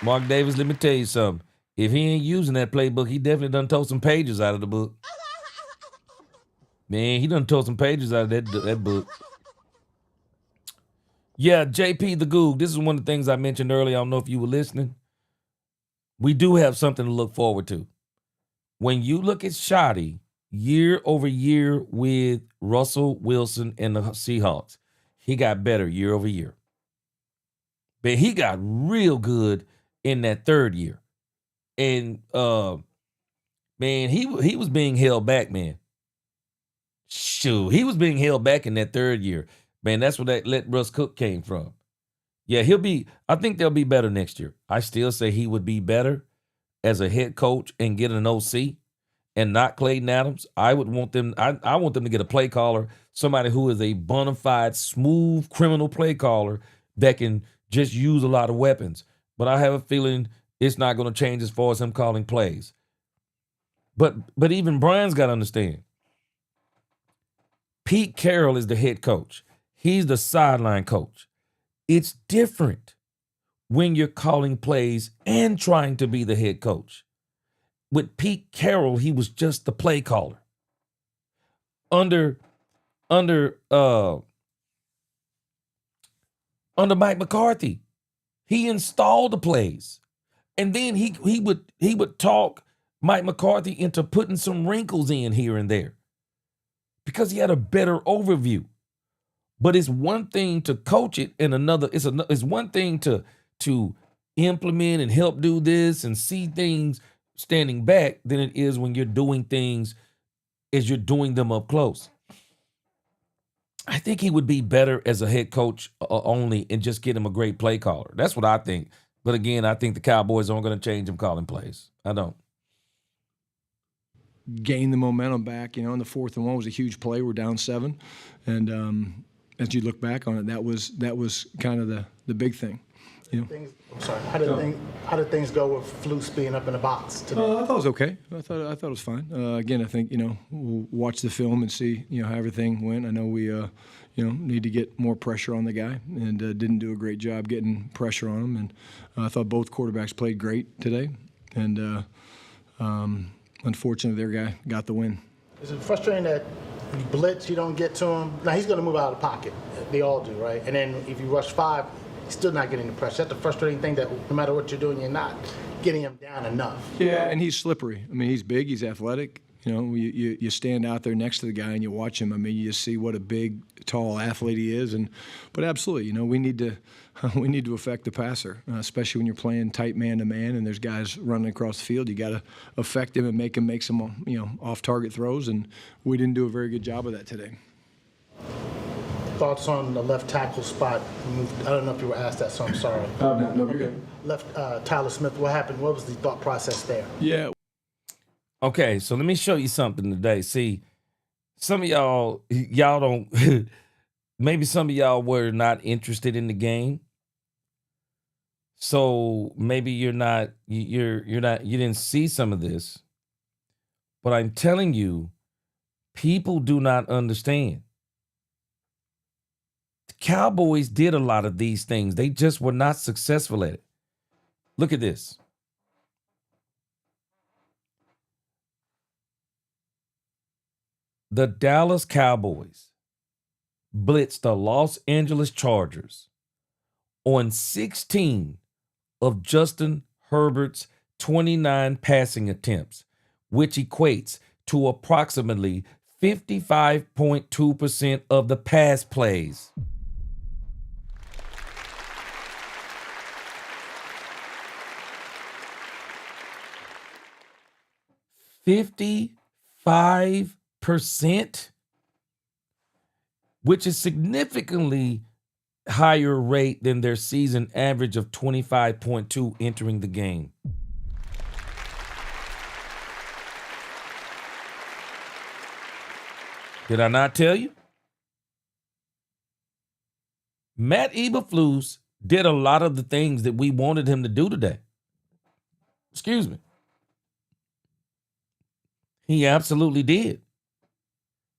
Mark Davis, let me tell you something. If he ain't using that playbook, he definitely done tore some pages out of the book. Man, he done tore some pages out of that book. Yeah, JP the Goog, this is one of the things I mentioned earlier. I don't know if you were listening. We do have something to look forward to. When you look at Schotty year over year with Russell Wilson and the Seahawks, he got better year over year. But he got real good in that third year. And, man, he was being held back, man. Shoot, he was being held back in that third year. Man, that's where that let Russ cook came from. Yeah, I think they'll be better next year. I still say he would be better as a head coach and get an OC and not Clayton Adams. I would want them, I want them to get a play caller, somebody who is a bona fide, smooth criminal play caller that can just use a lot of weapons. But I have a feeling it's not going to change as far as him calling plays. But even Brian's got to understand. Pete Carroll is the head coach. He's the sideline coach. It's different when you're calling plays and trying to be the head coach. With Pete Carroll, he was just the play caller. Under Mike McCarthy, he installed the plays. And then he would talk Mike McCarthy into putting some wrinkles in here and there because he had a better overview. But it's one thing to coach it, and it's one thing to implement and help do this and see things standing back than it is when you're doing things as you're doing them up close. I think he would be better as a head coach only and just get him a great play caller. That's what I think. But again, I think the Cowboys aren't going to change him calling plays. I don't. Gain the momentum back. You know, in the 4th and 1 was a huge play. We're down 7. And as you look back on it, that was kind of the big thing. You know? I'm sorry. How did things go with Flus being up in the box today? I thought it was okay. I thought it was fine. Again, I think we'll watch the film and see how everything went. I know we need to get more pressure on the guy and didn't do a great job getting pressure on him. And I thought both quarterbacks played great today. And unfortunately, their guy got the win. Is it frustrating that you blitz, you don't get to him? Now he's going to move out of the pocket. They all do, right? And then if you rush 5. Still not getting the pressure. That's the frustrating thing, that no matter what you're doing, you're not getting him down enough. Yeah, and he's slippery. I mean, he's big, he's athletic. You stand out there next to the guy and you watch him. I mean, you just see what a big, tall athlete he is. But absolutely, we need to affect the passer, especially when you're playing tight man-to-man and there's guys running across the field. You got to affect him and make him make some off-target throws, and we didn't do a very good job of that today. Thoughts on the left tackle spot? I don't know if you were asked that, so I'm sorry. No, you're good. Left Tyler Smith, what happened? What was the thought process there? Yeah. Okay, so let me show you something today. See, some of y'all don't, maybe some of y'all were not interested in the game. So maybe you didn't see some of this. But I'm telling you, people do not understand. Cowboys did a lot of these things. They just were not successful at it. Look at this. The Dallas Cowboys blitzed the Los Angeles Chargers on 16 of Justin Herbert's 29 passing attempts, which equates to approximately 55.2% of the pass plays. %55%, which is significantly higher rate than their season average of 25.2 entering the game. Did I not tell you? Matt Eberflus did a lot of the things that we wanted him to do today. Excuse me. He absolutely did.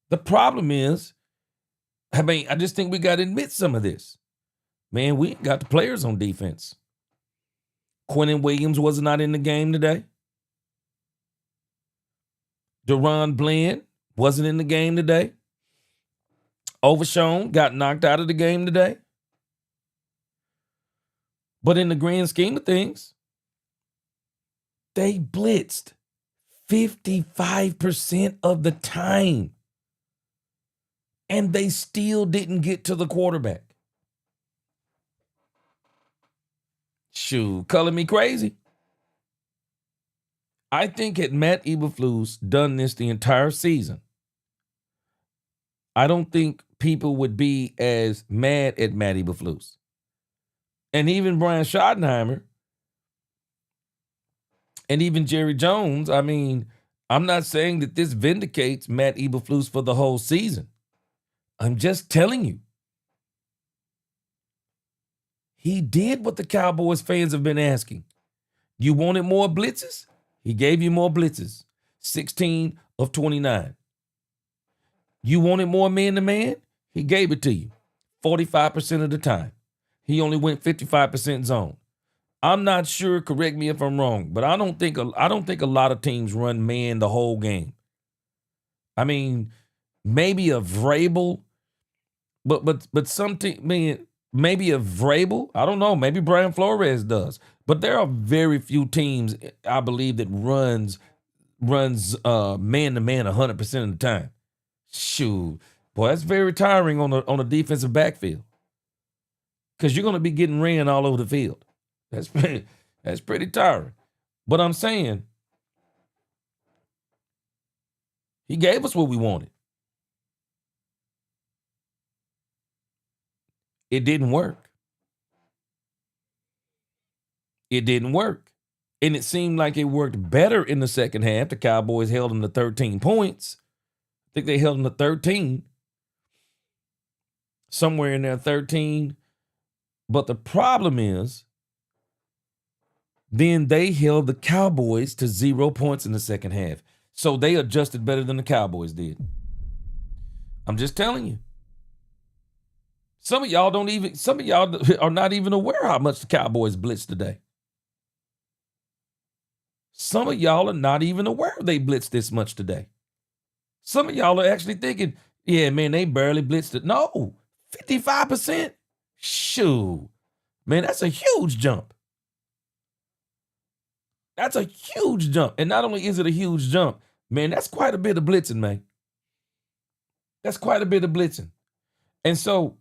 The problem is, I just think we got to admit some of this. Man, we got the players on defense. Quinnen Williams was not in the game today. Deron Bland wasn't in the game today. Overshown got knocked out of the game today. But in the grand scheme of things, they blitzed 55% of the time. And they still didn't get to the quarterback. Shoot, color me crazy. I think had Matt Eberflus done this the entire season, I don't think people would be as mad at Matt Eberflus. And even Brian Schottenheimer and even Jerry Jones, I mean, I'm not saying that this vindicates Matt Eberflus for the whole season. I'm just telling you. He did what the Cowboys fans have been asking. You wanted more blitzes? He gave you more blitzes. 16 of 29. You wanted more man-to-man? He gave it to you 45% of the time. He only went 55% zone. I'm not sure, correct me if I'm wrong, but I don't think a lot of teams run man the whole game. I mean, maybe a Vrabel, but some team, man, maybe a Vrabel, I don't know, maybe Brian Flores does. But there are very few teams, I believe, that runs man-to-man 100% of the time. Shoot, boy, that's very tiring on a defensive backfield. Because you're going to be getting ran all over the field. That's pretty tiring. But I'm saying, he gave us what we wanted. It didn't work. It didn't work. And it seemed like it worked better in the second half. The Cowboys held them to 13 points. I think they held them to 13. Somewhere in there, 13. But the problem is, then they held the Cowboys to 0 points in the second half. So they adjusted better than the Cowboys did. I'm just telling you. Some of y'all are not even aware how much the Cowboys blitzed today. Some of y'all are not even aware they blitzed this much today. Some of y'all are actually thinking, yeah, man, they barely blitzed it. No, 55%. Shoo. Man, that's a huge jump. That's a huge jump. And not only is it a huge jump, man, that's quite a bit of blitzing, man. That's quite a bit of blitzing. And so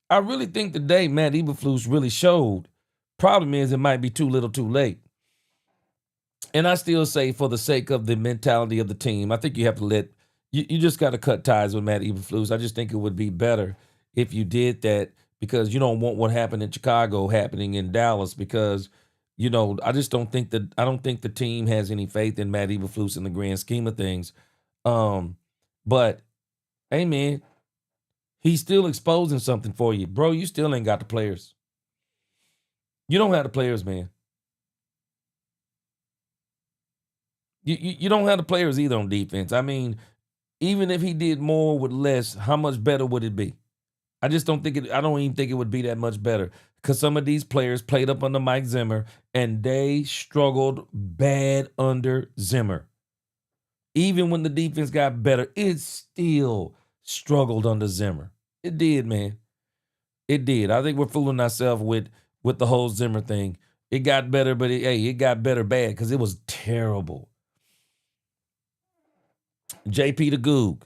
I really think today Matt Eberflus really showed. Problem is it might be too little too late. And I still say for the sake of the mentality of the team, I think you have to you just got to cut ties with Matt Eberflus. I just think it would be better if you did that because you don't want what happened in Chicago happening in Dallas because, you know, I don't think the team has any faith in Matt Eberflus in the grand scheme of things. But, hey, man, he's still exposing something for you. Bro, you still ain't got the players. You don't have the players, man. You don't have the players either on defense. I mean, even if he did more with less, how much better would it be? I don't even think it would be that much better because some of these players played up under Mike Zimmer and they struggled bad under Zimmer. Even when the defense got better, it still struggled under Zimmer. It did, man. It did. I think we're fooling ourselves with the whole Zimmer thing. It got better, but it got better bad because it was terrible. JP the Goog,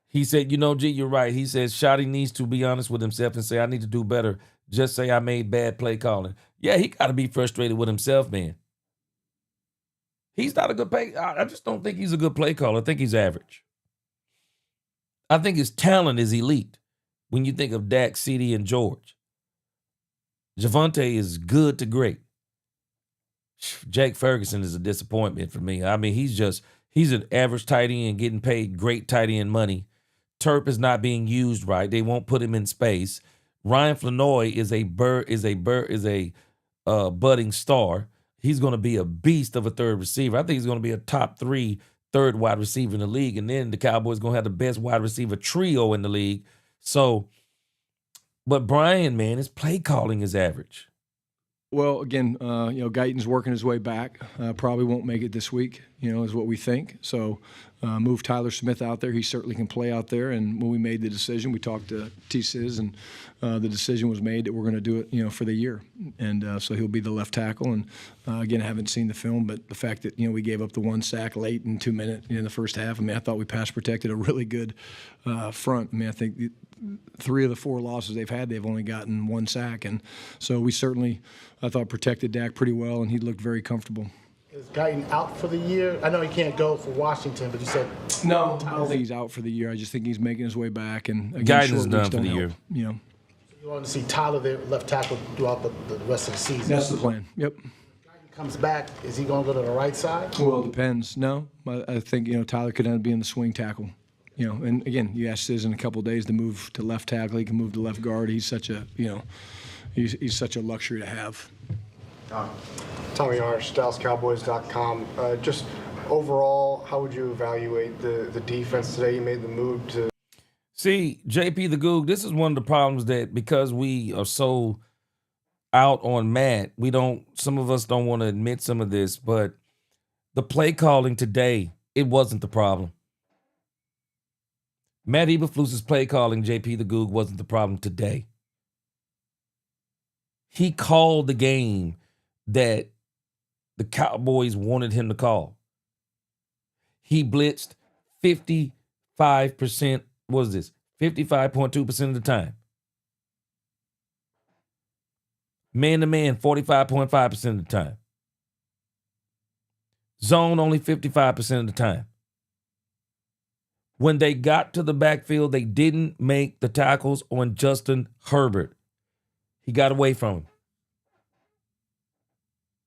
he said, G, you're right. He says Shotty needs to be honest with himself and say, I need to do better. Just say I made bad play calling. Yeah, he got to be frustrated with himself, man. He's not a good play. I just don't think he's a good play caller. I think he's average. I think his talent is elite. When you think of Dak, CD, and George. Javonte is good to great. Jake Ferguson is a disappointment for me. I mean, he's an average tight end getting paid great tight end money. Turp is not being used right. They won't put him in space. Ryan Flanoy is a budding star. He's going to be a beast of a third receiver. I think he's going to be a top 3 third wide receiver in the league. And then the Cowboys going to have the best wide receiver trio in the league. So, but Brian, man, his play calling is average. Well, again, Guyton's working his way back. Probably won't make it this week, is what we think. So move Tyler Smith out there. He certainly can play out there. And when we made the decision, we talked to T-Siz, and the decision was made that we're going to do it, for the year. And so he'll be the left tackle. And, again, I haven't seen the film, but the fact that, we gave up the 1 sack late in 2 minutes in the first half, I thought we pass protected a really good front. I think 3 of the 4 losses they've had, they've only gotten 1 sack. And so we certainly, I thought, protected Dak pretty well, and he looked very comfortable. Is Guyton out for the year? I know he can't go for Washington, but you said no. I don't think he's out for the year. I just think he's making his way back. And again, Guyton's done for the year. You want to see Tyler there, left tackle, throughout the rest of the season. That's the plan. Yep. Guyton comes back. Is he going to go to the right side? Well, it depends. No, I think Tyler could end up being the swing tackle. And again, you asked Siz in a couple of days to move to left tackle. He can move to left guard. He's such a he's such a luxury to have. Tommy Arsh, DallasCowboys.com. Just overall, how would you evaluate the defense today? You made the move to. See, JP the Goog, this is one of the problems that because we are so out on Matt, some of us don't want to admit some of this, but the play calling today, it wasn't the problem. Matt Eberflus's play calling, JP the Goog, wasn't the problem today. He called the game that the Cowboys wanted him to call. He blitzed 55%, what was this? 55.2% of the time. Man-to-man, 45.5% of the time. Zone, only 55% of the time. When they got to the backfield, they didn't make the tackles on Justin Herbert. He got away from him.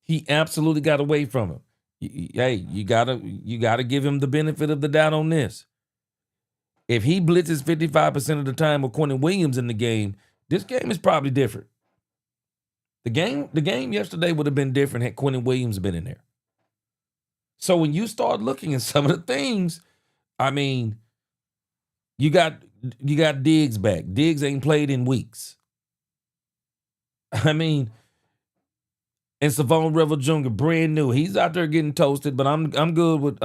He absolutely got away from him. Hey, you gotta give him the benefit of the doubt on this. If he blitzes 55% of the time with Quentin Williams in the game, this game is probably different. The game yesterday would have been different had Quentin Williams been in there. So when you start looking at some of the things, you got Diggs back. Diggs ain't played in weeks. And Savon Revel Jr., brand new. He's out there getting toasted, but I'm good with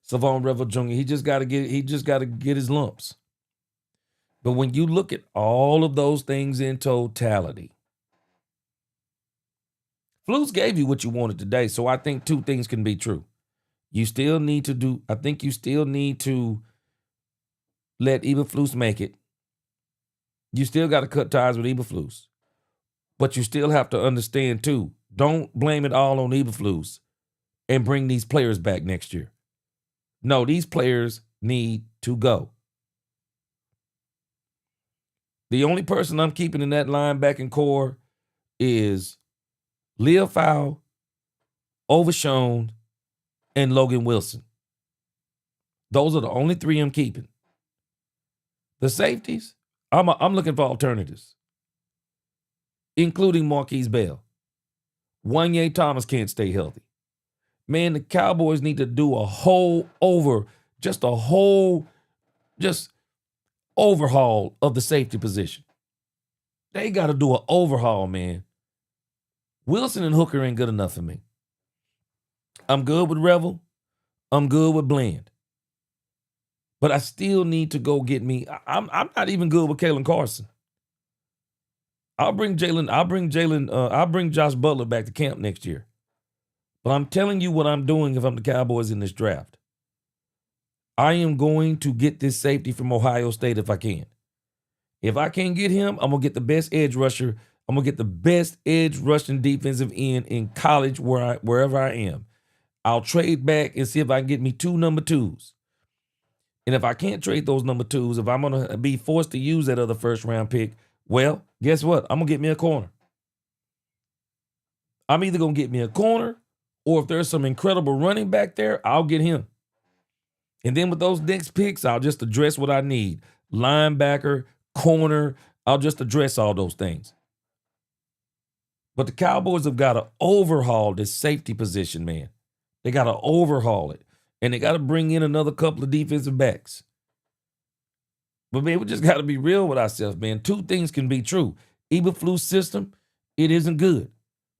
Savon Revel Jr. He just got to get his lumps. But when you look at all of those things in totality, Flus gave you what you wanted today. So I think 2 things can be true. You still need to let Eberflus make it. You still got to cut ties with Eberflus. But you still have to understand, too, don't blame it all on Eberflus and bring these players back next year. No, these players need to go. The only person I'm keeping in that linebacking core is Leofau, Overshown, and Logan Wilson. Those are the only 3 I'm keeping. The safeties, I'm looking for alternatives, including Marquise Bell. Wanye Thomas can't stay healthy. Man, the Cowboys need to do a whole overhaul of the safety position. They got to do an overhaul, man. Wilson and Hooker ain't good enough for me. I'm good with Revel. I'm good with Bland. But I still need to go get me. I'm not even good with Kalen Carson. I'll bring Josh Butler back to camp next year. But I'm telling you what I'm doing if I'm the Cowboys in this draft. I am going to get this safety from Ohio State if I can. If I can't get him, I'm going to get the best edge rusher. I'm going to get the best edge rushing defensive end in college wherever I am. I'll trade back and see if I can get me 2 number 2s. And if I can't trade those number 2s, if I'm going to be forced to use that other first-round pick, well, guess what? I'm going to get me a corner. I'm either going to get me a corner, or if there's some incredible running back there, I'll get him. And then with those next picks, I'll just address what I need. Linebacker, corner, I'll just address all those things. But the Cowboys have got to overhaul this safety position, man. They got to overhaul it. And they got to bring in another couple of defensive backs. But, man, we just got to be real with ourselves, man. 2 things can be true. Eberflus system, it isn't good.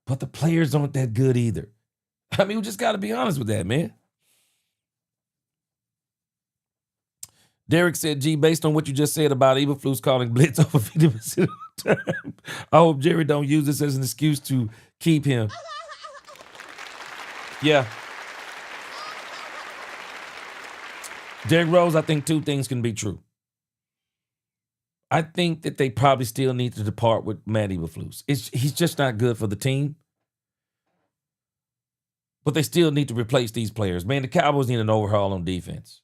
But the players aren't that good either. I mean, we just got to be honest with that, man. Derek said, G, based on what you just said about Eberflus calling blitz over 50% of the time, I hope Jerry don't use this as an excuse to keep him. Yeah. Derek Rose, I think 2 things can be true. I think that they probably still need to depart with Matt Eberflus. He's just not good for the team. But they still need to replace these players. Man, the Cowboys need an overhaul on defense.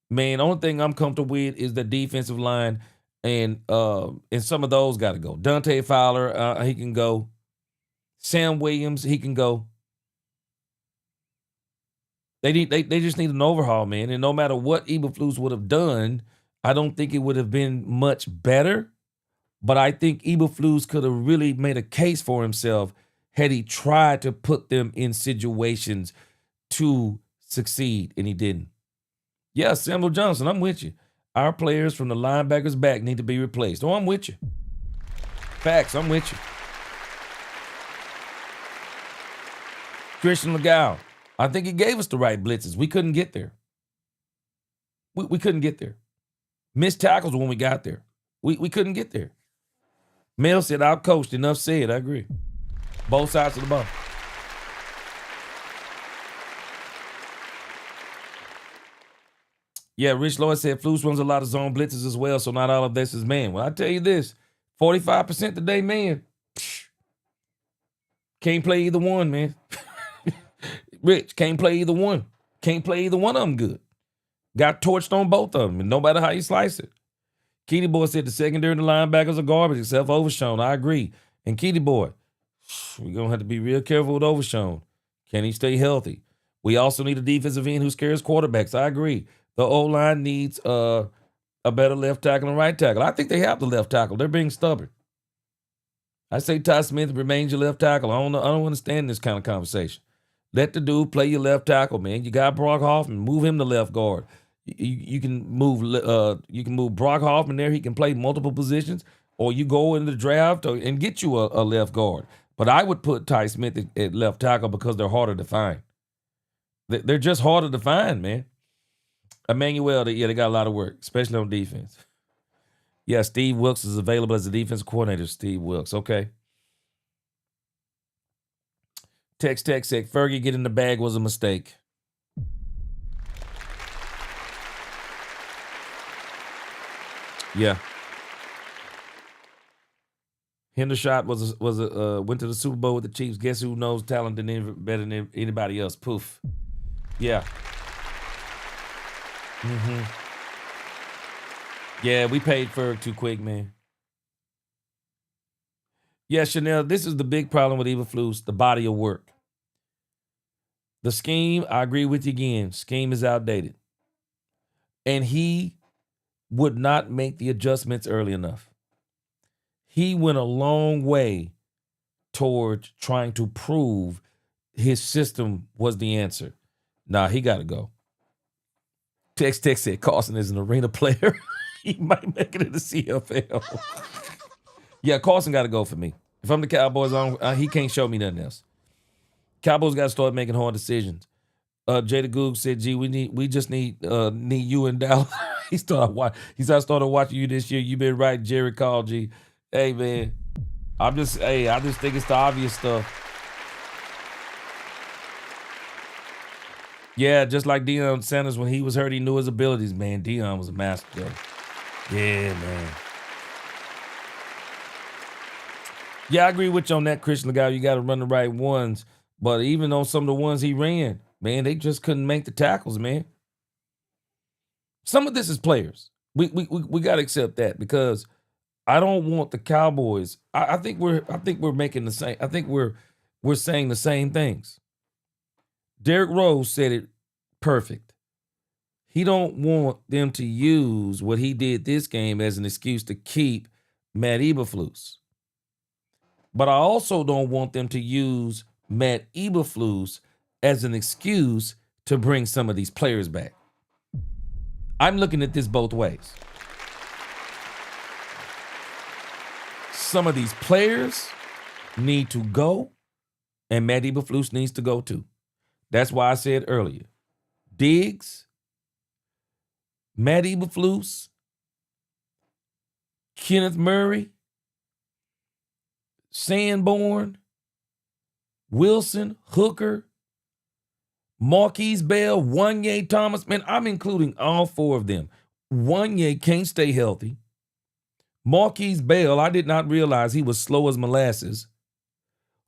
Man, the only thing I'm comfortable with is the defensive line, and some of those got to go. Dante Fowler, he can go. Sam Williams, he can go. They just need an overhaul, man. And no matter what Eberflus would have done, I don't think it would have been much better. But I think Eberflus could have really made a case for himself had he tried to put them in situations to succeed, and he didn't. Yeah, Samuel Johnson, I'm with you. Our players from the linebackers back need to be replaced. Oh, I'm with you. Facts, I'm with you. Christian Legal, I think he gave us the right blitzes. We couldn't get there. We couldn't get there. Missed tackles when we got there. We couldn't get there. Mel said, outcoached. Enough said. I agree. Both sides of the ball. Yeah, Rich Lloyd said Flus runs a lot of zone blitzes as well, so not all of this is man. Well, I tell you this, 45% today, man. Can't play either one, man. Rich, can't play either one. Can't play either one of them good. Got torched on both of them, and no matter how you slice it. Keedy Boy said the secondary and the linebackers are garbage except for Overshown. I agree. And Keedy Boy, we're going to have to be real careful with Overshown. Can he stay healthy? We also need a defensive end who scares quarterbacks. I agree. The O-line needs a better left tackle and right tackle. I think they have the left tackle. They're being stubborn. I say Ty Smith remains your left tackle. I don't understand this kind of conversation. Let the dude play your left tackle, man. You got Brock Hoffman. Move him to left guard. You can move Brock Hoffman there. He can play multiple positions. Or you go in the draft and get you a left guard. But I would put Ty Smith at left tackle because they're harder to find. They're just harder to find, man. Emmanuel, they got a lot of work, especially on defense. Yeah, Steve Wilkes is available as a defensive coordinator. Steve Wilkes, okay. Tex said Fergie getting the bag was a mistake. Yeah. Hendershot went to the Super Bowl with the Chiefs. Guess who knows talent better than anybody else? Poof. Yeah. Mm-hmm. Yeah, we paid Ferg too quick, man. Yeah, Chanel, this is the big problem with Eberflus, the body of work. The scheme, I agree with you again. Scheme is outdated. And he would not make the adjustments early enough. He went a long way towards trying to prove his system was the answer. Nah, he got to go. Tex said Carson is an arena player. He might make it in the CFL. Yeah, Carson got to go for me. If I'm the Cowboys, he can't show me nothing else. Cowboys got to start making hard decisions. Jada Goog said, "Gee, we just need you in Dallas." He started watching you this year. You been right, Jerry called G. Hey, man. I just think it's the obvious stuff. Yeah, just like Deion Sanders, when he was hurt, he knew his abilities, man. Deion was a master. Yeah, man. Yeah, I agree with you on that, Christian Legal. You got to run the right ones. But even on some of the ones he ran, man, they just couldn't make the tackles, man. Some of this is players. We got to accept that, because I don't want the Cowboys. I think we're making the same. I think we're saying the same things. Derrick Rose said it perfect. He don't want them to use what he did this game as an excuse to keep Matt Eberflus. But I also don't want them to use Matt Eberflus as an excuse to bring some of these players back. I'm looking at this both ways. Some of these players need to go, and Matt Eberflus needs to go too. That's why I said earlier, Diggs, Matt Eberflus, Kenneth Murray, Sanborn, Wilson, Hooker, Marquise Bell, Wanye Thomas. Man, I'm including all four of them. Wanye can't stay healthy. Marquise Bell, I did not realize he was slow as molasses.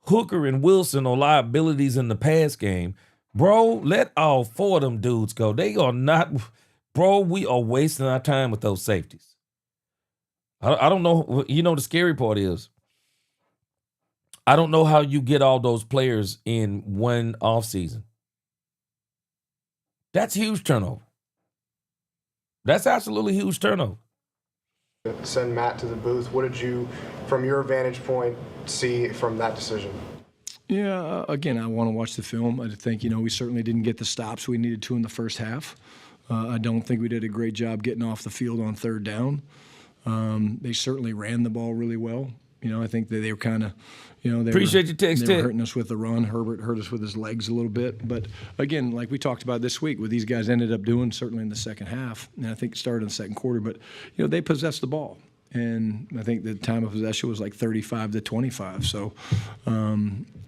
Hooker and Wilson are liabilities in the pass game. Bro, let all four of them dudes go. They are not, bro, we are wasting our time with those safeties. I don't know, you know, the scary part is, I don't know how you get all those players in one offseason. That's huge turnover. That's absolutely huge turnover. Send Matt to the booth. What did you, from your vantage point, see from that decision? Yeah, again, I want to watch the film. I think, you know, we certainly didn't get the stops we needed to in the first half. I don't think we did a great job getting off the field on third down. They certainly ran the ball really well. You know, I think that they were kind of, you know, Appreciate your text, they were Ted. hurting us with the run. Herbert hurt us with his legs a little bit. But, again, like we talked about this week, what these guys ended up doing, certainly in the second half, and I think it started in the second quarter, but, you know, they possessed the ball. And I think the time of possession was like 35-25. So,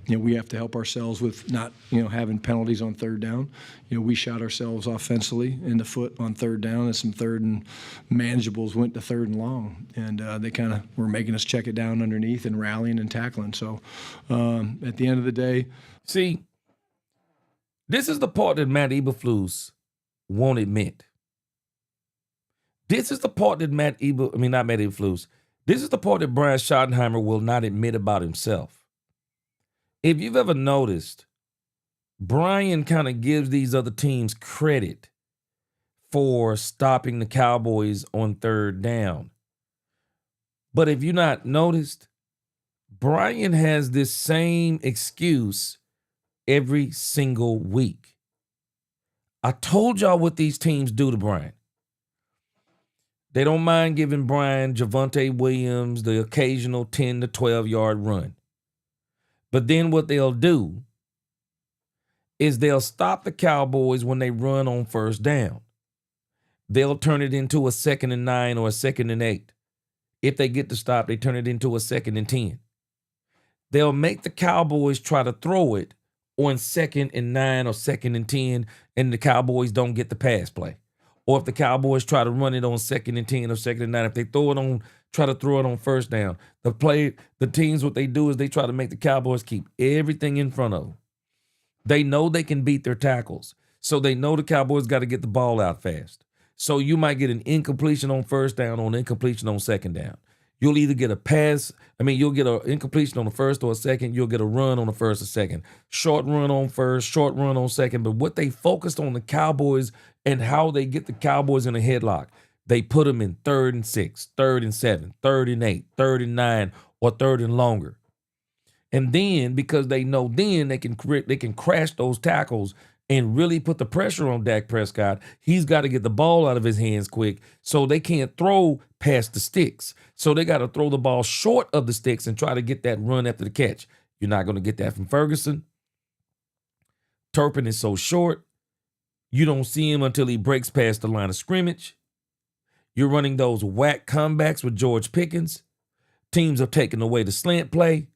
you know, we have to help ourselves with not, you know, having penalties on third down. You know, we shot ourselves offensively in the foot on third down, and some third and manageables went to third and long. And they kind of were making us check it down underneath and rallying and tackling. So, at the end of the day. See, this is the part that Matt Eberflus won't admit. This is the part that not Matt Eberflus. This is the part that Brian Schottenheimer will not admit about himself. If you've ever noticed, Brian kind of gives these other teams credit for stopping the Cowboys on third down. But if you've not noticed, Brian has this same excuse every single week. I told y'all what these teams do to Brian. They don't mind giving Brian Javonte Williams the occasional 10 to 12-yard run. But then what they'll do is they'll stop the Cowboys when they run on first down. They'll turn it into a 2nd and 9 or a 2nd and 8. If they get the stop, they turn it into a 2nd and 10. They'll make the Cowboys try to throw it on 2nd and 9 or 2nd and 10, and the Cowboys don't get the pass play. Or if the Cowboys try to run it on 2nd and 10 or 2nd and 9, if they try to throw it on first down, the teams, what they do is they try to make the Cowboys keep everything in front of them. They know they can beat their tackles, so they know the Cowboys got to get the ball out fast. So you might get an incompletion on first down or an incompletion on second down. You'll either get you'll get an incompletion on the first or a second. You'll get a run on the first or second. Short run on first, short run on second. But what they focused on the Cowboys and how they get the Cowboys in a headlock, they put them in 3rd and 6, 3rd and 7, 3rd and 8, 3rd and 9, or 3rd and longer. And then, because they know then they can crash those tackles and really put the pressure on Dak Prescott, he's got to get the ball out of his hands quick, so they can't throw past the sticks. So they got to throw the ball short of the sticks and try to get that run after the catch. You're not going to get that from Ferguson. Turpin is so short, you don't see him until he breaks past the line of scrimmage. You're running those whack comebacks with George Pickens. teams are taking away the slant play,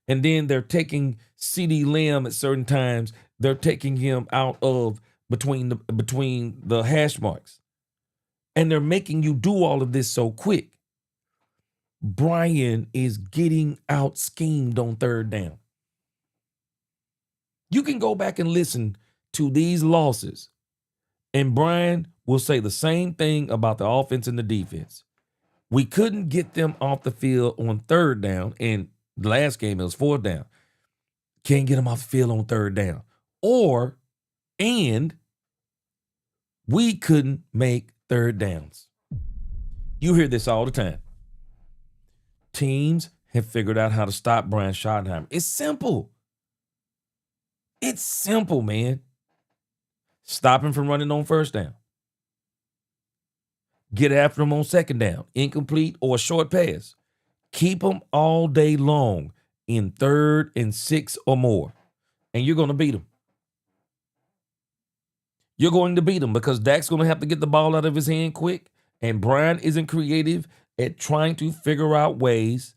and then they're taking CeeDee Lamb at certain times. They're taking him out of between the hash marks. And they're making you do all of this so quick. Brian is getting out schemed on third down. You can go back and listen to these losses, and Brian will say the same thing about the offense and the defense. We couldn't get them off the field on third down, and the last game it was fourth down. Can't get them off the field on third down. And we couldn't make third downs. You hear this all the time. Teams have figured out how to stop Brian Schottenheimer. It's simple. It's simple, man. Stop him from running on first down. Get after him on second down, incomplete or a short pass. Keep him all day long in 3rd and 6 or more, and you're going to beat him. You're going to beat him because Dak's going to have to get the ball out of his hand quick, and Brian isn't creative at trying to figure out ways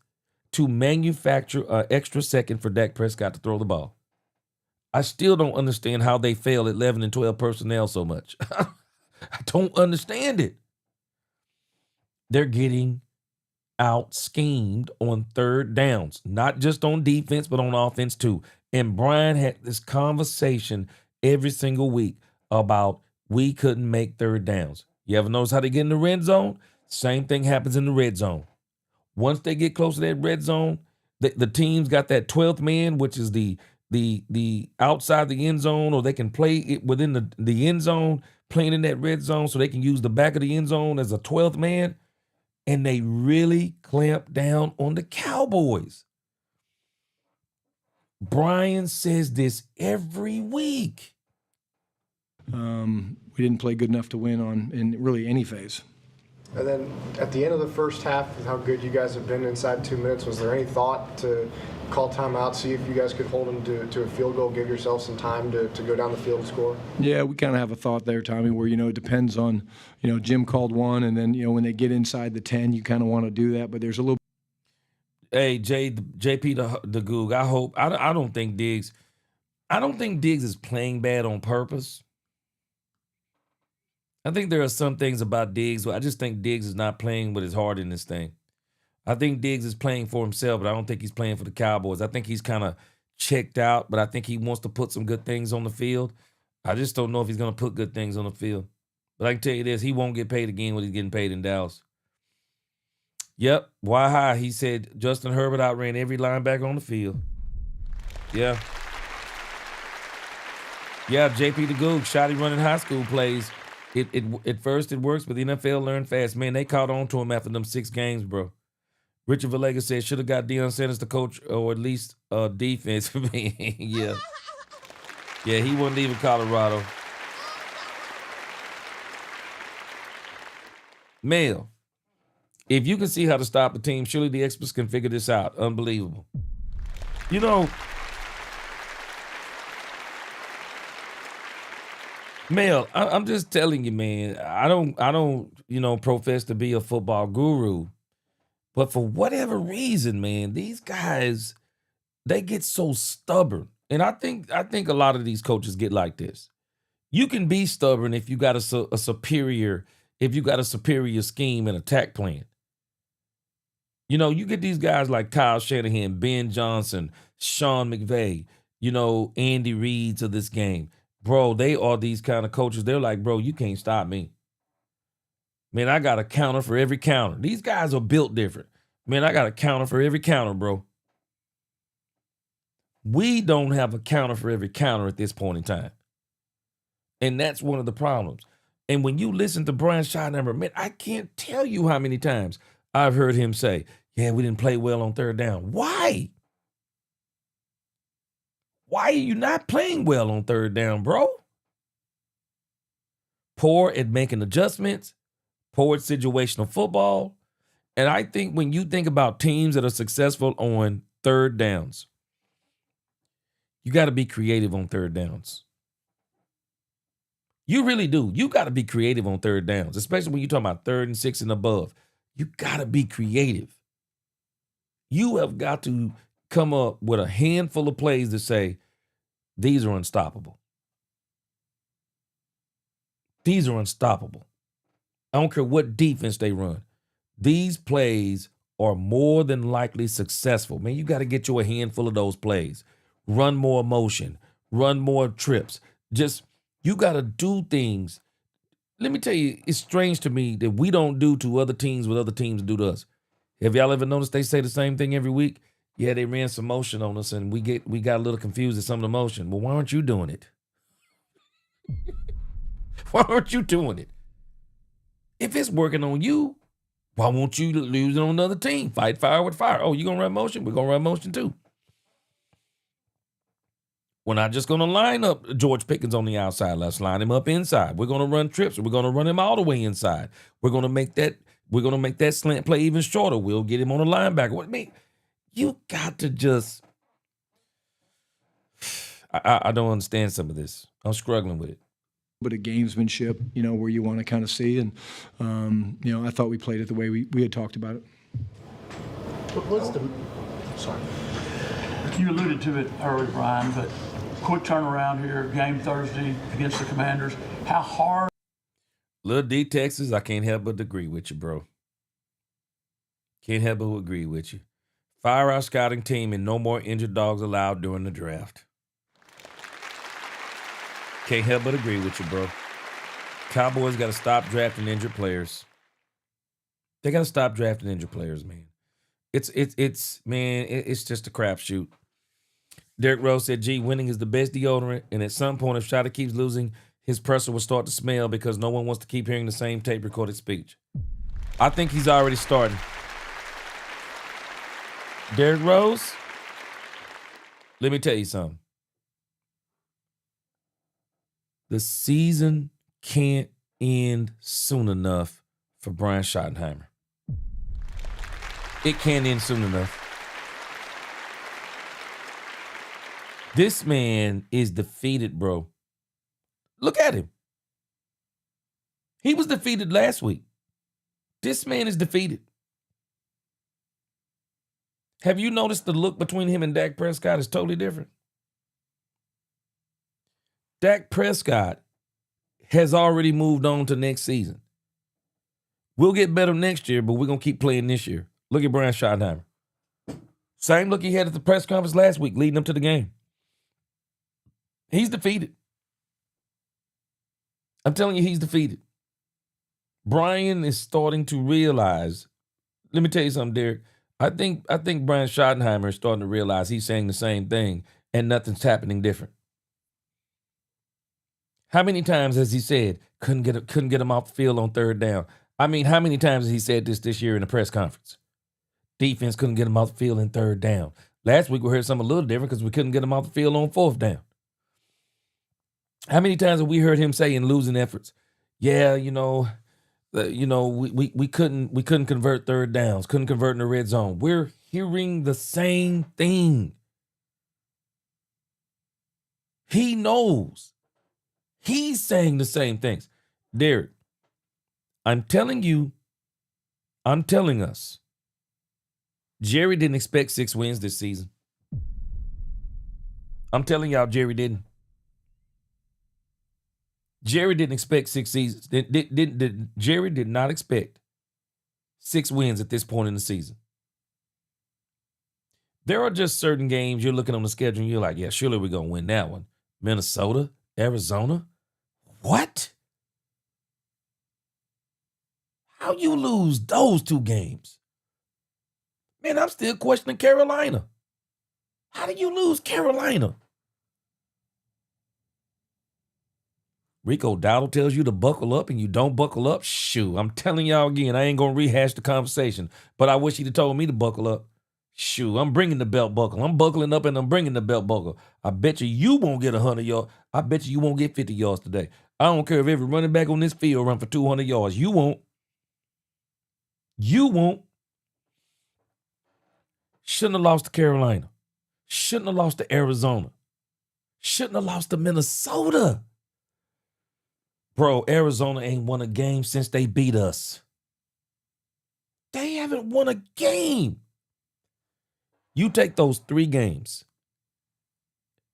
to manufacture an extra second for Dak Prescott to throw the ball. I still don't understand how they fail at 11 and 12 personnel so much. I don't understand it. They're getting out-schemed on third downs, not just on defense, but on offense too. And Brian had this conversation every single week about we couldn't make third downs. You ever notice how they get in the red zone? Same thing happens in the red zone. Once they get close to that red zone, the team's got that 12th man, which is the outside the end zone, or they can play it within the end zone, playing in that red zone, so they can use the back of the end zone as a 12th man. And they really clamp down on the Cowboys. Brian says this every week. We didn't play good enough to win in really any phase. And then at the end of the first half, with how good you guys have been inside 2 minutes, was there any thought to call timeout, see if you guys could hold them to a field goal, give yourself some time to go down the field and score? Yeah, we kind of have a thought there, Tommy, where, it depends on, Jim called one, and then, when they get inside the 10, you kind of want to do that, but there's a little. Hey, JP the Goog, I don't think Diggs is playing bad on purpose. I think there are some things about Diggs where I just think Diggs is not playing with his heart in this thing. I think Diggs is playing for himself, but I don't think he's playing for the Cowboys. I think he's kind of checked out, but I think he wants to put some good things on the field. I just don't know if he's going to put good things on the field. But I can tell you this, he won't get paid again when he's getting paid in Dallas. Yep, why high? He said Justin Herbert outran every linebacker on the field. Yeah. Yeah, JP the Goog, Shotty running high school plays. At first it works, but the NFL learned fast. Man, they caught on to him after them 6 games, bro. Richard Vallega said, should have got Deion Sanders to coach or at least defense for me. Yeah. Yeah, he wouldn't leave Colorado. Mel, if you can see how to stop the team, surely the experts can figure this out. Unbelievable. Mel, I'm just telling you, man, I don't profess to be a football guru, but for whatever reason, man, these guys, they get so stubborn. And I think a lot of these coaches get like this. You can be stubborn if you got a superior scheme and attack plan. You get these guys like Kyle Shanahan, Ben Johnson, Sean McVay, Andy Reid's of this game. Bro, they are these kind of coaches. They're like, bro, you can't stop me. Man, I got a counter for every counter. These guys are built different. Man, I got a counter for every counter, bro. We don't have a counter for every counter at this point in time. And that's one of the problems. And when you listen to Brian Schottenheimer, man, I can't tell you how many times I've heard him say, yeah, we didn't play well on third down. Why? Why are you not playing well on third down, bro? Poor at making adjustments, poor at situational football. And I think when you think about teams that are successful on third downs, you got to be creative on third downs. You really do. You got to be creative on third downs, especially when you're talking about 3rd and 6 and above. You got to be creative. You have got to come up with a handful of plays to say, these are unstoppable. These are unstoppable. I don't care what defense they run. These plays are more than likely successful. Man, you got to get you a handful of those plays. Run more motion. Run more trips. Just, you got to do things. Let me tell you, it's strange to me that we don't do to other teams what other teams do to us. Have y'all ever noticed they say the same thing every week? Yeah, they ran some motion on us and we got a little confused at some of the motion. Well, why aren't you doing it? Why aren't you doing it? If it's working on you, why won't you lose it on another team? Fight fire with fire. Oh, you going to run motion? We're going to run motion too. We're not just going to line up George Pickens on the outside. Let's line him up inside. We're going to run trips. We're going to run him all the way inside. We're going to make that slant play even shorter. We'll get him on a linebacker. What I mean, you got to just I don't understand some of this. I'm struggling with it. But a gamesmanship, where you want to kind of see. And, I thought we played it the way we had talked about it. Sorry. You alluded to it earlier, Brian, but quick turnaround here, game Thursday against the Commanders. How hard? Little D, Texas, I can't help but agree with you, bro. Can't help but agree with you. Fire our scouting team and no more injured dogs allowed during the draft. Can't help but agree with you, bro. Cowboys got to stop drafting injured players. They got to stop drafting injured players, man. It's just a crapshoot. Derrick Rose said, gee, winning is the best deodorant, and at some point, if Schotter keeps losing, his presser will start to smell because no one wants to keep hearing the same tape-recorded speech. I think he's already starting. Derrick Rose, let me tell you something. The season can't end soon enough for Brian Schottenheimer. It can't end soon enough. This man is defeated, bro. Look at him. He was defeated last week. This man is defeated. Have you noticed the look between him and Dak Prescott is totally different? Dak Prescott has already moved on to next season. We'll get better next year, but we're going to keep playing this year. Look at Brian Schottenheimer. Same look he had at the press conference last week leading up to the game. He's defeated. I'm telling you, he's defeated. Brian is starting to realize, let me tell you something, Derek. I think Brian Schottenheimer is starting to realize he's saying the same thing and nothing's happening different. How many times has he said couldn't get him off the field on third down? I mean, how many times has he said this year in the press conference? Defense couldn't get him off the field in third down. Last week we heard something a little different because we couldn't get him off the field on fourth down. How many times have we heard him say in losing efforts, yeah, we couldn't convert third downs, couldn't convert in the red zone. We're hearing the same thing. He knows. He's saying the same things. Derek, I'm telling us, Jerry didn't expect 6 wins this season. I'm telling y'all, Jerry didn't. Jerry didn't expect 6 seasons. Jerry did not expect 6 wins at this point in the season. There are just certain games you're looking on the schedule and you're like, yeah, surely we're going to win that one. Minnesota, Arizona. What? How you lose those 2 games? Man, I'm still questioning Carolina. How do you lose Carolina? Rico Dowdle tells you to buckle up and you don't buckle up. Shoot, I'm telling y'all again, I ain't going to rehash the conversation, but I wish he'd have told me to buckle up. Shoot, I'm bringing the belt buckle. I'm buckling up and I'm bringing the belt buckle. I bet you won't get 100 yards. I bet you won't get 50 yards today. I don't care if every running back on this field run for 200 yards. You won't. You won't. Shouldn't have lost to Carolina. Shouldn't have lost to Arizona. Shouldn't have lost to Minnesota. Bro, Arizona ain't won a game since they beat us. They haven't won a game. You take those 3 games,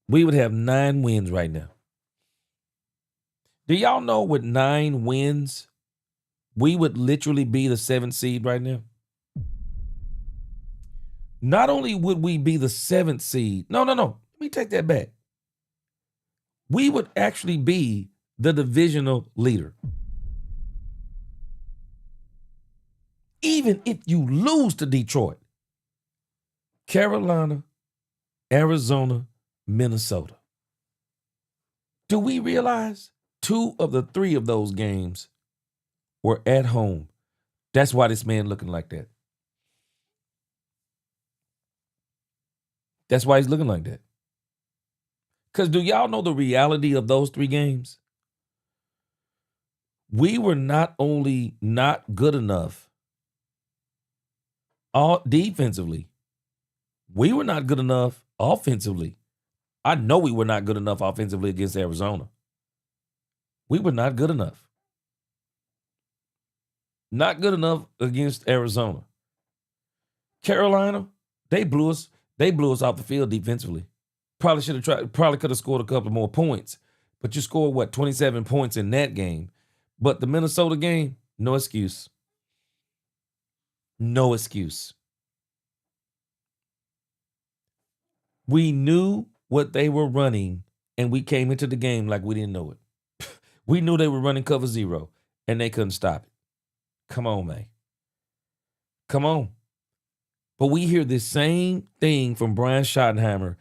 we would have 9 wins right now. Do y'all know with 9 wins, we would literally be the 7th seed right now? Not only would we be the 7th seed, no. Let me take that back. We would actually be the divisional leader. Even if you lose to Detroit, Carolina, Arizona, Minnesota. Do we realize 2 of the 3 of those games were at home? That's why this man looking like that. That's why he's looking like that. Because do y'all know the reality of those 3 games? We were not only not good enough defensively, we were not good enough offensively. I know we were not good enough offensively against Arizona. We were not good enough. Not good enough against Arizona. Carolina, they blew us off the field defensively. Probably could have scored a couple more points. But you scored 27 points in that game. But the Minnesota game, no excuse. No excuse. We knew what they were running, and we came into the game like we didn't know it. We knew they were running cover 0, and they couldn't stop it. Come on, man. Come on. But we hear this same thing from Brian Schottenheimer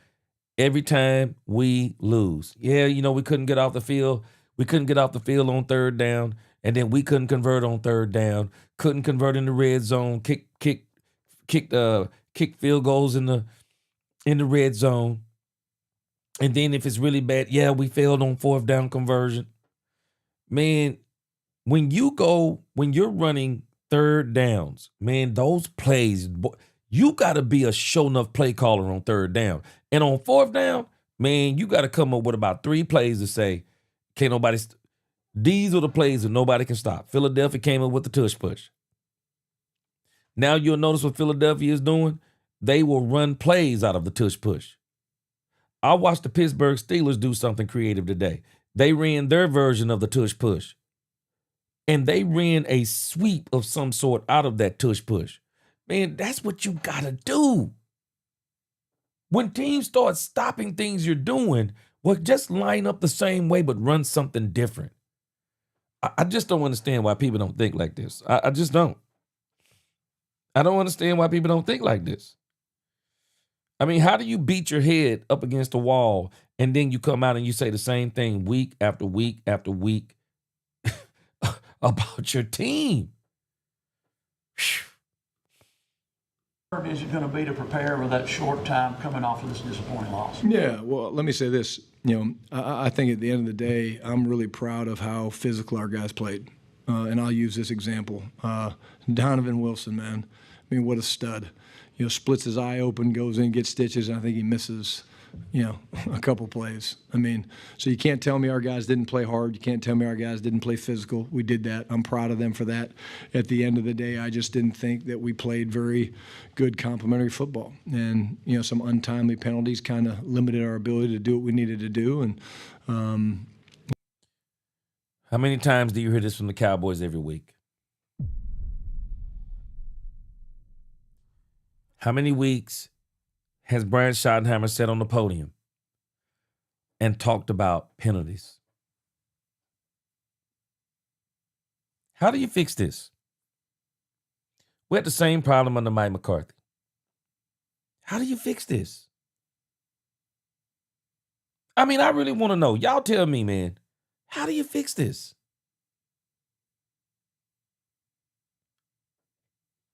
every time we lose. Yeah, we couldn't get off the field. We couldn't get off the field on 3rd down, and then we couldn't convert on 3rd down. Couldn't convert in the red zone. Kick field goals in the red zone. And then if it's really bad, we failed on 4th down conversion. Man, when you're running 3rd downs, man, those plays, you got to be a show enough play caller on 3rd down. And on 4th down, man, you got to come up with about 3 plays to say, can't nobody, these are the plays that nobody can stop. Philadelphia came up with the tush push. Now you'll notice what Philadelphia is doing. They will run plays out of the tush push. I watched the Pittsburgh Steelers do something creative today. They ran their version of the tush push. And they ran a sweep of some sort out of that tush push. Man, that's what you got to do. When teams start stopping things you're doing, just line up the same way but run something different. I just don't understand why people don't think like this. I just don't. I don't understand why people don't think like this. I mean, how do you beat your head up against the wall and then you come out and you say the same thing week after week after week about your team? How hard is it going to be to prepare for that short time coming off of this disappointing loss? Yeah, well, let me say this. I think at the end of the day, I'm really proud of how physical our guys played. And I'll use this example. Donovan Wilson, man. I mean, what a stud. Splits his eye open, goes in, gets stitches, and I think he misses, a couple plays. I mean, so you can't tell me our guys didn't play hard. You can't tell me our guys didn't play physical. We did that. I'm proud of them for that. At the end of the day, I just didn't think that we played very good complementary football. And, some untimely penalties kind of limited our ability to do what we needed to do. And how many times do you hear this from the Cowboys every week? How many weeks has Brian Schottenheimer sat on the podium and talked about penalties? How do you fix this? We had the same problem under Mike McCarthy. How do you fix this? I mean, I really want to know. Y'all tell me, man. How do you fix this?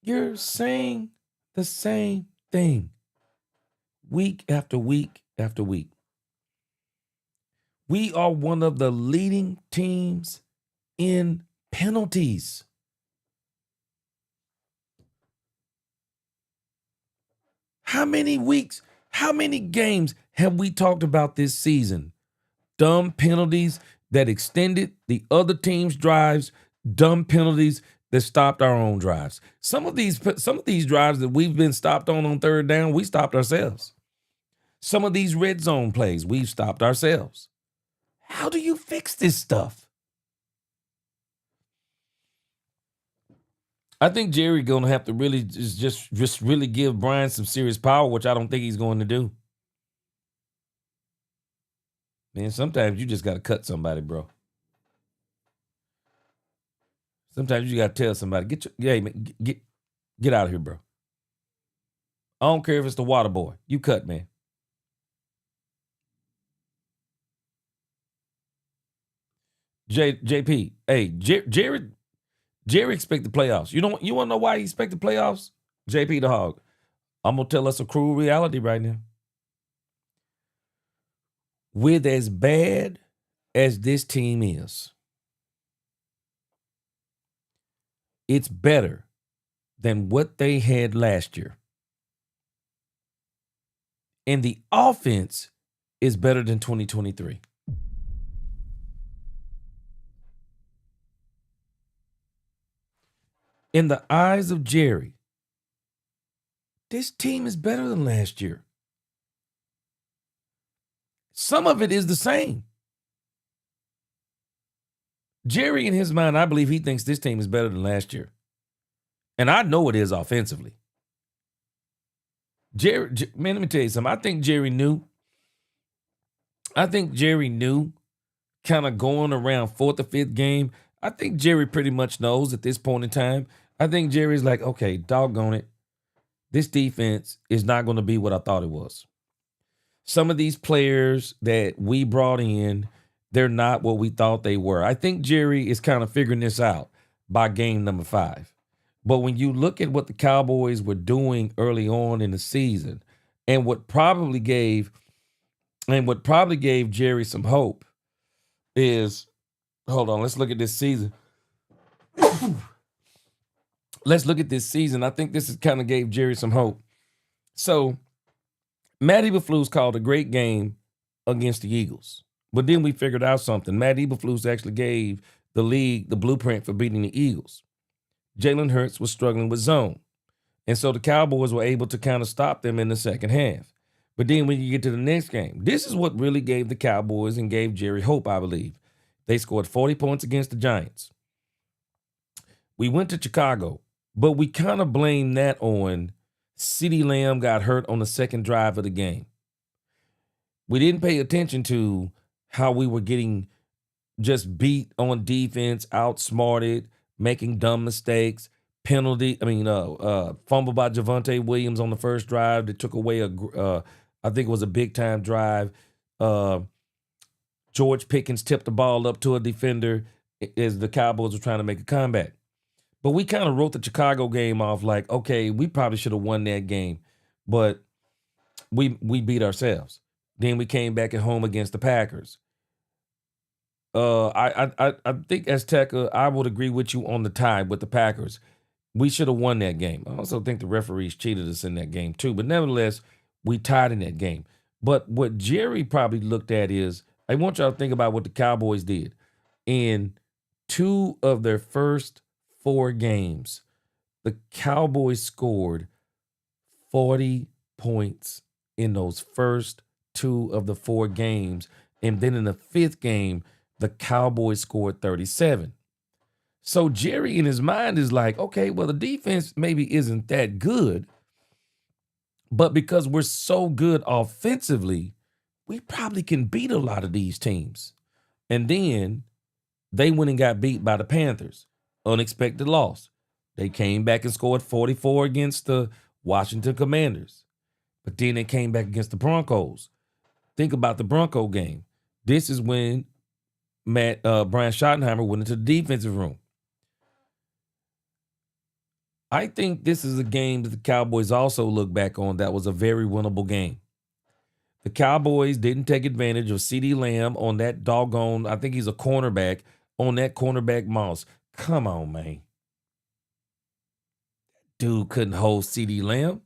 You're saying the same thing week after week after week. We are one of the leading teams in penalties. How many weeks, how many games have we talked about this season? Dumb penalties that extended the other team's drives, dumb penalties that stopped our own drives. Some of these drives that we've been stopped on third down, we stopped ourselves. Some of these red zone plays, we've stopped ourselves. How do you fix this stuff? I think Jerry gonna have to really just really give Brian some serious power, which I don't think he's going to do. Man, sometimes you just gotta cut somebody, bro. Sometimes you gotta tell somebody, get out of here, bro. I don't care if it's the water boy. You cut, man. JP, hey, Jerry expected playoffs. You want to know why he expected playoffs? JP the Hog. I'm gonna tell us a cruel reality right now. With as bad as this team is, it's better than what they had last year. And the offense is better than 2023. In the eyes of Jerry, this team is better than last year. Some of it is the same. Jerry, in his mind, I believe he thinks this team is better than last year. And I know it is offensively. Man, let me tell you something. I think Jerry knew kind of going around fourth or fifth game. I think Jerry pretty much knows at this point in time. I think Jerry's like, okay, doggone it. This defense is not going to be what I thought it was. Some of these players that we brought in, they're not what we thought they were. I think Jerry is kind of figuring this out by game number 5. But when you look at what the Cowboys were doing early on in the season, and what probably gave Jerry some hope is, hold on, let's look at this season. Let's look at this season. I think this kind of gave Jerry some hope. So, Matt Eberflus called a great game against the Eagles. But then we figured out something. Matt Eberflus actually gave the league the blueprint for beating the Eagles. Jalen Hurts was struggling with zone. And so the Cowboys were able to kind of stop them in the second half. But then when you get to the next game, this is what really gave the Cowboys and gave Jerry hope, I believe. They scored 40 points against the Giants. We went to Chicago, but we kind of blamed that on CeeDee Lamb got hurt on the second drive of the game. We didn't pay attention to how we were getting just beat on defense, outsmarted, making dumb mistakes, fumble by Javonte Williams on the first drive that took away I think it was a big-time drive. George Pickens tipped the ball up to a defender as the Cowboys were trying to make a comeback. But we kind of wrote the Chicago game off like, okay, we probably should have won that game, but we beat ourselves. Then we came back at home against the Packers. I think as Tech, I would agree with you on the tie with the Packers. We should have won that game. I also think the referees cheated us in that game too. But nevertheless, we tied in that game. But what Jerry probably looked at is, I want y'all to think about what the Cowboys did. In 2 of their first 4 games, the Cowboys scored 40 points in those first 2 of the 4 games. And then in the 5th game, the Cowboys scored 37. So Jerry in his mind is like, okay, well, the defense maybe isn't that good, but because we're so good offensively, we probably can beat a lot of these teams. And then they went and got beat by the Panthers. Unexpected loss. They came back and scored 44 against the Washington Commanders. But then they came back against the Broncos. Think about the Bronco game. This is when Brian Schottenheimer went into the defensive room. I think this is a game that the Cowboys also look back on that was a very winnable game. The Cowboys didn't take advantage of CeeDee Lamb on that doggone, I think he's a cornerback, on that cornerback moss. Come on, man. Dude couldn't hold CeeDee Lamb.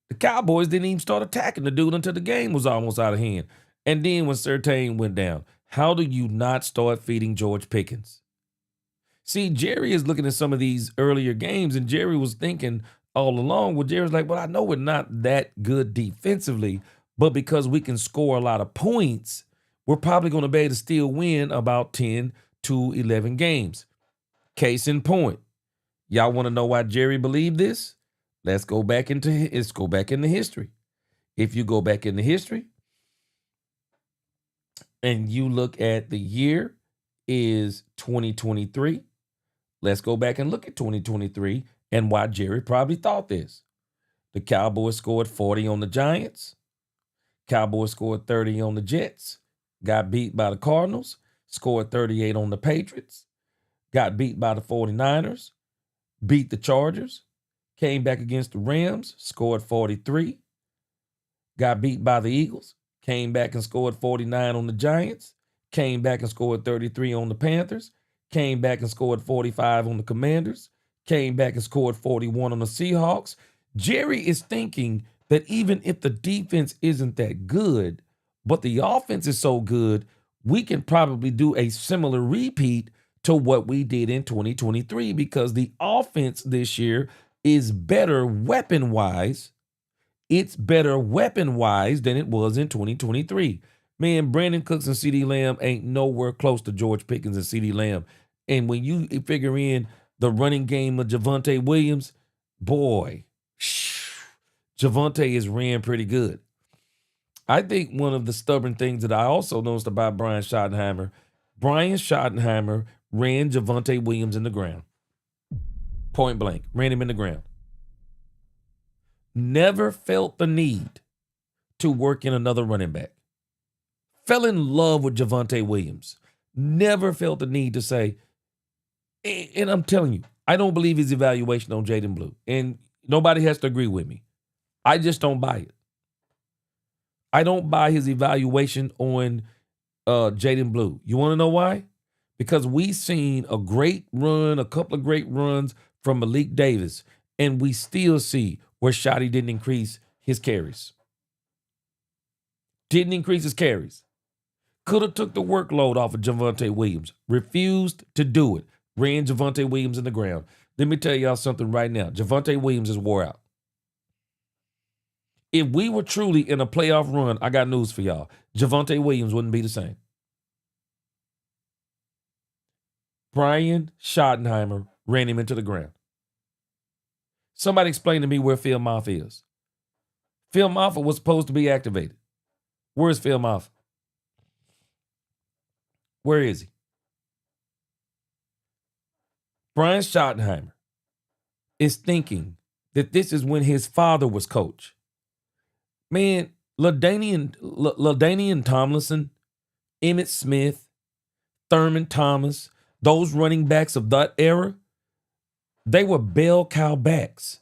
The Cowboys didn't even start attacking the dude until the game was almost out of hand. And then when Surtain went down, how do you not start feeding George Pickens? See, Jerry is looking at some of these earlier games, and Jerry was thinking all along, well, Jerry's like, well, I know we're not that good defensively, but because we can score a lot of points, we're probably going to be able to still win about 10 to 11 games. Case in point. Y'all want to know why Jerry believed this? Let's go back into history. If you go back into history and you look at the year is 2023, let's go back and look at 2023 and why Jerry probably thought this. The Cowboys scored 40 on the Giants. Cowboys scored 30 on the Jets. Got beat by the Cardinals. Scored 38 on the Patriots. Got beat by the 49ers. Beat the Chargers. Came back against the Rams. Scored 43. Got beat by the Eagles. Came back and scored 49 on the Giants. Came back and scored 33 on the Panthers. Came back and scored 45 on the Commanders. Came back and scored 41 on the Seahawks. Jerry is thinking that even if the defense isn't that good, but the offense is so good, we can probably do a similar repeat to what we did in 2023 because the offense this year is better weapon-wise. It's better weapon-wise than it was in 2023. Man, Brandon Cooks and CeeDee Lamb ain't nowhere close to George Pickens and CeeDee Lamb. And when you figure in the running game of Javonte Williams, boy, Javonte is ran pretty good. I think one of the stubborn things that I also noticed about Brian Schottenheimer ran Javonte Williams in the ground. Point blank, ran him in the ground. Never felt the need to work in another running back. Fell in love with Javonte Williams. Never felt the need to say, and I'm telling you, I don't believe his evaluation on Jaden Blue. And nobody has to agree with me. I just don't buy it. I don't buy his evaluation on Jaden Blue. You want to know why? Because we've seen a great run, a couple of great runs from Malik Davis, and we still see where Shotty didn't increase his carries. Didn't increase his carries. Could have took the workload off of Javonte Williams. Refused to do it. Ran Javonte Williams in the ground. Let me tell y'all something right now. Javonte Williams is wore out. If we were truly in a playoff run, I got news for y'all. Javonte Williams wouldn't be the same. Brian Schottenheimer ran him into the ground. Somebody explain to me where Phil Maffa is. Phil Maffa was supposed to be activated. Where's Phil Maffa? Where is he? Brian Schottenheimer is thinking that this is when his father was coach. Man, LaDainian Tomlinson, Emmitt Smith, Thurman Thomas, those running backs of that era, they were bell cow backs.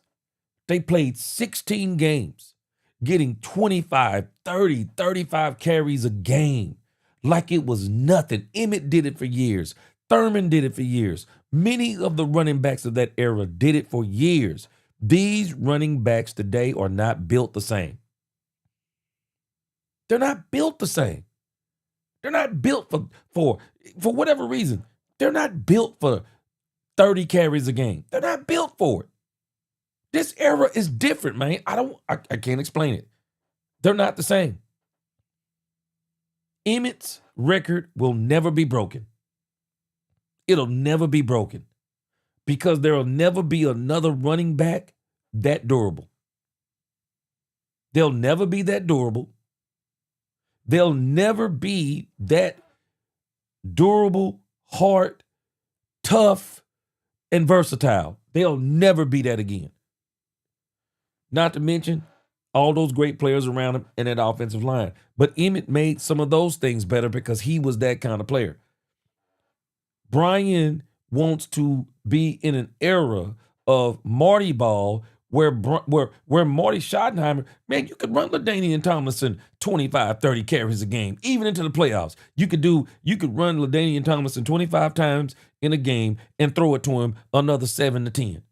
They played 16 games, getting 25, 30, 35 carries a game like it was nothing. Emmitt did it for years. Thurman did it for years. Many of the running backs of that era did it for years. These running backs today are not built the same. They're not built the same. They're not built for whatever reason. They're not built for 30 carries a game. They're not built for it. This era is different, man. I can't explain it. They're not the same. Emmitt's record will never be broken. It'll never be broken because there will never be another running back that durable. They'll never be that durable. They'll never be that durable, hard, tough, and versatile. They'll never be that again. Not to mention all those great players around him in that offensive line. But Emmitt made some of those things better because he was that kind of player. Brian wants to be in an era of Marty ball where Marty Schottenheimer, man, you could run LaDainian Tomlinson 25, 30 carries a game, even into the playoffs. You could run LaDainian Tomlinson 25 times in a game and throw it to him another 7 to 10.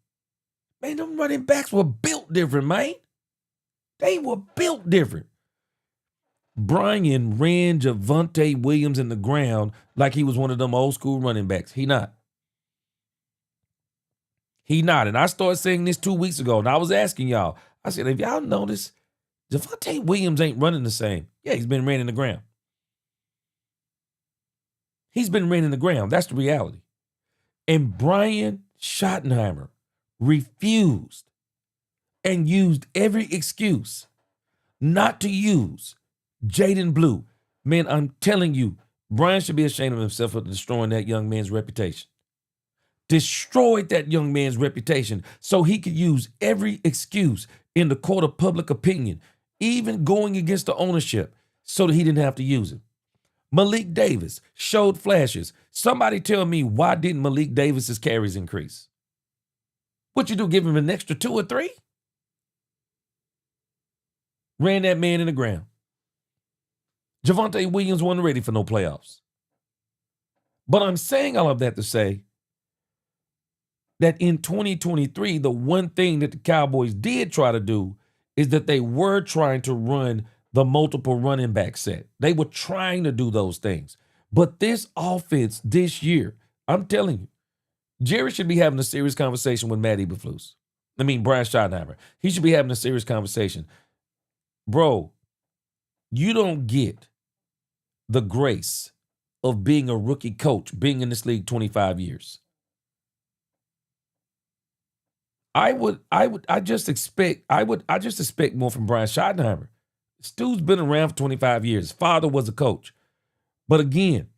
Man, them running backs were built different, man. They were built different. Brian ran Javonte Williams in the ground like he was one of them old school running backs. He not. He not. And I started saying this 2 weeks ago, and I was asking y'all. I said, if y'all notice, Javonte Williams ain't running the same. Yeah, he's been ran in the ground. He's been ran in the ground. That's the reality. And Brian Schottenheimer refused and used every excuse not to use Jaden Blue. Man, I'm telling you, Brian should be ashamed of himself for destroying that young man's reputation. Destroyed that young man's reputation so he could use every excuse in the court of public opinion, even going against the ownership, so that he didn't have to use it. Malik Davis showed flashes. Somebody tell me, why didn't Malik Davis's carries increase? What you do, give him an extra 2 or 3? Ran that man in the ground. Javonte Williams wasn't ready for no playoffs. But I'm saying all of that to say that in 2023, the one thing that the Cowboys did try to do is that they were trying to run the multiple running back set. They were trying to do those things. But this offense this year, I'm telling you, Jerry should be having a serious conversation with Matt Eberflus. Brian Schottenheimer. He should be having a serious conversation. Bro, you don't get the grace of being a rookie coach, being in this league 25 years. I just expect more from Brian Schottenheimer. This dude's been around for 25 years. His father was a coach. But again,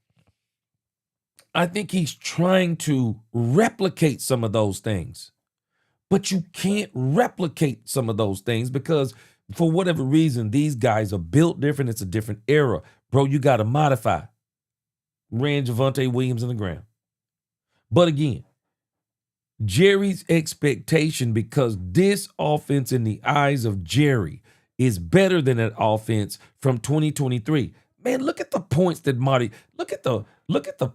I think he's trying to replicate some of those things. But you can't replicate some of those things because for whatever reason, these guys are built different. It's a different era. Bro, you got to modify. Ran Javonte Williams in the ground. But again, Jerry's expectation, because this offense in the eyes of Jerry is better than that offense from 2023. Man, look at the points that Marty, look at the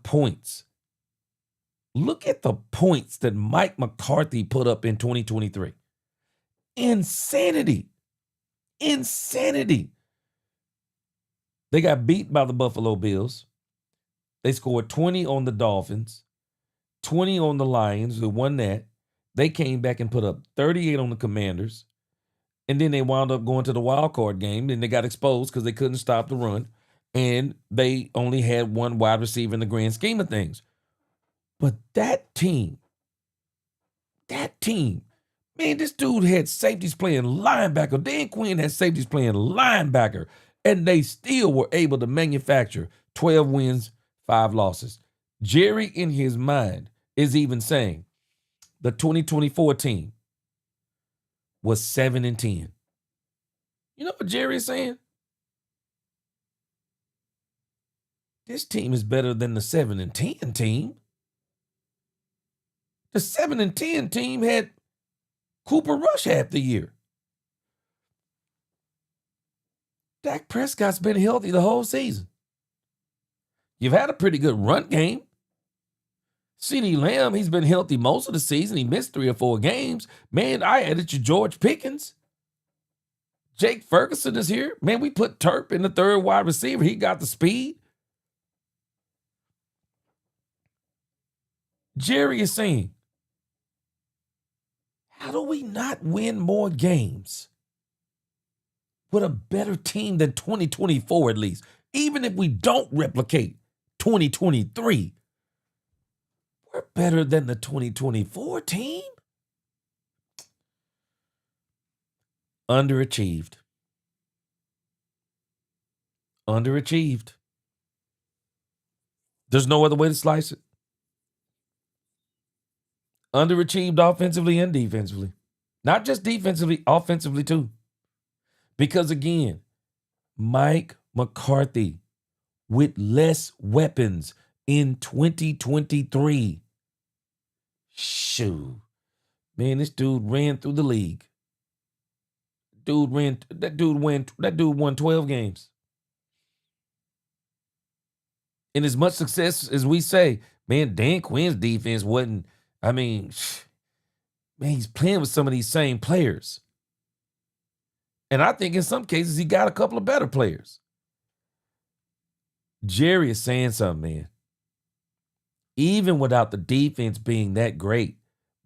points. Look at the points that Mike McCarthy put up in 2023. Insanity. Insanity. They got beat by the Buffalo Bills. They scored 20 on the Dolphins, 20 on the Lions, who won that. They came back and put up 38 on the Commanders. And then they wound up going to the wild card game, and they got exposed because they couldn't stop the run. And they only had one wide receiver in the grand scheme of things. But that team, man, this dude had safeties playing linebacker. Dan Quinn had safeties playing linebacker. And they still were able to manufacture 12 wins, 5 losses. Jerry, in his mind, is even saying the 2024 team was 7-10. You know what Jerry is saying? This team is better than the 7-10 team. The 7-10 team had Cooper Rush half the year. Dak Prescott's been healthy the whole season. You've had a pretty good run game. CeeDee Lamb, he's been healthy most of the season. He missed 3 or 4 games. Man, I added you George Pickens. Jake Ferguson is here. Man, we put Turp in the third wide receiver. He got the speed. Jerry is saying, how do we not win more games with a better team than 2024 at least? Even if we don't replicate 2023, we're better than the 2024 team. Underachieved. Underachieved. There's no other way to slice it. Underachieved offensively and defensively. Not just defensively, offensively too. Because again, Mike McCarthy with less weapons in 2023. Shoo. Man, this dude ran through the league. That dude won 12 games. And as much success as we say, man, Dan Quinn's defense wasn't, man, he's playing with some of these same players. And I think in some cases he got a couple of better players. Jerry is saying something, man. Even without the defense being that great,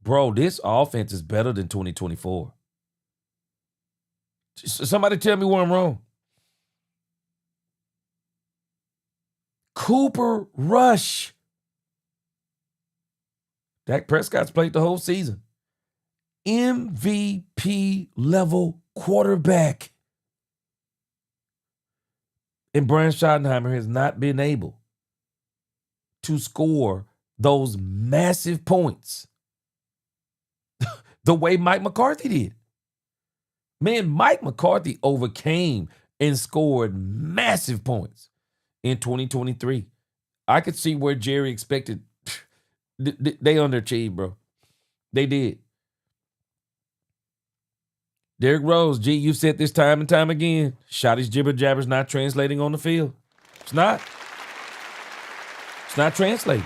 Bro, this offense is better than 2024. Somebody tell me where I'm wrong. Cooper Rush. Dak Prescott's played the whole season. MVP level quarterback. And Brian Schottenheimer has not been able to score those massive points the way Mike McCarthy did. Man, Mike McCarthy overcame and scored massive points in 2023. I could see where Jerry expected. They underachieved, bro. They did. Derrick Rose, G, you've said this time and time again. Shotty's jibber jabber's not translating on the field. It's not. It's not translating.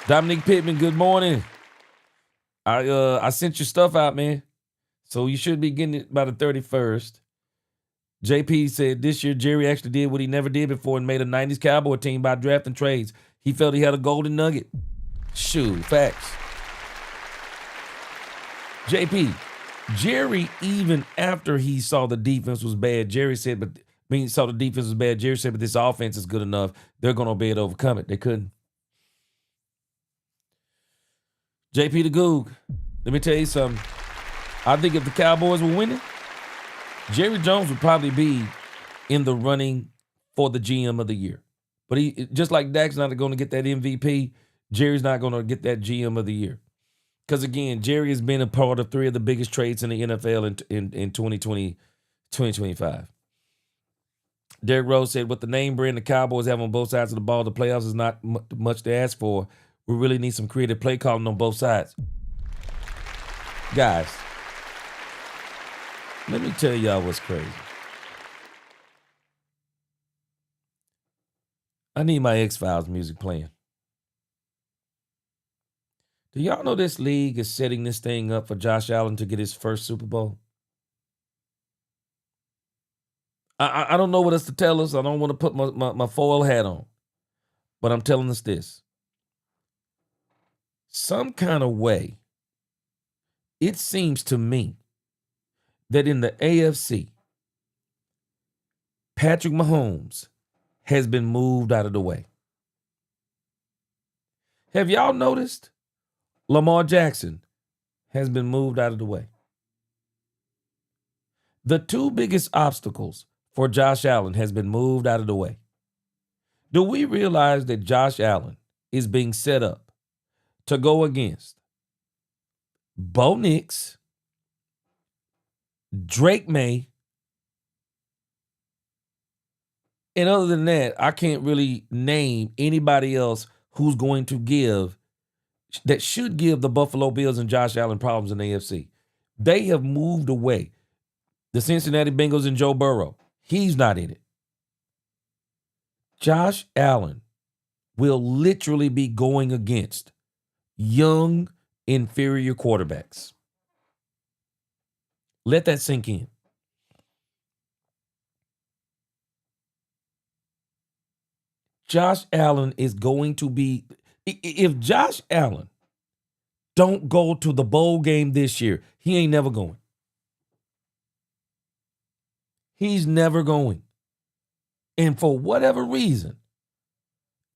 Dominique Pittman, good morning. I sent your stuff out, man. So you should be getting it by the 31st. JP said this year Jerry actually did what he never did before and made a 90s Cowboy team by drafting trades. He felt he had a golden nugget. Shoot, facts. JP, Jerry, even after he saw the defense was bad, Jerry said, saw the defense was bad, Jerry said, but this offense is good enough. They're going to be able to overcome it. They couldn't. JP the Goog, let me tell you something. I think if the Cowboys were winning, Jerry Jones would probably be in the running for the GM of the year. But he, just like Dak's not going to get that MVP, Jerry's not going to get that GM of the year. Because, again, Jerry has been a part of 3 of the biggest trades in the NFL in 2025. Derrick Rose said, with the name brand the Cowboys have on both sides of the ball, the playoffs is not much to ask for. We really need some creative play calling on both sides. Guys, let me tell y'all what's crazy. I need my X-Files music playing. Do y'all know this league is setting this thing up for Josh Allen to get his first Super Bowl? I don't know what else to tell us. I don't want to put my foil hat on. But I'm telling us this. Some kind of way, it seems to me that in the AFC, Patrick Mahomes has been moved out of the way. Have y'all noticed? Lamar Jackson has been moved out of the way. The 2 biggest obstacles for Josh Allen has been moved out of the way. Do we realize that Josh Allen is being set up to go against Bo Nix, Drake May, and other than that, I can't really name anybody else who's going to that should give the Buffalo Bills and Josh Allen problems in the AFC. They have moved away. The Cincinnati Bengals and Joe Burrow, he's not in it. Josh Allen will literally be going against young, inferior quarterbacks. Let that sink in. Josh Allen is going to be, if Josh Allen don't go to the bowl game this year, he ain't never going. He's never going. And for whatever reason,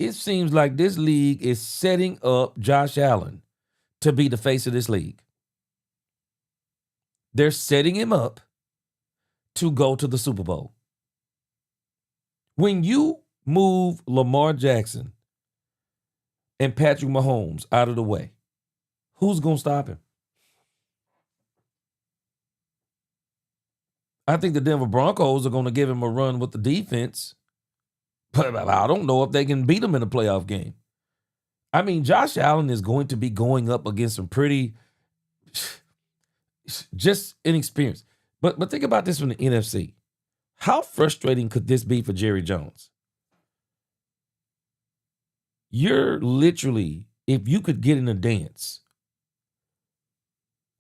it seems like this league is setting up Josh Allen to be the face of this league. They're setting him up to go to the Super Bowl. When you move Lamar Jackson and Patrick Mahomes out of the way, who's going to stop him? I think the Denver Broncos are going to give him a run with the defense, but I don't know if they can beat him in a playoff game. I mean, Josh Allen is going to be going up against some pretty just inexperienced. But think about this from the NFC. How frustrating could this be for Jerry Jones? You're literally, if you could get in a dance,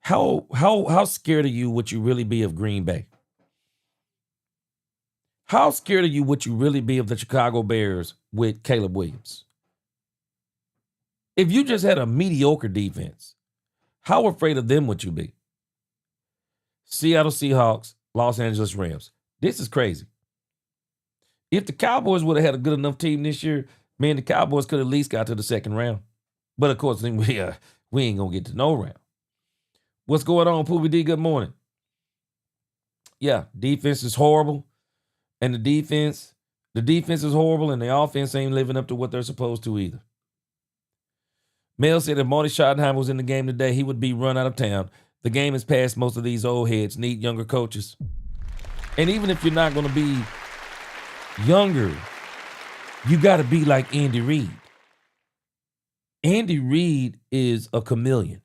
how scared of you would you really be of Green Bay? How scared of you would you really be of the Chicago Bears with Caleb Williams? If you just had a mediocre defense, How afraid of them would you be? Seattle Seahawks, Los Angeles Rams. This is crazy. If the Cowboys would have had a good enough team this year, man, the Cowboys could at least got to the second round. But of course, we ain't going to get to no round. What's going on, Poobie D? Good morning. Yeah, defense is horrible. And the defense is horrible, and the offense ain't living up to what they're supposed to either. Mel said if Marty Schottenheimer was in the game today, he would be run out of town. The game has passed most of these old heads, need younger coaches. And even if you're not going to be younger, you got to be like Andy Reid. Andy Reid is a chameleon.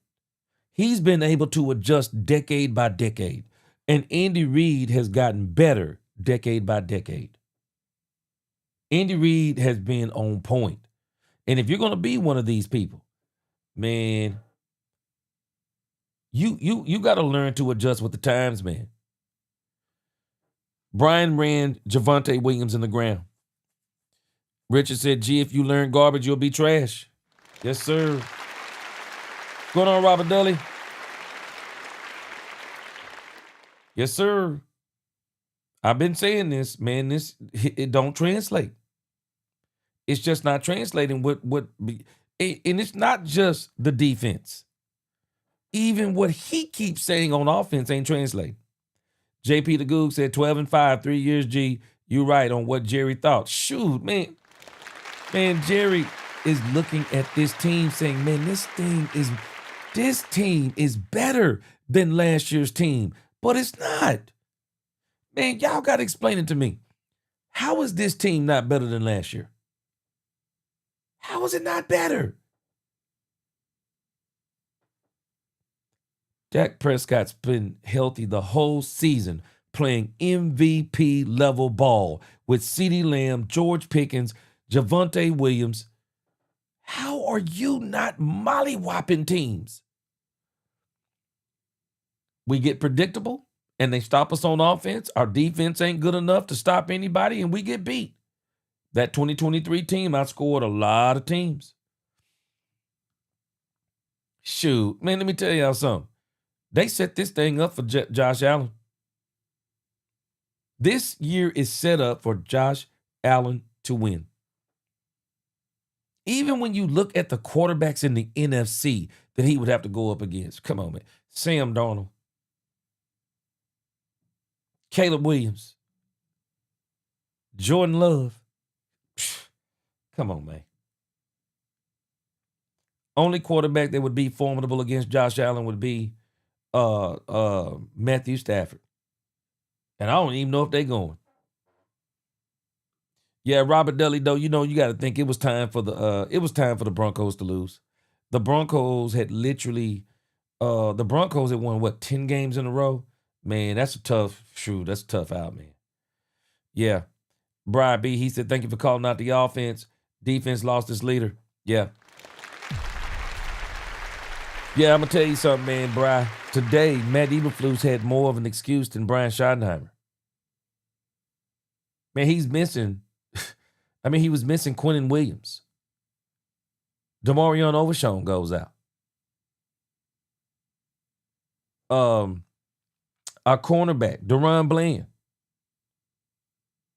He's been able to adjust decade by decade. And Andy Reid has gotten better decade by decade. Andy Reid has been on point. And if you're going to be one of these people, man, you got to learn to adjust with the times, man. Brian ran Javonte Williams in the ground. Richard said, gee, if you learn garbage, you'll be trash. Yes, sir. What's going on, Robert Dully? Yes, sir. I've been saying this, man. It don't translate. It's just not translating and it's not just the defense. Even what he keeps saying on offense ain't translating. JP the Goog said 12-5, 3 years, G. You right on what Jerry thought. Shoot, man. Man, Jerry is looking at this team saying, man, this team is better than last year's team. But it's not. Man, y'all got to explain it to me. How is this team not better than last year? How is it not better? Dak Prescott's been healthy the whole season, playing MVP level ball with CeeDee Lamb, George Pickens, Javonte Williams. How are you not mollywhopping teams? We get predictable and they stop us on offense. Our defense ain't good enough to stop anybody and we get beat. That 2023 team outscored a lot of teams. Shoot, man, let me tell y'all something. They set this thing up for Josh Allen. This year is set up for Josh Allen to win. Even when you look at the quarterbacks in the NFC that he would have to go up against. Come on, man. Sam Darnold. Caleb Williams. Jordan Love. Come on, man. Only quarterback that would be formidable against Josh Allen would be Matthew Stafford. And I don't even know if they're going. Yeah, Robert Dudley, though, you got to think it was time for the Broncos to lose. The Broncos had literally the Broncos had won 10 games in a row? Man, that's a tough out, man. Yeah. Brian B, he said, thank you for calling out the offense. Defense lost its leader. Yeah. Yeah, I'm going to tell you something, man, Brian. Today, Matt Eberflus had more of an excuse than Brian Schottenheimer. Man, he was missing Quinnen Williams. Demarion Overshown goes out. Our cornerback, Deron Bland.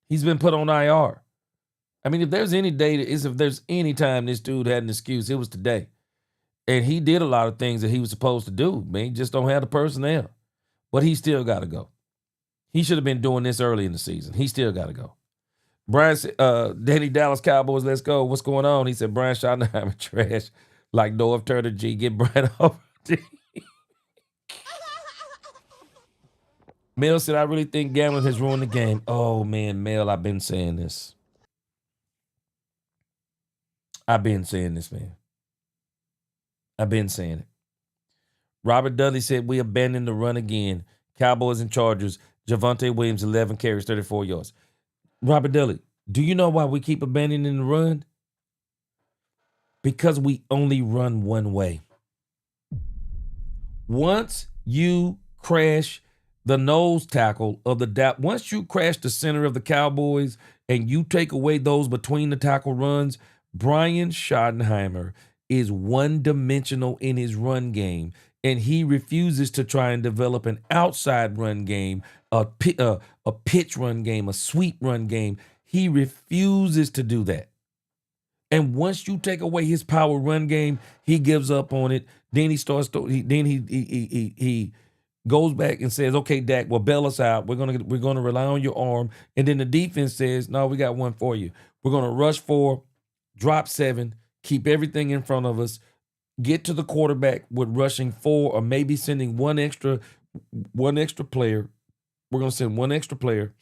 He's been put on IR. I mean, if there's any time this dude had an excuse, it was today. And he did a lot of things that he was supposed to do. Man, he just don't have the personnel. But he still got to go. He should have been doing this early in the season. He still got to go. Brian said, Danny Dallas Cowboys, let's go. What's going on? He said, Brian Schottenheimer trash like North Turner G. Get Brian off. Mel said, I really think gambling has ruined the game. Oh, man, Mel, I've been saying this. Man. I've been saying it. Robert Dudley said, we abandoned the run again. Cowboys and Chargers. Javonte Williams, 11 carries, 34 yards. Robert Dudley, do you know why we keep abandoning the run? Because we only run one way. Once you crash the nose tackle of once you crash the center of the Cowboys and you take away those between the tackle runs, Brian Schottenheimer is one-dimensional in his run game. and he refuses to try and develop an outside run game, a pitch run game, a sweep run game. He refuses to do that. And once you take away his power run game, he gives up on it. Then he starts. He goes back and says, "Okay, Dak, well, bail us out. We're gonna rely on your arm." And then the defense says, "No, we got one for you. We're gonna rush 4, drop 7, keep everything in front of us, get to the quarterback with rushing 4, or maybe sending one extra player. We're gonna send one extra player.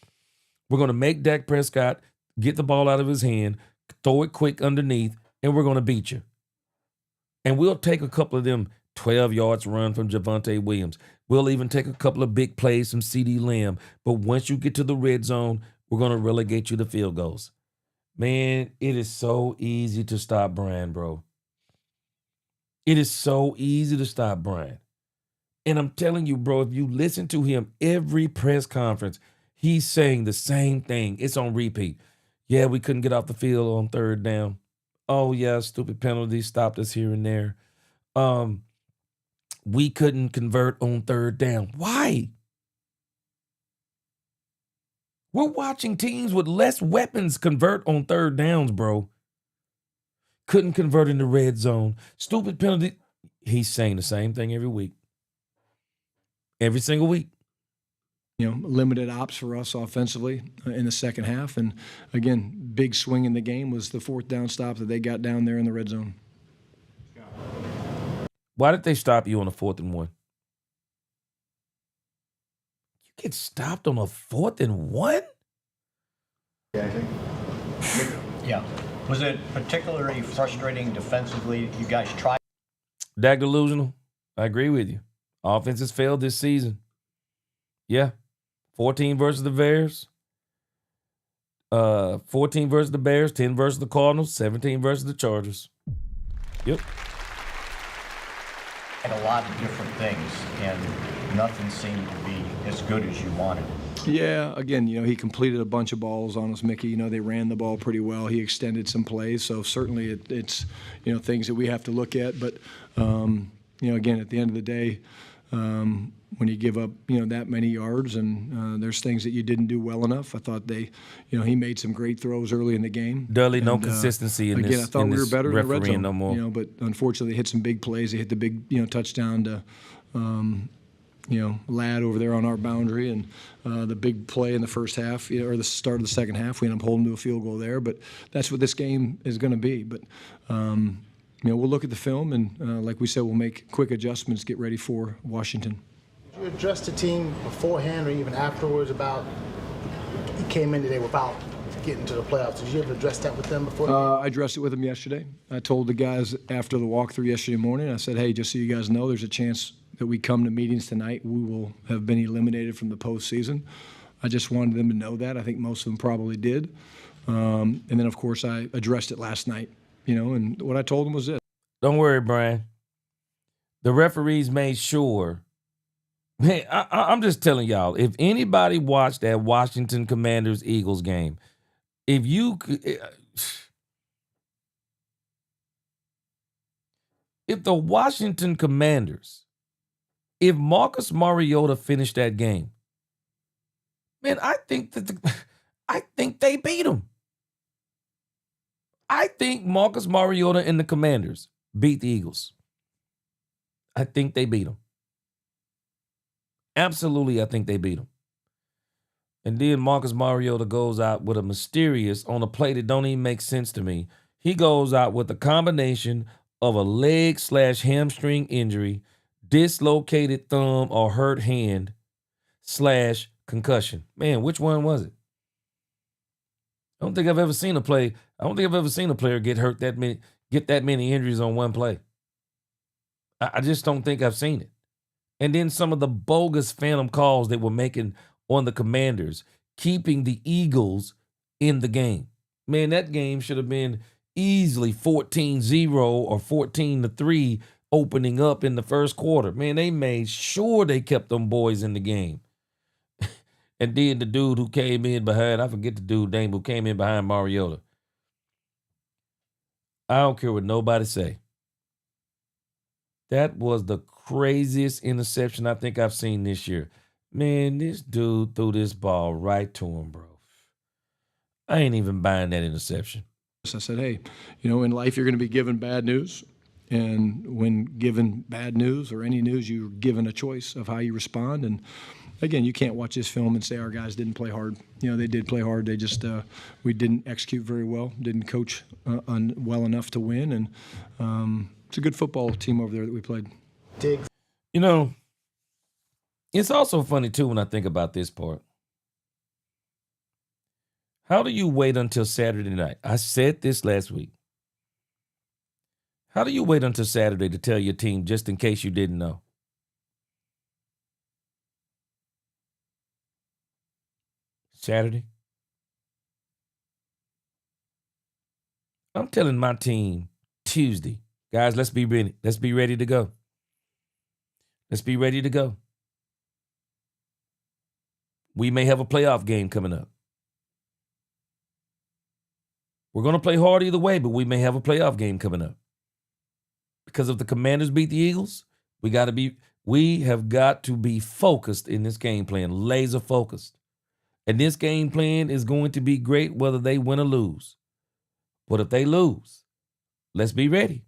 We're gonna make Dak Prescott get the ball out of his hand, throw it quick underneath, and we're gonna beat you. And we'll take a couple of them 12 yards run from Javonte Williams. We'll even take a couple of big plays from CeeDee Lamb. But once you get to the red zone, we're going to relegate you to field goals." Man, it is so easy to stop Brian, bro. It is so easy to stop Brian. And I'm telling you, bro, if you listen to him every press conference, he's saying the same thing. It's on repeat. Yeah, we couldn't get off the field on 3rd down. Oh, yeah, stupid penalties stopped us here and there. We couldn't convert on 3rd down. Why? We're watching teams with less weapons convert on 3rd downs, bro. Couldn't convert in the red zone. Stupid penalty. He's saying the same thing every week. Every single week. Limited ops for us offensively in the second half. And, again, big swing in the game was the 4th down stop that they got down there in the red zone. Why did they stop you on a 4th and 1? You get stopped on a 4th and 1? Yeah. Was it particularly frustrating defensively? You guys tried. Dak delusional. I agree with you. Offense has failed this season. Yeah. 14 versus the Bears. 14 versus the Bears, 10 versus the Cardinals, 17 versus the Chargers. Yep. Had a lot of different things, and nothing seemed to be as good as you wanted. Yeah, again, he completed a bunch of balls on us, Mickey. They ran the ball pretty well. He extended some plays, so certainly it's things that we have to look at. But again, at the end of the day, when you give up that many yards and there's things that you didn't do well enough, I thought he made some great throws early in the game. Dudley, no consistency in this. Again, I thought we were better in the red zone. No more. But unfortunately, they hit some big plays. They hit the big touchdown to. Ladd over there on our boundary, and the big play in the first half, or the start of the second half, we ended up holding to a field goal there. But that's what this game is going to be. But we'll look at the film, and like we said, we'll make quick adjustments, get ready for Washington. Did you address the team beforehand or even afterwards about he came in today without getting to the playoffs? Did you ever address that with them before? I addressed it with them yesterday. I told the guys after the walkthrough yesterday morning, I said, hey, just so you guys know, there's a chance that we come to meetings tonight, we will have been eliminated from the postseason. I just wanted them to know that. I think most of them probably did. And then, of course, I addressed it last night, and what I told them was this. Don't worry, Brian. The referees made sure. Hey, I'm just telling y'all, if anybody watched that Washington Commanders-Eagles game, if the Washington Commanders, if Marcus Mariota finished that game, man, I think they beat him. I think Marcus Mariota and the Commanders beat the Eagles. I think they beat them. Absolutely, I think they beat them. And then Marcus Mariota goes out with a mysterious, on a play that don't even make sense to me. He goes out with a combination of a leg/hamstring injury, dislocated thumb or hurt hand / concussion. Man, which one was it? I don't think I've ever seen a player get hurt that many injuries on one play. I just don't think I've seen it. And then some of the bogus phantom calls they were making on the Commanders, keeping the Eagles in the game. Man, that game should have been easily 14-0 or 14-3 opening up in the first quarter. Man, they made sure they kept them boys in the game. And then the dude who came in behind, I forget the dude's name, who came in behind Mariota. I don't care what nobody say. That was the craziest interception I think I've seen this year. Man, this dude threw this ball right to him, bro. I ain't even buying that interception. I said, hey, in life you're going to be given bad news. And when given bad news or any news, you're given a choice of how you respond. And again, you can't watch this film and say our guys didn't play hard. They did play hard. They just we didn't execute very well, didn't coach well enough to win. And it's a good football team over there that we played. It's also funny, too, when I think about this part. How do you wait until Saturday night? I said this last week. How do you wait until Saturday to tell your team just in case you didn't know? Saturday? I'm telling my team Tuesday, guys, let's be ready. Let's be ready to go. Let's be ready to go. We may have a playoff game coming up. We're going to play hard either way, but we may have a playoff game coming up. Because if the Commanders beat the Eagles, we have got to be focused in this game plan, laser focused. And this game plan is going to be great whether they win or lose. But if they lose, let's be ready.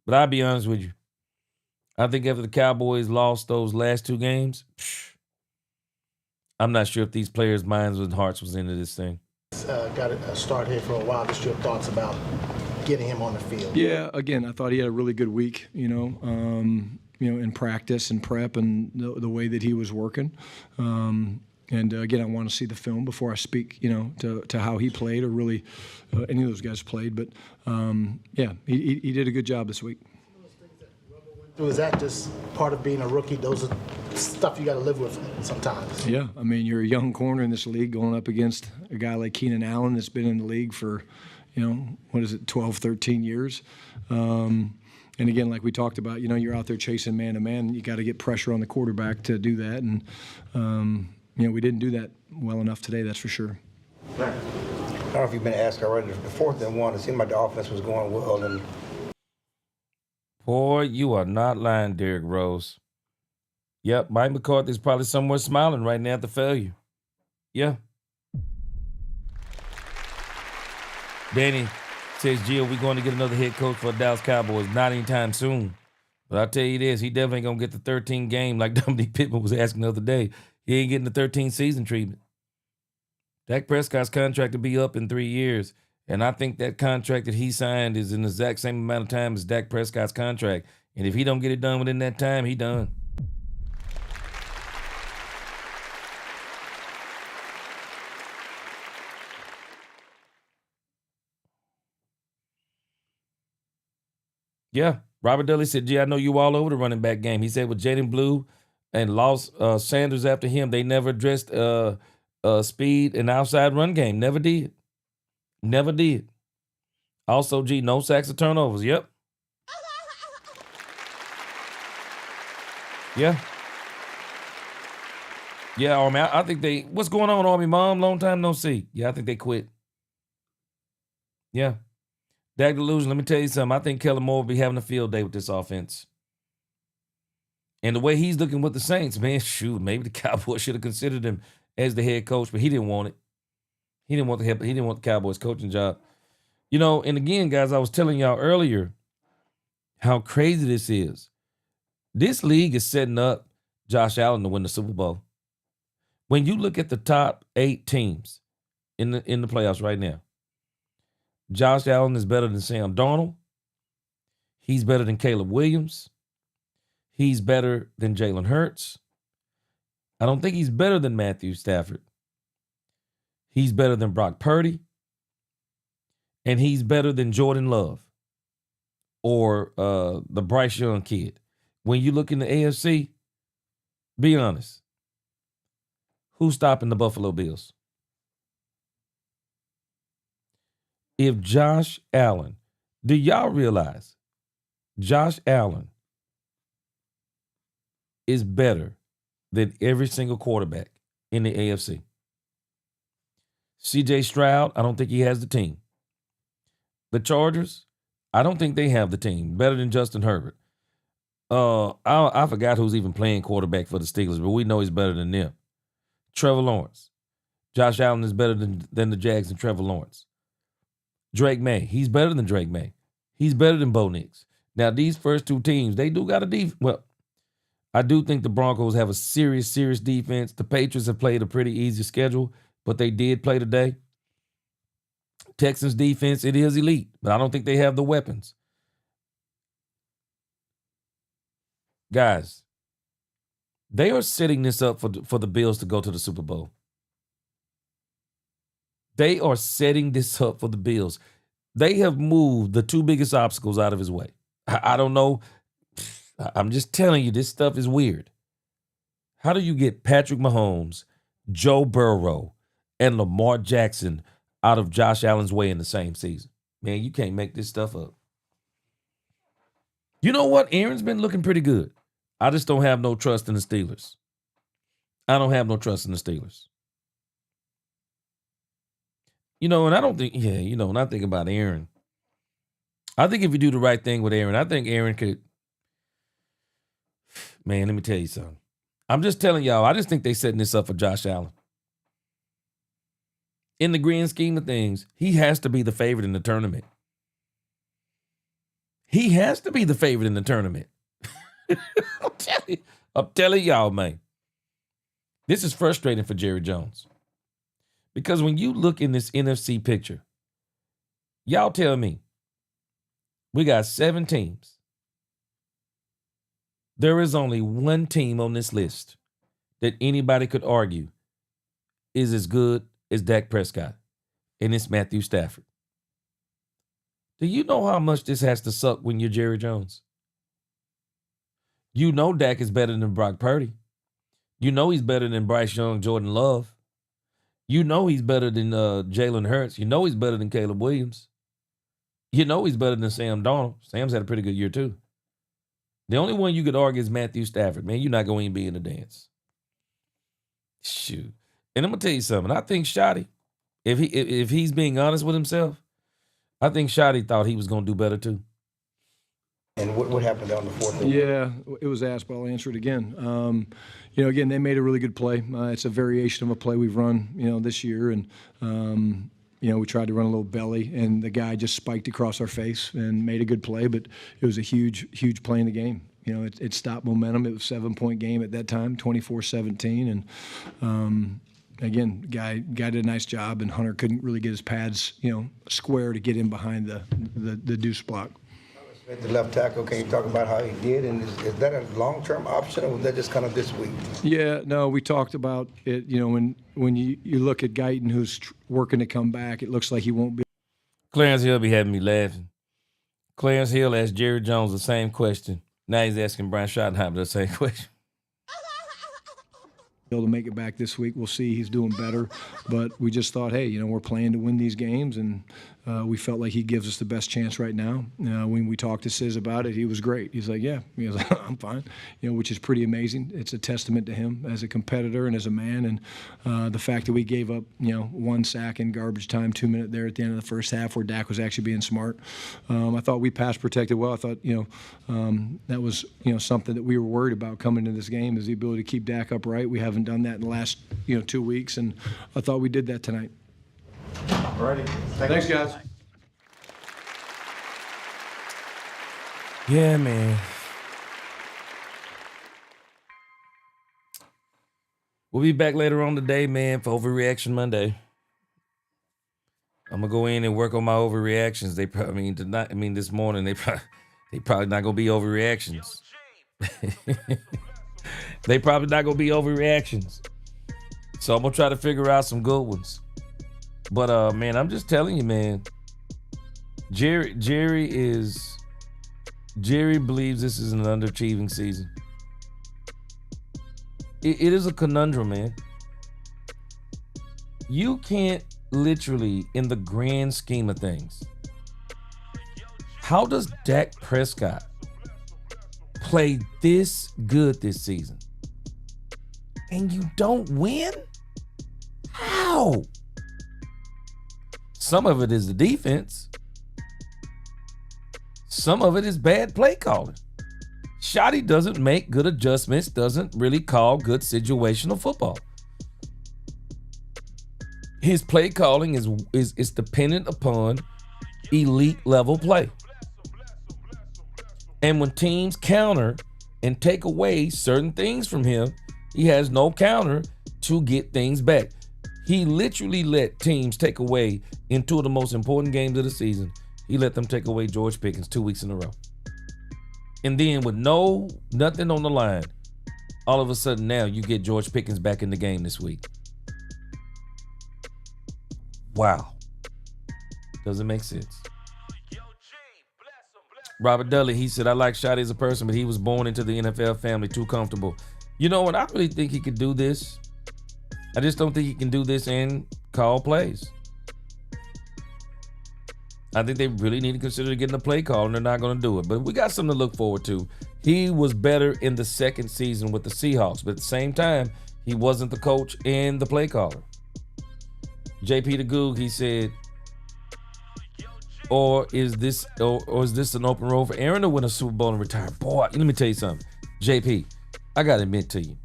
But I'll be honest with you. I think after the Cowboys lost those last two games, I'm not sure if these players' minds and hearts was into this thing. Got a start here for a while. Just your thoughts about getting him on the field. Yeah, again, I thought he had a really good week, in practice and prep and the way that he was working. And again, I want to see the film before I speak, to how he played or really any of those guys played. But yeah, he did a good job this week. Is that just part of being a rookie? Those are stuff you got to live with sometimes. Yeah, I mean, you're a young corner in this league going up against a guy like Keenan Allen that's been in the league for, 12, 13 years. And again, like we talked about, you're out there chasing man-to-man. You got to get pressure on the quarterback to do that. And, we didn't do that well enough today, that's for sure. I don't know if you've been asked already. The 4th and 1, it seemed like the offense was going well. And boy, you are not lying, Derrick Rose. Yep, Mike McCarthy's probably somewhere smiling right now at the failure. Yeah. Danny says, Gio, we're going to get another head coach for the Dallas Cowboys. Not anytime soon. But I'll tell you this, he definitely ain't going to get the 13 game like Dominique Pittman was asking the other day. He ain't getting the 13 season treatment. Dak Prescott's contract will be up in 3 years. And I think that contract that he signed is in the exact same amount of time as Dak Prescott's contract. And if he don't get it done within that time, he done. Yeah. Robert Dudley said, gee, I know you all over the running back game. He said with Jaden Blue and lost Sanders after him, they never addressed speed and outside run game. Never did. Never did. Also, gee, no sacks or turnovers. Yep. Yeah. Yeah, Army. I think they, what's going on, Army Mom? Long time no see. Yeah, I think they quit. Yeah. Dak Delusion, let me tell you something. I think Kellen Moore will be having a field day with this offense. And the way he's looking with the Saints, man, shoot, maybe the Cowboys should have considered him as the head coach, but he didn't want it. He didn't want the Cowboys coaching job. And again, guys, I was telling y'all earlier how crazy this is. This league is setting up Josh Allen to win the Super Bowl. When you look at the top 8 teams in the playoffs right now, Josh Allen is better than Sam Darnold. He's better than Caleb Williams. He's better than Jalen Hurts. I don't think he's better than Matthew Stafford. He's better than Brock Purdy. And he's better than Jordan Love or the Bryce Young kid. When you look in the AFC, be honest. Who's stopping the Buffalo Bills? If Josh Allen, do y'all realize Josh Allen is better than every single quarterback in the AFC? CJ Stroud, I don't think he has the team. The Chargers, I don't think they have the team better than Justin Herbert. I forgot who's even playing quarterback for the Steelers, but we know he's better than them. Trevor Lawrence. Josh Allen is better than the Jags and Trevor Lawrence. Drake May. He's better than Drake May. He's better than Bo Nix. Now, these first two teams, they do got a defense. Well, I do think the Broncos have a serious defense. The Patriots have played a pretty easy schedule, but they did play today. Texans defense, it is elite, but I don't think they have the weapons. Guys, they are setting this up for the Bills to go to the Super Bowl. They are setting this up for the Bills. They have moved the two biggest obstacles out of his way. I don't know. I'm just telling you, this stuff is weird. How do you get Patrick Mahomes, Joe Burrow, and Lamar Jackson out of Josh Allen's way in the same season? Man, you can't make this stuff up. You know what? Aaron's been looking pretty good. I just don't have no trust in the Steelers. I don't have no trust in the Steelers. You know, and I don't think, when I think about Aaron, I think if you do the right thing with Aaron, I think Aaron could, man, let me tell you something. I'm just telling y'all, I just think they're setting this up for Josh Allen. In the grand scheme of things, he has to be the favorite in the tournament. He has to be the favorite in the tournament. I'm telling y'all, man. This is frustrating for Jerry Jones. Because when you look in this NFC picture, y'all tell me, we got 7 teams. There is only one team on this list that anybody could argue is as good as Dak Prescott, and it's Matthew Stafford. Do you know how much this has to suck when you're Jerry Jones? You know Dak is better than Brock Purdy. You know he's better than Bryce Young, Jordan Love. You know he's better than Jalen Hurts. You know he's better than Caleb Williams. You know he's better than Sam Darnold. Sam's had a pretty good year too. The only one you could argue is Matthew Stafford. Man, you're not going to be in the dance. Shoot. And I'm going to tell you something. I think Schotty, if he's being honest with himself, I think Schotty thought he was going to do better too. And what happened on the fourth? Yeah, it was asked, but I'll answer it again. Again, they made a really good play. It's a variation of a play we've run, this year. And, we tried to run a little belly, and the guy just spiked across our face and made a good play. But it was a huge play in the game. It stopped momentum. It was a 7-point game at that time, 24-17. And, again, guy did a nice job, and Hunter couldn't really get his pads, square to get in behind the deuce block. The left tackle, can you talk about how he did? And is that a long-term option, or was that just kind of this week? Yeah, no, we talked about it. When you look at Guyton, who's working to come back, it looks like he won't be. Clarence Hill be having me laughing. Clarence Hill asked Jerry Jones the same question. Now he's asking Brian Schottenheimer the same question. Able to make it back this week. We'll see. He's doing better. But we just thought, hey, we're playing to win these games, and we felt like he gives us the best chance right now. When we talked to Sis about it, he was great. He's like, yeah. He was like, I'm fine, which is pretty amazing. It's a testament to him as a competitor and as a man. And the fact that we gave up, 1 sack in garbage time, 2 minutes there at the end of the first half where Dak was actually being smart. I thought we pass protected well. I thought, that was, something that we were worried about coming into this game is the ability to keep Dak upright. We haven't done that in the last, 2 weeks, and I thought we did that tonight. All righty. Thanks, guys. Yeah, man. We'll be back later on today, man, for Overreaction Monday. I'm gonna go in and work on my overreactions. This morning they probably not gonna be overreactions. They probably not gonna be overreactions. So I'm gonna try to figure out some good ones. But man, I'm just telling you, man. Jerry believes this is an underachieving season. It is a conundrum, man. You can't literally, in the grand scheme of things, how does Dak Prescott play this good this season and you don't win? How? Some of it is the defense. some of it is bad play calling. Schotty doesn't make good adjustments, doesn't really call good situational football. His play calling is dependent upon elite level play. And when teams counter and take away certain things from him, he has no counter to get things back. He literally let teams take away in two of the most important games of the season. He let them take away George Pickens 2 weeks in a row. And then with nothing on the line, all of a sudden now you get George Pickens back in the game this week. Wow. Doesn't make sense. Robert Dudley, he said, I like Schotty as a person, but he was born into the NFL family, too comfortable. You know what? I really think he could do this. I just don't think he can do this and call plays. I think they really need to consider getting a play call, and they're not going to do it. But we got something to look forward to. He was better in the second season with the Seahawks, but at the same time, he wasn't the coach and the play caller. JP the Goog, he said, or is this an open road for Aaron to win a Super Bowl and retire? Boy, let me tell you something. JP, I got to admit to you,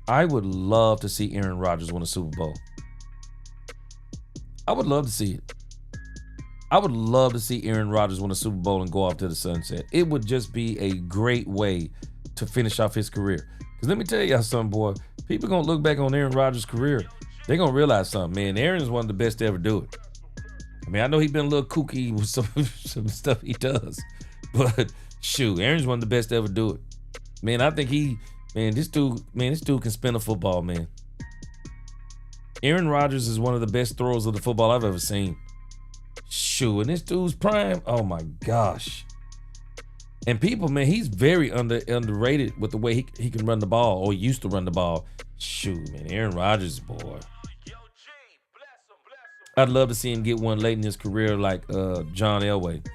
I would love to see Aaron Rodgers win a Super Bowl. I would love to see it. I would love to see Aaron Rodgers win a Super Bowl and go off to the sunset. It would just be a great way to finish off his career. Because let me tell y'all something, boy. People going to look back on Aaron Rodgers' career. They're going to realize something, man. Aaron is one of the best to ever do it. I mean, I know he's been a little kooky with some stuff he does. But, shoot, Aaron's one of the best to ever do it. Man, I think this dude can spin a football, man. Aaron Rodgers is one of the best throwers of the football I've ever seen. Shoot, and this dude's prime, oh my gosh. And people, man, he's very underrated with the way he can run the ball, or used to run the ball. Shoot, man, Aaron Rodgers, boy. I'd love to see him get one late in his career like John Elway.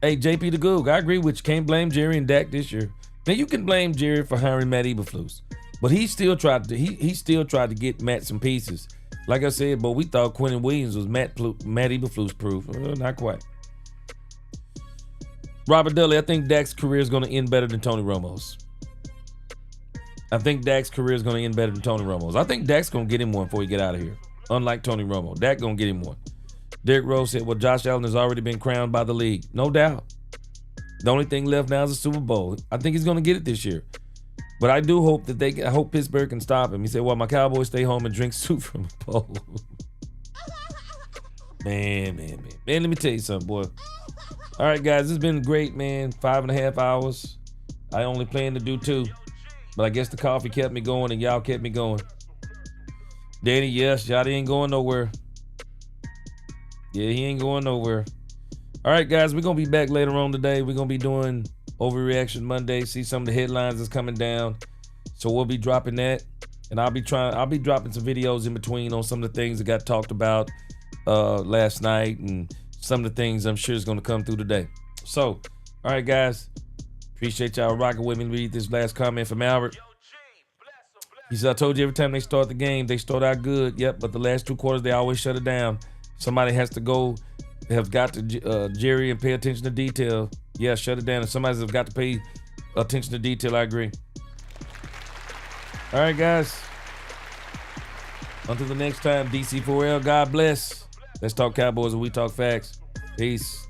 Hey, JP the Goog, I agree with you. Can't blame Jerry and Dak this year. Now, you can blame Jerry for hiring Matt Eberflus. But he still tried to get Matt some pieces. Like I said, but we thought Quentin Williams was Matt Eberflus proof. Not quite. Robert Dudley, I think Dak's career is going to end better than Tony Romo's. I think Dak's career is going to end better than Tony Romo's. I think Dak's going to get him one before he get out of here. Unlike Tony Romo. Dak going to get him one. Derek Rose said, well, Josh Allen has already been crowned by the league. No doubt. The only thing left now is a Super Bowl. I think he's going to get it this year. But I do hope I hope Pittsburgh can stop him. He said, well, my Cowboys stay home and drink soup from a bowl. Man, let me tell you something, boy. All right, guys, this has been great, man. 5.5 hours. I only planned to do 2. But I guess the coffee kept me going and y'all kept me going. Danny, yes, y'all ain't going nowhere. Yeah, he ain't going nowhere. All right, guys, we're going to be back later on today. We're going to be doing Overreaction Monday, see some of the headlines that's coming down. So we'll be dropping that. And I'll be dropping some videos in between on some of the things that got talked about last night and some of the things I'm sure is going to come through today. So, all right, guys. Appreciate y'all rocking with me. Read this last comment from Albert. He said, I told you every time they start the game, they start out good. Yep, but the last 2 quarters, they always shut it down. Somebody has to go, have got to Jerry and pay attention to detail. Yeah, shut it down. And somebody's got to pay attention to detail. I agree. All right, guys. Until the next time, DC4L, God bless. Let's talk Cowboys and we talk facts. Peace.